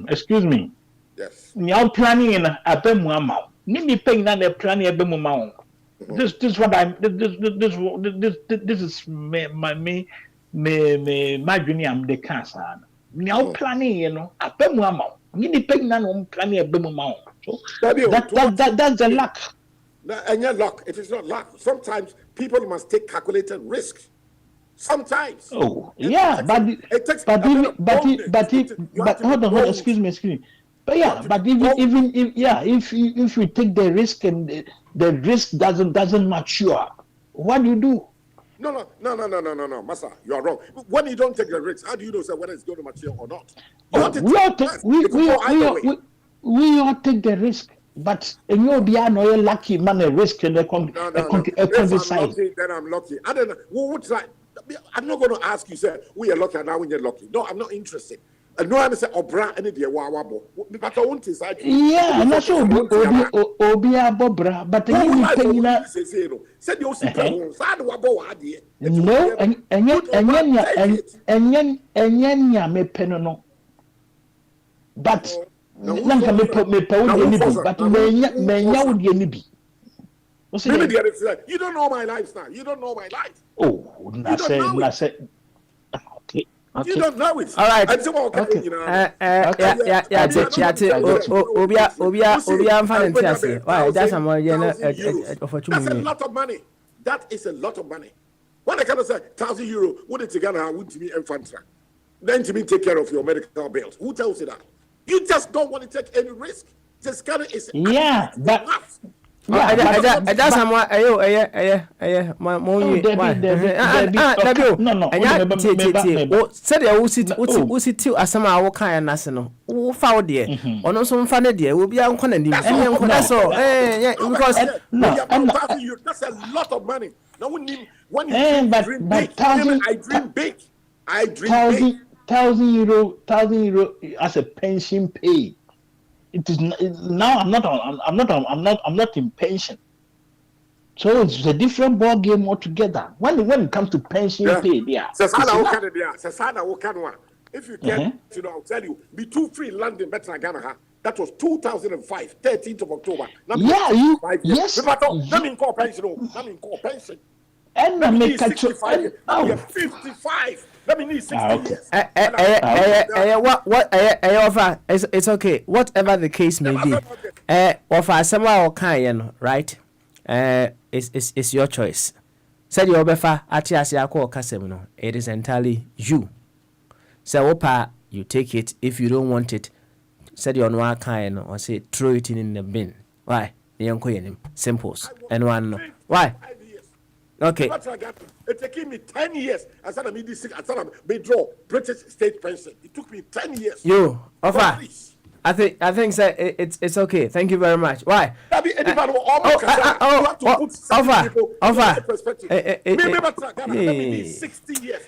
Excuse me. Yes. Now planning in a Bemuama. Nini paying that the plan here Bemumao. This what I'm this is my junior am the cancer. Now planning, you know, a Bemuama. Nini paying that on plan here Bemumao. So that's the luck. And your luck, it is not luck. Sometimes people must take calculated risks. Sometimes. Oh, yeah, It takes a bit of boldness. But hold on, excuse me. But yeah, but if you take the risk and the risk doesn't mature, what do you do? No, Master, you are wrong. When you don't take the risk, how do you know whether it's going to mature or not? We all take the risk, but you'll be lucky man a risk and If I'm lucky, then I'm lucky. I don't know. What's like? I'm not going to ask you, say, we are lucky and now we're lucky. No, I'm not interested. And no, I'm saying, Obra, any day, but I won't decide. Yeah, and that's all. Obia Bobra, but you pay that. Said you see, sad wabo idea. No, and me penono. But Lanka me but you don't know my lifestyle. You don't know my life. Oh, okay. You don't know it. All right. And so, okay. That's a lot of money. That is a lot of money. When I kind of say €1,000, what it together, would to be infantry. Then to me take care of your medical bills. Who tells you that? You just don't want to take any risk. This kind of is but that's someone said you sit as some our kind national. Who found there? Or no, some funny dear will be on Conan. That's all. Because that's a lot of money. Now, when you dream big, I dream big. I dream big. €1,000 as a pension pay. It is now. I'm not in pension, so it's a different ball game altogether. When it comes to pension pay, if you can, I'll tell you, be 2 free London better than Ghana. That was 2005, 13th of October. Yes. Let me call pension. And let me need 65. You're 55. Let me need 60 years. What offer? It's okay. Whatever the case may be. Offer someone kind, right? It's your choice. Said your befa atiasia ko kasem. It is entirely you. So opa, you take it. If you don't want it, said your no kind or say throw it in the bin. Why? Simples. And one. Why? Okay. It took me 10 years. I said I made this. I said I withdraw British state pension. It took me 10 years. You offer. I think sir, it's okay. Thank you very much. Why? Offer. Let me need 60 years.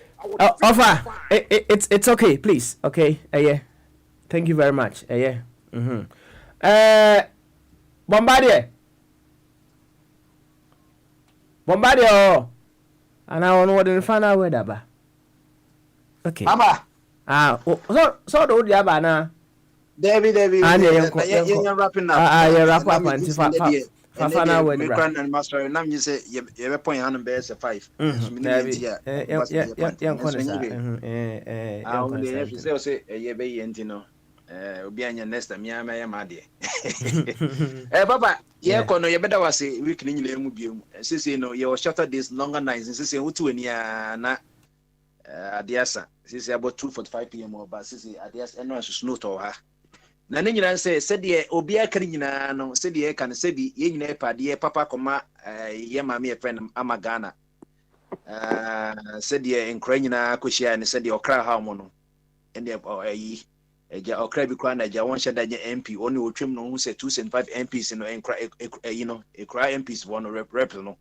Offer. It's okay, please. Okay. Yeah. Thank you very much. Yeah. Bombardier. And I want to find out where that ba. Okay. Mama. So do the abana. David. And you're wrapping up. You're wrap up and Fafana where the grand and master. Now you say you're point on bears 5. Obianya nesta miama ya made baba ye kono ye beda wase week ni nyile mu biom sisi no ye shorter days longer nights sisi hutu ani na adiasa sisi about 2:45 PM ba sisi adiasa eno aso snow to ha na ne nyina se de obia kari nyina no se de kan se bi ye nyina pa de papa koma ye mama ye friend amagana se de enkra nyina koshia ne se de okra ha mo no ende ayi eja okra bi kwa na ja won sheda nya MP oni otwem no hu se 275 MPs no enkra ekra MPs won rep no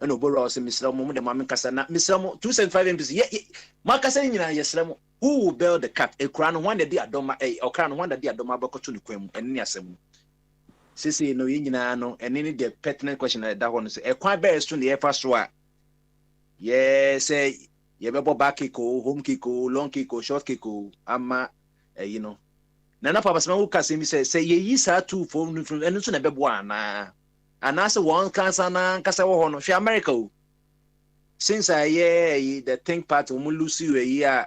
eno bolo se misra mo de mame kasa na misra mo 275 MPs ye makasa nyina yesra mo who will build the cap ekra no one de adoma okra no one de adoma bakoto ni kwam enne asem sisi no nyina no enne ni the pertinent question that ho no se ekwa bear so ne efa so a ye say ye bebo back kick home kick long kick short kick Nana papa sama uka se mi say ye yi sa two for enu so na bebo ana se one cancer na kasa wo ho no hwe America o since the think part o mu lucy we a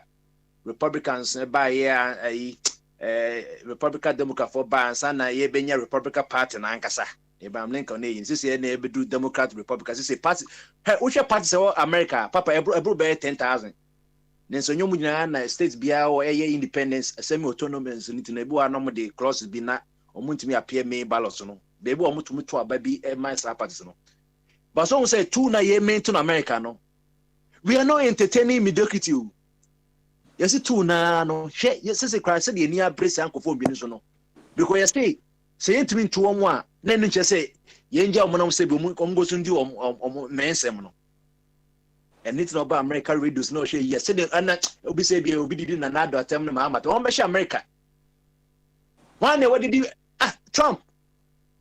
Republicans ba Republican Democrat for ba ansa na ye benya Republican Party na nkasa Abraham Lincoln ne say say na do Democrat Republican say party which party say America papa ebro be 10,000 nenso nyomu nyina na states bia o independence semi autonomy nti na ebi wa no de crosses bi na omuntimi appear me ballot no bebi omutumi to aba bi my parties no but so say two na ye main to America no we are not entertaining mediocrity. Yes, two na no she yes say cry say the near brace ankofo bi so no because you say you ntimi to omo a na no che say ye nja omo na say bi omo so ndi omo mensem no and it's not about America reduce no she yes say ana obi say bi obi didi na na do atem no ma amata omo be America one what did Trump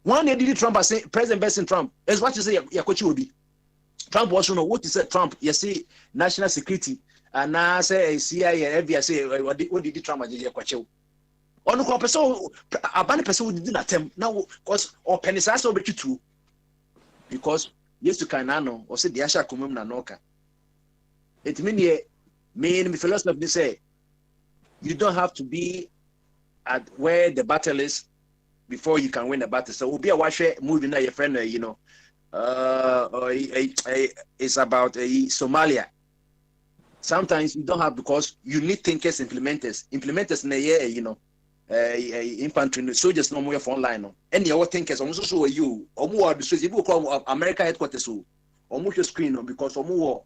one day did Trump say President President Trump is what you say yakochi obi Trump was no what you say Trump you say national security and now say CIA FBI say what did Trump aje yakochi onu ko person abani person we did atem now cause or penisa so be true because yes to kan no or say the asha komum na noka it mean ye me philosophy say you don't have to be at where the battle is before you can win the battle. So we'll be a watch movie now your friend you know it's about Somalia. Sometimes you don't have because you need thinkers, implementers in the year, you know, infantry soldiers no more front line no. Any other thinkers almost so you or more the streets you call America headquarters so almost screen no because more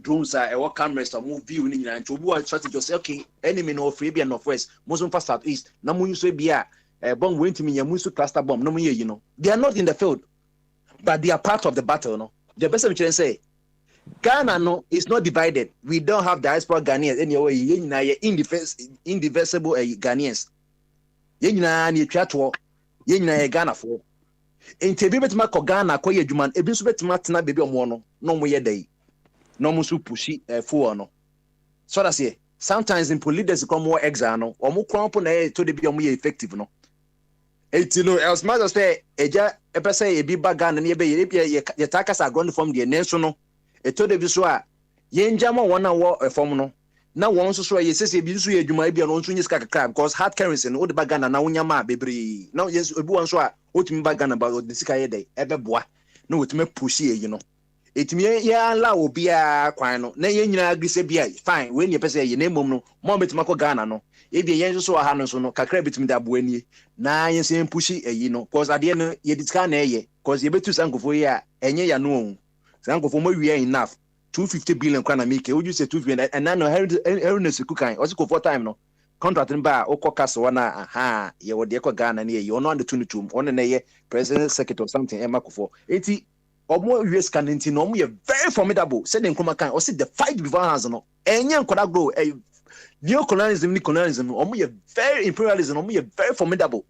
drones are cameras or move view in and to what strategy say okay enemy no free be north west most fast south east na mu use be bomb went to me yamusu cluster bomb no you know they are not in the field but they are part of the battle no the best we say Ghana no is not divided. We don't have diaspora Ghanaians anyway. Indivisible Ghanaians. Yenina ni twato. Yenina Ghana for. Enti bi betima ko Ghana ko ye dwuman. Ebi so betima tena bebi omo no mo ye dai. No mo so pushi for no. So that's it. Sometimes in leaders come more exile no. Omo kwampo na to de bi omo ye effective no. Enti no else matter say eja epese e bi ba Ghana na ye takasa ground from the nation no. Eto de bi so a yenjama wona wo efom no na won so so ye sese bi so ye dwuma bi no nso nyiska kakra because hard currency no wo de ba Ghana na wonyama bebre na yes obi won so a otimi ba Ghana ba de sika ye dey ebeboa na wotime push ye yi no etimi ya la obi a kwan no na ye nyina agrise bi a fine we ne pese ye na emom no mo betima ko Ghana no e bi ye so ha no so no kakra bitimi da boa nie na ye se push yi no because ade no ye diska na ye because ye betu sankofo ye a enye ya no Sanko for more enough 250 billion kwana make would you say 250 and now Ernest Kukan also for time no contract ba oko kasa wana aha ye wo de ko Ghana na ye ono and 22 on na ye president secretary or something emakofo eti omo US canenti no omo ye very formidable said in Kuma kan o say the fight before hands no enye nkoda grow neo-colonialism ni colonialism omo ye very imperialism omo ye very formidable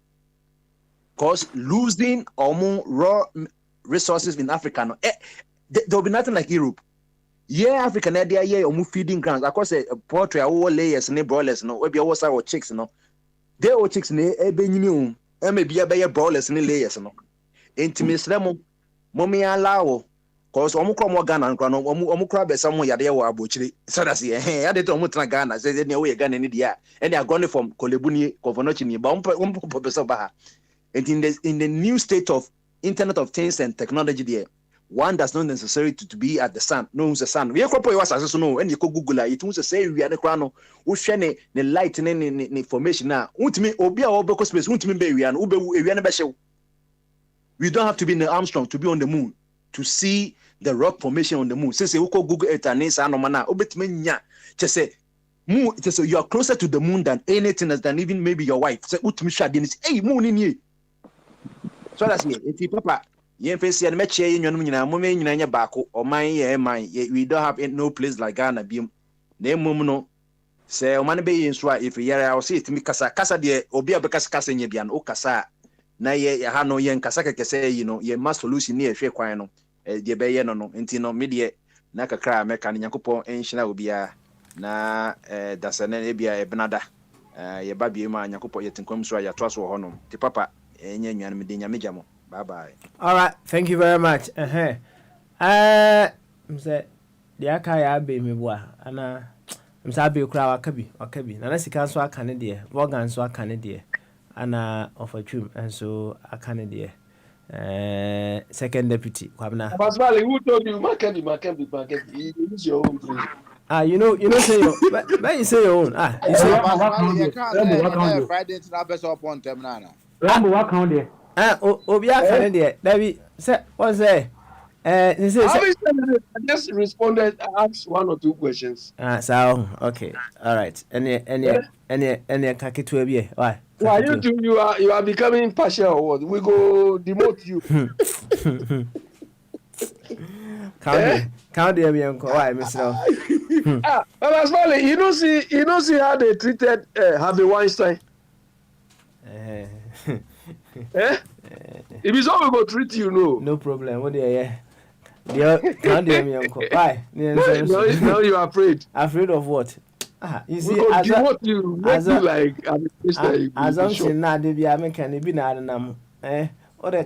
cause losing omo raw resources in Africa no there will be nothing like Europe. Yeah, African idea, yeah, or feeding grounds. Of course, poultry, all layers, and broilers, no, maybe also our chicks, no. They all chicks, ne, maybe a broilers and layers, no. Intimate them, mommy allow, cause Omukro Ghana and Crown, Omukra, somewhere Yadia or Abuchi. So that's it. I did Omutra Ghana, says any way again in India, and they are going from Kolebuni, Kovonochini, Bumper, and in the new state of Internet of Things and technology there. One does not necessarily to be at the sun. No, the sun. We are going to know and you could Google it. It say we are the crown. We share the light and information now. Ultimately, Obia or Boko space. Ultimately, we are we don't have to be in the Armstrong to be on the moon to see the rock formation on the moon. Since you go Google it and it's anomana. Obetmenya just say moon. Just you are closer to the moon than anything else than even maybe your wife. Say ultimately, hey moon in here. So that's it. If you papa. Yen face and match ye nyonum nyina mome nyina nya baako oman ye man we don't have no place like Ghana biom na emom no se oman be yin so a if yare I say it mi kasa de obi abekasa nya bia no kasa na ye ha no yen kasa kekese yi no ye ma solution ne ehwe kwan no de be ye no enti no me de na kakra meka ne yakopon enhyina obi a na dasane e bia e benada ye ba bia ma yakopon ye tinkwam so ya toaso ho no ti papa enya nwan me de nya mejamo. Bye-bye. All right. Thank you very much. Say the akaya be me boa. Ana msabe kura wakabi. Na sika so akane de. Vogan so akane de. Ana of a trim and so akane de. Second deputy, Kwabna. Pascal, who told you Makebi? You use your own brain. Say your, but you say your own. You see. You can't say on Friday to best up on Temnana. Rambo, what count there? Obia Canada, David, say, what's there? I just responded, I asked 1 or 2 questions. So, okay, all right. Any kaki to be why? Why you are becoming partial or what? We go demote you. Count the uncle. Why, Mr. But as well, you don't see how they treated Harvey Weinstein. If it's all we go treat you, no problem. What do you? Count the uncle. Why? Now you are afraid. Afraid of what? You see, as long as you not be American, be not an or the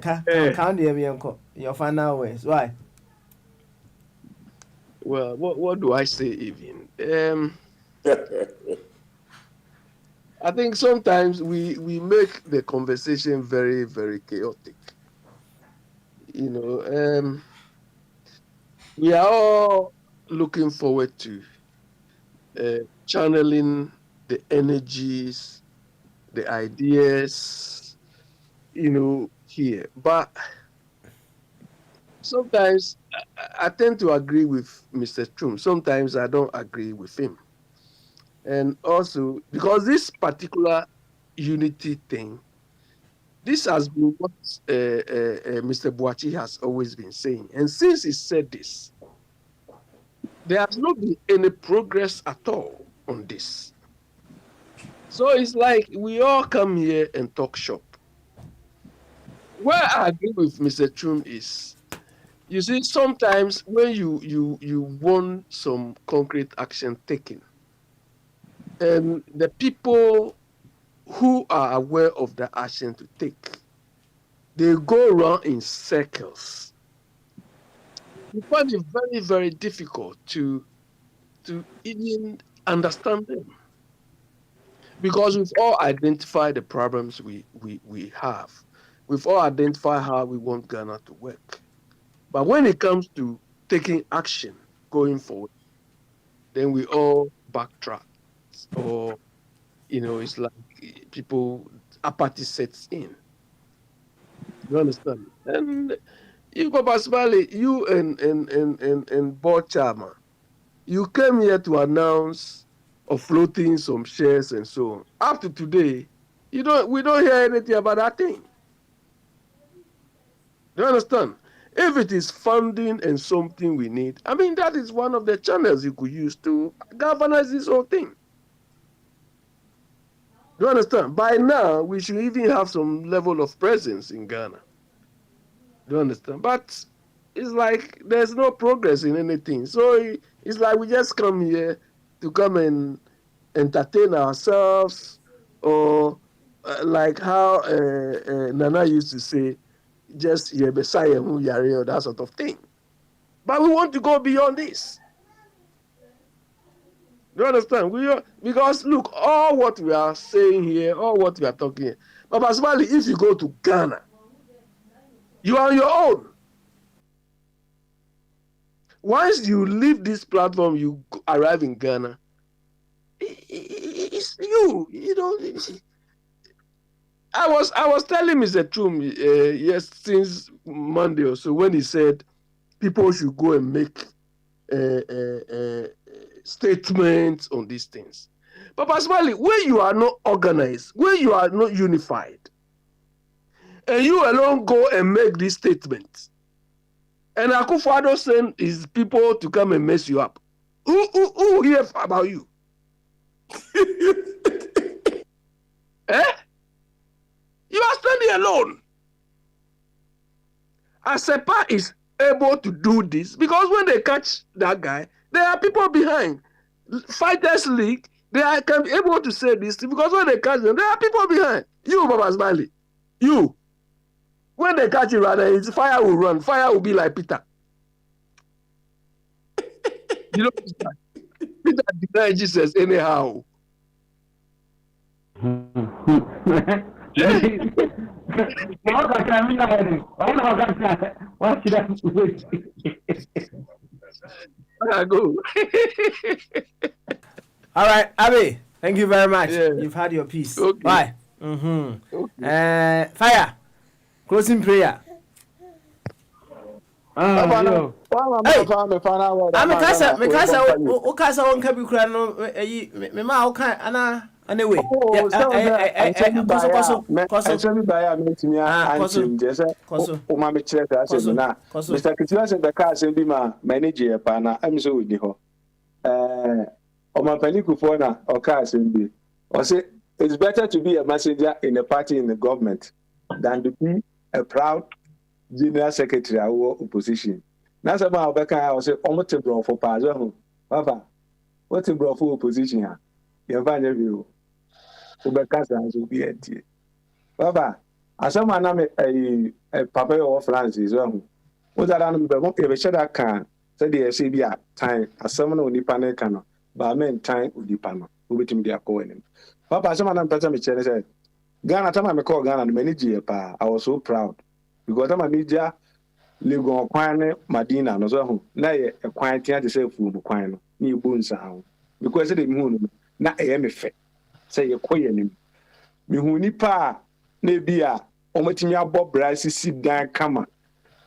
count the uncle. Your final ways. Why? Well, what do I say, even? I think sometimes we make the conversation very, very chaotic. We are all looking forward to channeling the energies, the ideas, here. But sometimes I tend to agree with Mr. Trum. Sometimes I don't agree with him. And also, because this particular unity thing, this has been what Mr. Bogyae has always been saying. And since he said this, there has not been any progress at all on this. So it's like we all come here and talk shop. Where I agree with Mr. Trum is, you see, sometimes when you want some concrete action taken, and the people who are aware of the action to take, they go around in circles. You find it very, very difficult to even understand them, because we've all identified the problems we have. We've all identified how we want Ghana to work. But when it comes to taking action going forward, then we all backtrack, or it's like apathy sets in. You understand? And you, Papa Smiley, you and board chairman, you came here to announce floating some shares and so on. Up to today, we don't hear anything about that thing. You understand? If it is funding and something we need, I mean, that is one of the channels you could use to galvanize this whole thing. You understand? By now, we should even have some level of presence in Ghana. You understand? But it's like there's no progress in anything. So it's like we just come here to come and entertain ourselves, or like how Nana used to say, just Messiah who yare, or that sort of thing. But we want to go beyond this. Do you understand? Because look, all what we are saying here, all what we are talking here, Papa Smiley, if you go to Ghana, you are on your own. Once you leave this platform, you arrive in Ghana, it's you. I was telling Mr. Trum since Monday or so, when he said people should go and make statements on these things. But personally, when you are not organized, when you are not unified, and you alone go and make these statements, and Akufo-Addo send his people to come and mess you up, who hears about you? You are standing alone. Asepa is able to do this because when they catch that guy, there are people behind. Fighters League, can be able to say this because when they catch them, there are people behind. You, Baba Smiley, you. When they catch you, rather, fire will run. Fire will be like Peter. You know, Peter denied Jesus anyhow. Go. All right, Abby. Thank you very much. Yeah. You've had your piece. Okay. Bye. Okay. Fire. Closing prayer. Yo. Hey, I'm a casa. Me casa. O casa on kabi kura no. Me ma o kan ana. Anyway. Oh, so Mr. Kitiwa said the car send ma manager pa na am so with ho. Omapani Kufona or car send or say it's better to be a messenger in a party in the government than to be a proud general secretary or opposition. Now some of Becca was say almost bro for Pazo. Papa, what's a bro for opposition here? You find a view. Ubekasa will be at you. Papa, as some man a papa of Francis. What that I'm the shadow can say the CBA time as someone on the panel canoe, but men time with the panel, who with him they are going. Papa, some man person said, Ghana, time I call Ghana, manager, pa, I was so proud because I'm a media. Live on Quine, Madina, no so. Now a quiet to say food, Quine, new boons sound because of the moon, not a MF. Say a quiet. Me who nipa nebia omotinya bob rice sit down kama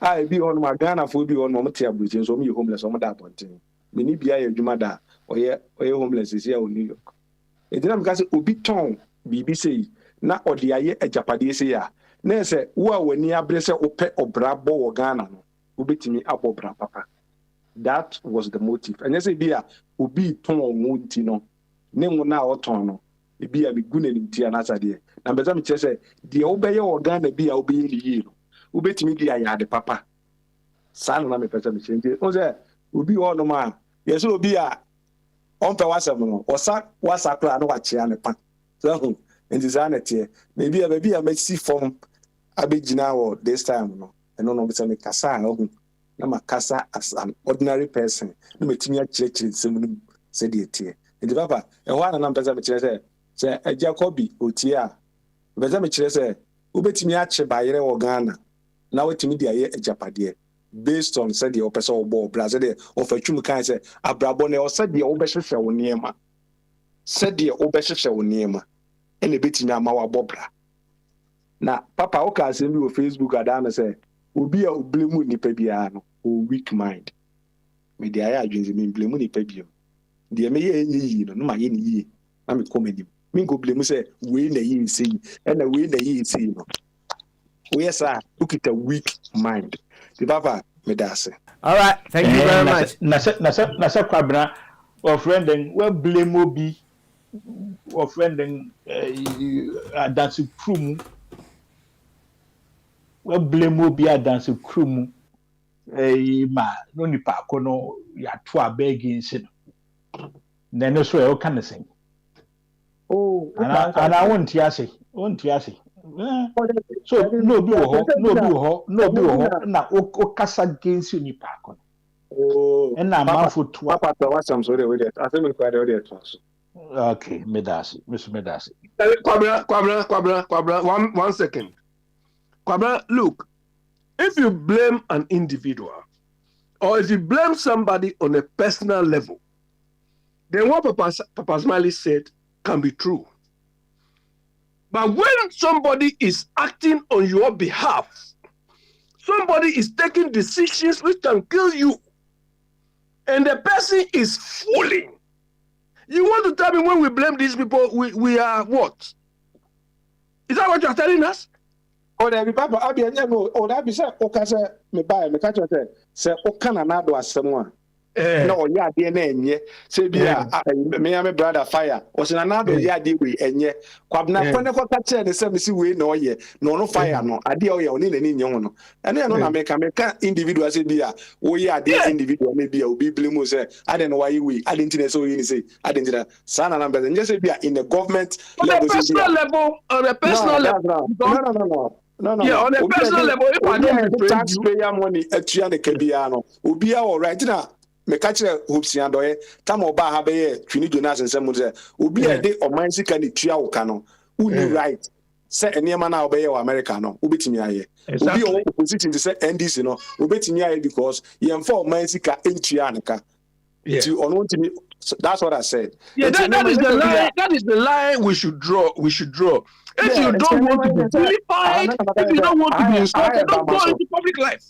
I be on my Ghana for be on momotia bridge so me homeless on that pontin me ni bia ye dwuma da oye homeless is here in New York e dinam ka say obi ton bibi say na ode aye ajapade say ya na say wo a wani abre say ope obra bo wo Ghana no obetimi abobra papa. That was the motive. And say bia obi ton wo nti no ne ngo na oton no be a big good in Tiana dear. And Bezam say, the obey organ be obey you. Ubet me, I the papa. Son, I'm a person. Oh, there will be all no man. Yes, will be a on Pewasam or sack was a plan watch and pan. So, in design maybe a baby I may see from a big now this time. No, and no, it's a Cassa. I'm a Cassa as an ordinary person. No, me to church in some said it here. And the papa, and one and I'm say. Say a Jacobi Otia. But me say, Ubetimi ache bayere or Ghana. Now it me a japade. Based on said the opesa or bo Brazil of a chumuka say Abrabone or said the obesha neema. Said the obesha neema. And a bit in a mawa bobra. Now, Papa Oka send me on Facebook Adana say, Ubi a blemu ni pebiano or weak mind. Me the aya dreams mean blemu ni pebio. The me no my ye. I'm a comedy. Mingo blame say we na yi see and we na yi see no we sir look at a weak mind the papa me dase. All right, thank you very much. Na kwabra or friending we blame obi or friending dance crew we blame obi dance crew ma no nipa ko no ya to abeg nsin na no so e o kan sen. Oh, and I won't yasi. So no be ho. Na o kasa against you nipa kon. Oh, and na manfo to papa to what some sorry with it. I think we quite already trust. Okay, Medasi, Mr. Medasi. Kwabra, 1 second. Kwabra, look, if you blame an individual or if you blame somebody on a personal level, then what Papa Smiley said can be true. But when somebody is acting on your behalf, somebody is taking decisions which can kill you, and the person is fooling, you want to tell me when we blame these people, we are what? Is that what you are telling us? Oh, there be papa. I be no. Oh, that be say. Okasa me buy me catch you say. Okana na do asem no ya de na enye say bia me ya me brother fire o se na do ya de we enye kwabna ko ne ko ka che ne se me si we na oye no fire no ade oye oni na ni nye ho no ene no na me ka individual say bia wo ya de individual me bia obi blame say ade no why we ade nti na say we ni say ade nti na sana na be say bia in the government level, on a personal level. No. Yeah, on a personal level, if I don't taxpayer money etua ne kabia no obi a all right na me catch hopes and doye tam oba ha be twini Jonas nsem say obi e de oman sika ne tua wo ka no uni right say enema na obey your America no ubetimi aye obi o opposition to say NDC no ubetimi aye because ye for man sika entua anka to on want me that's what I said. Yeah, that is the line. That is the line we should draw. We should draw. If you don't want to be vilified, if you don't want to be insulted, don't go into public life.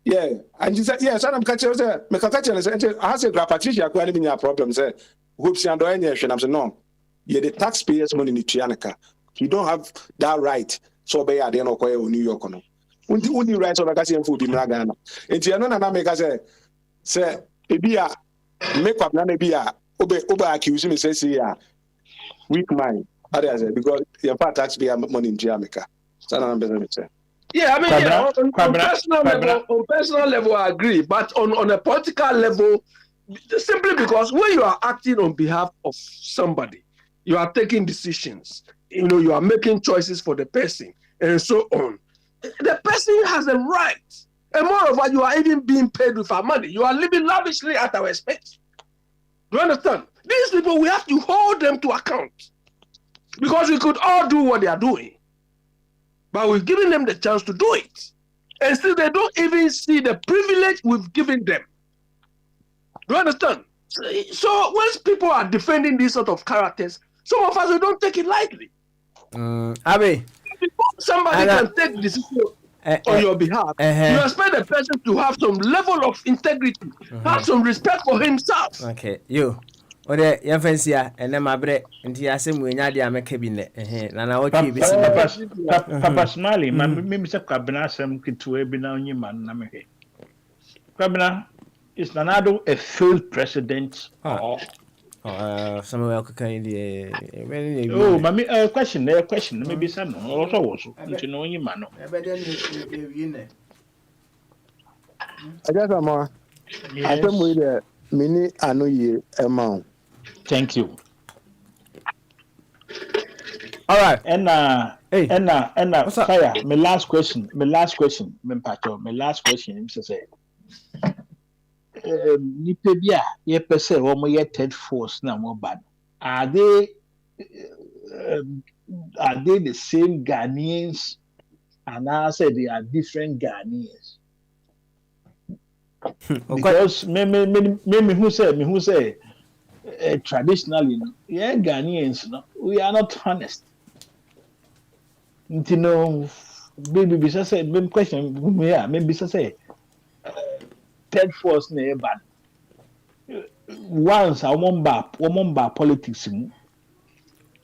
Yeah, and you said yes. I'm catching. Me catching. I say, Grandpa Patricia, I have a problem. Say, hoops and doing I'm saying no. Yeah, the taxpayers' money in Chianaka. You don't have that right. So be at the end of New York. No, only right on the Cassian food in Ghana. And you know, na make say, ebia make up na ebia obe accuse me say weak mind. Others because your part taxpayer money in Jamaica. So I'm say. Yeah, I mean, on personal level, I agree. But on a political level, simply because when you are acting on behalf of somebody, you are taking decisions. You are making choices for the person, and so on. The person has a right. And moreover, you are even being paid with our money. You are living lavishly at our expense. Do you understand? These people, we have to hold them to account. Because we could all do what they are doing. But we've given them the chance to do it. And still they don't even see the privilege we've given them. Do you understand? So when people are defending these sort of characters, some of us, we don't take it lightly. Abi. Somebody can take decision on your behalf. You expect the person to have some level of integrity, have some respect for himself. Okay, you. Ode ya fancy ya ene mabre nti ya se muenya dia meka bi ne na woke bi si papa smiley me se kwabena asem kitwe bi na onyima na mehwe kwabena is Nanado a failed president Samuel Kakan di mami question maybe some also was nti no onyima no ebe de ni wi ne Ajasa mo atem we de mini anoye ema. Thank you. All right. And fire. My last question. My last question, Mr. Say. Nipebia, ye pese womo ye third force na mo bad. Are they the same Ghanaians? And I said they are different Ghanaians. Because me who say traditionally, yeah, Ghanaians, we are not honest. You know, maybe say, maybe question, maybe say, third force never. Once I won't buy politics, and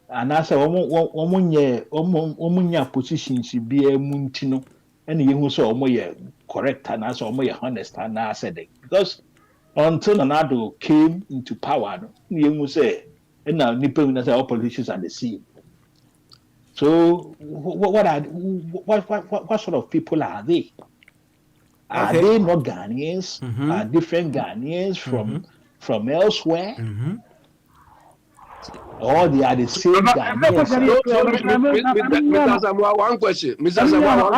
I say, omunya positions be a muntino, and you so correct, and I saw honest, and I said it because. Until Nanado came into power, you say, and now all politicians are the same. So, what sort of people are they? Are they not Ghanaians? Are different Ghanaians from elsewhere? Or they are the same Ghanaians? Mr. Samuel, one question. Mr. Samuel,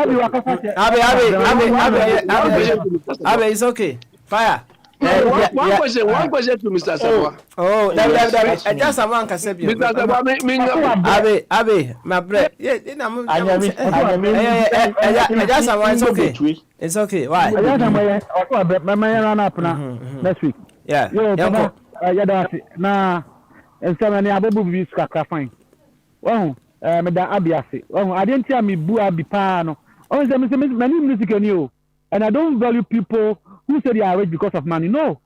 Abe, it's okay. Fire. One question to Mr. Samuel. I just have one concept. Mr. Samuel, Abe, my bread. Yeah, I just have one. It's okay. It's okay. Why? Next week. Yeah. Na ensama abobu bi skaka fine. Well, me da abiase. Well, I didn't tell me bu abi pa no. Oh, many music and I don't value people who say they are rich because of money. No.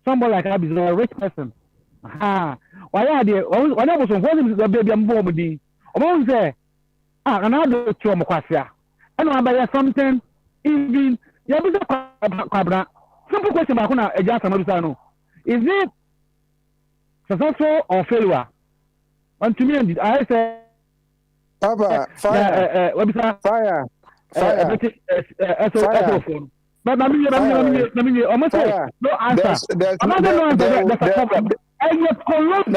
Somebody like Abi is a rich person. Why are they? When I was on one baby, I'm born with the. I'm say, and I do to Mokwasia. And I buy something, even, simple question about Kuna Eja Samarusano. Is it successful or failure? And to me, I say, Papa, fire. But almost no answer. Another no answer. That's a problem. And you corrupt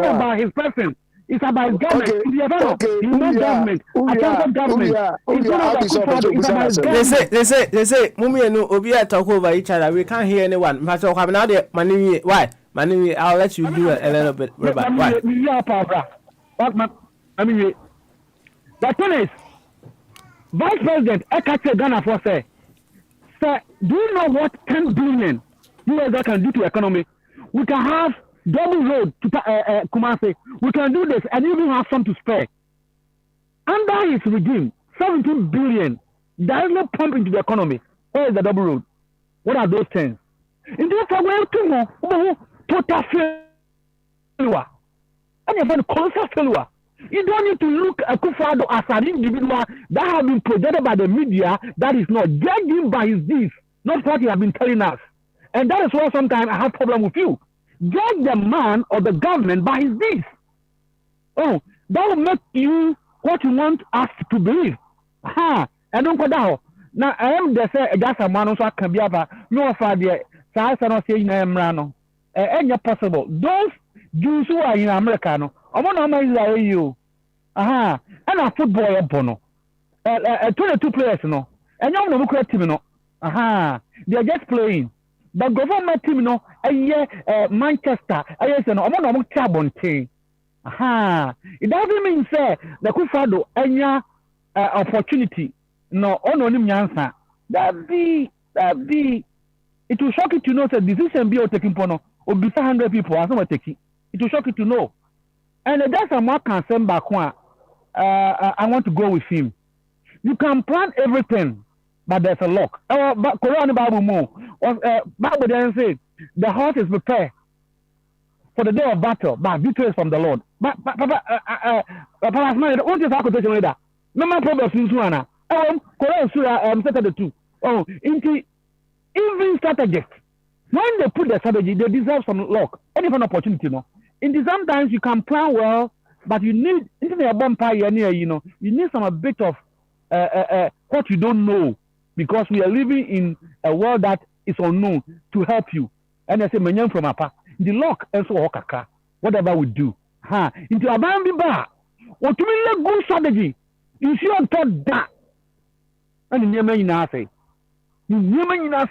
about his person. It's about government. Okay, okay, You know government. Accountable government. It's not about Akufo-Addo. It's about government. They say, Mummy and Obia talk over each other. We can't hear anyone. Pastor Habana, Manu, why? Manu, I'll let you do a little bit. Robert, why? I mean, the thing is, Vice President Ekache Ghana for say, sir, do you know what 10 billion US can do to economy? We can have double road to Kumasi. We can do this and even have some to spare. Under his regime, 17 billion directly pump into the economy. Where is the double road? What are those things? In this way, total failure. And even colossal failure. You don't need to look at Akufo-Addo as an individual that has been projected by the media that is not. Judge him by his deeds, not what he has been telling us. And that is why sometimes I have problem with you. Judge the man or the government by his deeds. Oh, that will make you what you want us to believe. Ha! I don't go down. Now I am the say just a man so can be about no for the size and say in Emrano. Any possible. Those Jews who are in America, no, I want to know you. Aha, and a football bono. 22 players, no, and you know, team, no. Aha, they are just playing. But government team, no, a year, Manchester, a year, no, I'm on a carbon team. Aha, it doesn't mean say the Akufo-Addo any opportunity. No, on him answer. That be. It will shock you to know that decision be taking pono or be 100 people as not taking. It will shock you to know. And that's a more concern back one. I want to go with him. You can plan everything, but there's a lock. But Quran Bible more. Bible then say the horse is prepared for the day of battle, but victory is from the Lord. But Papa, what is our quotation later? No man problem since one. Quran Surah the 2. Oh, into even strategists, when they put the strategy, they deserve some luck. Any kind of opportunity, no. Sometimes you can plan well, but you need you need some a bit of what you don't know, because we are living in a world that is unknown to help you. And I say, "Menyan from apa the luck and so okaka whatever we do." Into a bambi bar, what to me good strategy? You see on top that, and in your man say. You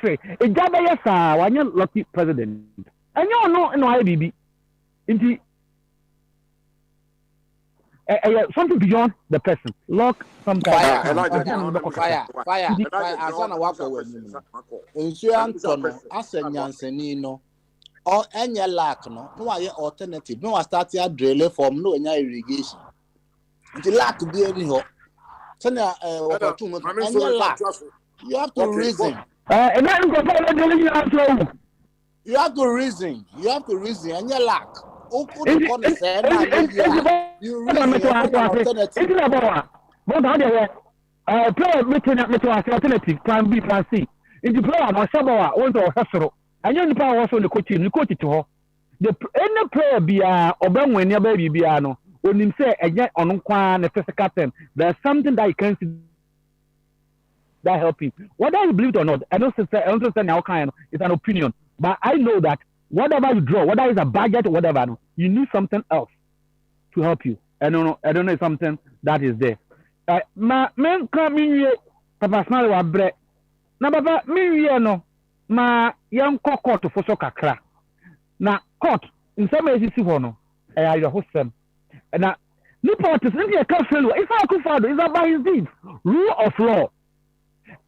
say a job yes, when you're lucky president, and you know no IBB into something beyond the person. Lock sometimes. Fire. Asana wako wenyu. Insurance no asenyanseni no. Or any lack no. No aye alternative. No start ya drill form no enya irrigation. The lack be any ho. Sanya any lack. You have to reason. You have to reason. And you lack. You alternative plan B, plan C. If you play on Sabawa, want to hustle, and you power also the coaching, you coach it to her. The any player be or when your baby piano, when him say a jet on one physical term, there's something that you can see. That help him. Whether you believe it or not, I don't understand how kind. It's an opinion, but I know that whatever you draw, whether it's a budget or whatever, you need something else to help you. I don't know something that is there. Ma men come in Papa Smile wa bre. Na Papa me no ma yan court for so kakra. Na court in some ways see no. Your hostem. Na no politics in the country. It's not Akufo-Addo. It's about his deeds. Rule of law.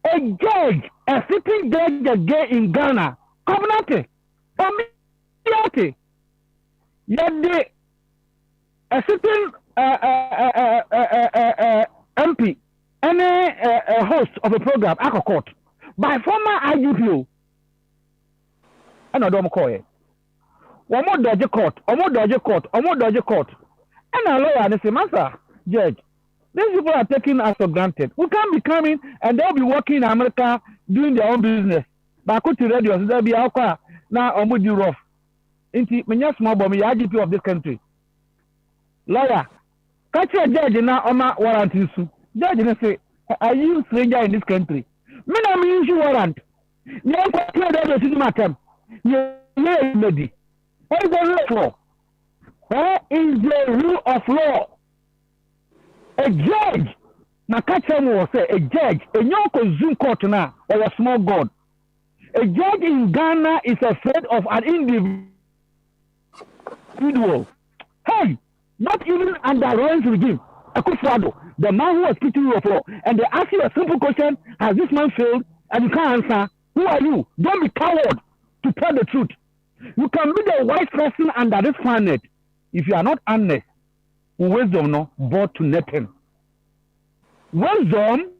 A judge, a sitting judge again in Ghana, Covenant, yet a sitting MP, any host of a program, Aqua Court, by former IGPO, and I don't call it. One more Dodge Court, and a lawyer and a master judge. These people are taking us for granted. We can't be coming and they'll be working in America doing their own business. But I could to radio, they'll be out now on with you rough. Into many small bomb, IGP of this country. Lawyer, catch a judge now on my warrant. Judge say, are you stranger in this country? Me na me issue warrant. You don't clear the system at them. You lady. What is the law for? Where is the rule of law? A judge, Nakachamu will say, a judge, a Nyoko Zoom court now, or a small god. A judge in Ghana is afraid of an individual. Hey, not even under Roy's regime. Akufo-Addo, the man who was speaking rule of law, and they ask you a simple question: has this man failed? And you can't answer. Who are you? Don't be coward to tell the truth. You can be the wise person under this planet if you are not honest. Wisdom no brought to nothing. Wisdom,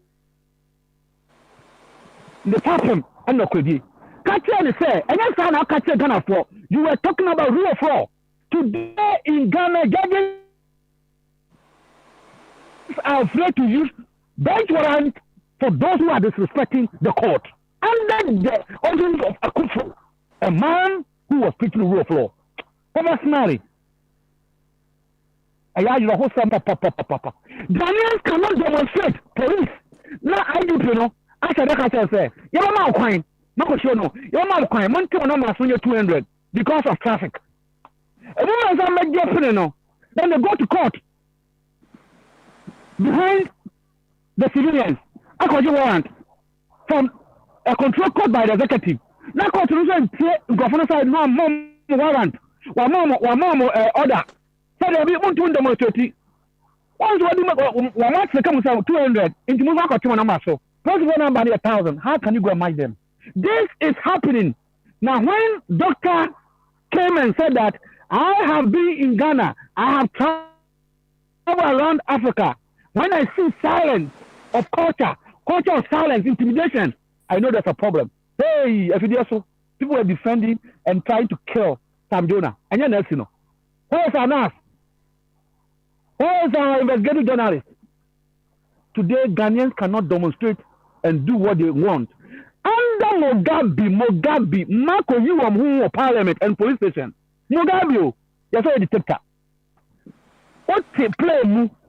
the person and the kwedi. Catcher and say, and that's how catcher Ghana for. You were talking about rule of law. Today in Ghana, judges are afraid to use bench warrant for those who are disrespecting the court. Under the ordinance of Akufo, a man who was preaching the rule of law. Thomas Mary. Ghanaians cannot demonstrate police. Now I do you know. I said that say, you're not crime. No, sure no. You're not crime. Money no mas 200 because of traffic. A woman is make different no. Then they go to court behind the civilians. I got you warrant from a control court by the executive. Now court to governor side no mom warrant. One mom order. So they be want to demonstrate. Once what the come 200 into move out to number so. Possible number 1,000. How can you go and match them? This is happening. Now when doctor came and said that I have been in Ghana, I have traveled around Africa. When I see silence of culture of silence, intimidation, I know there's a problem. Hey, people are defending and trying to kill Sam Jonah. And you're not, you know. Where's our nurse? Where's our investigative journalist? Today, Ghanaians cannot demonstrate and do what they want. Under Mugabe, Marco, you are who parliament and police station. Mugabe, you're a dictator. What they play,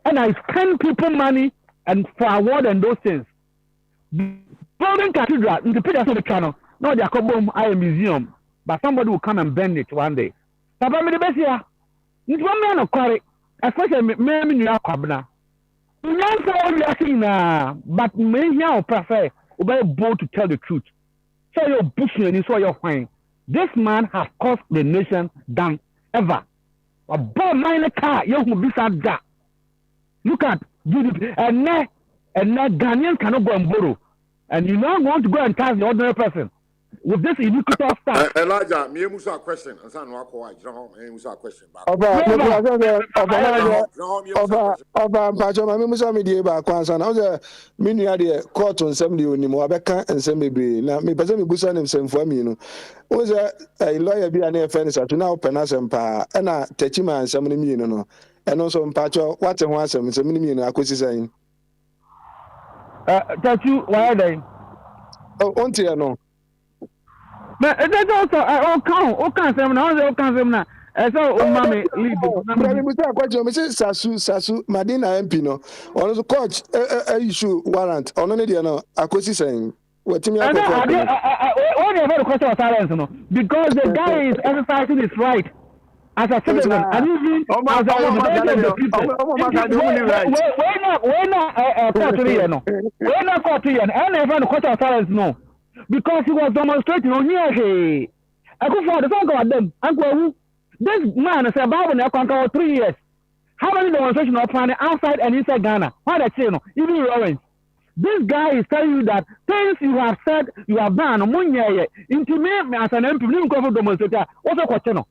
and I spend people money and for award and those things. Building cathedral, in the pictures of the channel, no, they are called I museum, but somebody will come and bend it one day. Papa, me the best here. It's one man of quarry, especially me, you are Kabna. But me here prefer to bold to tell the truth. So you're bushing and so you're fine. This man has cost the nation than ever. A bomb mine car, you will be sad. Look at GDP, and now Ghanaians cannot go and borrow. And you now want to go and tax the ordinary person with this iniquitous stuff. Elijah, me musa question. And son wa ko me musa question. Oba mpacho me musa me die ba kwansa na o me nua de court nsem de onim obeka nsem bebre na me pese me busa nim semfo ami no o a lawyer bi na e fence atu na open asem pa e na techima nsem no mi no eno so mpacho wate ho asem nsem no mi no akosi san tachu why dey onti e no but that's also o kan sem na o kan sem na so o mama lead na me musa kwacho me say sasu madina MP no ono so coach issue warrant ono ne de no akosi san watimi akoko what you about question of silence no because the guy is exercising his right as a citizen and even as a representative of the people. We're not court here no. We're not court here. And never the question of silence no. Because he was demonstrating on here. I go for the song about them. Uncle, this man is about in a 3 years. How many demonstrations are planning outside and inside Ghana? Why they say no? Even Lawrence. This guy is telling you that things you have said, you have done, intimate me as an MP, you go for demonstrator. What's the question?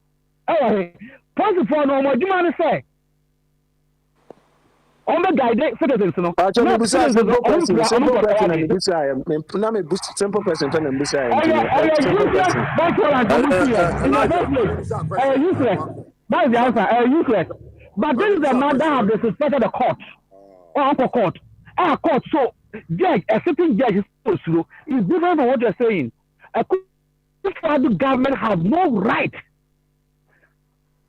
Hey, first of all, no more. Do you want to say? On the guy, citizens, no. Simple person, simple person, that's the answer. Useless. But this is the man that have disrespected the court or court. Court. So, judge, a sitting judge is supposed to is different from what you're saying. The government has no right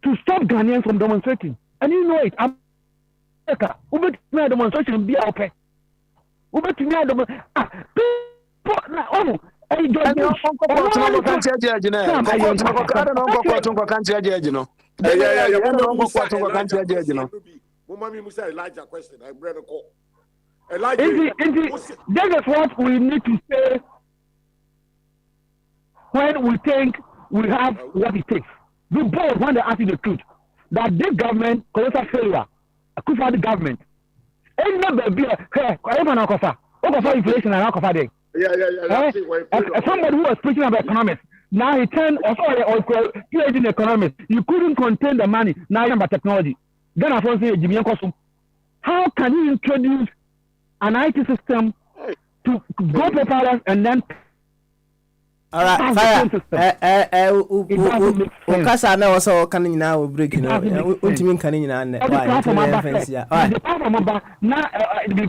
to stop Ghanaians from demonstrating, and you know it. America, Uber demonstration be open. Uber to me demonstration. Yeah. Elijah question. I read a call. That is what we need to say when we think we have what it takes. Be bold when they ask you the truth. That this government, colossal failure, the government. Ain't never be inflation and alcohol there. Somebody who was preaching about economics. Now he turned also in economics. You couldn't contain the money. Now you're about technology. Then I want to say, Jimmy, how can you introduce an IT system to go paperless and then all right, fire. Ukasa na wasa kan nyina wo break no. Untimi kan nyina na. Why? The power now the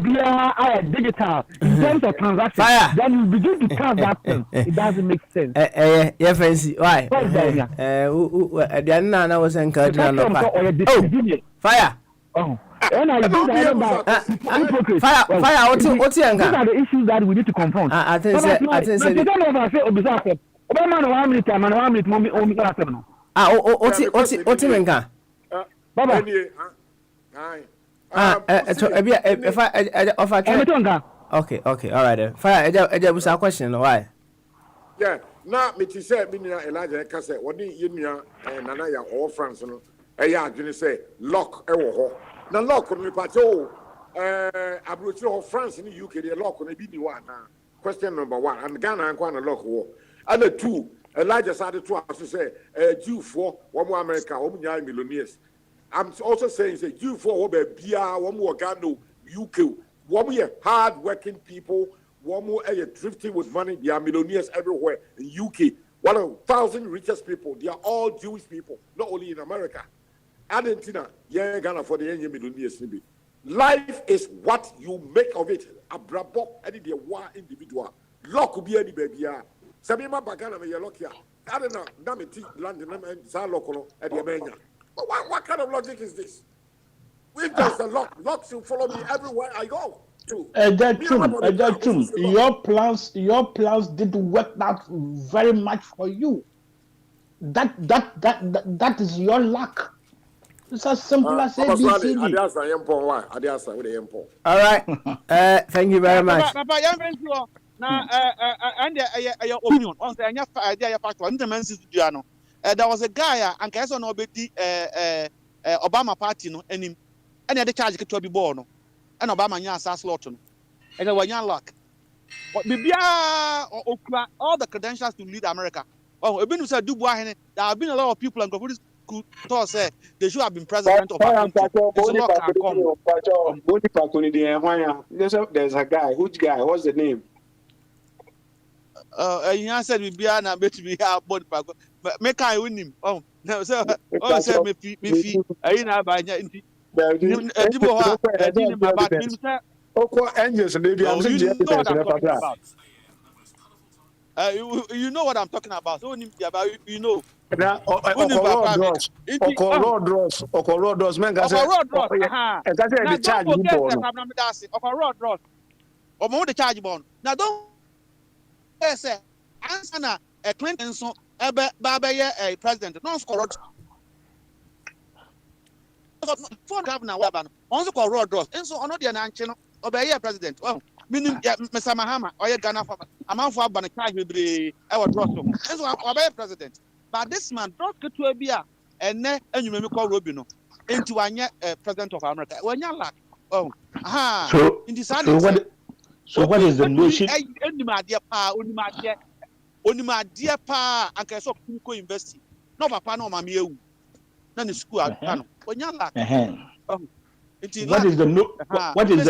digital in terms of transactions. Fire. Then you begin to count that thing. It doesn't make sense. Yeah, fancy. Why? Adiana na was encouraged na. Oh, fire. Oh. Fire, what's your these are the issues that we need to confront. I think okay, all right then. Fire, was a question, why? Yeah, now me to say, Elijah Cassette, what do you mean? And Nana, all France, no, I say, lock, na lock on me pato abroad of France in the UK the lock on be one question number 1 and Ghana and Kwana lock war and the 2 Elijah started to say Jew for one more America millionaires. I'm also saying say Jew for one more Ghana UK one more hard working people one more drifting with money. They are millionaires everywhere in UK. 1,000 richest people, they are all Jewish people, not only in America. Argentina, yeah, Ghana for the millionaires. Life is what you make of it. A brabo, any the one individual. Lock could be any baby. Sabima Bagana, may lock here. I don't know, Namity, London, and Zalocolo at the Amenia. But what kind of logic is this? We've just a lock. Locks will follow me everywhere I go. Your plans did work out very much for you. That is your luck. It's as simple as ABC. All right. Thank you very much. Opinion on the idea factor. There was a guy and Kaisa no be Obama party no and the charge to be born and Obama nya asas lot no and the one luck. But bibia all the credentials to lead America. Oh, there have been a lot of people and could say they should have been president of our country. There's a guy. Which guy? What's the name? You answered me be an bet me have body pack. Make I win him. Oh, no, sir. Oh, say me fee. I na ba nya nti. Dibo ha. Didn't about him, sir. Oko angels maybe I'm saying you know what I'm talking about. So you know. Now, road dross, man. That's the charge you road dross. The charge bond. Now don't say answer na a Clinton so a president. No corrupt. For governor, also call road dross. And so another national obey president. Well, meaning Mr. Mahama or Ghana for a man for a charge will be our dross. And so obey president. But this man don't get to a beer and then you may call Rubino into a president of America. When you're like, oh, so what is the notion? Only my dear pa, and can so invest. No, papa, no, mammy, none is school. When you're like, what is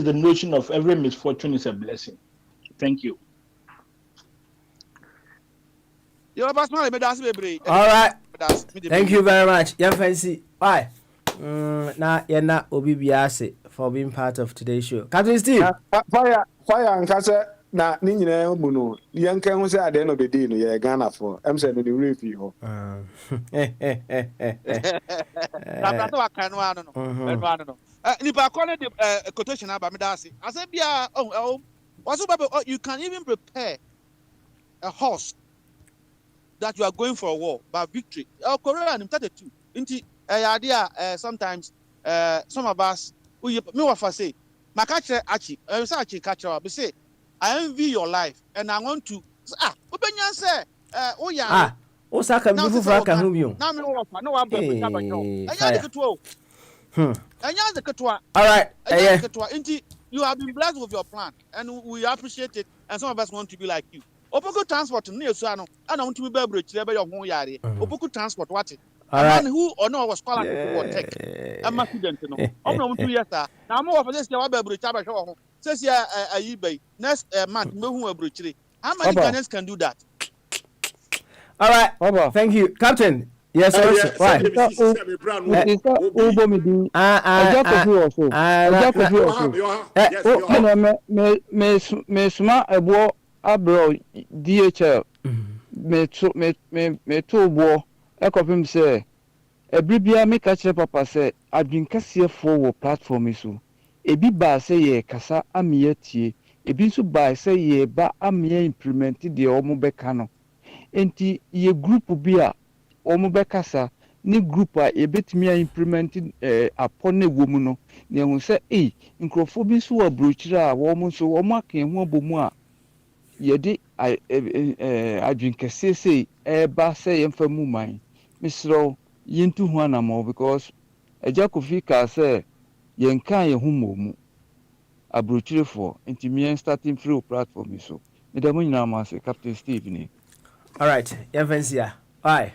the notion of every misfortune is a blessing? Thank you. All right. Thank you very much. Young fancy. Bye. Now you're not Obibiase for being part of today's show. Captain Steve. Fire and Casa. Na ni nyina mu no yanka hu say at the end of the day no ye Ghana for am say no the real fee ho na to aka no ano no ni ba ko the quotation aba me dase I say bia you can even prepare a horse that you are going for a war, but victory. Korea and 32. Inti idea sometimes some of us me wafa say makache achi say achi kache be say I envy your life and I want to obenya say oya Osaka bi fu fra ka hu bi o. na me wafa no wa ba ba jo enya de keto enya de keto all right enya de keto inti you have been blessed with your plan and we appreciate it and some of us want to be like you. Opoku transport no yesu ano ana want to be able to be your ho yare opoku transport what a man who or no was scholarship for tech am student no omo want to year na am wo for this year wa be able to be ho says ya ayi bay next month me hu abrochire. How many Ghanaians can do that? All right, thank you, Captain. Yes, sir. Why? Me suma ebo abro DHL. Me to bo ekopim say ebribia me ka kire papa say adwinkase fo platform so. Ebi ba say ye kasa amiye tie. Ebi nso ba say ye ba amiye implement de omo beka no. Enti ye group bi a omo bekasa ni group a ebetimi a implement upon a woman no ne hu say nkrofo bi so abrochira a wo mo so wo makan hu abomu a ye de adwinkase sei ba say yemfa mu man misro yintu hu anamo because eja kofi ka say yenka ye hu momu abrochirefo enti me starting free platform so me da mo nyina ma say Captain Steve ni. All right, Evansia. Aye.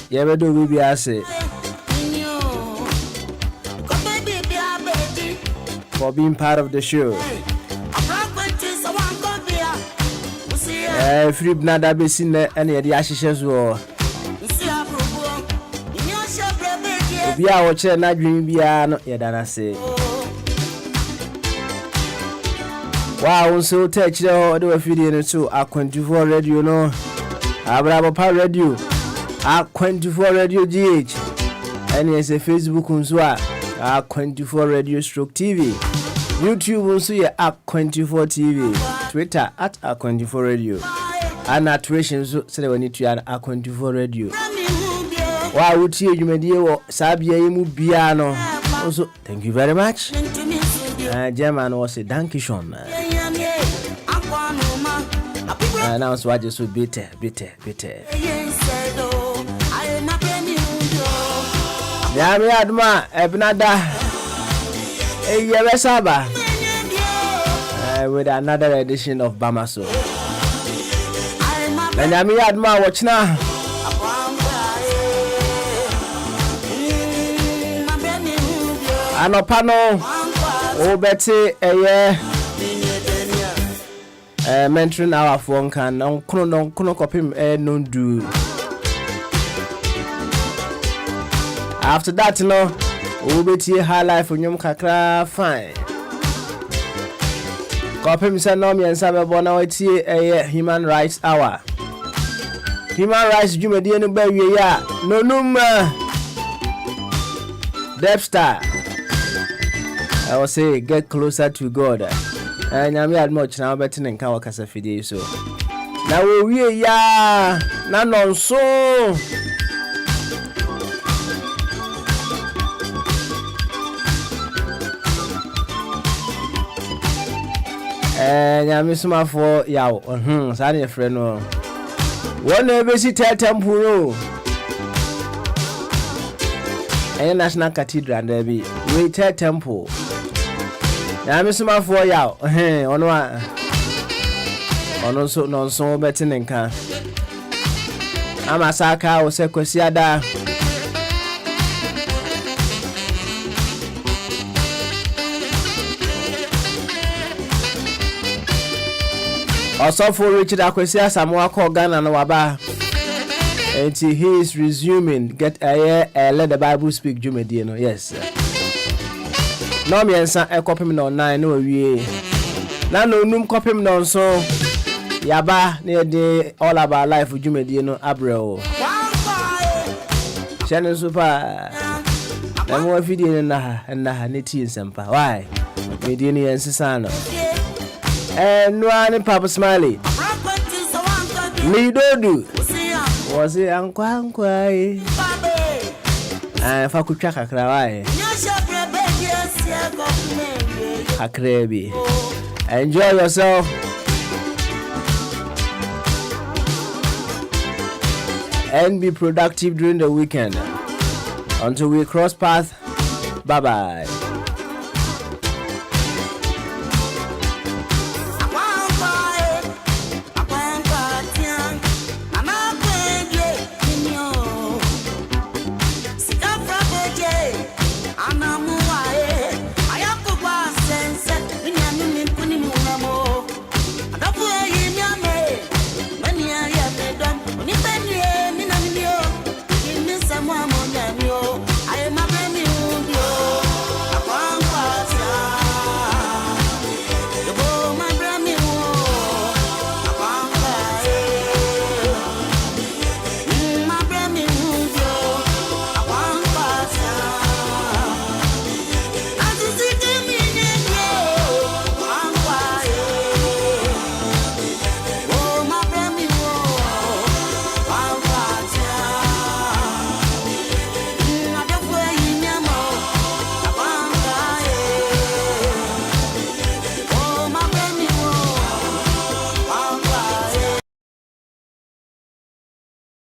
Yeah, we do we be ase. For being part of the show. Free Bnada Basin and the Ashes war. Be our chair, not dream piano, yet I say. Wow, so touch the order of video to our 24 radio, no. Our Power Radio, our 24 radio GH, and yes, a Facebook on Zwa, our 24 radio stroke TV. YouTube also ya Ak24 TV, Twitter at Ak24 Radio, and at Ration so we need to add Ak24 Radio. Why would you media Sabia mu biano? Also, thank you very much. German was a Dankishon. Now so I just so bitter. Yeah, me adma ebnada. Saba with another edition of Bamaso. And I'm here adma watch now. Anopano Obeti mentoring our phone can on kuno copy no do. After that, you know. Obeti high life on yum kakra fine. Copy me say no me and sabe bona wati human rights hour. Human rights jumedi no ba wie ya. No Depstar. I will say get closer to God. And I'm here much now better than can work as a fide so. Now we ya na non so. Nyame suma for yaw sa na frɛ no won e be si temple no National Cathedral there be we temple nyame suma for yaw ono so no so beti nka amasaka o se kwasi ada also for Richard Akwesi Asamoah call Ghana no waba and he is resuming get let the Bible speak Jumedi no yes no me ensa e copy me no 9 no wie na no num kopim no so yaba na de all about life dwumadi no abrɛ channel super na mo video na ha ne tie nsampa why media ni ensesa no no ani papa smiley me dodu was it ankwa fa kutwa kakra why akrebi enjoy yourself and be productive during the weekend until we cross paths. Bye bye.